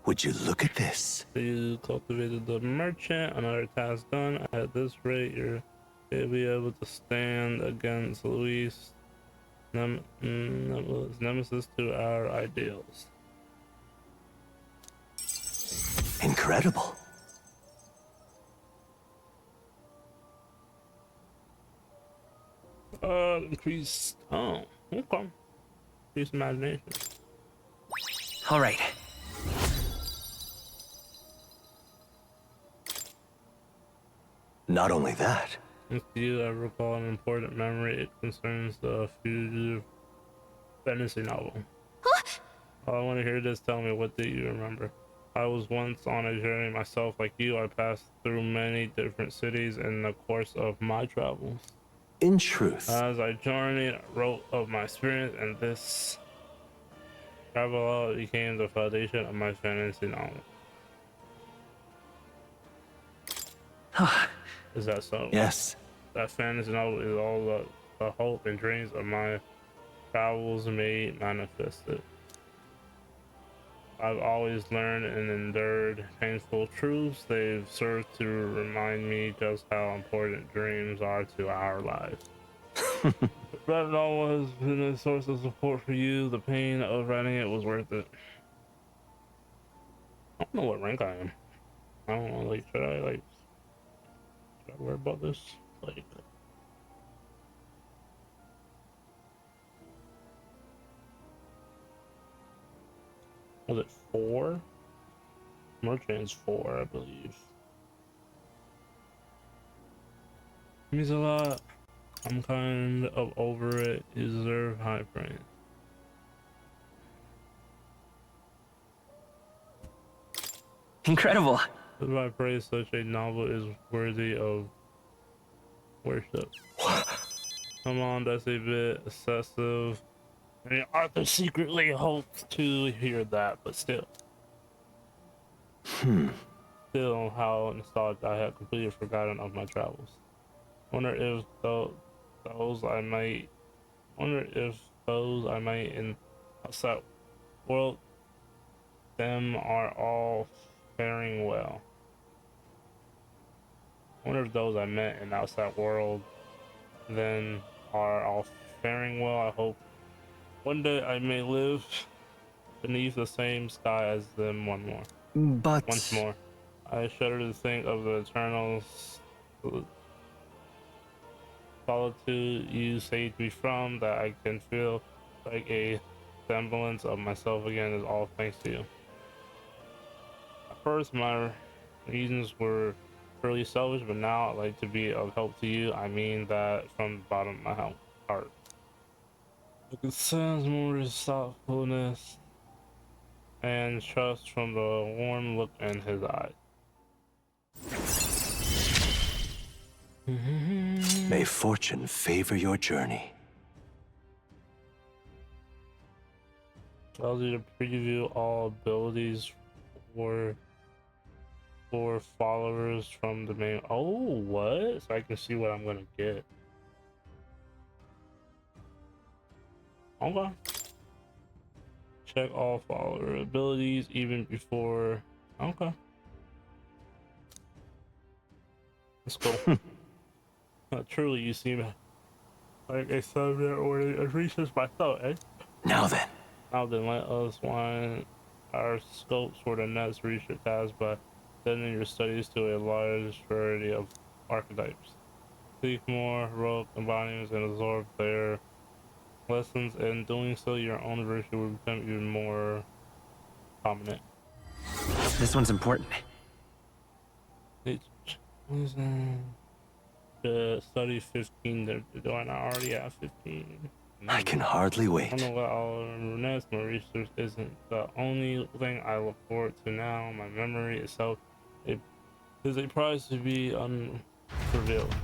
[SPEAKER 14] Would you look at this?
[SPEAKER 1] You cultivated the merchant. Another task done. At this rate, you'll be able to stand against Luis, nemesis to our ideals.
[SPEAKER 14] Incredible.
[SPEAKER 1] Increase. Oh, okay. Increase imagination.
[SPEAKER 11] All right.
[SPEAKER 14] Not only that.
[SPEAKER 1] If you ever recall an important memory, it concerns the fugitive fantasy novel. Huh? All I want to hear is tell me, what do you remember? I was once on a journey myself like you. I passed through many different cities in the course of my travels.
[SPEAKER 14] In truth.
[SPEAKER 1] As I journeyed, I wrote of my experience, and this travel became the foundation of my fantasy novel. Is that so?
[SPEAKER 14] Yes.
[SPEAKER 1] That fantasy novel is all the hope and dreams of my travels made manifested. I've always learned and endured painful truths. They've served to remind me just how important dreams are to our lives. But it always been a source of support for you. The pain of writing it was worth it. I don't know what rank I am. I don't know, like, should I worry about this? Like, Was it 4? Merchant's 4, I believe. Means a lot. I'm kind of over it. You deserve high praise.
[SPEAKER 20] Incredible.
[SPEAKER 1] That's why praise such a novel is worthy of worship. Come on, that's a bit excessive. I mean, Arthur secretly hopes to hear that, but still. Still, how nostalgic I had completely forgotten of my travels. Wonder if those I might in outside world them are all faring well. Wonder if those I met in outside world then are all faring well. I hope one day I may live beneath the same sky as them once more. I shudder to think of the eternal solitude you saved me from, that I can feel like a semblance of myself again is all thanks to you. At first, my reasons were purely selfish, but now I'd like to be of help to you. I mean that from the bottom of my heart. I can sense more thoughtfulness and trust from the warm look in his eyes.
[SPEAKER 14] May fortune favor your journey.
[SPEAKER 1] Allows you to preview all abilities for followers from the main. Oh, what? So I can see what I'm gonna get. Okay. Check all follower abilities even before. Okay. Let's go. Truly, you seem like a subject or a research myself, eh?
[SPEAKER 14] Now then,
[SPEAKER 1] let us widen our scopes for the next research task by sending your studies to a large variety of archetypes. Seek more heroic embodiments and absorb their lessons. In doing so, your own virtue will become even more prominent.
[SPEAKER 20] This one's important.
[SPEAKER 1] Study 15. Do I not already have 15?
[SPEAKER 14] I can hardly wait.
[SPEAKER 1] I don't know what I'll remember next. My research isn't the only thing I look forward to now. My memory itself is a prize to be unrevealed,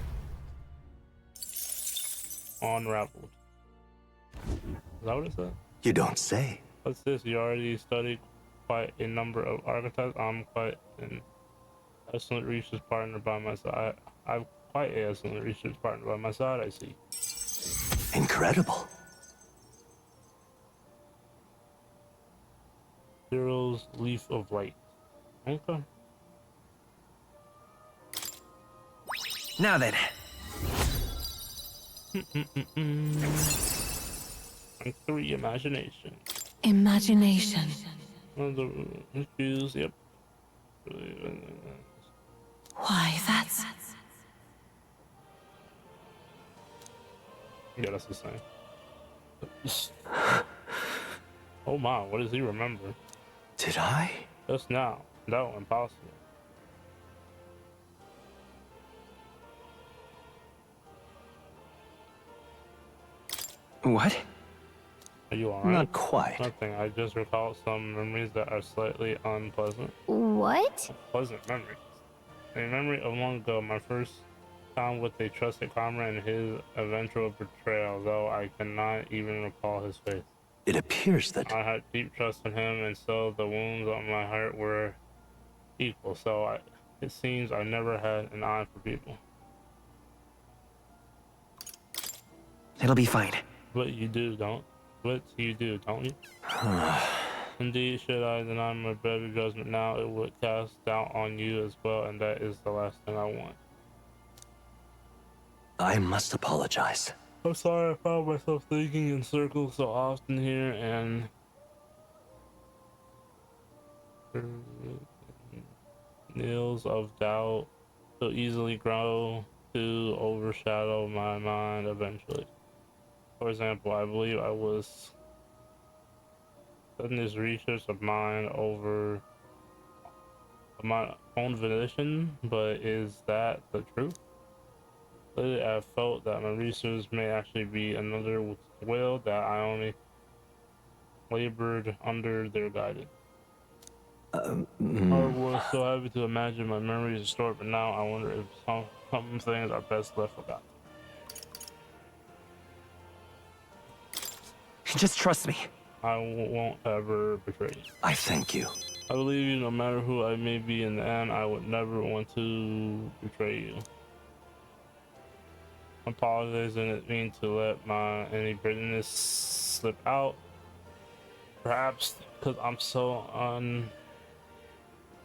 [SPEAKER 1] unraveled. Is that what it said?
[SPEAKER 14] You don't say.
[SPEAKER 1] What's this? You already studied quite a number of archetypes. I'm quite an excellent research partner by my side. I've quite an excellent research partner by my side, I see.
[SPEAKER 14] Incredible.
[SPEAKER 1] Cyril's Leaf of Light. Okay.
[SPEAKER 20] Now then.
[SPEAKER 1] And 3 imagination.
[SPEAKER 21] Imagination.
[SPEAKER 1] Choose, yep.
[SPEAKER 21] Why, that's...
[SPEAKER 1] Yeah, that's the same. Oh my, what does he remember?
[SPEAKER 14] Did I?
[SPEAKER 1] Just now. No, impossible.
[SPEAKER 20] What?
[SPEAKER 1] Are you alright?
[SPEAKER 14] Not quite.
[SPEAKER 1] Nothing. I just recall some memories that are slightly unpleasant.
[SPEAKER 21] What?
[SPEAKER 1] Pleasant memories. A memory of long ago, my first time with a trusted comrade and his eventual betrayal, though I cannot even recall his face.
[SPEAKER 14] It appears that
[SPEAKER 1] I had deep trust in him, and so the wounds on my heart were equal. It seems I never had an eye for people.
[SPEAKER 20] It'll be fine.
[SPEAKER 1] What you do, don't you? Indeed, should I deny my better judgment now, it would cast doubt on you as well, and that is the last thing I want.
[SPEAKER 14] I must apologize.
[SPEAKER 1] I'm sorry I found myself thinking in circles so often here, and nails of doubt so easily grow to overshadow my mind eventually. For example, I believe I was done this research of mine over my own volition, but is that the truth? Lately, I felt that my research may actually be another will that I only labored under their guidance. I was so happy to imagine my memories restored, but now I wonder if some things are best left forgotten.
[SPEAKER 20] Just trust me.
[SPEAKER 1] I won't ever betray you.
[SPEAKER 14] I thank you.
[SPEAKER 1] I believe you no matter who I may be in the end. I would never want to betray you. I apologize, didn't mean to let any bitterness slip out. Perhaps because I'm so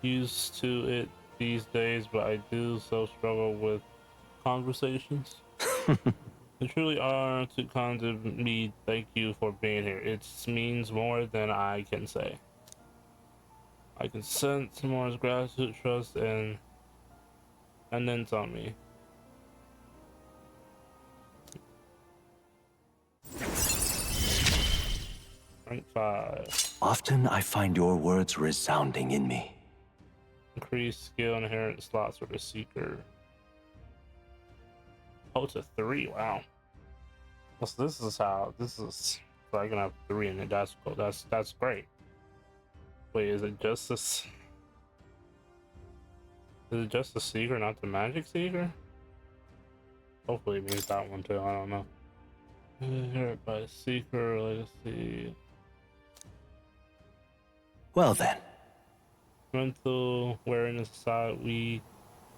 [SPEAKER 1] unused to it these days, but I do so struggle with conversations. You truly are too kind to me. Thank you for being here. It means more than I can say. I can sense more gratitude, trust, and then some me. Rank 5.
[SPEAKER 14] Often I find your words resounding in me.
[SPEAKER 1] Increased skill inherent slots for the seeker. Oh, it's a 3. Wow. So this is so I can have 3 in it. That's cool. That's great. Wait, is it just this? Is it just the seeker, not the magic seeker? Hopefully it means that one too. I don't know. Inherit by seeker. Let's see.
[SPEAKER 14] Well then.
[SPEAKER 1] Mental awareness aside, we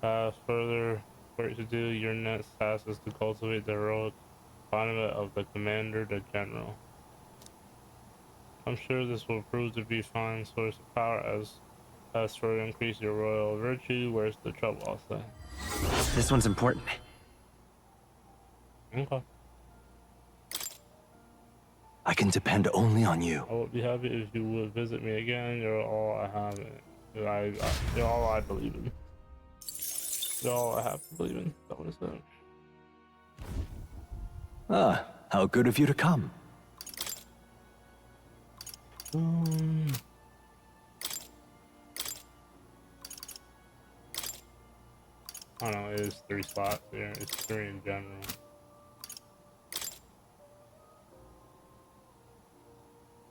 [SPEAKER 1] have further work to do. Your next task is to cultivate the heroic refinement of the commander, the general. I'm sure this will prove to be a fine source of power as for increase your royal virtue. Where's the trouble, I'll say.
[SPEAKER 20] This one's important.
[SPEAKER 1] Okay.
[SPEAKER 14] I can depend only on you.
[SPEAKER 1] I would be happy if you would visit me again. You're all I have. You're all I believe in. You're all I have to believe in. That what it said.
[SPEAKER 14] Ah, how good of you to come.
[SPEAKER 1] I don't know, it is 3 slots here. It's 3 in general.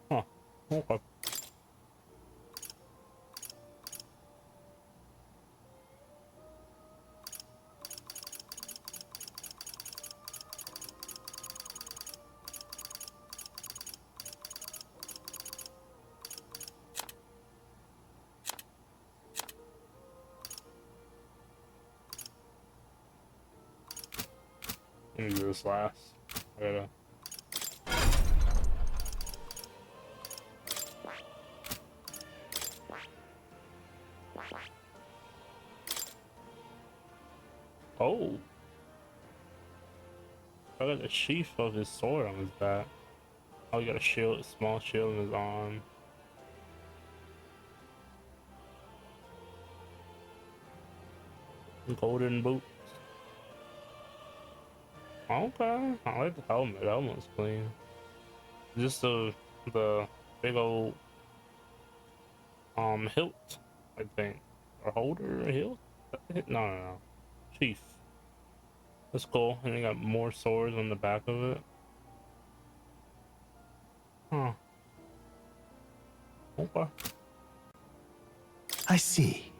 [SPEAKER 1] Huh. Okay. Let me do this last. I gotta. Oh. I got a sheath of his sword on his back. Oh, he got a shield, a small shield in his arm. Golden boots. Okay, I like the helmet. The helmet's clean. Just the big old hilt, I think, or holder or hilt. No. Sheath. That's cool. And they got more swords on the back of it. Huh. Okay.
[SPEAKER 14] I see.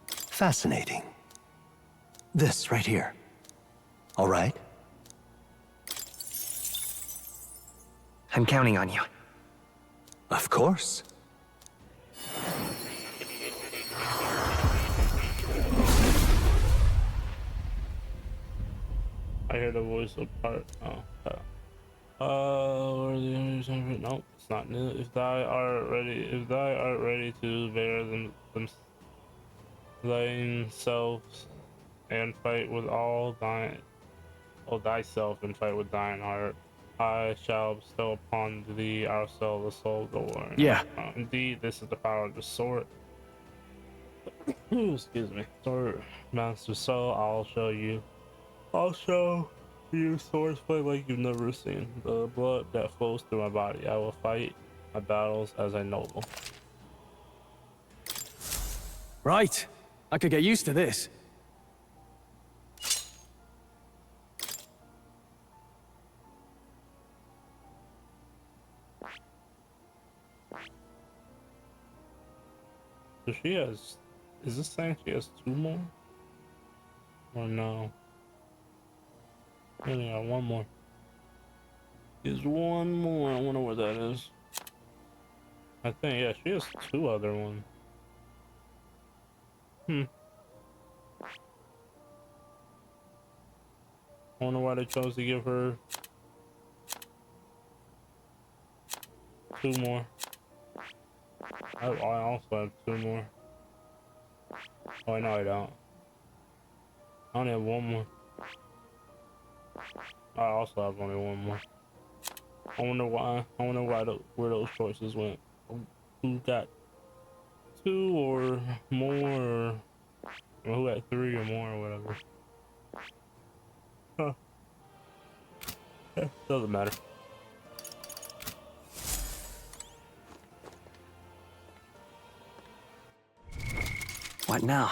[SPEAKER 14] Fascinating. This right here. All right?
[SPEAKER 20] I'm counting on you.
[SPEAKER 14] Of course.
[SPEAKER 1] I hear the voice of part. Oh, where the enemies? Nope, it's not new. If thou art ready to bear them thine self and fight with all thine, thyself and fight with thine heart, I shall bestow upon thee ourselves the soul of the war.
[SPEAKER 5] Yeah.
[SPEAKER 1] Indeed, this is the power of the sword. Excuse me. Sword master soul, I'll show you swordplay like you've never seen. The blood that flows through my body. I will fight my battles as a noble.
[SPEAKER 5] Right. I could get used to this.
[SPEAKER 1] So she has, is this saying she has 2 more? Or no? I only got 1 more. There's 1 more, I wonder what that is. I think, yeah, she has 2 other ones. I wonder why they chose to give her 2 more. I also have 2 more. Oh, no, I don't. I only have 1 more. I also have only 1 more. I wonder why. I wonder why where those choices went. Who got 2 or more, or who got 3 or more, or whatever. Huh. Yeah, doesn't matter.
[SPEAKER 11] What now?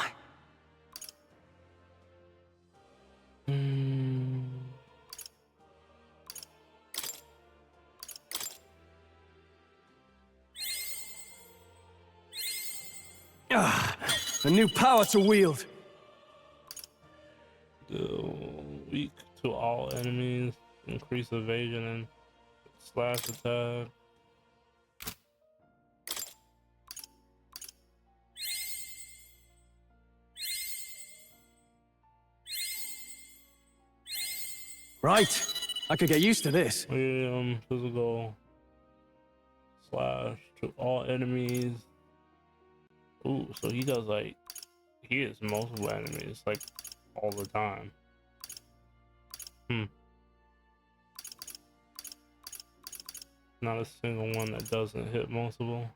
[SPEAKER 5] A new power to wield.
[SPEAKER 1] Weak to all enemies. Increase evasion and slash attack.
[SPEAKER 5] Right. I could get used to this.
[SPEAKER 1] Physical slash to all enemies. Ooh, so he does like, he hits multiple enemies like all the time. Not a single one that doesn't hit multiple.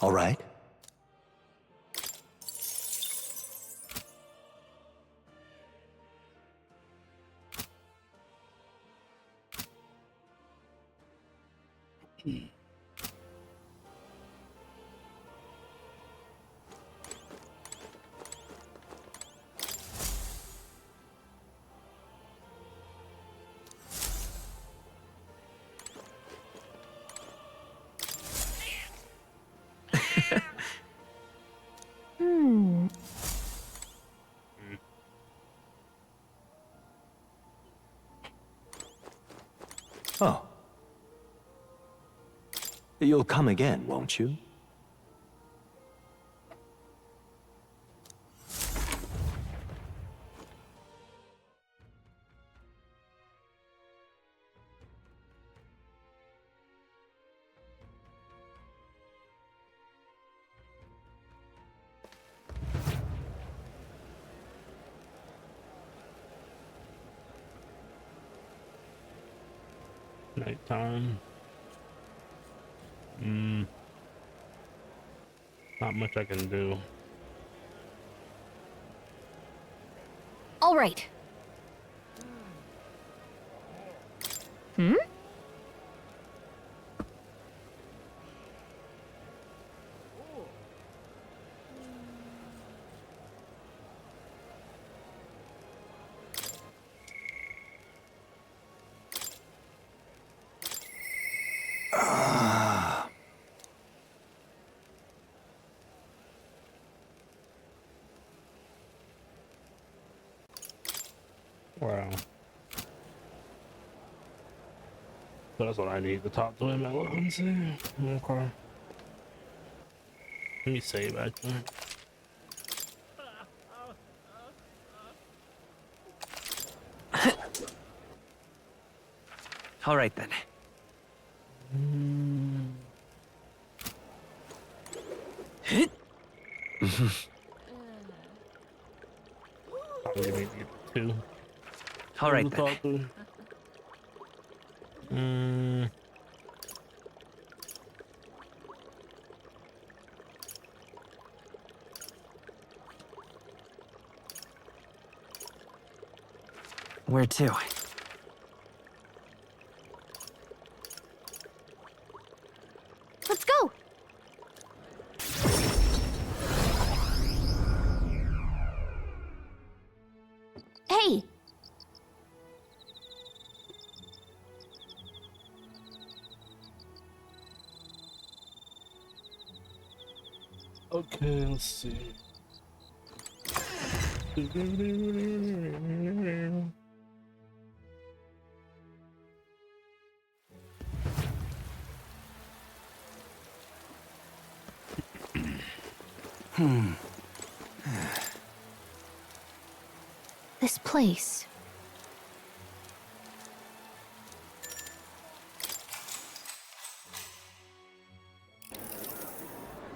[SPEAKER 14] All right. Oh. You'll come again, won't you?
[SPEAKER 1] Nighttime. Not much I can do.
[SPEAKER 21] All right.
[SPEAKER 1] Wow. So that's what I need to talk to him at. Let me see. Okay. Let me save actually.
[SPEAKER 20] All right then.
[SPEAKER 1] Two.
[SPEAKER 20] All right then. Where to?
[SPEAKER 21] Let's go! Hey!
[SPEAKER 1] Okay, let's see.
[SPEAKER 21] This place.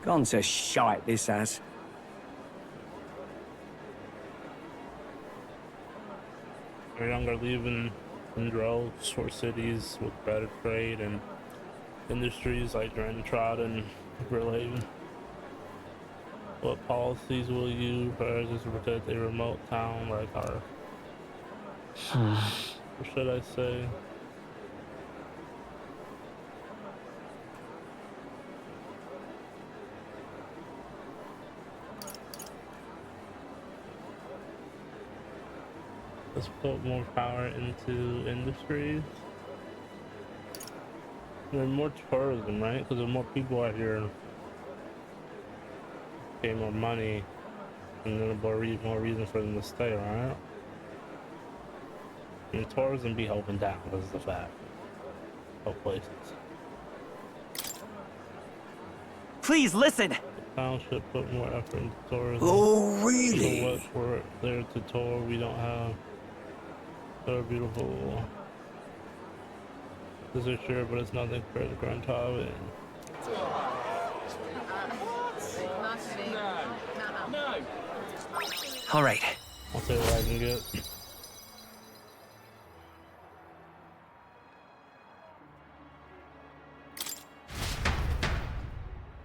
[SPEAKER 13] Gone to shite, this has.
[SPEAKER 1] Our young are leaving in droves for cities with better trade and industries like Drentrod and Brilehaven. What policies will you prioritize to protect a remote town like our... What should I say? Let's put more power into industries. There's more tourism, right? Because there's more people out here. Pay more money, and then more reason for them to stay, right? And tourism be helping down, this is the fact. Help places.
[SPEAKER 20] Please listen!
[SPEAKER 1] The town should put more effort into tourism.
[SPEAKER 19] Oh, really?
[SPEAKER 1] So what we're there to tour, we don't have so beautiful. This is sure, but it's nothing for the Grand Top.
[SPEAKER 20] All right.
[SPEAKER 1] I'll say what I can get.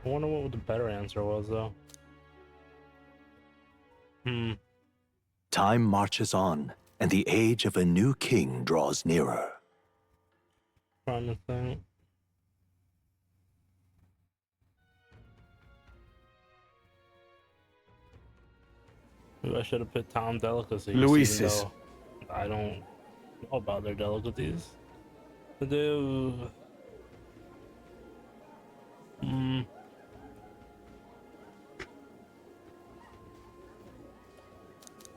[SPEAKER 1] I wonder what the better answer was, though.
[SPEAKER 14] Time marches on, and the age of a new king draws nearer.
[SPEAKER 1] Trying to think. Maybe I should have put town delicacies.
[SPEAKER 5] Luisis.
[SPEAKER 1] Even though I don't know about their delicacies. I do. I'll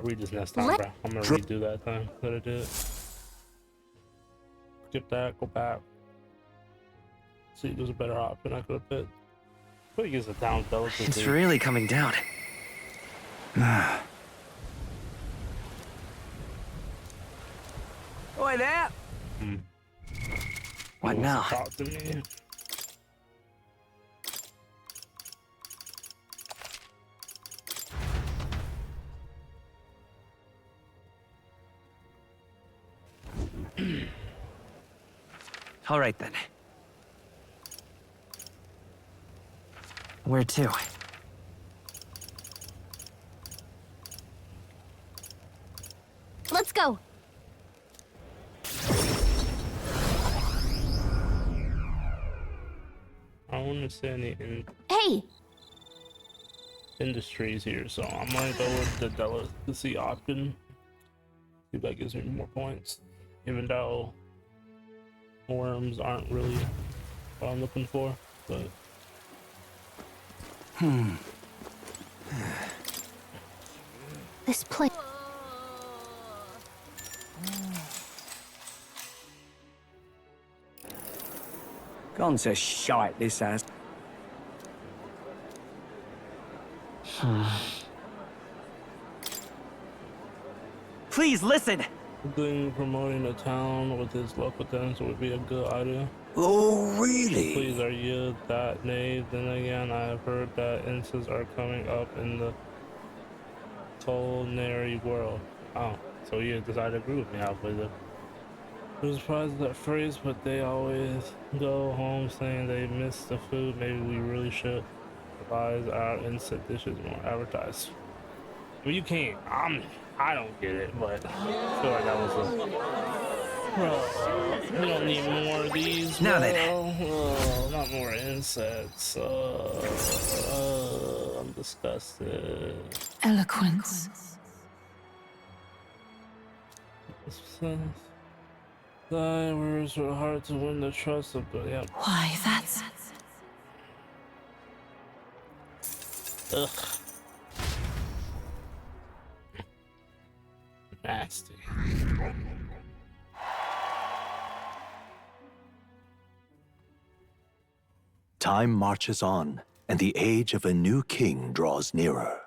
[SPEAKER 1] read this next time, bro. I'm gonna redo that time that I did. Skip that, go back. See, there's a better option I could have picked. I think it's a town delicacy.
[SPEAKER 20] It's really coming down.
[SPEAKER 13] Oi there!
[SPEAKER 20] What now?
[SPEAKER 1] Talk to me.
[SPEAKER 20] All right then. Where to?
[SPEAKER 21] Let's go!
[SPEAKER 1] I don't understand the
[SPEAKER 21] Hey!
[SPEAKER 1] industries here, so I'm gonna go with the delicacy option. See if that gives me more points. Even though worms aren't really what I'm looking for, but
[SPEAKER 21] This place.
[SPEAKER 13] Gone to shite, this has.
[SPEAKER 20] Please listen!
[SPEAKER 1] Doing promoting a town with its local dance would be a good idea.
[SPEAKER 19] Oh, really?
[SPEAKER 1] Please, are you that knave? Then again, I have heard that incenses are coming up in the culinary world. Oh, so you decided to agree with me halfway there. I was surprised at that phrase, but they always go home saying they miss the food. Maybe we really should revise our inset dishes more advertised. Well, you can't. I don't get it, but I feel like that was a. Bro, we don't need more of these.
[SPEAKER 11] Now
[SPEAKER 1] bro.
[SPEAKER 11] then.
[SPEAKER 1] Not more insects. I'm disgusted.
[SPEAKER 9] Eloquence.
[SPEAKER 1] Thy words were hard to win the trust of the. Yeah.
[SPEAKER 9] Why, that's.
[SPEAKER 1] Ugh. Nasty.
[SPEAKER 14] Time marches on, and the age of a new king draws nearer.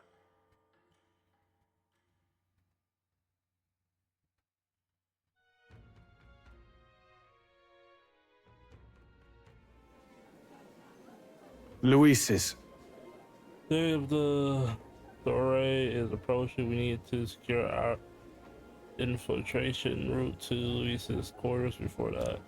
[SPEAKER 5] Luis's.
[SPEAKER 1] Day of the array is approaching. We need to secure our infiltration route to Luis's quarters. Before that,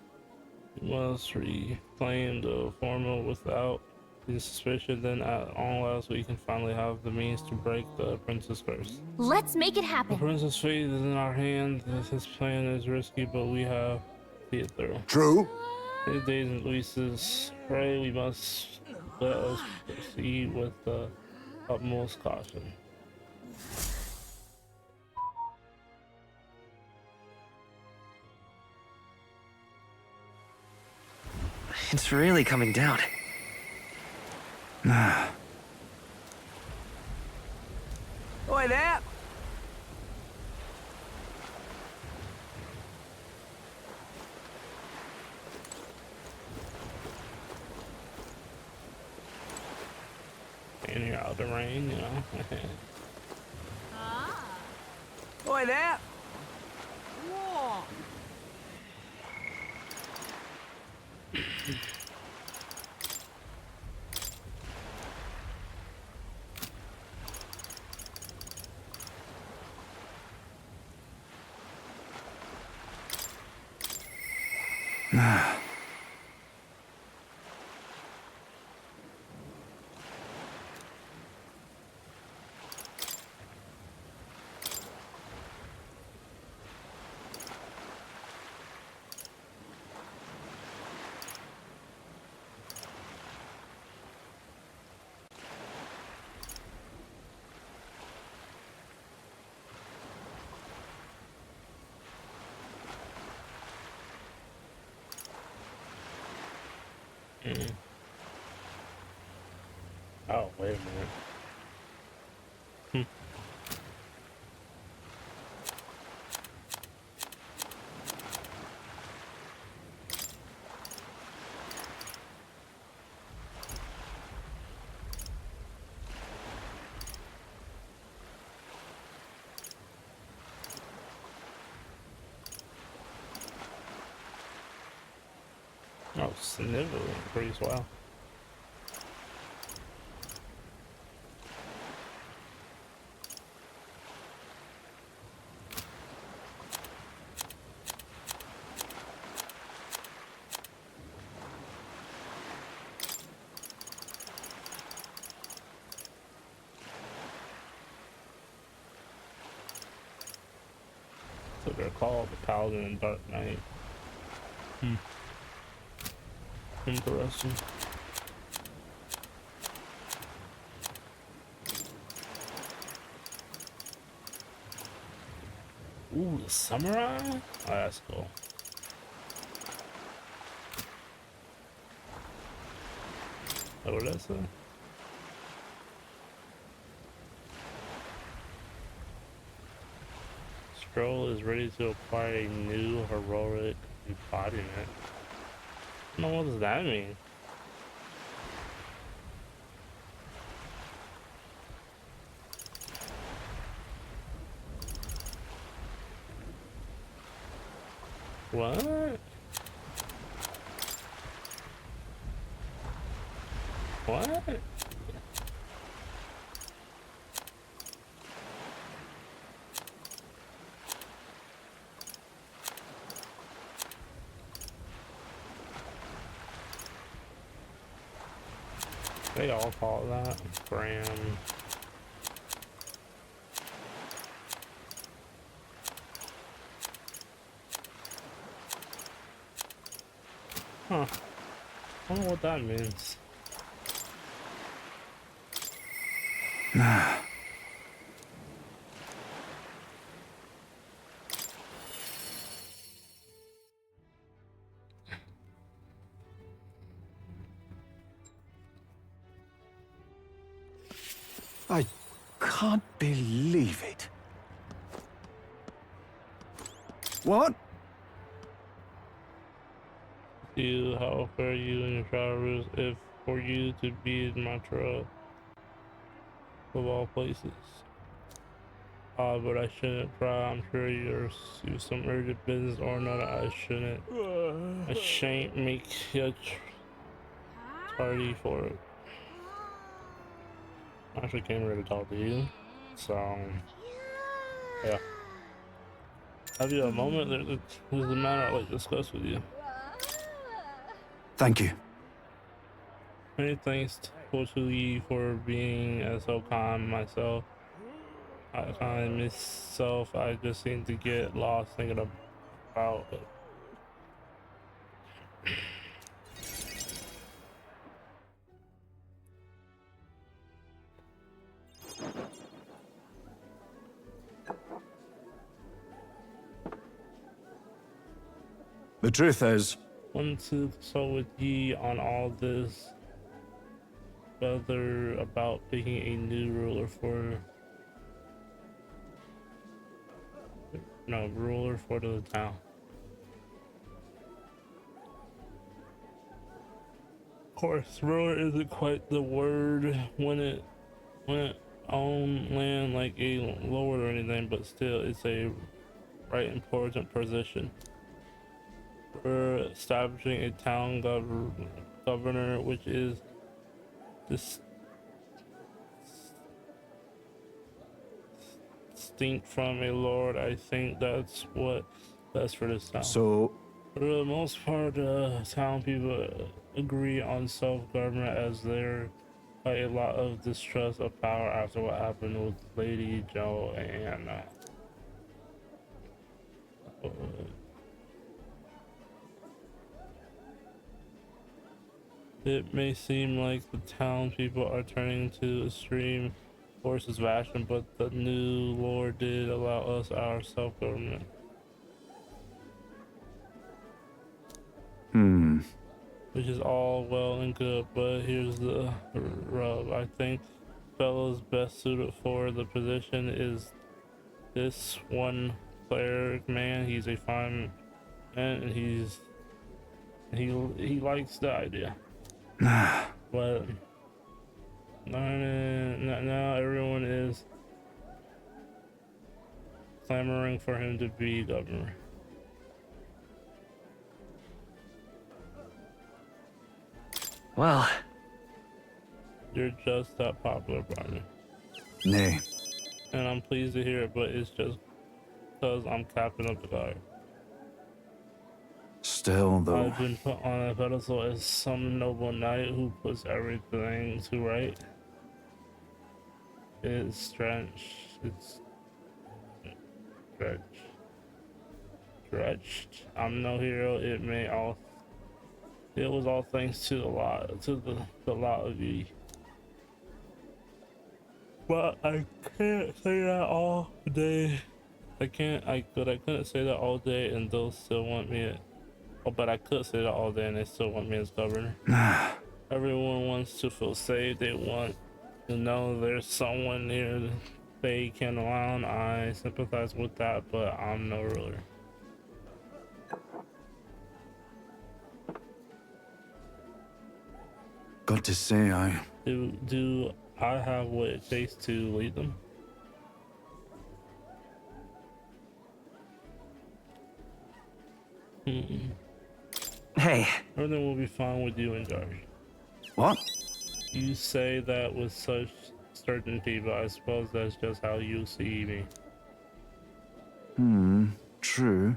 [SPEAKER 1] we must reclaim the formula without the suspicion. Then at all else, we can finally have the means to break the prince's curse.
[SPEAKER 21] Let's make it
[SPEAKER 1] The
[SPEAKER 21] happen.
[SPEAKER 1] prince's fate is in our hands. His plan is risky, but we have to see it through.
[SPEAKER 6] True.
[SPEAKER 1] These days in Luis's prey, we must let us proceed with the utmost caution.
[SPEAKER 20] It's really coming down.
[SPEAKER 13] Oi there!
[SPEAKER 1] And you're out the rain, you know.
[SPEAKER 13] Oi there!
[SPEAKER 1] Oh, wait a minute. Oh, significantly increase, wow. So they're called the Paladin and Dark Knight. Interesting. Ooh, the samurai? Oh, that's cool. Oh, what did I say? Scroll is ready to acquire a new heroic embodiment. No, what does that mean? What? What? They all call it that. Graham. Huh. I don't know what that means.
[SPEAKER 14] I can't believe it. What?
[SPEAKER 1] How fare you in your travels if for you to be in Montreal of all places? But I shouldn't try. I'm sure you're some urgent business or not. I shouldn't. I shan't make you tardy for it. I actually came here to talk to you. So, yeah. Have you a moment? There's a matter I'd like to discuss with you.
[SPEAKER 10] Thank you.
[SPEAKER 1] Many thanks to you for being so kind myself. I kind myself. I just seem to get lost thinking about it.
[SPEAKER 10] The truth is,
[SPEAKER 1] Want to consult with ye on all this, whether about picking a new ruler for the town. Of course, ruler isn't quite the word when it on land like a lord or anything, but still, it's a right important position. We're establishing a town governor, which is distinct from a lord. I think that's what's best for this town.
[SPEAKER 10] So,
[SPEAKER 1] for the most part, town people agree on self-government, as there quite a lot of distrust of power after what happened with Lady Joanna. It may seem like the townspeople are turning to extreme forces of action, but the new lord did allow us our self-government. Which is all well and good, but here's the rub. I think fellows best suited for the position is this one cleric man. He's a fine man, and he likes the idea. But now everyone is clamoring for him to be governor.
[SPEAKER 20] Well,
[SPEAKER 1] you're just that popular, partner.
[SPEAKER 10] Nay.
[SPEAKER 1] And I'm pleased to hear it, but it's just because I'm captain of the guard.
[SPEAKER 10] Still, though,
[SPEAKER 1] I've been put on a pedestal as some noble knight who puts everything to right. It's stretched. I'm no hero. It was all thanks to the lot of you. But I can't say that all day. I couldn't say that all day, and they'll still want me. But I could say that all day, and they still want me as governor. Everyone wants to feel safe. They want to know there's someone near they can rely on. I sympathize with that, but I'm no ruler.
[SPEAKER 10] got to say,
[SPEAKER 1] Do I have what it takes to lead them?
[SPEAKER 20] Hey.
[SPEAKER 1] Everything will be fine with you in charge.
[SPEAKER 10] What?
[SPEAKER 1] You say that with such certainty, but I suppose that's just how you see me.
[SPEAKER 10] True.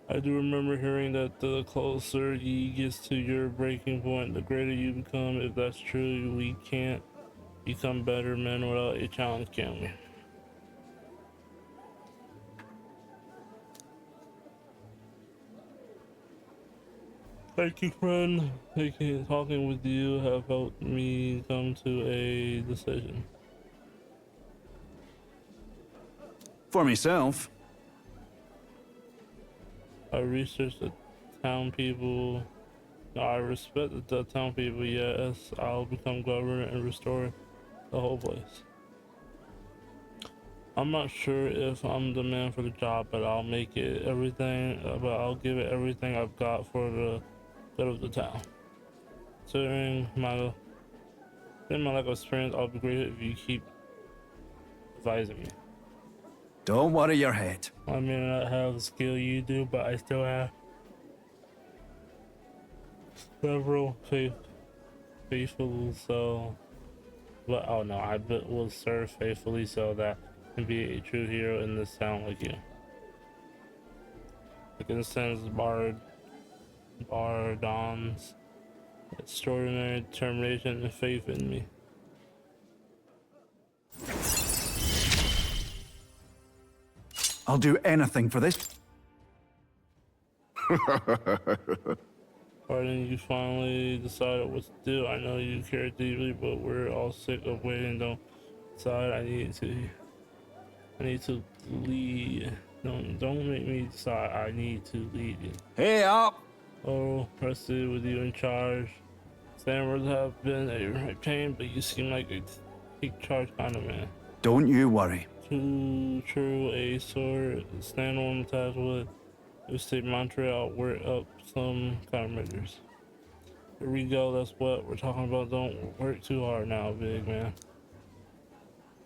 [SPEAKER 1] I do remember hearing that the closer you gets to your breaking point, the greater you become. If that's true, we can't become better men without a challenge, can we? Thank you, friend. Talking with you have helped me come to a decision.
[SPEAKER 10] For myself.
[SPEAKER 1] I researched the town people. I respect the town people. Yes, I'll become governor and restore the whole place. I'm not sure if I'm the man for the job, but I'll make it everything. But I'll give it everything I've got for the good of the town. Considering my lack of experience, I'll be grateful if you keep advising me.
[SPEAKER 10] Don't worry your head.
[SPEAKER 1] I may not have the skill you do, but I still have several faithful so. But oh no, I will serve faithfully so that I can be a true hero in this town like you. I can sense Bardon's extraordinary determination and faith in me.
[SPEAKER 10] I'll do anything for this.
[SPEAKER 1] Pardon, you finally decided what to do. I know you care deeply, but we're all sick of waiting. Don't decide. I need to lead. Don't make me decide. I need to lead you.
[SPEAKER 10] Hey up!
[SPEAKER 1] Oh, rested with you in charge. Stanwards have been a pain, but you seem like a take charge kind of man.
[SPEAKER 10] Don't you worry.
[SPEAKER 1] Too true, a sword stand on attached with state Montreal work up some countermeasures. Here we go, that's what we're talking about. Don't work too hard now, big man.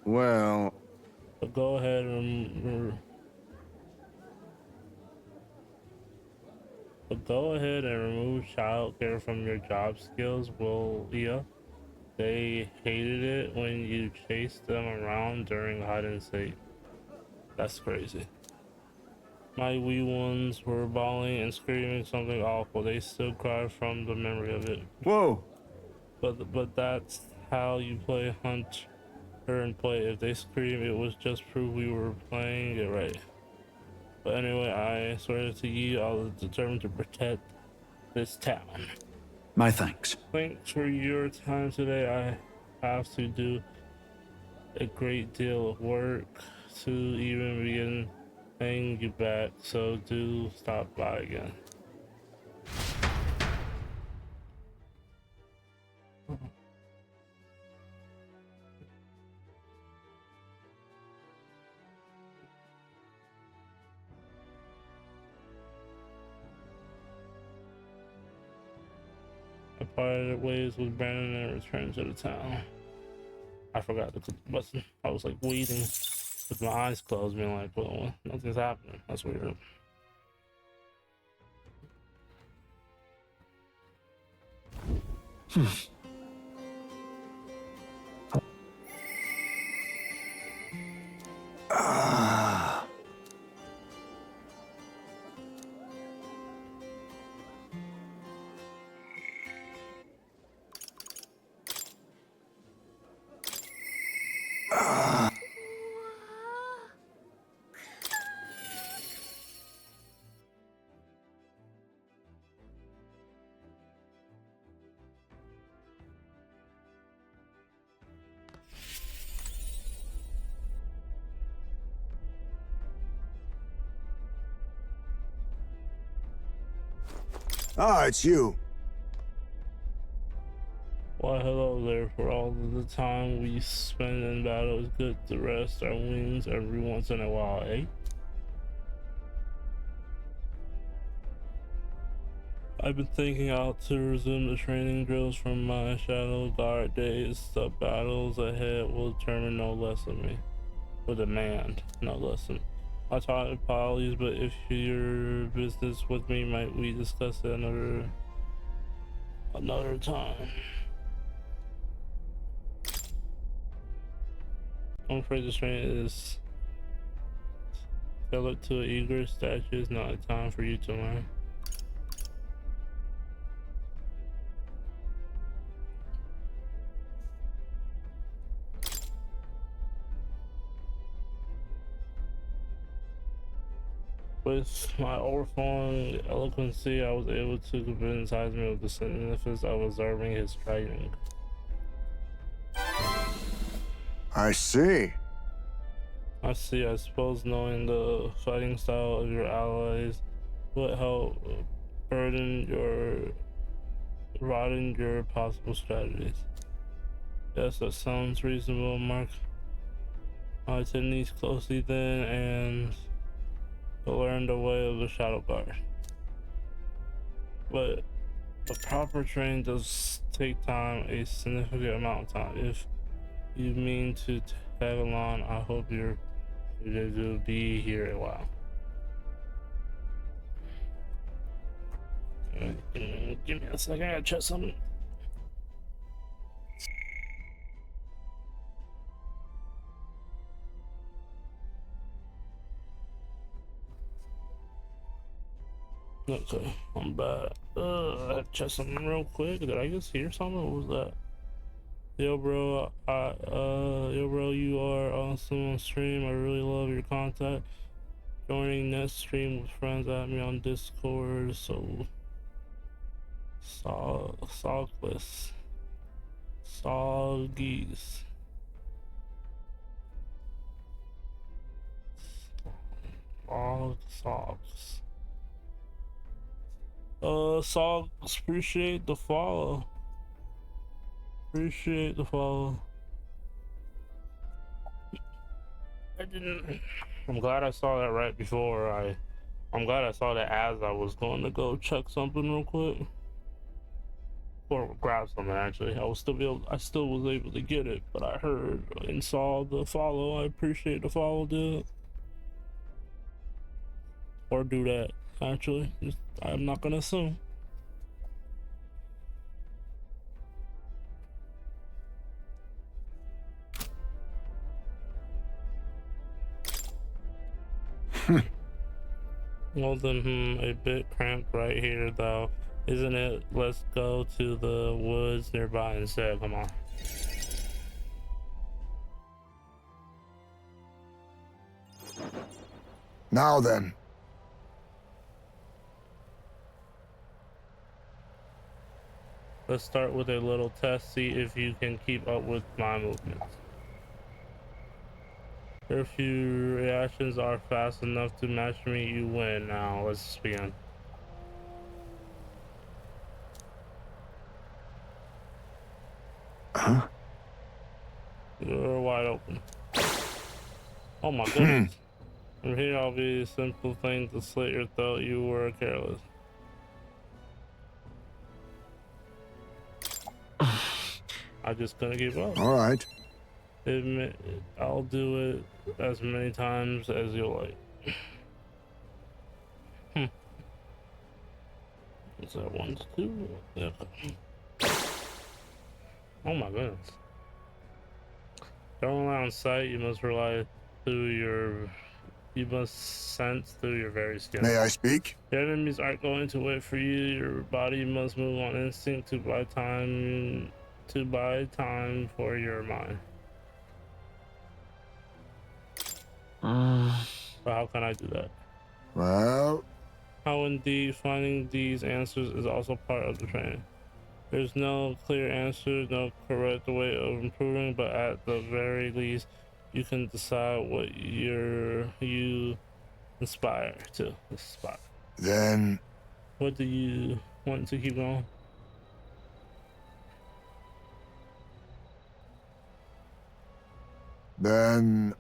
[SPEAKER 14] Well,
[SPEAKER 1] But go ahead and remove childcare from your job skills, will ya? They hated it when you chased them around during hide and seek. That's crazy. My wee ones were bawling and screaming something awful. They still cry from the memory of it.
[SPEAKER 10] Whoa!
[SPEAKER 1] But that's how you play hunt her and play. If they scream, it was just proof we were playing it right. But anyway, I swear to you, I was determined to protect this town.
[SPEAKER 10] My thanks.
[SPEAKER 1] Thanks for your time today. I have to do a great deal of work to even begin paying you back, so do stop by again. I parted ways with Brandon and returned to the town. I forgot to click the button. I was like waiting with my eyes closed, being like, well, nothing's happening. That's weird.
[SPEAKER 6] Ah, it's you.
[SPEAKER 1] Why, hello there. For all of the time we spend in battle, it's good to rest our wings every once in a while, eh? I've been thinking out to resume the training drills from my Shadow Guard days. The battles ahead will determine no less of me. Will demand no less of me. I taught apologies, but if your business with me, might we discuss it another time? I'm afraid this train is tailored to an eager statue. It's not a time for you to learn. With my overflowing eloquency, I was able to convince Heisman of the significance of observing his training.
[SPEAKER 6] I see.
[SPEAKER 1] I see. I suppose knowing the fighting style of your allies would help broaden your possible strategies. Yes, that sounds reasonable, Mark. I'll attend these closely then and learn the way of the Shadow Guard. But the proper training does take time, a significant amount of time. If you mean to tag along, I hope you will be here a while. Give me a second, I gotta check something. Okay, I'm back. I had to check something real quick. Did I just hear something? What was that? Yo, bro, you are awesome on stream. I really love your content. Joining next stream with friends at me on Discord. So, Soggeese. Socks. Socks, appreciate the follow. Appreciate the follow. I'm glad I saw that right before I'm glad I saw that as I was going to go check something real quick. Or grab something actually. I still was able to get it, but I heard and saw the follow. I appreciate the follow, dude. Or do that, actually. I'm not gonna assume. Well then, a bit cramped right here though, isn't it? Let's go to the woods nearby instead, come on.
[SPEAKER 6] Now then.
[SPEAKER 1] Let's start with a little test, see if you can keep up with my movements. If your reactions are fast enough to match me, you win. Now, let's begin.
[SPEAKER 6] Huh?
[SPEAKER 1] You're wide open. Oh my goodness. From here, I'll be a simple thing to slit your throat. You were careless. I just couldn't give up.
[SPEAKER 6] All right.
[SPEAKER 1] I'll do it as many times as you like. Is that 1 to 2? Yeah. Oh my goodness. Don't rely on sight. You must sense through your very skin.
[SPEAKER 6] May I speak?
[SPEAKER 1] The enemies aren't going to wait for you. Your body must move on instinct to buy time for your mind. But how can I do that?
[SPEAKER 6] Well...
[SPEAKER 1] How indeed, finding these answers is also part of the training. There's no clear answer, no correct way of improving, but at the very least, you can decide what you aspire to.
[SPEAKER 6] Then...
[SPEAKER 1] What do you want to keep going?
[SPEAKER 6] Then...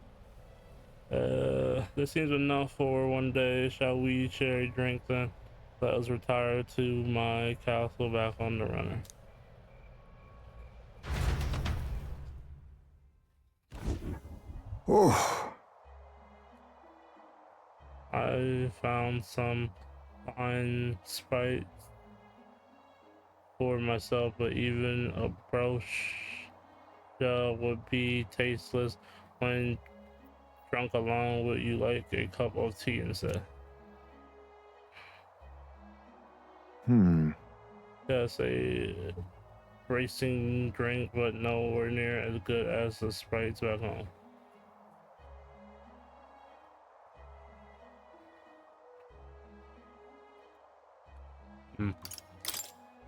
[SPEAKER 1] This seems enough for one day. Shall we share a drink then? Let us retire to my castle back on the runner.
[SPEAKER 6] Oh.
[SPEAKER 1] I found some fine sprites for myself, but even a brooch would be tasteless when drunk along. Would you like a cup of tea instead? Yes, a racing drink, but nowhere near as good as the sprites back home.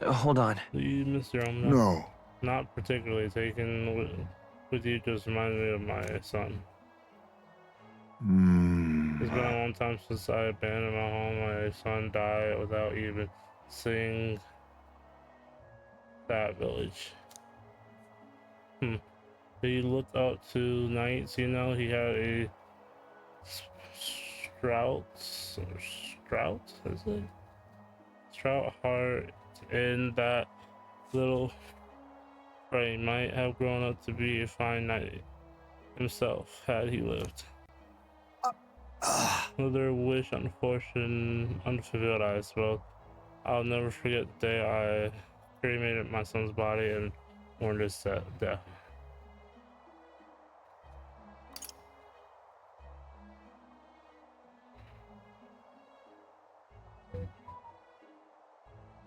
[SPEAKER 20] Hold on.
[SPEAKER 1] You, Mr. Omna?
[SPEAKER 6] No.
[SPEAKER 1] Not particularly. Taken with you just reminds me of my son. It's been a long time since I abandoned my home. My son died without even seeing that village. He looked up to knights, you know. He had a Strout, is it? Strout heart, and that little Ray might have grown up to be a fine knight himself had he lived. Another wish, unfulfilled, I suppose. I'll never forget the day I cremated my son's body and mourned his death.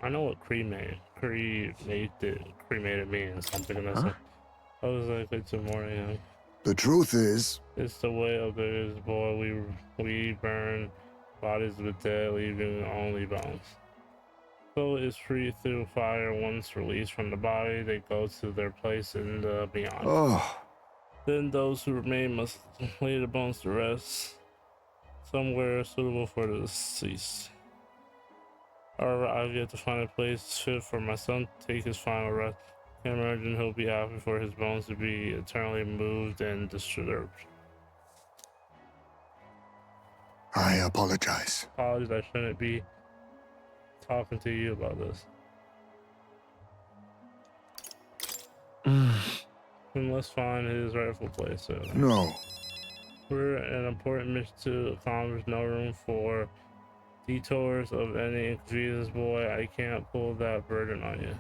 [SPEAKER 1] I know what cremated means. Something missing. I was likely to mourn him.
[SPEAKER 6] The truth is,
[SPEAKER 1] It's the way of this boy. We burn bodies of the dead, leaving only bones. Soul is free through fire. Once released from the body, they go to their place in the beyond. Then those who remain must lay the bones to rest somewhere suitable for the deceased. However, I've yet to find a place fit for my son to take his final rest. I can imagine he'll be happy for his bones to be eternally moved and disturbed.
[SPEAKER 6] I apologize.
[SPEAKER 1] Apologies, I shouldn't be talking to you about this. And let's find his rightful place.
[SPEAKER 6] No.
[SPEAKER 1] We're an important mission to accomplish. No room for detours of any inconvenience, boy. I can't pull that burden on you.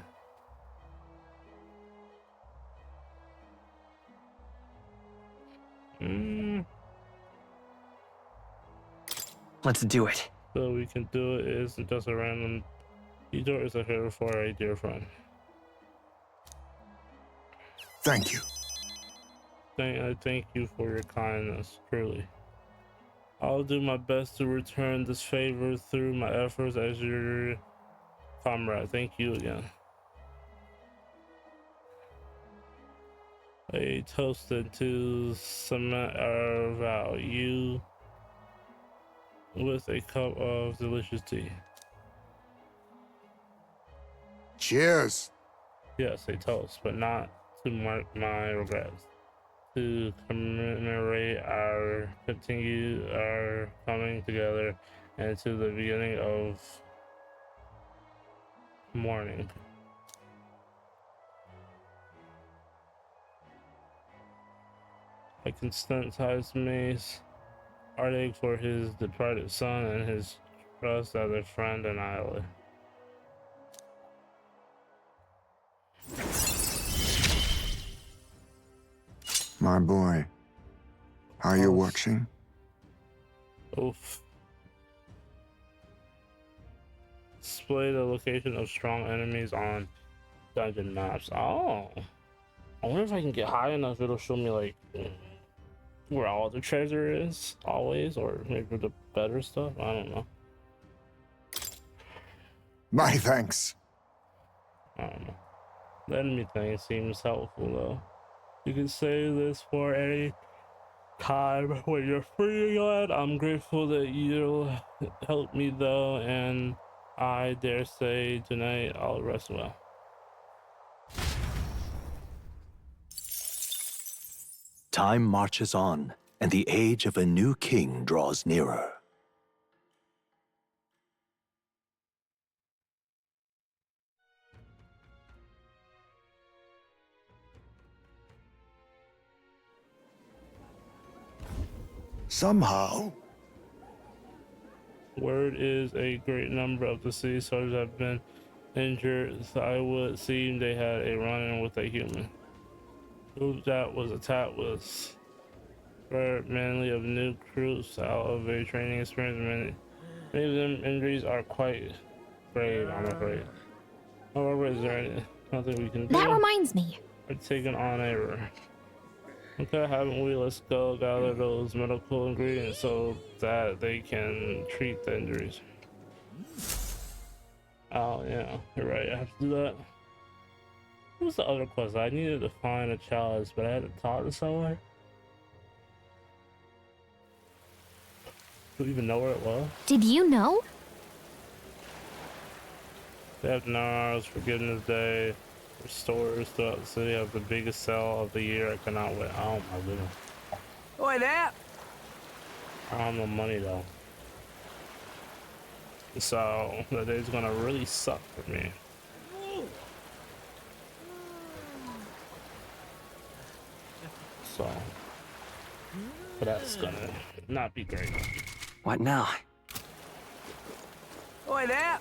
[SPEAKER 20] Let's do it.
[SPEAKER 1] So we can do it isn't just a random detour, it's a favor for a dear friend.
[SPEAKER 6] Thank you.
[SPEAKER 1] I thank you for your kindness, truly. I'll do my best to return this favor through my efforts as your comrade. Thank you again. A toasted to cement our vow. You with a cup of delicious tea.
[SPEAKER 6] Cheers.
[SPEAKER 1] Yes, a toast, but not to mark my regrets. To commemorate our coming together and to the beginning of morning. I can sensitize May's heartache for his departed son and his trust as a friend and ally.
[SPEAKER 6] My boy, are you watching?
[SPEAKER 1] Oof. Display the location of strong enemies on dungeon maps. Oh. I wonder if I can get high enough, it'll show me like where all the treasure is always, or maybe the better stuff. I don't know.
[SPEAKER 6] My thanks.
[SPEAKER 1] I don't know. The enemy thing seems helpful though. You can say this for any time when you're free, lad. I'm grateful that you'll help me though, and I dare say tonight I'll rest well.
[SPEAKER 14] Time marches on, and the age of a new king draws nearer.
[SPEAKER 6] Somehow,
[SPEAKER 1] Word is a great number of the city soldiers have been injured, so I would seem they had a run-in with a human. Who that was attacked was mainly of new recruits out of a training experience. Many of them injuries are quite grave, I'm afraid. However, is there nothing we can do?
[SPEAKER 21] That reminds me.
[SPEAKER 1] We're taking on error. Okay, haven't we? Let's go gather those medical ingredients so that they can treat the injuries. Oh yeah, you're right, I have to do that. What was the other quest? I needed to find a chalice, but I had to talk to someone. Do you even know where it was?
[SPEAKER 21] Did you know?
[SPEAKER 1] They have 9 hours, Forgiveness Day, restores throughout the city, have the biggest sale of the year. I cannot wait. Oh my goodness.
[SPEAKER 13] Oi there!
[SPEAKER 1] I don't have no money though. So the day's gonna really suck for me. So, but that's gonna not be great.
[SPEAKER 11] What now?
[SPEAKER 13] Oi there!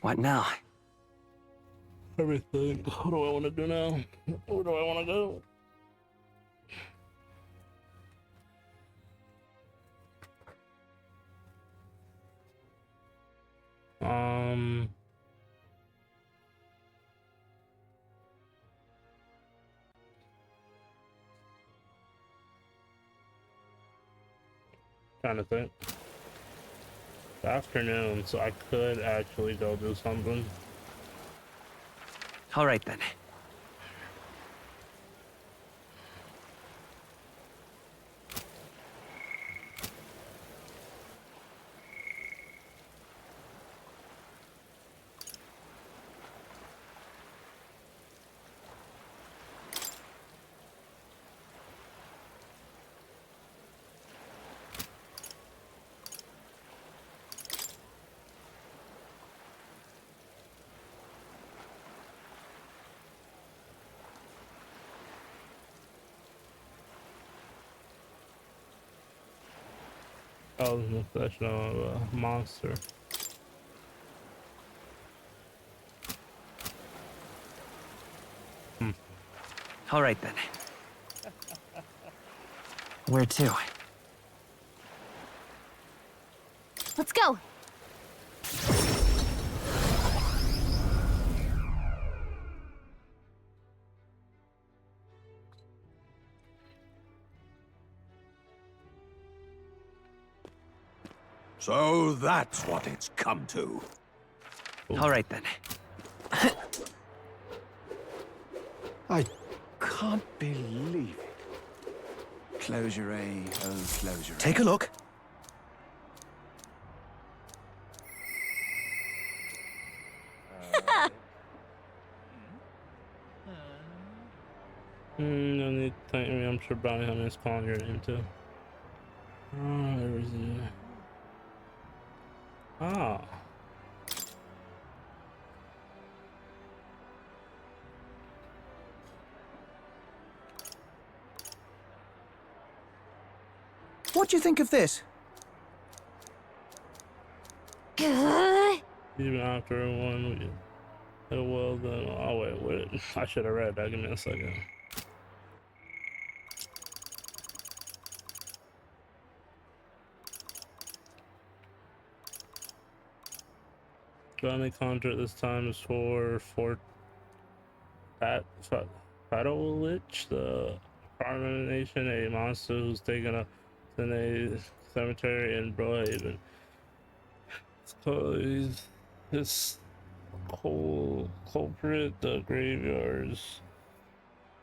[SPEAKER 11] What now?
[SPEAKER 1] Everything. What do I want to do now? Where do I want to go? Trying to think. Afternoon, so I could actually go do something.
[SPEAKER 11] All right then.
[SPEAKER 1] Oh, the possession of a monster.
[SPEAKER 11] All right then. Where to?
[SPEAKER 21] Let's go.
[SPEAKER 19] So that's what it's come to.
[SPEAKER 11] All right then.
[SPEAKER 19] I can't believe it.
[SPEAKER 10] Closure, eh? Oh, closure.
[SPEAKER 11] Take a look.
[SPEAKER 1] No need to thank me. I'm sure Bounty Hunter is calling your name too. Oh, where is it? Ah.
[SPEAKER 11] What do you think of this?
[SPEAKER 1] Even after one, we well then. Oh wait, wait. I should have read that. Give me a second. Bounty contract this time is for Fatolich, the Parliament Nation, a monster who's taken up in a cemetery in Brilehaven. So he's this culprit, the graveyards,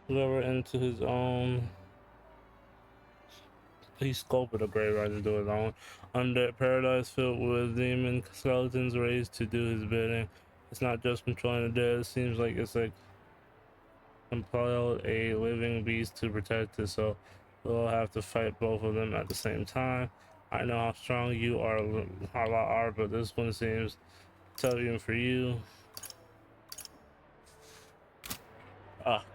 [SPEAKER 1] whoever into his own. He sculpted a graveyard to do his own. Under paradise filled with demon skeletons raised to do his bidding. It's not just controlling the dead. It seems like it's like compelled a living beast to protect it. So we'll have to fight both of them at the same time. I know how strong you are, but this one seems tell you for you.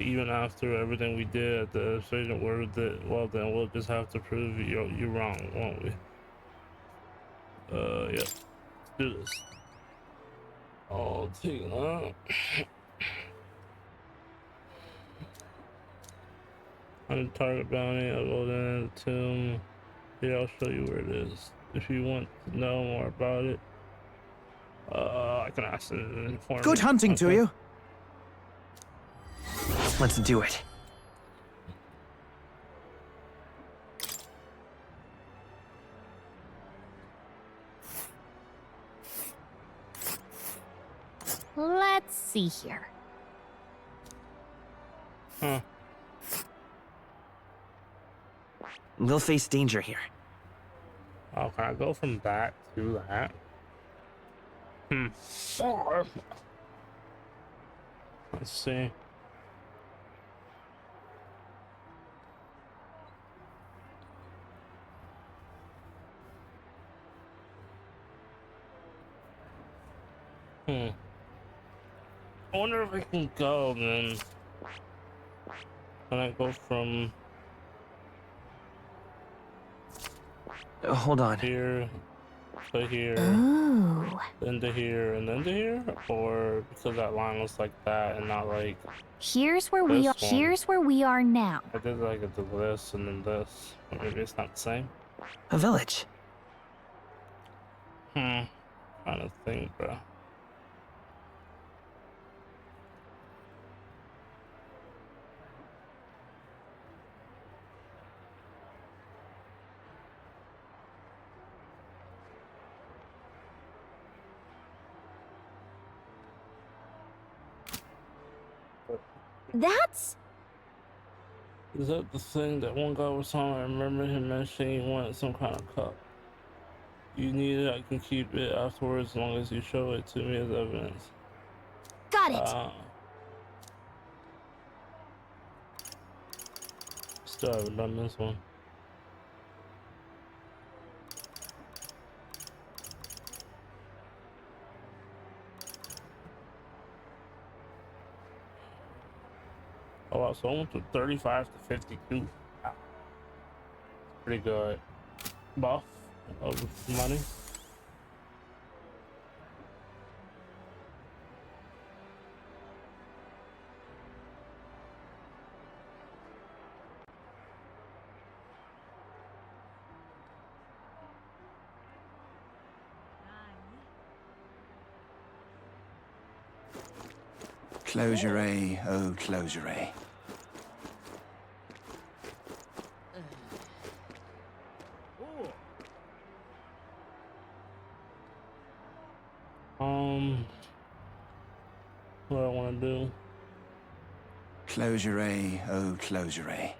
[SPEAKER 1] Even after everything we did at the station word that, well then we'll just have to prove you're wrong, won't we? Yeah. Let's do this. I'll take that. On the target bounty, I'll go down to the tomb. Here, I'll show you where it is. If you want to know more about it, I can ask an informant.
[SPEAKER 11] Good hunting to you.
[SPEAKER 20] Let's do it.
[SPEAKER 21] Let's see here.
[SPEAKER 1] Huh.
[SPEAKER 20] We'll face danger here.
[SPEAKER 1] Oh, can I go from that to that? Let's see. I wonder if I can go then. Can I go from
[SPEAKER 20] Hold on.
[SPEAKER 1] here to here, then to here, and then to here? Or because that line looks like that and not like
[SPEAKER 21] Here's where we are.
[SPEAKER 1] this one?
[SPEAKER 21] Here's where we are now.
[SPEAKER 1] I did like it to this and then this. Or maybe it's not the same.
[SPEAKER 20] A village.
[SPEAKER 1] Trying to think, bro.
[SPEAKER 21] That's...
[SPEAKER 1] Is that the thing that one guy was on? I remember him mentioning he wanted some kind of cup. You need it, I can keep it afterwards as long as you show it to me as evidence.
[SPEAKER 21] Got it.
[SPEAKER 1] Still haven't done this one. Oh wow, so I went from 35 to 52. Wow. Pretty good buff of money.
[SPEAKER 19] Closure, oh closure.
[SPEAKER 1] What do I want to do?
[SPEAKER 19] Closure, oh closure.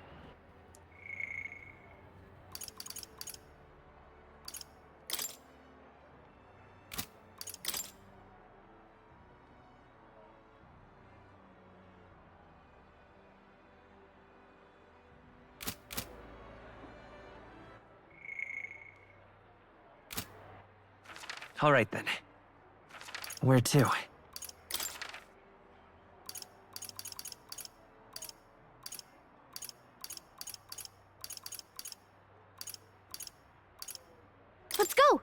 [SPEAKER 20] All right then. Where to?
[SPEAKER 21] Let's go.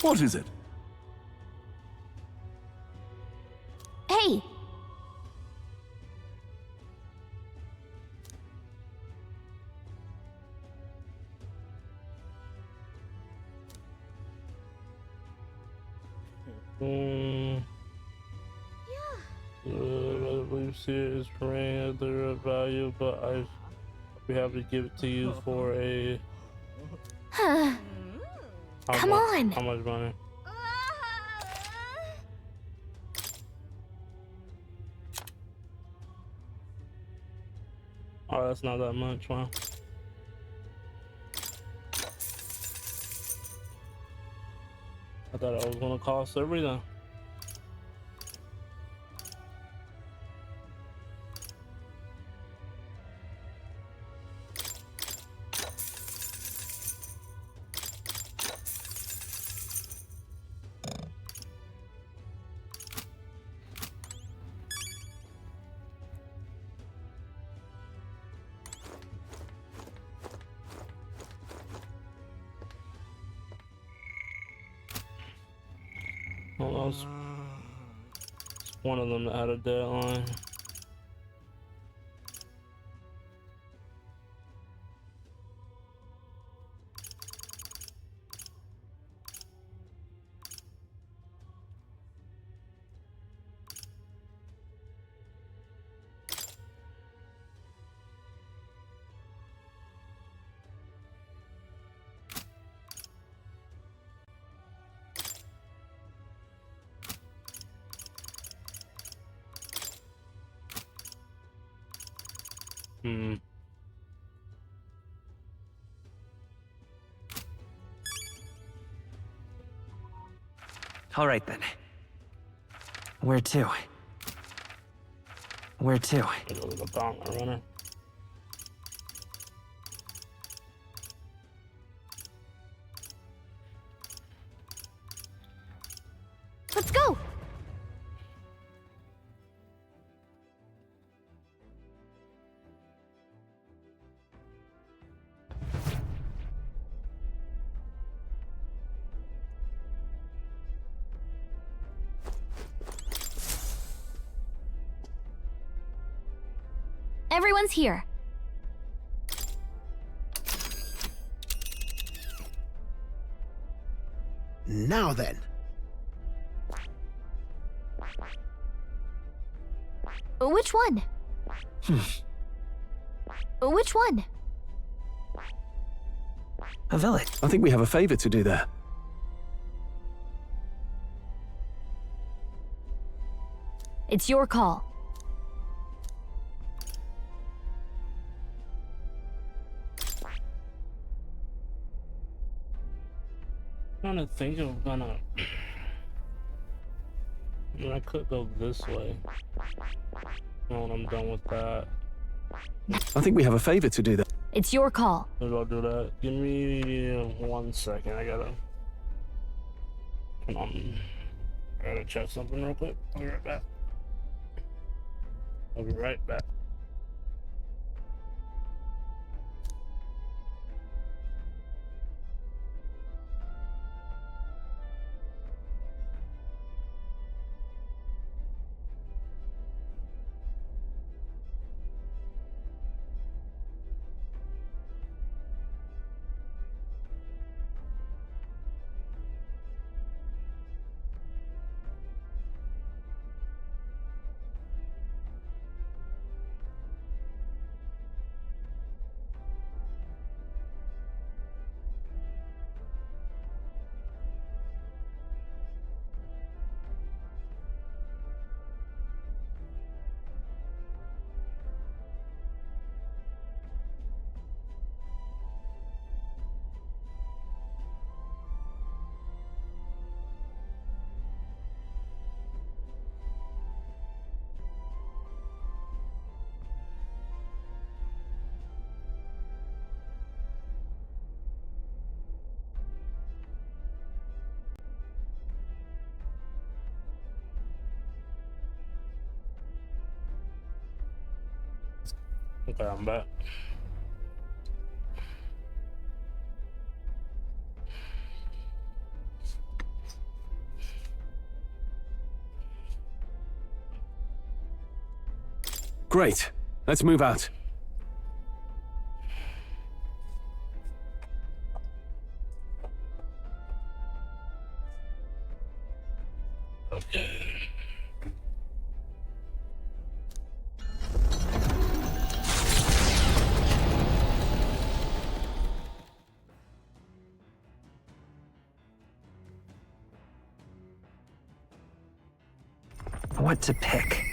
[SPEAKER 19] What is it?
[SPEAKER 21] Hey.
[SPEAKER 1] I believe serious terrain of their value, but I'd be happy to give it to you for a.
[SPEAKER 21] Come on.
[SPEAKER 1] How much money? Oh, that's not that much, wow. I thought it was gonna cost everything. know. It's one of them that had a deadline.
[SPEAKER 20] All right then. Where to? Where to?
[SPEAKER 1] Go to the gauntlet runner.
[SPEAKER 21] Let's go! Everyone's here.
[SPEAKER 17] Now then.
[SPEAKER 21] Which one? Which one?
[SPEAKER 5] A village. I think we have a favor to do there.
[SPEAKER 21] It's your call.
[SPEAKER 1] I'm trying to think of gonna. I mean, I could go this way. When I'm done with that.
[SPEAKER 5] I think we have a favor to do there.
[SPEAKER 21] It's your call.
[SPEAKER 1] Maybe I'll do that. Give me 1 second. I gotta check something real quick. I'll be right back. I'll be right back. Okay, I'm back.
[SPEAKER 5] Great. Let's move out.
[SPEAKER 1] Okay.
[SPEAKER 20] What to pick?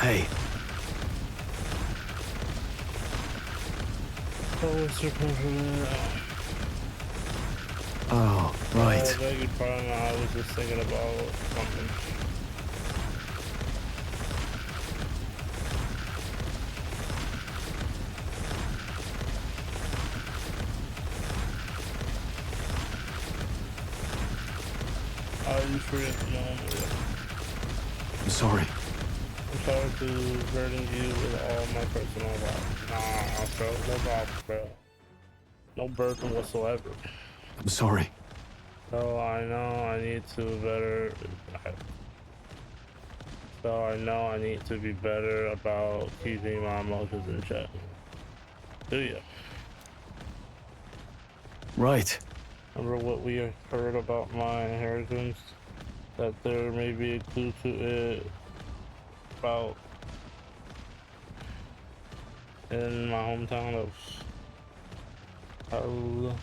[SPEAKER 5] Hey. Oh, right.
[SPEAKER 1] I beg your pardon, I was just thinking about something. Are you free at the moment?
[SPEAKER 5] I'm sorry.
[SPEAKER 1] I'm sorry to burden you with all my personal life. Nah, bro, no problem, bro. No burden whatsoever.
[SPEAKER 5] I'm sorry.
[SPEAKER 1] So I know I need to better. So I know I need to be better about keeping my emotions in check. Do you?
[SPEAKER 5] Right.
[SPEAKER 1] Remember what we heard about my inheritance? That there may be a clue to it about in my hometown of Alua.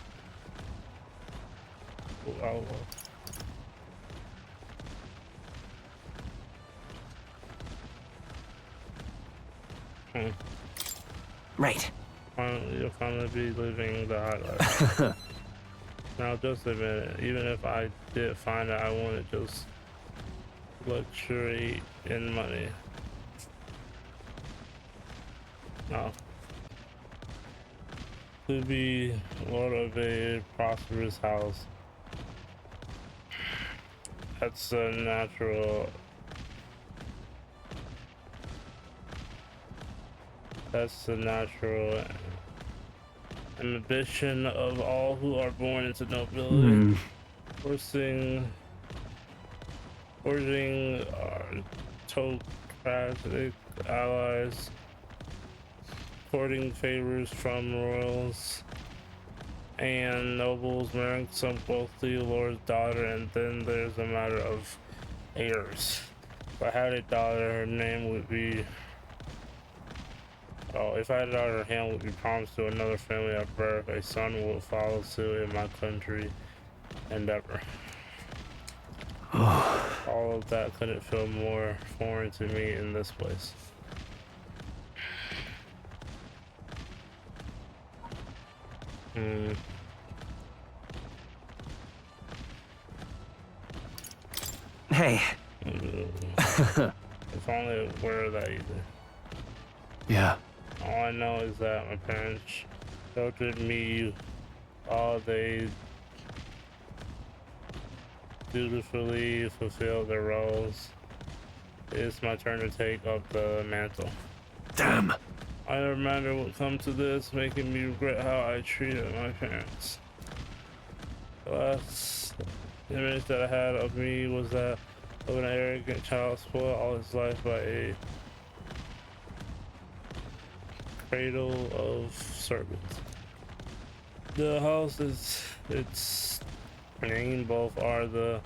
[SPEAKER 20] Right.
[SPEAKER 1] You'll finally be living the high life. Now, just a minute. Even if I did find it, I wouldn't just luxury in money. No. To be lord of a prosperous house, that's a natural. That's the natural ambition of all who are born into nobility. Forcing our autocratic allies, courting favors from royals and nobles, marrying some wealthy lord's daughter, and then there's a matter of heirs. If I had a daughter, her name would be. Oh, if I had a daughter, her hand would be promised to another family at birth. A son would follow suit in my country endeavor. All of that couldn't feel more foreign to me in this place.
[SPEAKER 20] Hey.
[SPEAKER 1] If only it were that easy.
[SPEAKER 5] Yeah.
[SPEAKER 1] All I know is that my parents sheltered me all they dutifully fulfilled their roles. It's my turn to take up the mantle.
[SPEAKER 5] Damn.
[SPEAKER 1] I never imagined it would come to this, making me regret how I treated my parents. The last image that I had of me was that of an arrogant child spoiled all his life by a cradle of servants. The house is its name, both are the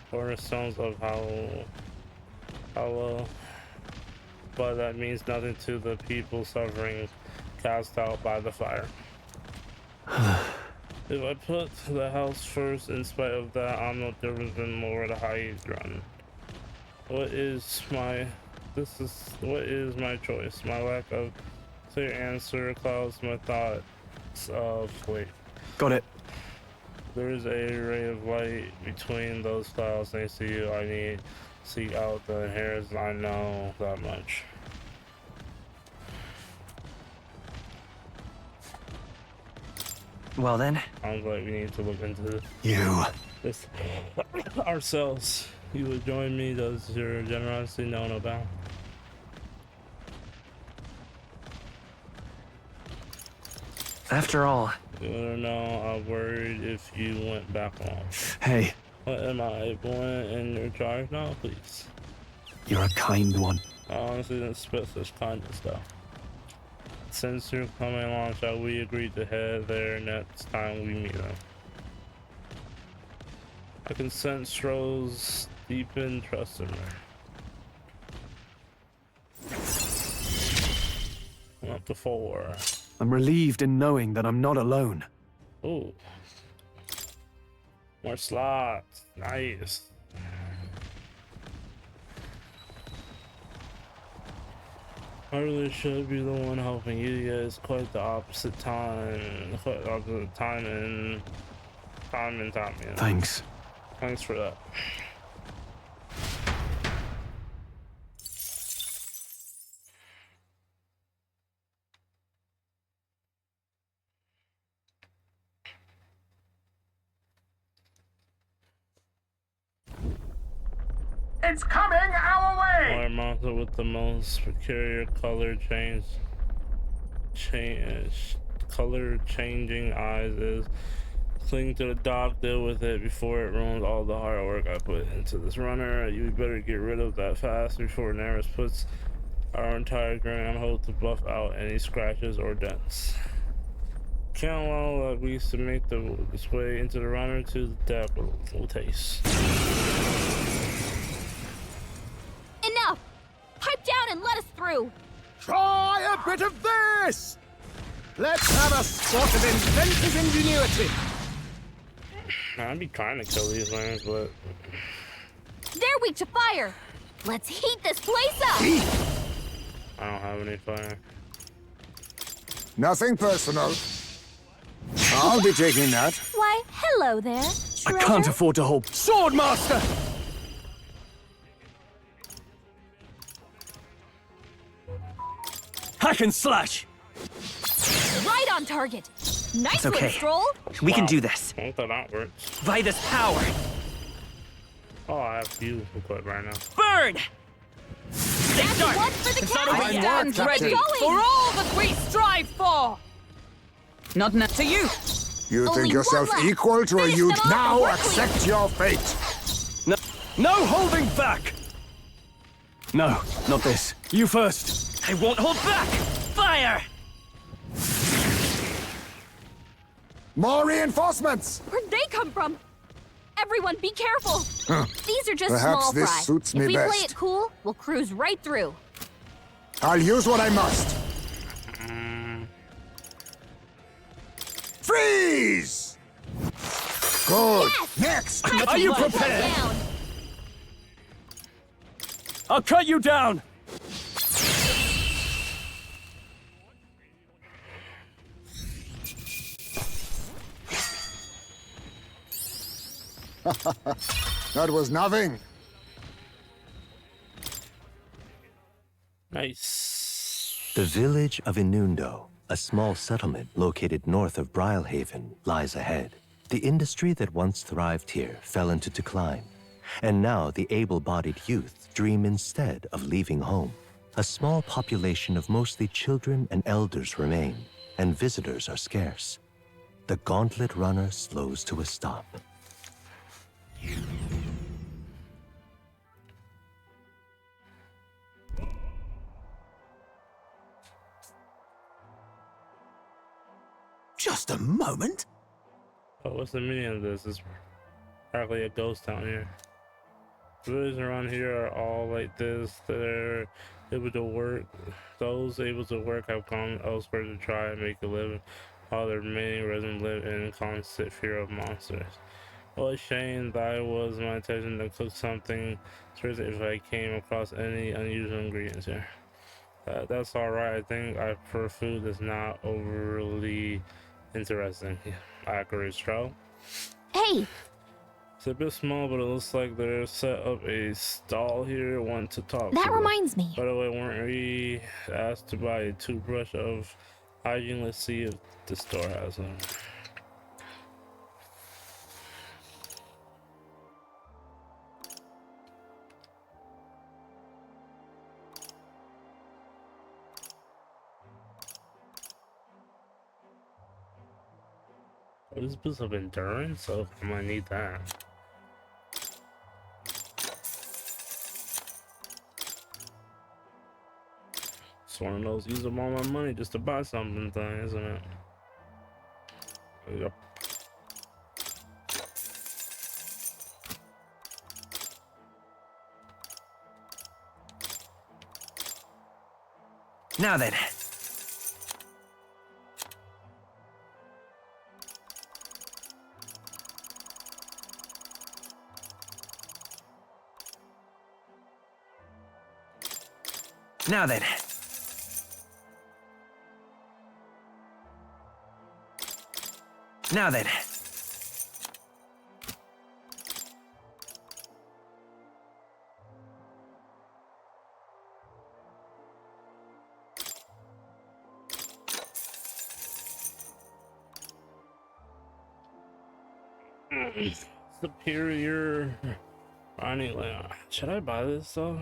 [SPEAKER 1] cornerstones of Hala, but that means nothing to the people suffering cast out by the fire. If I put the house first, in spite of that, I'm no different than Lord Hydron. What is my choice? My lack of clear answer clouds my thoughts of wait.
[SPEAKER 5] Got it.
[SPEAKER 1] There is a ray of light between those clouds. Thanks to you, I need to seek out the inheritance. I know that much.
[SPEAKER 20] Well then.
[SPEAKER 1] Sounds like we need to look into this ourselves. You would join me? Does your generosity know no bounds?
[SPEAKER 20] After all.
[SPEAKER 1] You wanna know, I'm worried if you went back home.
[SPEAKER 5] Hey.
[SPEAKER 1] What am I, born in your charge now? Please.
[SPEAKER 5] You're a kind one.
[SPEAKER 1] I honestly didn't expect such kindness though. Since you're coming along, shall we agree to head there next time we meet them? I can sense Rose deepen trust in her. Not before.
[SPEAKER 5] I'm relieved in knowing that I'm not alone.
[SPEAKER 1] Ooh. More slots. Nice. I really should be the one helping you guys. Quite the opposite time. Quite the opposite time and time. Yeah.
[SPEAKER 5] Thanks.
[SPEAKER 1] Thanks for that.
[SPEAKER 17] It's coming our way!
[SPEAKER 1] Our monster with the most peculiar color color changing eyes is cling to the dock, deal with it before it ruins all the hard work I put into this runner. You better get rid of that fast before Neris puts our entire grain on hold to buff out any scratches or dents. Can't allow that we to make this way into the runner to the depth will taste.
[SPEAKER 8] Enough! Pipe down and let us through!
[SPEAKER 17] Try a bit of this! Let's have a spot of inventive ingenuity!
[SPEAKER 1] I'd be trying to kill these lands, but...
[SPEAKER 8] They're weak to fire! Let's heat this place up!
[SPEAKER 1] I don't have any fire.
[SPEAKER 6] Nothing personal. I'll be taking that.
[SPEAKER 8] Why, hello there,
[SPEAKER 5] I can't afford to hold... Swordmaster! Hack and slash!
[SPEAKER 8] Right on target! Nice
[SPEAKER 20] It's okay.
[SPEAKER 8] Stroll!
[SPEAKER 20] We can do this.
[SPEAKER 1] I thought that works.
[SPEAKER 20] Vitus power!
[SPEAKER 1] Oh, I have you equipped right now.
[SPEAKER 20] Burn!
[SPEAKER 8] That's
[SPEAKER 20] start.
[SPEAKER 8] one for the
[SPEAKER 7] I
[SPEAKER 8] captain!
[SPEAKER 7] stand ready
[SPEAKER 8] Going.
[SPEAKER 7] for all that we strive for! Not enough to you!
[SPEAKER 6] You
[SPEAKER 8] Only
[SPEAKER 6] think yourself
[SPEAKER 8] one left.
[SPEAKER 6] equal to a
[SPEAKER 8] Finish
[SPEAKER 6] youth?
[SPEAKER 8] them off
[SPEAKER 6] Now
[SPEAKER 8] and we're
[SPEAKER 6] accept your fate!
[SPEAKER 5] No holding back! No, not this. You first.
[SPEAKER 20] I won't hold back! Fire!
[SPEAKER 6] More reinforcements!
[SPEAKER 8] Where'd they come from? Everyone, be careful!
[SPEAKER 6] Huh.
[SPEAKER 8] These are just
[SPEAKER 6] Perhaps
[SPEAKER 8] small
[SPEAKER 6] this
[SPEAKER 8] fry.
[SPEAKER 6] suits
[SPEAKER 8] If
[SPEAKER 6] me
[SPEAKER 8] we play
[SPEAKER 6] best.
[SPEAKER 8] it cool, we'll cruise right through.
[SPEAKER 6] I'll use what I must. Freeze! Good.
[SPEAKER 8] Yes!
[SPEAKER 6] Next!
[SPEAKER 8] Time
[SPEAKER 5] Are
[SPEAKER 8] to
[SPEAKER 5] you
[SPEAKER 8] put them
[SPEAKER 5] prepared?
[SPEAKER 8] down.
[SPEAKER 5] I'll cut you down!
[SPEAKER 6] That was nothing.
[SPEAKER 1] Nice.
[SPEAKER 14] The village of Inundo, a small settlement located north of Brilehaven, lies ahead. The industry that once thrived here fell into decline, and now the able-bodied youth dream instead of leaving home. A small population of mostly children and elders remain, and visitors are scarce. The gauntlet runner slows to a stop.
[SPEAKER 17] Just a moment.
[SPEAKER 1] Oh, what's the meaning of this? It's practically a ghost town here. Villages around here are all like this. They're able to work. Those able to work have gone elsewhere to try and make a living, while the remaining residents live in constant fear of monsters. What a shame that it was my intention to cook something special if I came across any unusual ingredients here. That's alright. I think I prefer food that's not overly interesting. Accurate, Stroud.
[SPEAKER 8] Hey!
[SPEAKER 1] It's a bit small, but it looks like they're set up a stall here. Want to talk.
[SPEAKER 8] That
[SPEAKER 1] to
[SPEAKER 8] reminds me.
[SPEAKER 1] By the way, weren't we asked to buy a toothbrush of hygiene? Let's see if the store has one. This boost of endurance, so I might need that. It's one of those use up all my money just to buy something thing, isn't it? Yep.
[SPEAKER 20] Now then. Now then. Now then.
[SPEAKER 1] Superior. Anyway, should I buy this though?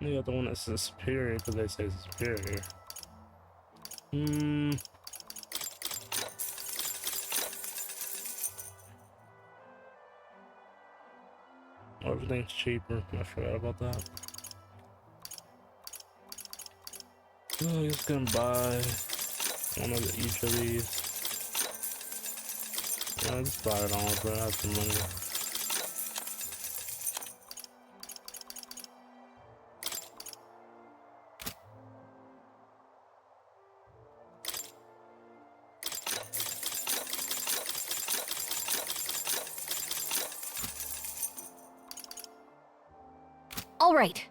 [SPEAKER 1] You got the one that says superior because they say superior. Everything's cheaper. I forgot about that. I'm just gonna buy one of each of these. I'll just buy it all, bro. I have some money.
[SPEAKER 21] All right.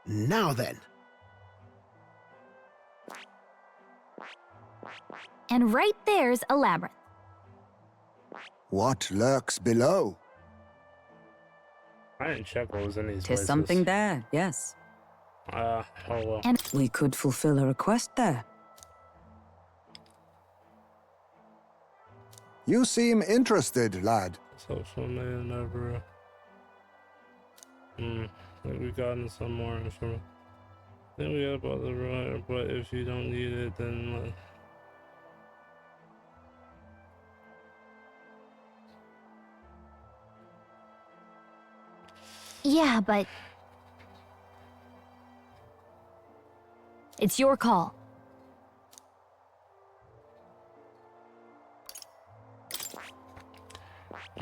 [SPEAKER 17] Now then.
[SPEAKER 21] And right there's a labyrinth.
[SPEAKER 6] What lurks below?
[SPEAKER 1] I didn't check what was in these
[SPEAKER 7] Tis
[SPEAKER 1] places.
[SPEAKER 7] something there, yes.
[SPEAKER 1] Oh well.
[SPEAKER 21] And
[SPEAKER 7] we could fulfill a request there.
[SPEAKER 6] You seem interested, lad.
[SPEAKER 1] Social man never. Like we gotten some more information. Then we got about the right, but if you don't need it, then.
[SPEAKER 21] yeah, but it's your call.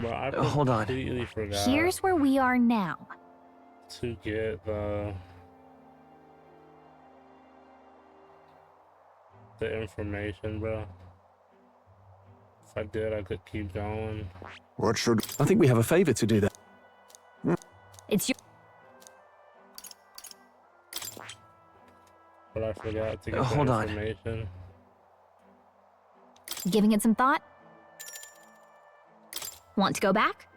[SPEAKER 1] But I
[SPEAKER 20] Hold on.
[SPEAKER 1] completely forgot
[SPEAKER 21] Here's where we are now.
[SPEAKER 1] to get the information, bro. If I did, I could keep going.
[SPEAKER 6] What should...
[SPEAKER 5] I think we have a favor to do there.
[SPEAKER 21] It's your...
[SPEAKER 1] But I forgot to get
[SPEAKER 20] Hold
[SPEAKER 1] the
[SPEAKER 20] on.
[SPEAKER 1] information.
[SPEAKER 21] Giving it some thought? Want to go back?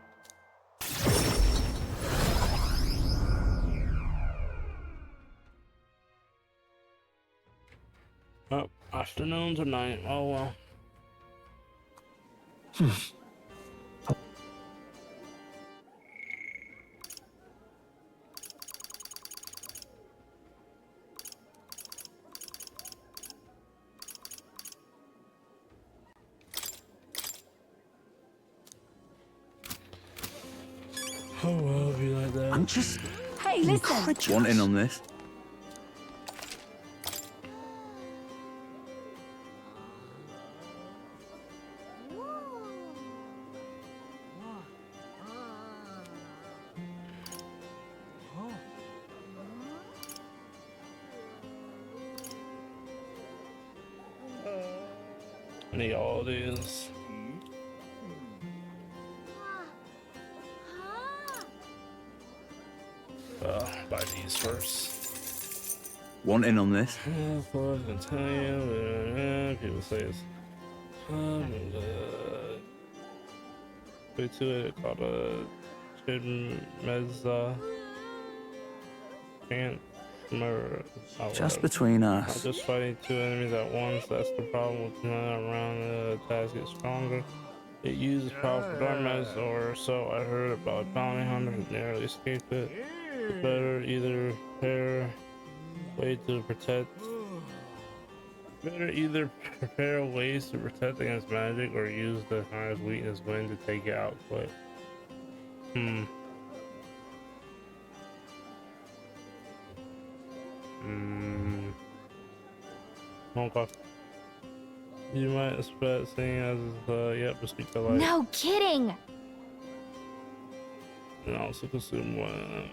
[SPEAKER 1] Oh, afternoon to night. Oh well. Oh well, be like that.
[SPEAKER 19] I'm just
[SPEAKER 21] Hey, listen.
[SPEAKER 10] Want in on this?
[SPEAKER 1] Need all these. Buy these first.
[SPEAKER 10] Want in on this?
[SPEAKER 1] People say it's way to it called a Mezza. Can't remember.
[SPEAKER 10] Just between
[SPEAKER 1] I'm
[SPEAKER 10] us.
[SPEAKER 1] just fighting two enemies at once. That's the problem with running around. The attacks get stronger. It uses powerful darkness, or so I heard about bounty hunters that narrowly escaped it. It's better either prepare ways to protect against magic, or use the highest weakness when to take it out quick. Okay. You might expect seeing as yep, just keep the light.
[SPEAKER 21] No kidding!
[SPEAKER 1] And also consume one.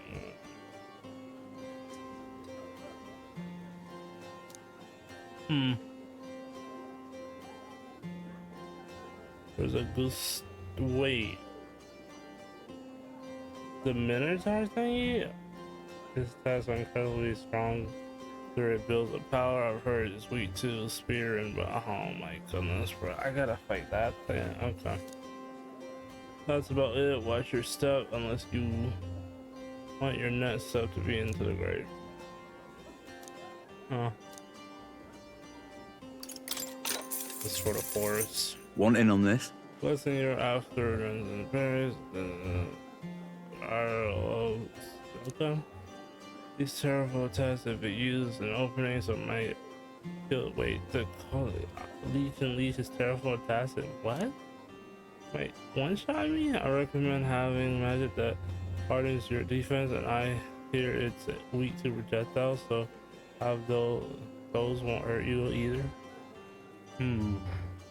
[SPEAKER 1] There's a goose. Wait. The Minotaur thingy? His attacks are incredibly strong. Through it builds a power. I've heard it's weak to spear and but oh my goodness, bro. I gotta fight that thing. Okay. That's about it. Watch your step unless you want your next step to be into the grave. Huh. This for the forest.
[SPEAKER 10] Want in on this?
[SPEAKER 1] Blessing your after and berries. Okay. These terrible attacks have been used in openings or might kill. Wait, the leech and leech is terrible attacks and what? Wait, one shot me? I recommend having magic that hardens your defense, and I hear it's weak to projectiles, so have those won't hurt you either.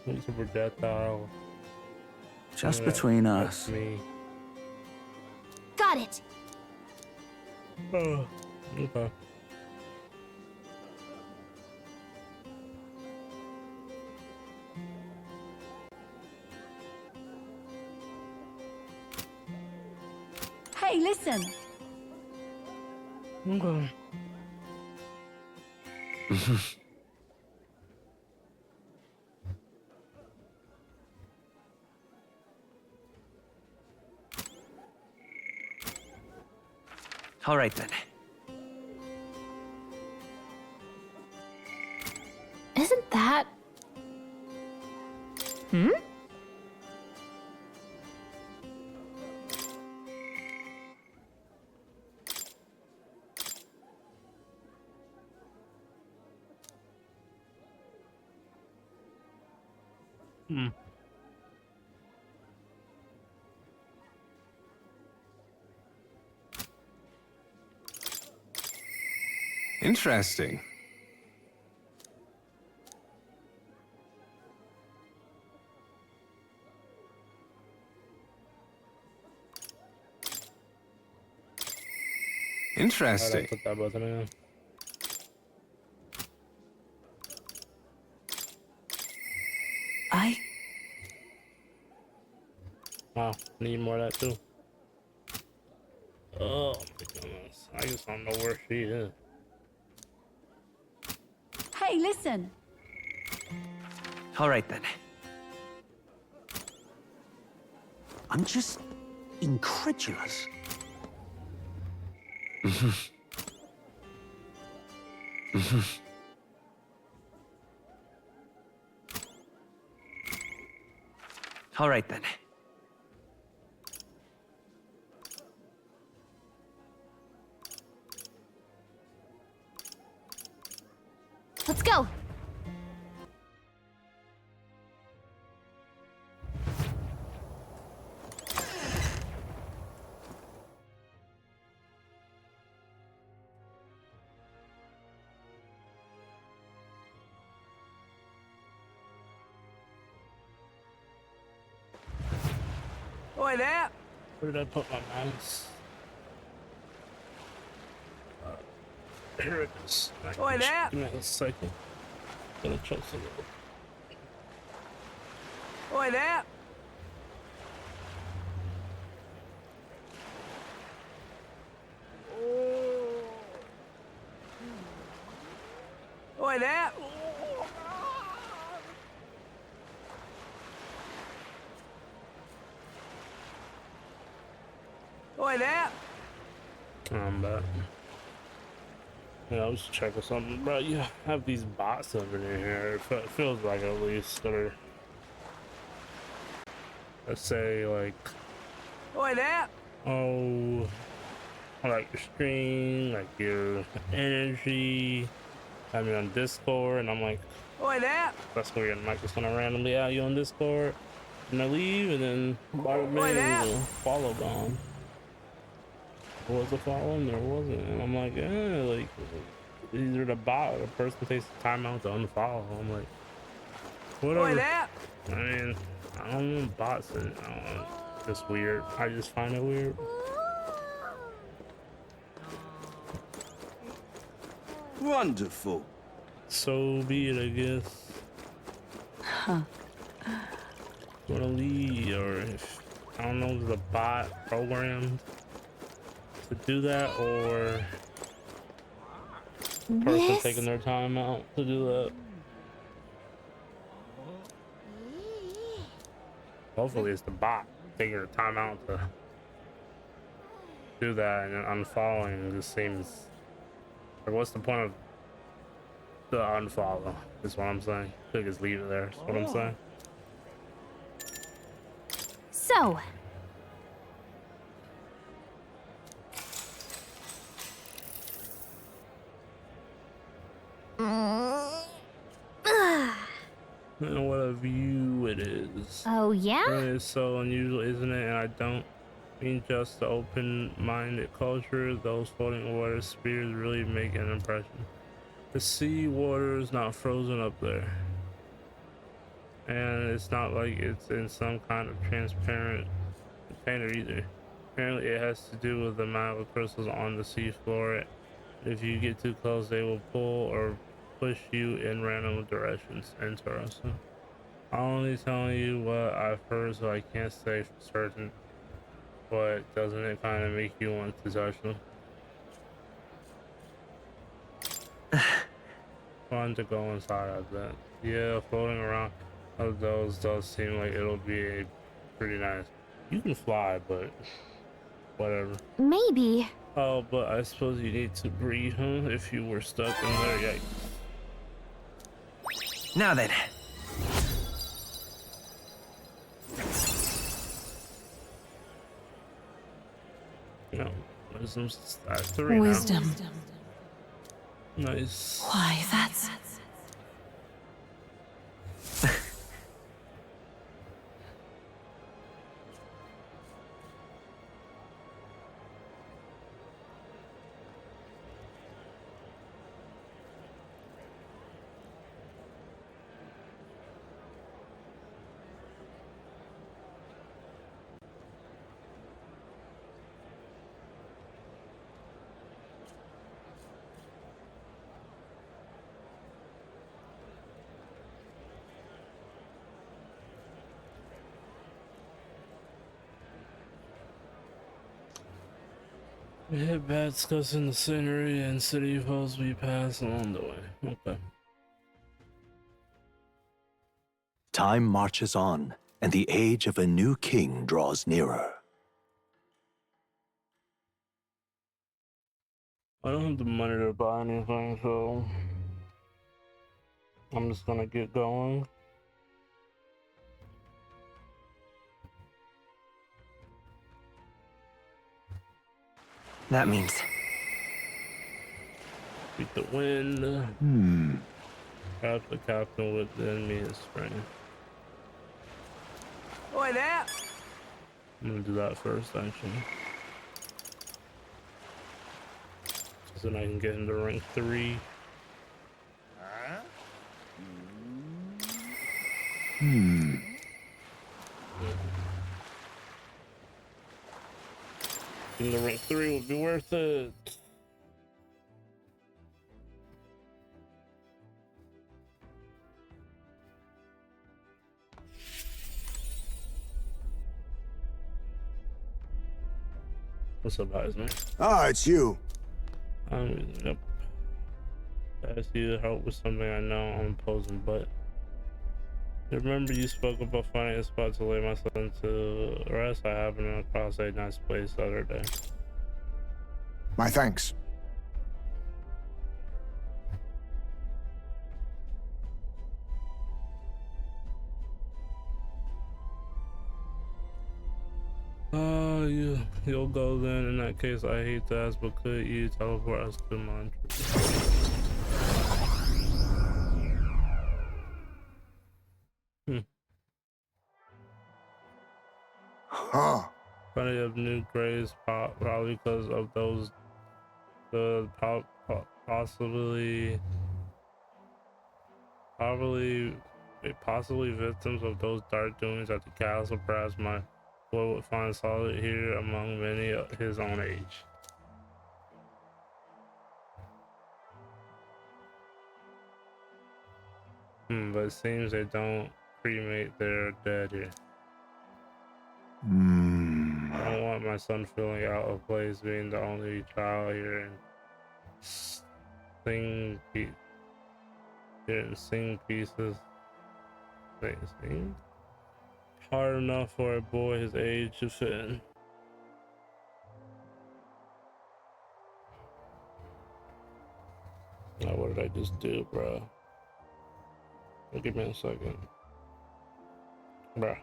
[SPEAKER 1] Weak to projectile.
[SPEAKER 10] Just between us.
[SPEAKER 1] Me.
[SPEAKER 21] Got it!
[SPEAKER 1] Oh, okay.
[SPEAKER 3] Hey, listen!
[SPEAKER 1] Okay.
[SPEAKER 20] All right then.
[SPEAKER 21] Isn't that...
[SPEAKER 5] Interesting. Interesting.
[SPEAKER 1] Put that button in. Wow, need more of that too. Oh my goodness. I just don't know where she is.
[SPEAKER 3] Hey, listen!
[SPEAKER 20] All right then.
[SPEAKER 19] I'm just incredulous.
[SPEAKER 20] All right then.
[SPEAKER 21] Let's go!
[SPEAKER 13] Oi there!
[SPEAKER 1] Where did I put my mouse? Here it is.
[SPEAKER 13] Oi there!
[SPEAKER 1] Give me a second. Gonna check some of it.
[SPEAKER 13] Oi there! Oi there! Oi there!
[SPEAKER 1] I'm back. Yeah, I was checking something, bro. You have these bots over here. It feels like at least that are, let's say, like,
[SPEAKER 13] Oi there!
[SPEAKER 1] oh, like your screen, like your energy. I mean, on Discord, and I'm like,
[SPEAKER 13] Oi there!
[SPEAKER 1] that's weird. I'm like, just gonna randomly add you on Discord, and I leave, and then bada bing, follow gone. There was a follow and there wasn't, and I'm like, like either the bot or the person takes the time out to unfollow. I'm like, Whatever.
[SPEAKER 13] there!
[SPEAKER 1] I mean, I don't want bots in it. I don't know. It's just weird. I just find it weird.
[SPEAKER 15] Wonderful.
[SPEAKER 1] So be it, I guess.
[SPEAKER 3] Huh.
[SPEAKER 1] Wanna lead, or if I don't know, there's a bot programmed to do that, or the person taking their time out to do that. Hopefully it's the bot taking their time out to do that, and then unfollowing just seems like, what's the point of the unfollow is what I'm saying. Could just leave it there, is what I'm saying.
[SPEAKER 21] So,
[SPEAKER 1] And what a view it is.
[SPEAKER 21] Oh, yeah?
[SPEAKER 1] It is so unusual, isn't it? And I don't mean just the open-minded culture. Those floating water spheres really make an impression. The sea water is not frozen up there. And it's not like it's in some kind of transparent container either. Apparently it has to do with the amount of crystals on the sea floor. If you get too close, they will pull or push you in random directions. Interesting. I'm only telling you what I've heard, so I can't say for certain. But doesn't it kind of make you want to touch them? Fun to go inside, I bet. Yeah, floating around of those does seem like it'll be pretty nice. You can fly, but whatever.
[SPEAKER 21] Maybe.
[SPEAKER 1] Oh, but I suppose you need to breathe, huh? If you were stuck in there, yikes.
[SPEAKER 20] Now then.
[SPEAKER 1] No, wisdom's at 3
[SPEAKER 9] Wisdom.
[SPEAKER 1] Now. Nice.
[SPEAKER 9] Why, that's...
[SPEAKER 1] We hit bad discussing the scenery and city posts we pass along the way. Okay.
[SPEAKER 14] Time marches on, and the age of a new king draws nearer.
[SPEAKER 1] I don't have the money to buy anything, so I'm just gonna get going.
[SPEAKER 20] That means...
[SPEAKER 1] Beat the wind. Trap the captain within me is strength.
[SPEAKER 13] Oi there!
[SPEAKER 1] I'm gonna do that first, actually. So then I can get into rank 3. Getting to rank 3 would be worth it. What's up, guys, man?
[SPEAKER 6] Ah, it's you.
[SPEAKER 1] Yep. Ask you to help with something I know I'm opposing, but remember you spoke about finding a spot to lay my son to rest. I happened across a nice place the other day.
[SPEAKER 6] My thanks.
[SPEAKER 1] You'll go then. In that case, I hate to ask, but could you teleport us to Montreal?
[SPEAKER 6] Huh.
[SPEAKER 1] Plenty of new graves, probably because of those, probably possibly victims of those dark doings at the castle. Perhaps my boy would find solace here among many of his own age. But it seems they don't cremate their dead here. I don't want my son feeling out of place being the only child here and sing pieces. Sing? Hard enough for a boy his age to fit in. Now, what did I just do, bro? Give me a second. Bruh.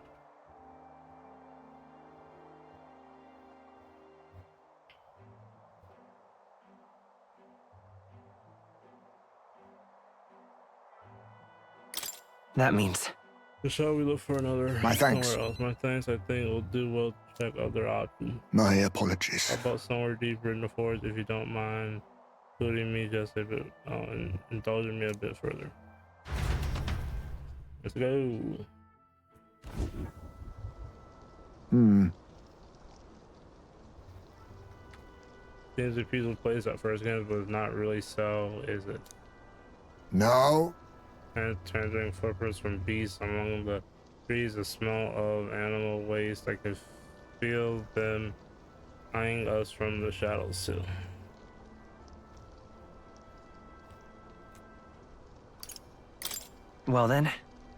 [SPEAKER 20] That means.
[SPEAKER 1] Shall we look for another?
[SPEAKER 6] My thanks.
[SPEAKER 1] Somewhere else? My thanks. I think we'll do well to check other options.
[SPEAKER 6] My apologies.
[SPEAKER 1] How about somewhere deeper in the forest, if you don't mind, including me just a bit, and indulging me a bit further. Let's go. Seems a peaceful place at first glance, but not really so, is it?
[SPEAKER 6] No.
[SPEAKER 1] And transferring footprints from beasts among the trees, the smell of animal waste. I can feel them eyeing us from the shadows too.
[SPEAKER 20] Well then.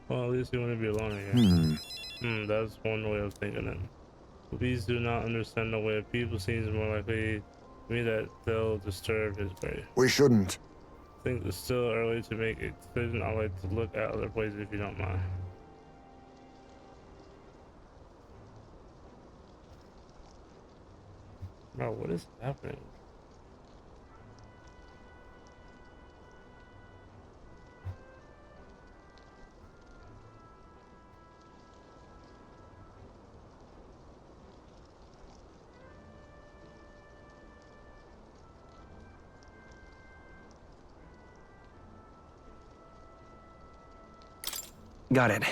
[SPEAKER 1] Well, at least you want to be alone here. That's one way of thinking it. Beasts do not understand the way of people. Seems more likely to me that they'll disturb his prey.
[SPEAKER 6] We shouldn't.
[SPEAKER 1] I think it's still early to make a decision. I'd like to look at other places if you don't mind. Bro, what is happening?
[SPEAKER 20] Got it.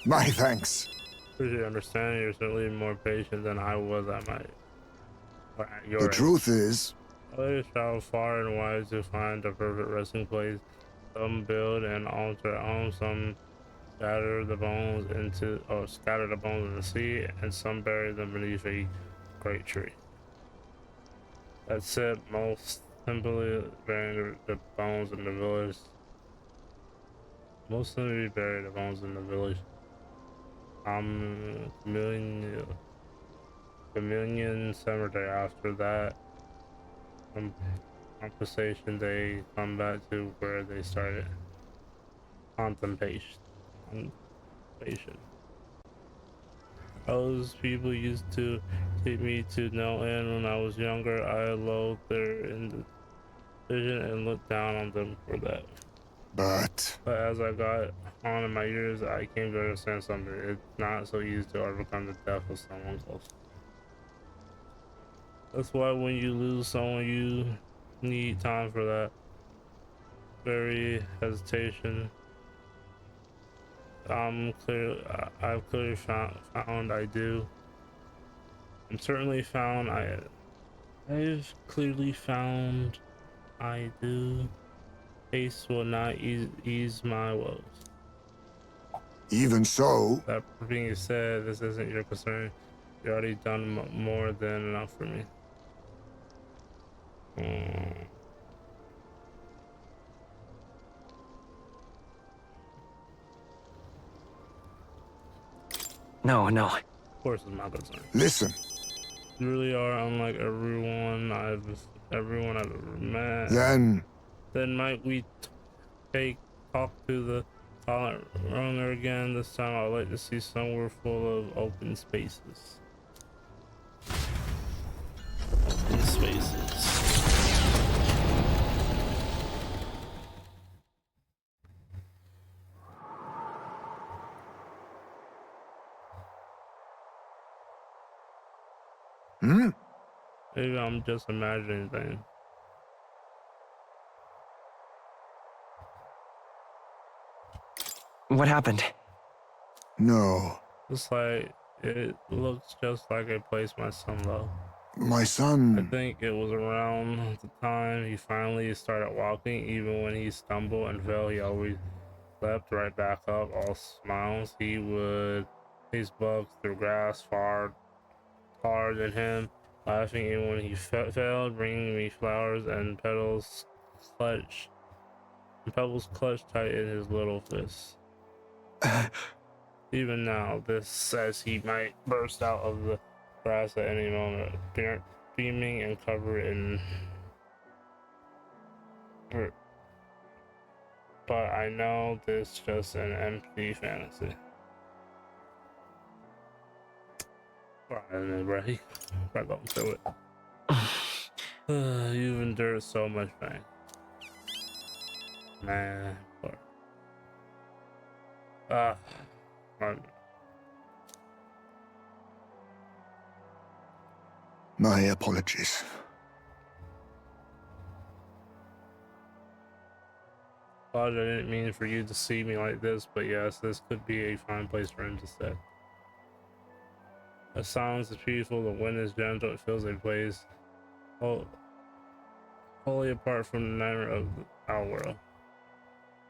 [SPEAKER 6] My thanks.
[SPEAKER 1] Appreciate your understanding. You're certainly more patient than I was at my.
[SPEAKER 6] The truth is,
[SPEAKER 1] others travel far and wide to find the perfect resting place. Some build an altar at home. Some scatter the bones in the sea, and some bury them beneath a great tree. That said, most simply burying the bones in the village. Most simply bury the bones in the village. Communion cemetery. After that compensation, they come back to where they started. Contemplation. Those people used to take me to no end when I was younger. I loathed their indecision and looked down on them for that. But as I got on in my years, I came to understand something. It's not so easy to overcome the death of someone close. That's why when you lose someone, you need time for that very hesitation. I've clearly found I do. I've clearly found I do. Haste will not ease my woes.
[SPEAKER 6] Even so.
[SPEAKER 1] That being said, this isn't your concern. You've already done more than enough for me.
[SPEAKER 20] No.
[SPEAKER 1] Of course, it's my concern.
[SPEAKER 6] Listen.
[SPEAKER 1] You really are unlike everyone I've ever met. Then might we talk to the silent runner again? This time I'd like to see somewhere full of open spaces. Open spaces. Maybe I'm just imagining things.
[SPEAKER 20] What happened?
[SPEAKER 6] No.
[SPEAKER 1] It's like, it looks just like a place my son loved.
[SPEAKER 6] My son...
[SPEAKER 1] I think it was around the time he finally started walking. Even when he stumbled and fell, he always leapt right back up, all smiles. He would chase bugs through grass far taller than him, laughing even when he failed, bringing me flowers and pebbles clutched tight in his little fists. Even now, this says he might burst out of the grass at any moment, beaming and covered in hurt. But I know this is just an empty fantasy. Alright, bro. We're going through it. You've endured so much pain. Man, poor.
[SPEAKER 6] My apologies.
[SPEAKER 1] I didn't mean for you to see me like this, but yes, this could be a fine place for him to stay. The silence is peaceful, the wind is gentle, it fills a place wholly apart from the nightmare of our world.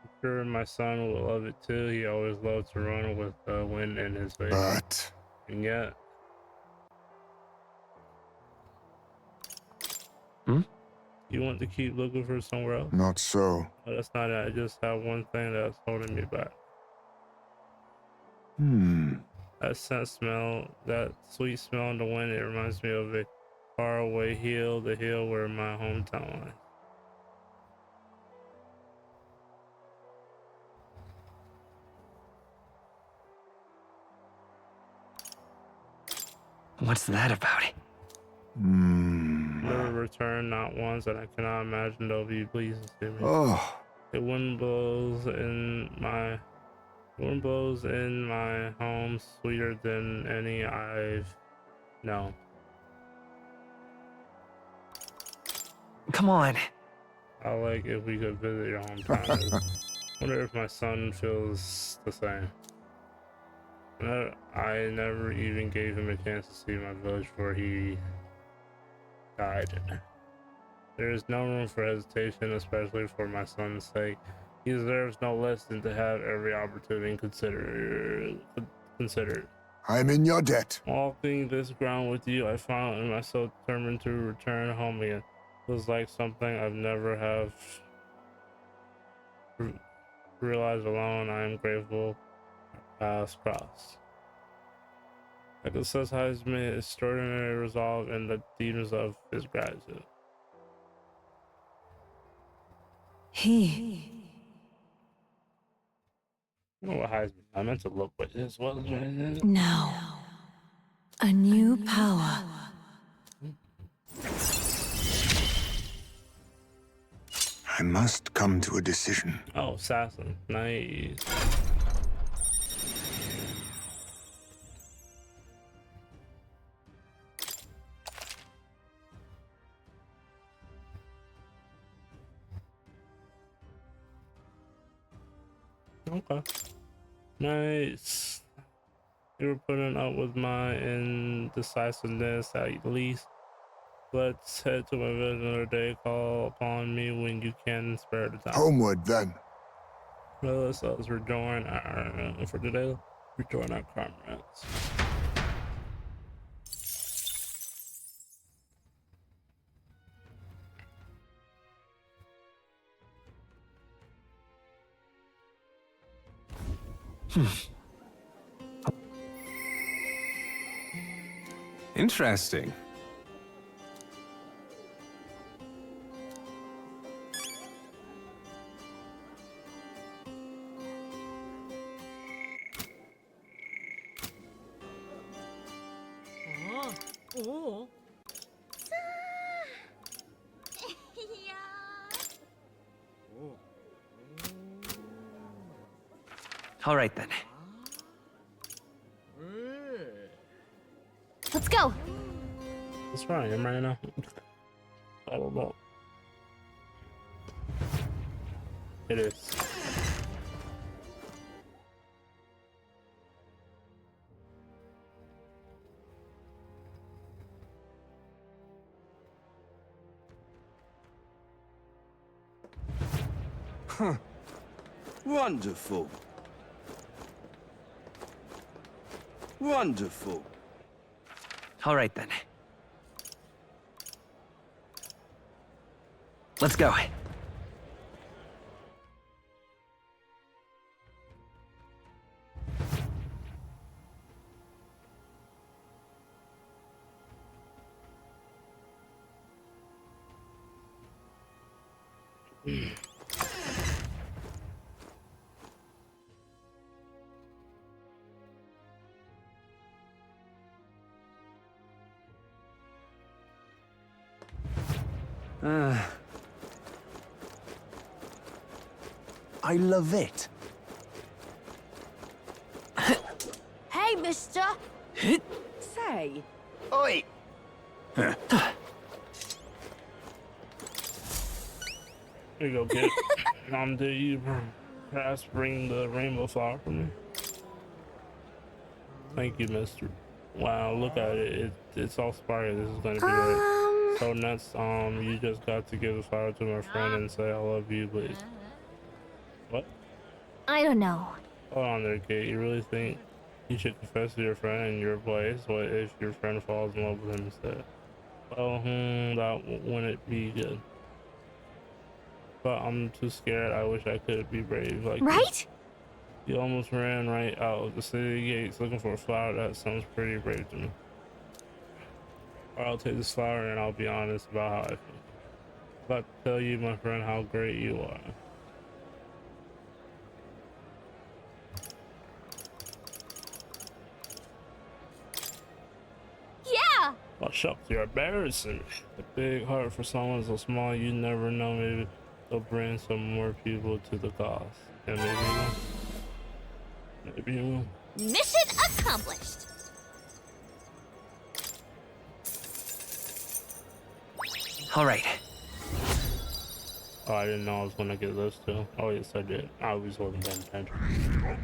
[SPEAKER 1] I'm sure my son will love it too. He always loved to run with the wind in his face.
[SPEAKER 6] But...
[SPEAKER 1] And yet... You want to keep looking for somewhere else?
[SPEAKER 6] Not so.
[SPEAKER 1] Oh, that's not it. I just have one thing that's holding me back. That scent smell, that sweet smell in the wind, it reminds me of a faraway hill, the hill where my hometown lies.
[SPEAKER 20] What's that about?
[SPEAKER 1] Never return, not once, and I cannot imagine they'll be pleased to see me.
[SPEAKER 6] Oh.
[SPEAKER 1] The wind blows in my home sweeter than any I've known.
[SPEAKER 20] Come on.
[SPEAKER 1] I like if we could visit your hometown. Wonder if my son feels the same. I never even gave him a chance to see my village before he died. There is no room for hesitation, especially for my son's sake. He deserves no less than to have every opportunity considered.
[SPEAKER 6] I'm in your debt.
[SPEAKER 1] Walking this ground with you, I found myself determined to return home again. It was like something I've never have realized alone. I am grateful paths crossed. I could sense how he's made extraordinary resolve in the deepness of his gratitude. I don't know what Heisman. I meant to look, but this wasn't right.
[SPEAKER 9] Now, a new power.
[SPEAKER 6] I must come to a decision.
[SPEAKER 1] Oh, assassin. Nice. Okay. Nice. You were putting up with my indecisiveness at least. Let's head to my village another day. Call upon me when you can spare the time.
[SPEAKER 6] Homeward, then.
[SPEAKER 1] Well, let's rejoin our, for today, rejoin our comrades.
[SPEAKER 18] Interesting.
[SPEAKER 8] Oh.
[SPEAKER 20] All right then.
[SPEAKER 21] Let's go.
[SPEAKER 1] That's right, I'm right now. I don't know. It is.
[SPEAKER 15] Huh. Wonderful. Wonderful.
[SPEAKER 20] All right then. Let's go.
[SPEAKER 19] I love it.
[SPEAKER 8] Hey, mister! Say,
[SPEAKER 11] Oi!
[SPEAKER 1] Here you go, kid. Did you perhaps bring the rainbow flower for me? Thank you, mister. Wow, look at it. It's all sparkly. This is gonna be great. So next, you just got to give the flower to my friend and say I love you, please. What?
[SPEAKER 21] I don't know.
[SPEAKER 1] Hold on there, kid. You really think you should confess to your friend in your place? What if your friend falls in love with him instead? Well, that wouldn't be good. But I'm too scared. I wish I could be brave like
[SPEAKER 21] Right?
[SPEAKER 1] You almost ran right out of the city gates looking for a flower. That sounds pretty brave to me. I'll take this flower and I'll be honest about how I feel. I'd like to tell you, my friend, how great you are.
[SPEAKER 8] yeah!
[SPEAKER 1] Oh, shucks, you're embarrassing. A big heart for someone so small, you never know. Maybe they'll bring some more people to the cause. And maybe you will. Maybe you will.
[SPEAKER 8] Mission accomplished!
[SPEAKER 20] All right.
[SPEAKER 1] Oh, I didn't know I was gonna get those two. Oh, yes, I did. I was wasn't paying attention.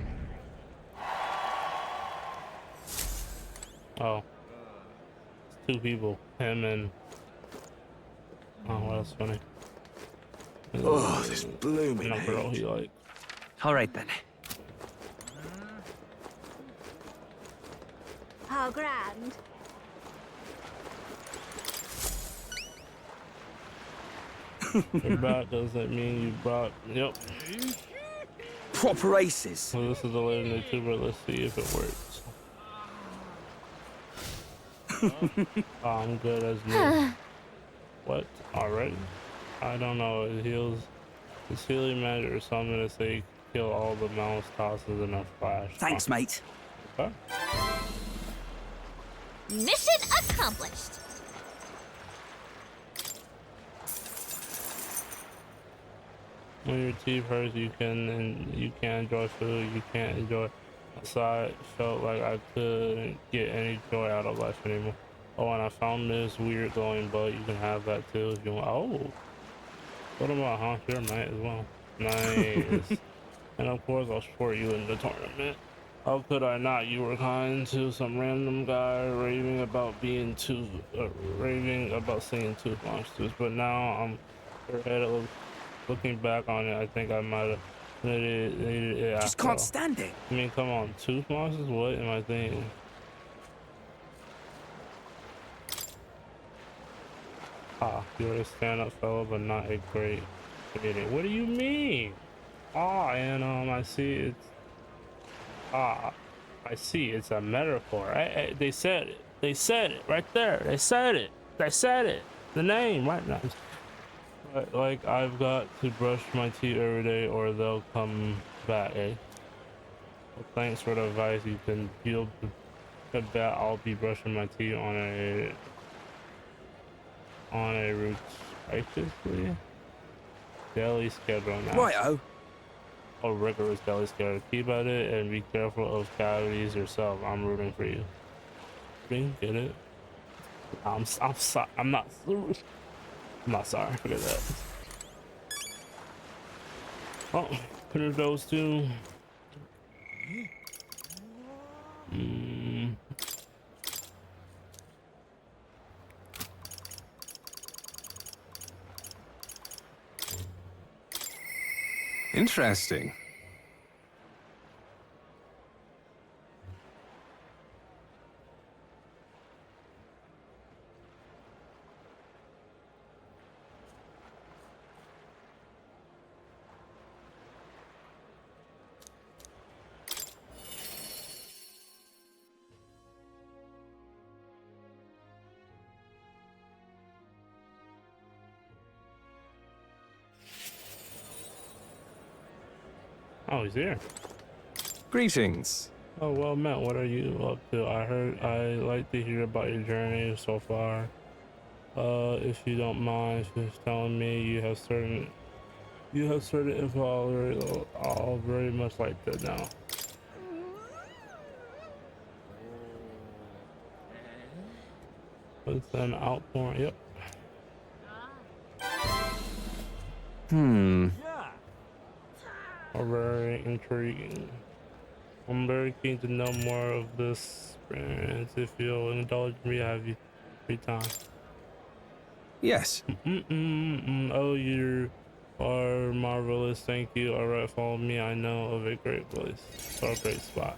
[SPEAKER 1] Oh. It's two people. Him and... Oh, well, that's funny.
[SPEAKER 11] Oh, this blooming
[SPEAKER 1] and a girl
[SPEAKER 11] heat.
[SPEAKER 1] he likes.
[SPEAKER 20] All right then.
[SPEAKER 8] How grand.
[SPEAKER 1] Your back doesn't mean you brought... Yep.
[SPEAKER 15] Proper aces.
[SPEAKER 1] Well, this is a later YouTuber. Let's see if it works. Oh, I'm good as new. What? Already? I don't know. It heals. It's healing magic or something to say kill all the mouse tosses in a flash.
[SPEAKER 15] Thanks, mate.
[SPEAKER 1] Okay.
[SPEAKER 8] Mission accomplished.
[SPEAKER 1] When your teeth hurts, you can't enjoy food. You can't enjoy outside. Felt like I couldn't get any joy out of life anymore. Oh, and I found this weird glowing bug. You can have that too if you want. Oh, what about huh? Sure, might as well. Nice. And of course, I'll support you in the tournament. How could I not? You were kind to some random guy raving about seeing tooth monsters, but now I'm looking back on it. I think I might have needed it.
[SPEAKER 15] Just can't stand it.
[SPEAKER 1] I mean, come on, tooth monsters. What am I thinking? Ah, you're a stand-up fellow, but not a great comedian. What do you mean? Ah, and I see it's. Ah, I see. It's a metaphor. They said it. They said it right there. They said it. They said it. The name right now. Like I've got to brush my teeth every day, or they'll come back. Eh? Well, thanks for the advice. You'll bet I'll be brushing my teeth on a righteously daily schedule now.
[SPEAKER 15] Righto.
[SPEAKER 1] A rigorous daily schedule. Keep at it and be careful of cavities yourself. I'm rooting for you. Get it? I'm sorry. I'm not sorry. Forget that. Oh, finish those two.
[SPEAKER 18] Interesting.
[SPEAKER 1] Oh, he's here.
[SPEAKER 18] Greetings.
[SPEAKER 1] Oh, well met. What are you up to? I like to hear about your journey so far. If you don't mind just telling me you have certain info I'll very much like to know. It's an outpouring, yep. Very intriguing. I'm very keen to know more of this experience. If you'll indulge me, have you free time?
[SPEAKER 18] Yes.
[SPEAKER 1] Oh, you are marvelous. Thank you. All right, follow me. I know of a great place or a great spot.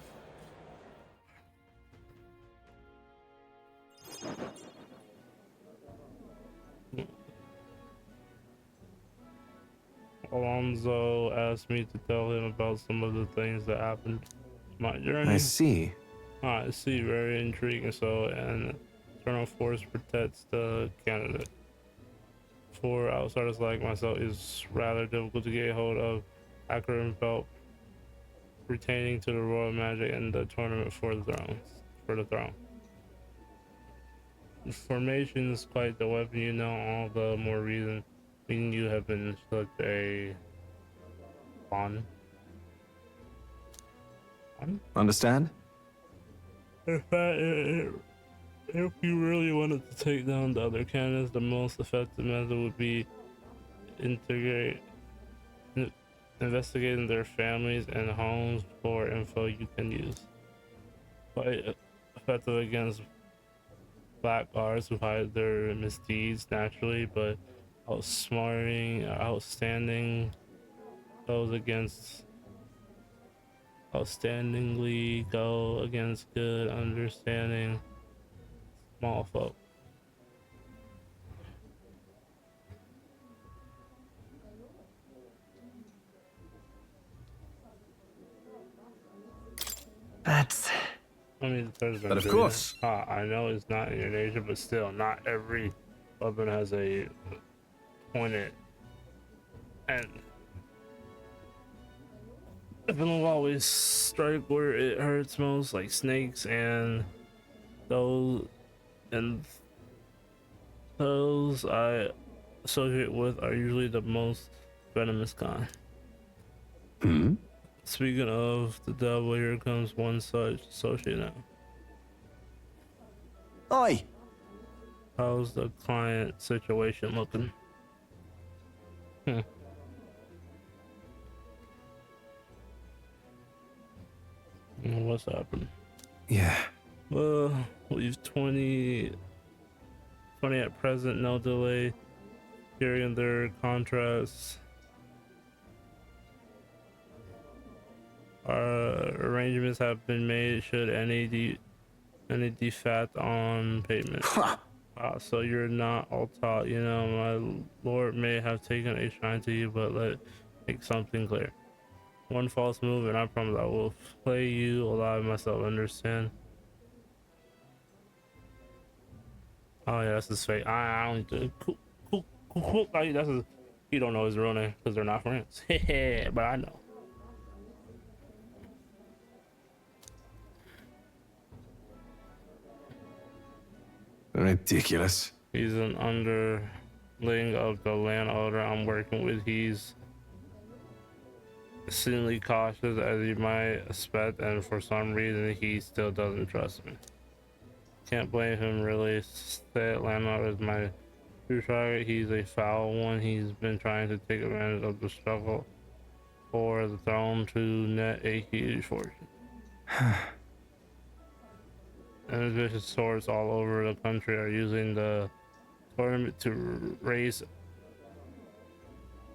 [SPEAKER 1] Alonso asked me to tell him about some of the things that happened in my journey.
[SPEAKER 18] I see.
[SPEAKER 1] I see. Very intriguing. So, an eternal force protects the candidate. For outsiders like myself, it's rather difficult to get a hold of. Akron felt retaining to the royal magic in the tournament for the throne. Formation is quite the weapon, you know, all the more reason you have been such a fun.
[SPEAKER 18] Understand?
[SPEAKER 1] In fact, if you really wanted to take down the other candidates, the most effective method would be investigating their families and homes for info you can use. Quite effective against blackguards who hide their misdeeds naturally, but outstandingly go against good, understanding small folk.
[SPEAKER 20] That's...
[SPEAKER 1] I mean,
[SPEAKER 18] but of course.
[SPEAKER 1] I know it's not in your nature, but still, not every weapon has a pointed end. It will always strike where it hurts most, like snakes, and those I associate with are usually the most venomous kind. Speaking of the devil, here comes one such associate now.
[SPEAKER 11] Oi!
[SPEAKER 1] How's the client situation looking? What's happened?
[SPEAKER 18] Yeah.
[SPEAKER 1] Well, we've 20 at present, no delay. Hearing their contracts. Arrangements have been made should any default on payment. So you're not all taught, you know, my lord may have taken a shine to you, but let make something clear. One false move and I promise I will play you alive myself, understand? Oh yeah, that's his fate. I don't do cool. Like, that's his, he don't know his real name because they're not friends. But I know.
[SPEAKER 18] Ridiculous.
[SPEAKER 1] He's an underling of the landowner I'm working with. He's exceedingly cautious, as you might expect, and for some reason he still doesn't trust me. Can't blame him, really. Said landowner is my true target. He's a foul one. He's been trying to take advantage of the struggle for the throne to net a huge fortune. And his vicious swords all over the country are using the tournament to raise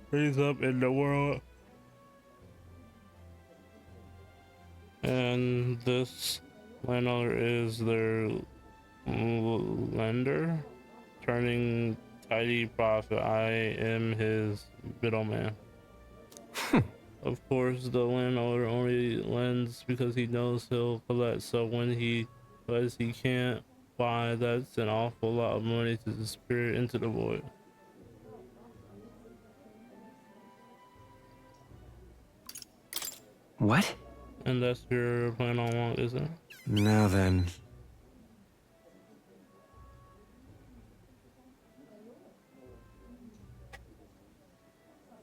[SPEAKER 1] up in the world And this landowner is their lender, turning tidy profit. I am his middleman. Of course, the landowner only lends because he knows he'll collect, so when he says he can't buy, that's an awful lot of money to disappear into the void.
[SPEAKER 18] What?
[SPEAKER 1] And that's your plan all along, isn't it?
[SPEAKER 18] Now then.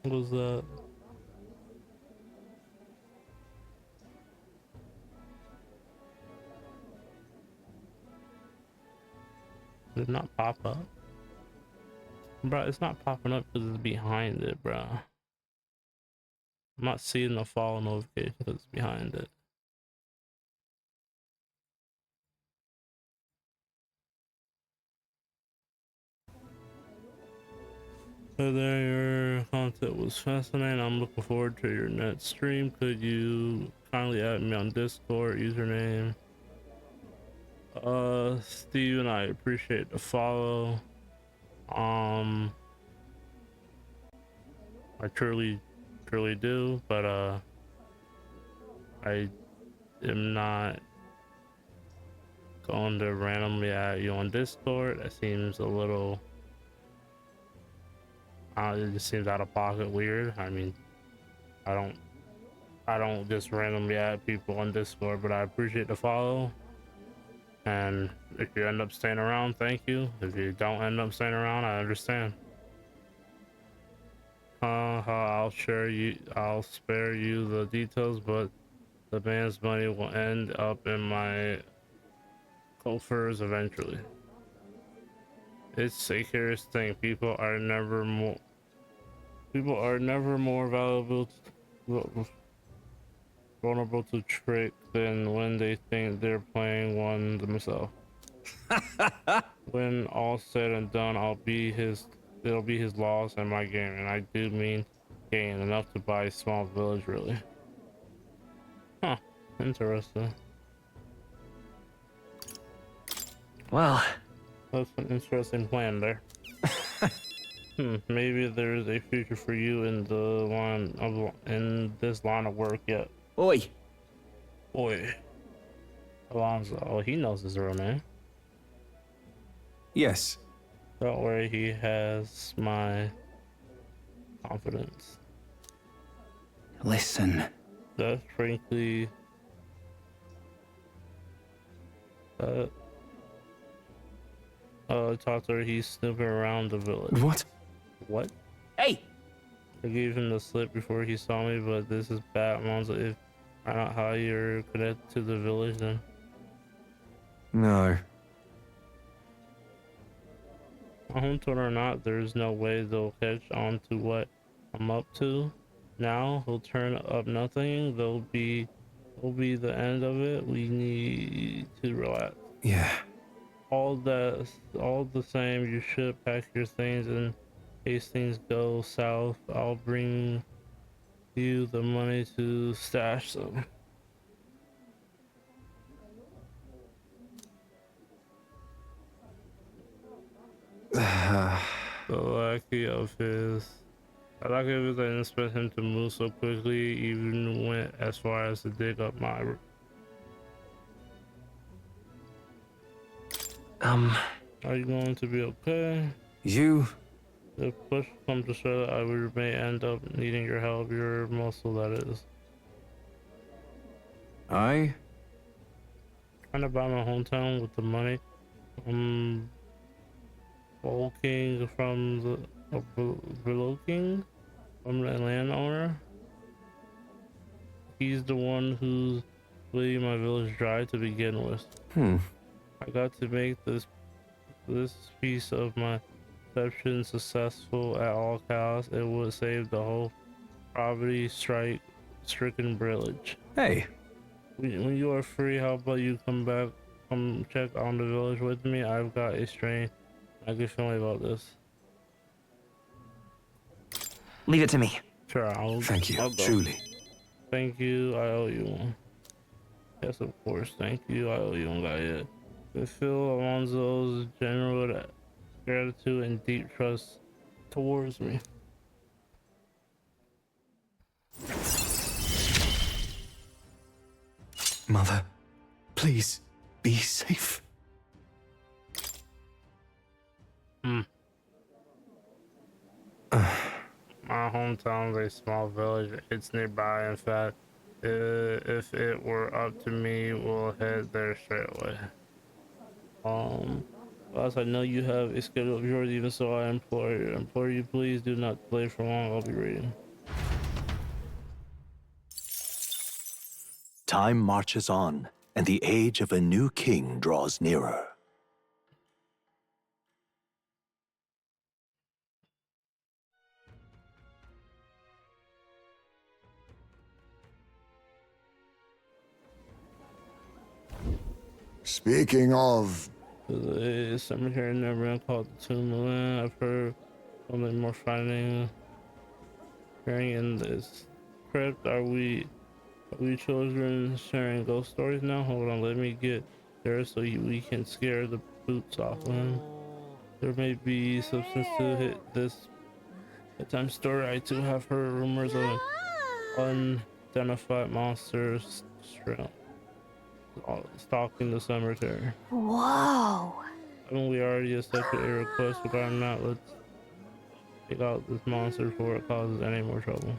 [SPEAKER 1] What was that? Did it not pop up? Bro, it's not popping up because it's behind it, bro. I'm not seeing the follow notification because it's behind it. So there, your content was fascinating. I'm looking forward to your next stream. Could you kindly add me on Discord username? Steven, I appreciate the follow. I truly do, but I am not going to randomly add you on Discord. That seems a little it just seems out of pocket, weird. I mean, I don't just randomly add people on Discord, but I appreciate the follow. And if you end up staying around, thank you. If you don't end up staying around, I understand. I'll spare you the details, but the man's money will end up in my coffers eventually. It's a curious thing. People are never more vulnerable to trick than when they think they're playing one themselves. When all said and done, it'll be his loss and my gain, and I do mean gain enough to buy a small village, really. Huh, interesting.
[SPEAKER 20] Well,
[SPEAKER 1] that's an interesting plan there. Maybe there's a future for you in this line of work yet.
[SPEAKER 11] Oi.
[SPEAKER 1] Alonzo. Oh, he knows his real name.
[SPEAKER 18] Yes.
[SPEAKER 1] Don't worry, he has my confidence.
[SPEAKER 2] Listen.
[SPEAKER 1] That's frankly talked to her, he's snooping around the village. What?
[SPEAKER 11] Hey!
[SPEAKER 1] I gave him the slip before he saw me, but this is bad, Alonzo. If I don't know how you're connected to the village, then.
[SPEAKER 18] No.
[SPEAKER 1] Hometown or not, there's no way they'll catch on to what I'm up to. Now he'll turn up nothing. Will be the end of it. We need to relax.
[SPEAKER 18] Yeah.
[SPEAKER 1] All the same, you should pack your things in case things go south. I'll bring you the money to stash them. The lucky of his I didn't expect him to move so quickly, even went as far as to dig up my Are you going to be okay?
[SPEAKER 18] You?
[SPEAKER 1] If push comes to shove, I may end up needing your help. Your muscle, that is.
[SPEAKER 18] I?
[SPEAKER 1] Trying to buy my hometown with the money. Bulking from the Brilehaven from the landowner. He's the one who's bleeding my village dry to begin with. I got to make this piece of my deception successful at all costs. It would save the whole poverty-stricken village.
[SPEAKER 18] Hey.
[SPEAKER 1] When you are free, how about you come check on the village with me? I've got a strange good feeling about this.
[SPEAKER 20] Leave it to me.
[SPEAKER 1] Sure,
[SPEAKER 18] Thank you, truly.
[SPEAKER 1] Thank you, I owe you one. Yes, of course. Thank you. I owe you one guy yet. I feel Alonso's general gratitude and deep trust towards me.
[SPEAKER 11] Mother, please be safe.
[SPEAKER 1] My hometown is a small village. It's nearby. In fact, if it were up to me, we'll head there straight away. As I know you have a schedule of yours, even so, I implore you, please do not delay for long. I'll be reading.
[SPEAKER 14] Time marches on, and the age of a new king draws nearer.
[SPEAKER 6] Speaking of...
[SPEAKER 1] There's a cemetery in Neverland called the Tomb of Land. I've heard something more frightening appearing in this crypt. Are we children sharing ghost stories now? Hold on, let me get there so we can scare the boots off of him. There may be substance to hit this bedtime story. I too have heard rumors of unidentified monsters stalking the cemetery.
[SPEAKER 21] Whoa!
[SPEAKER 1] Haven't we already accepted a request regarding that? Let's take out this monster before it causes any more trouble.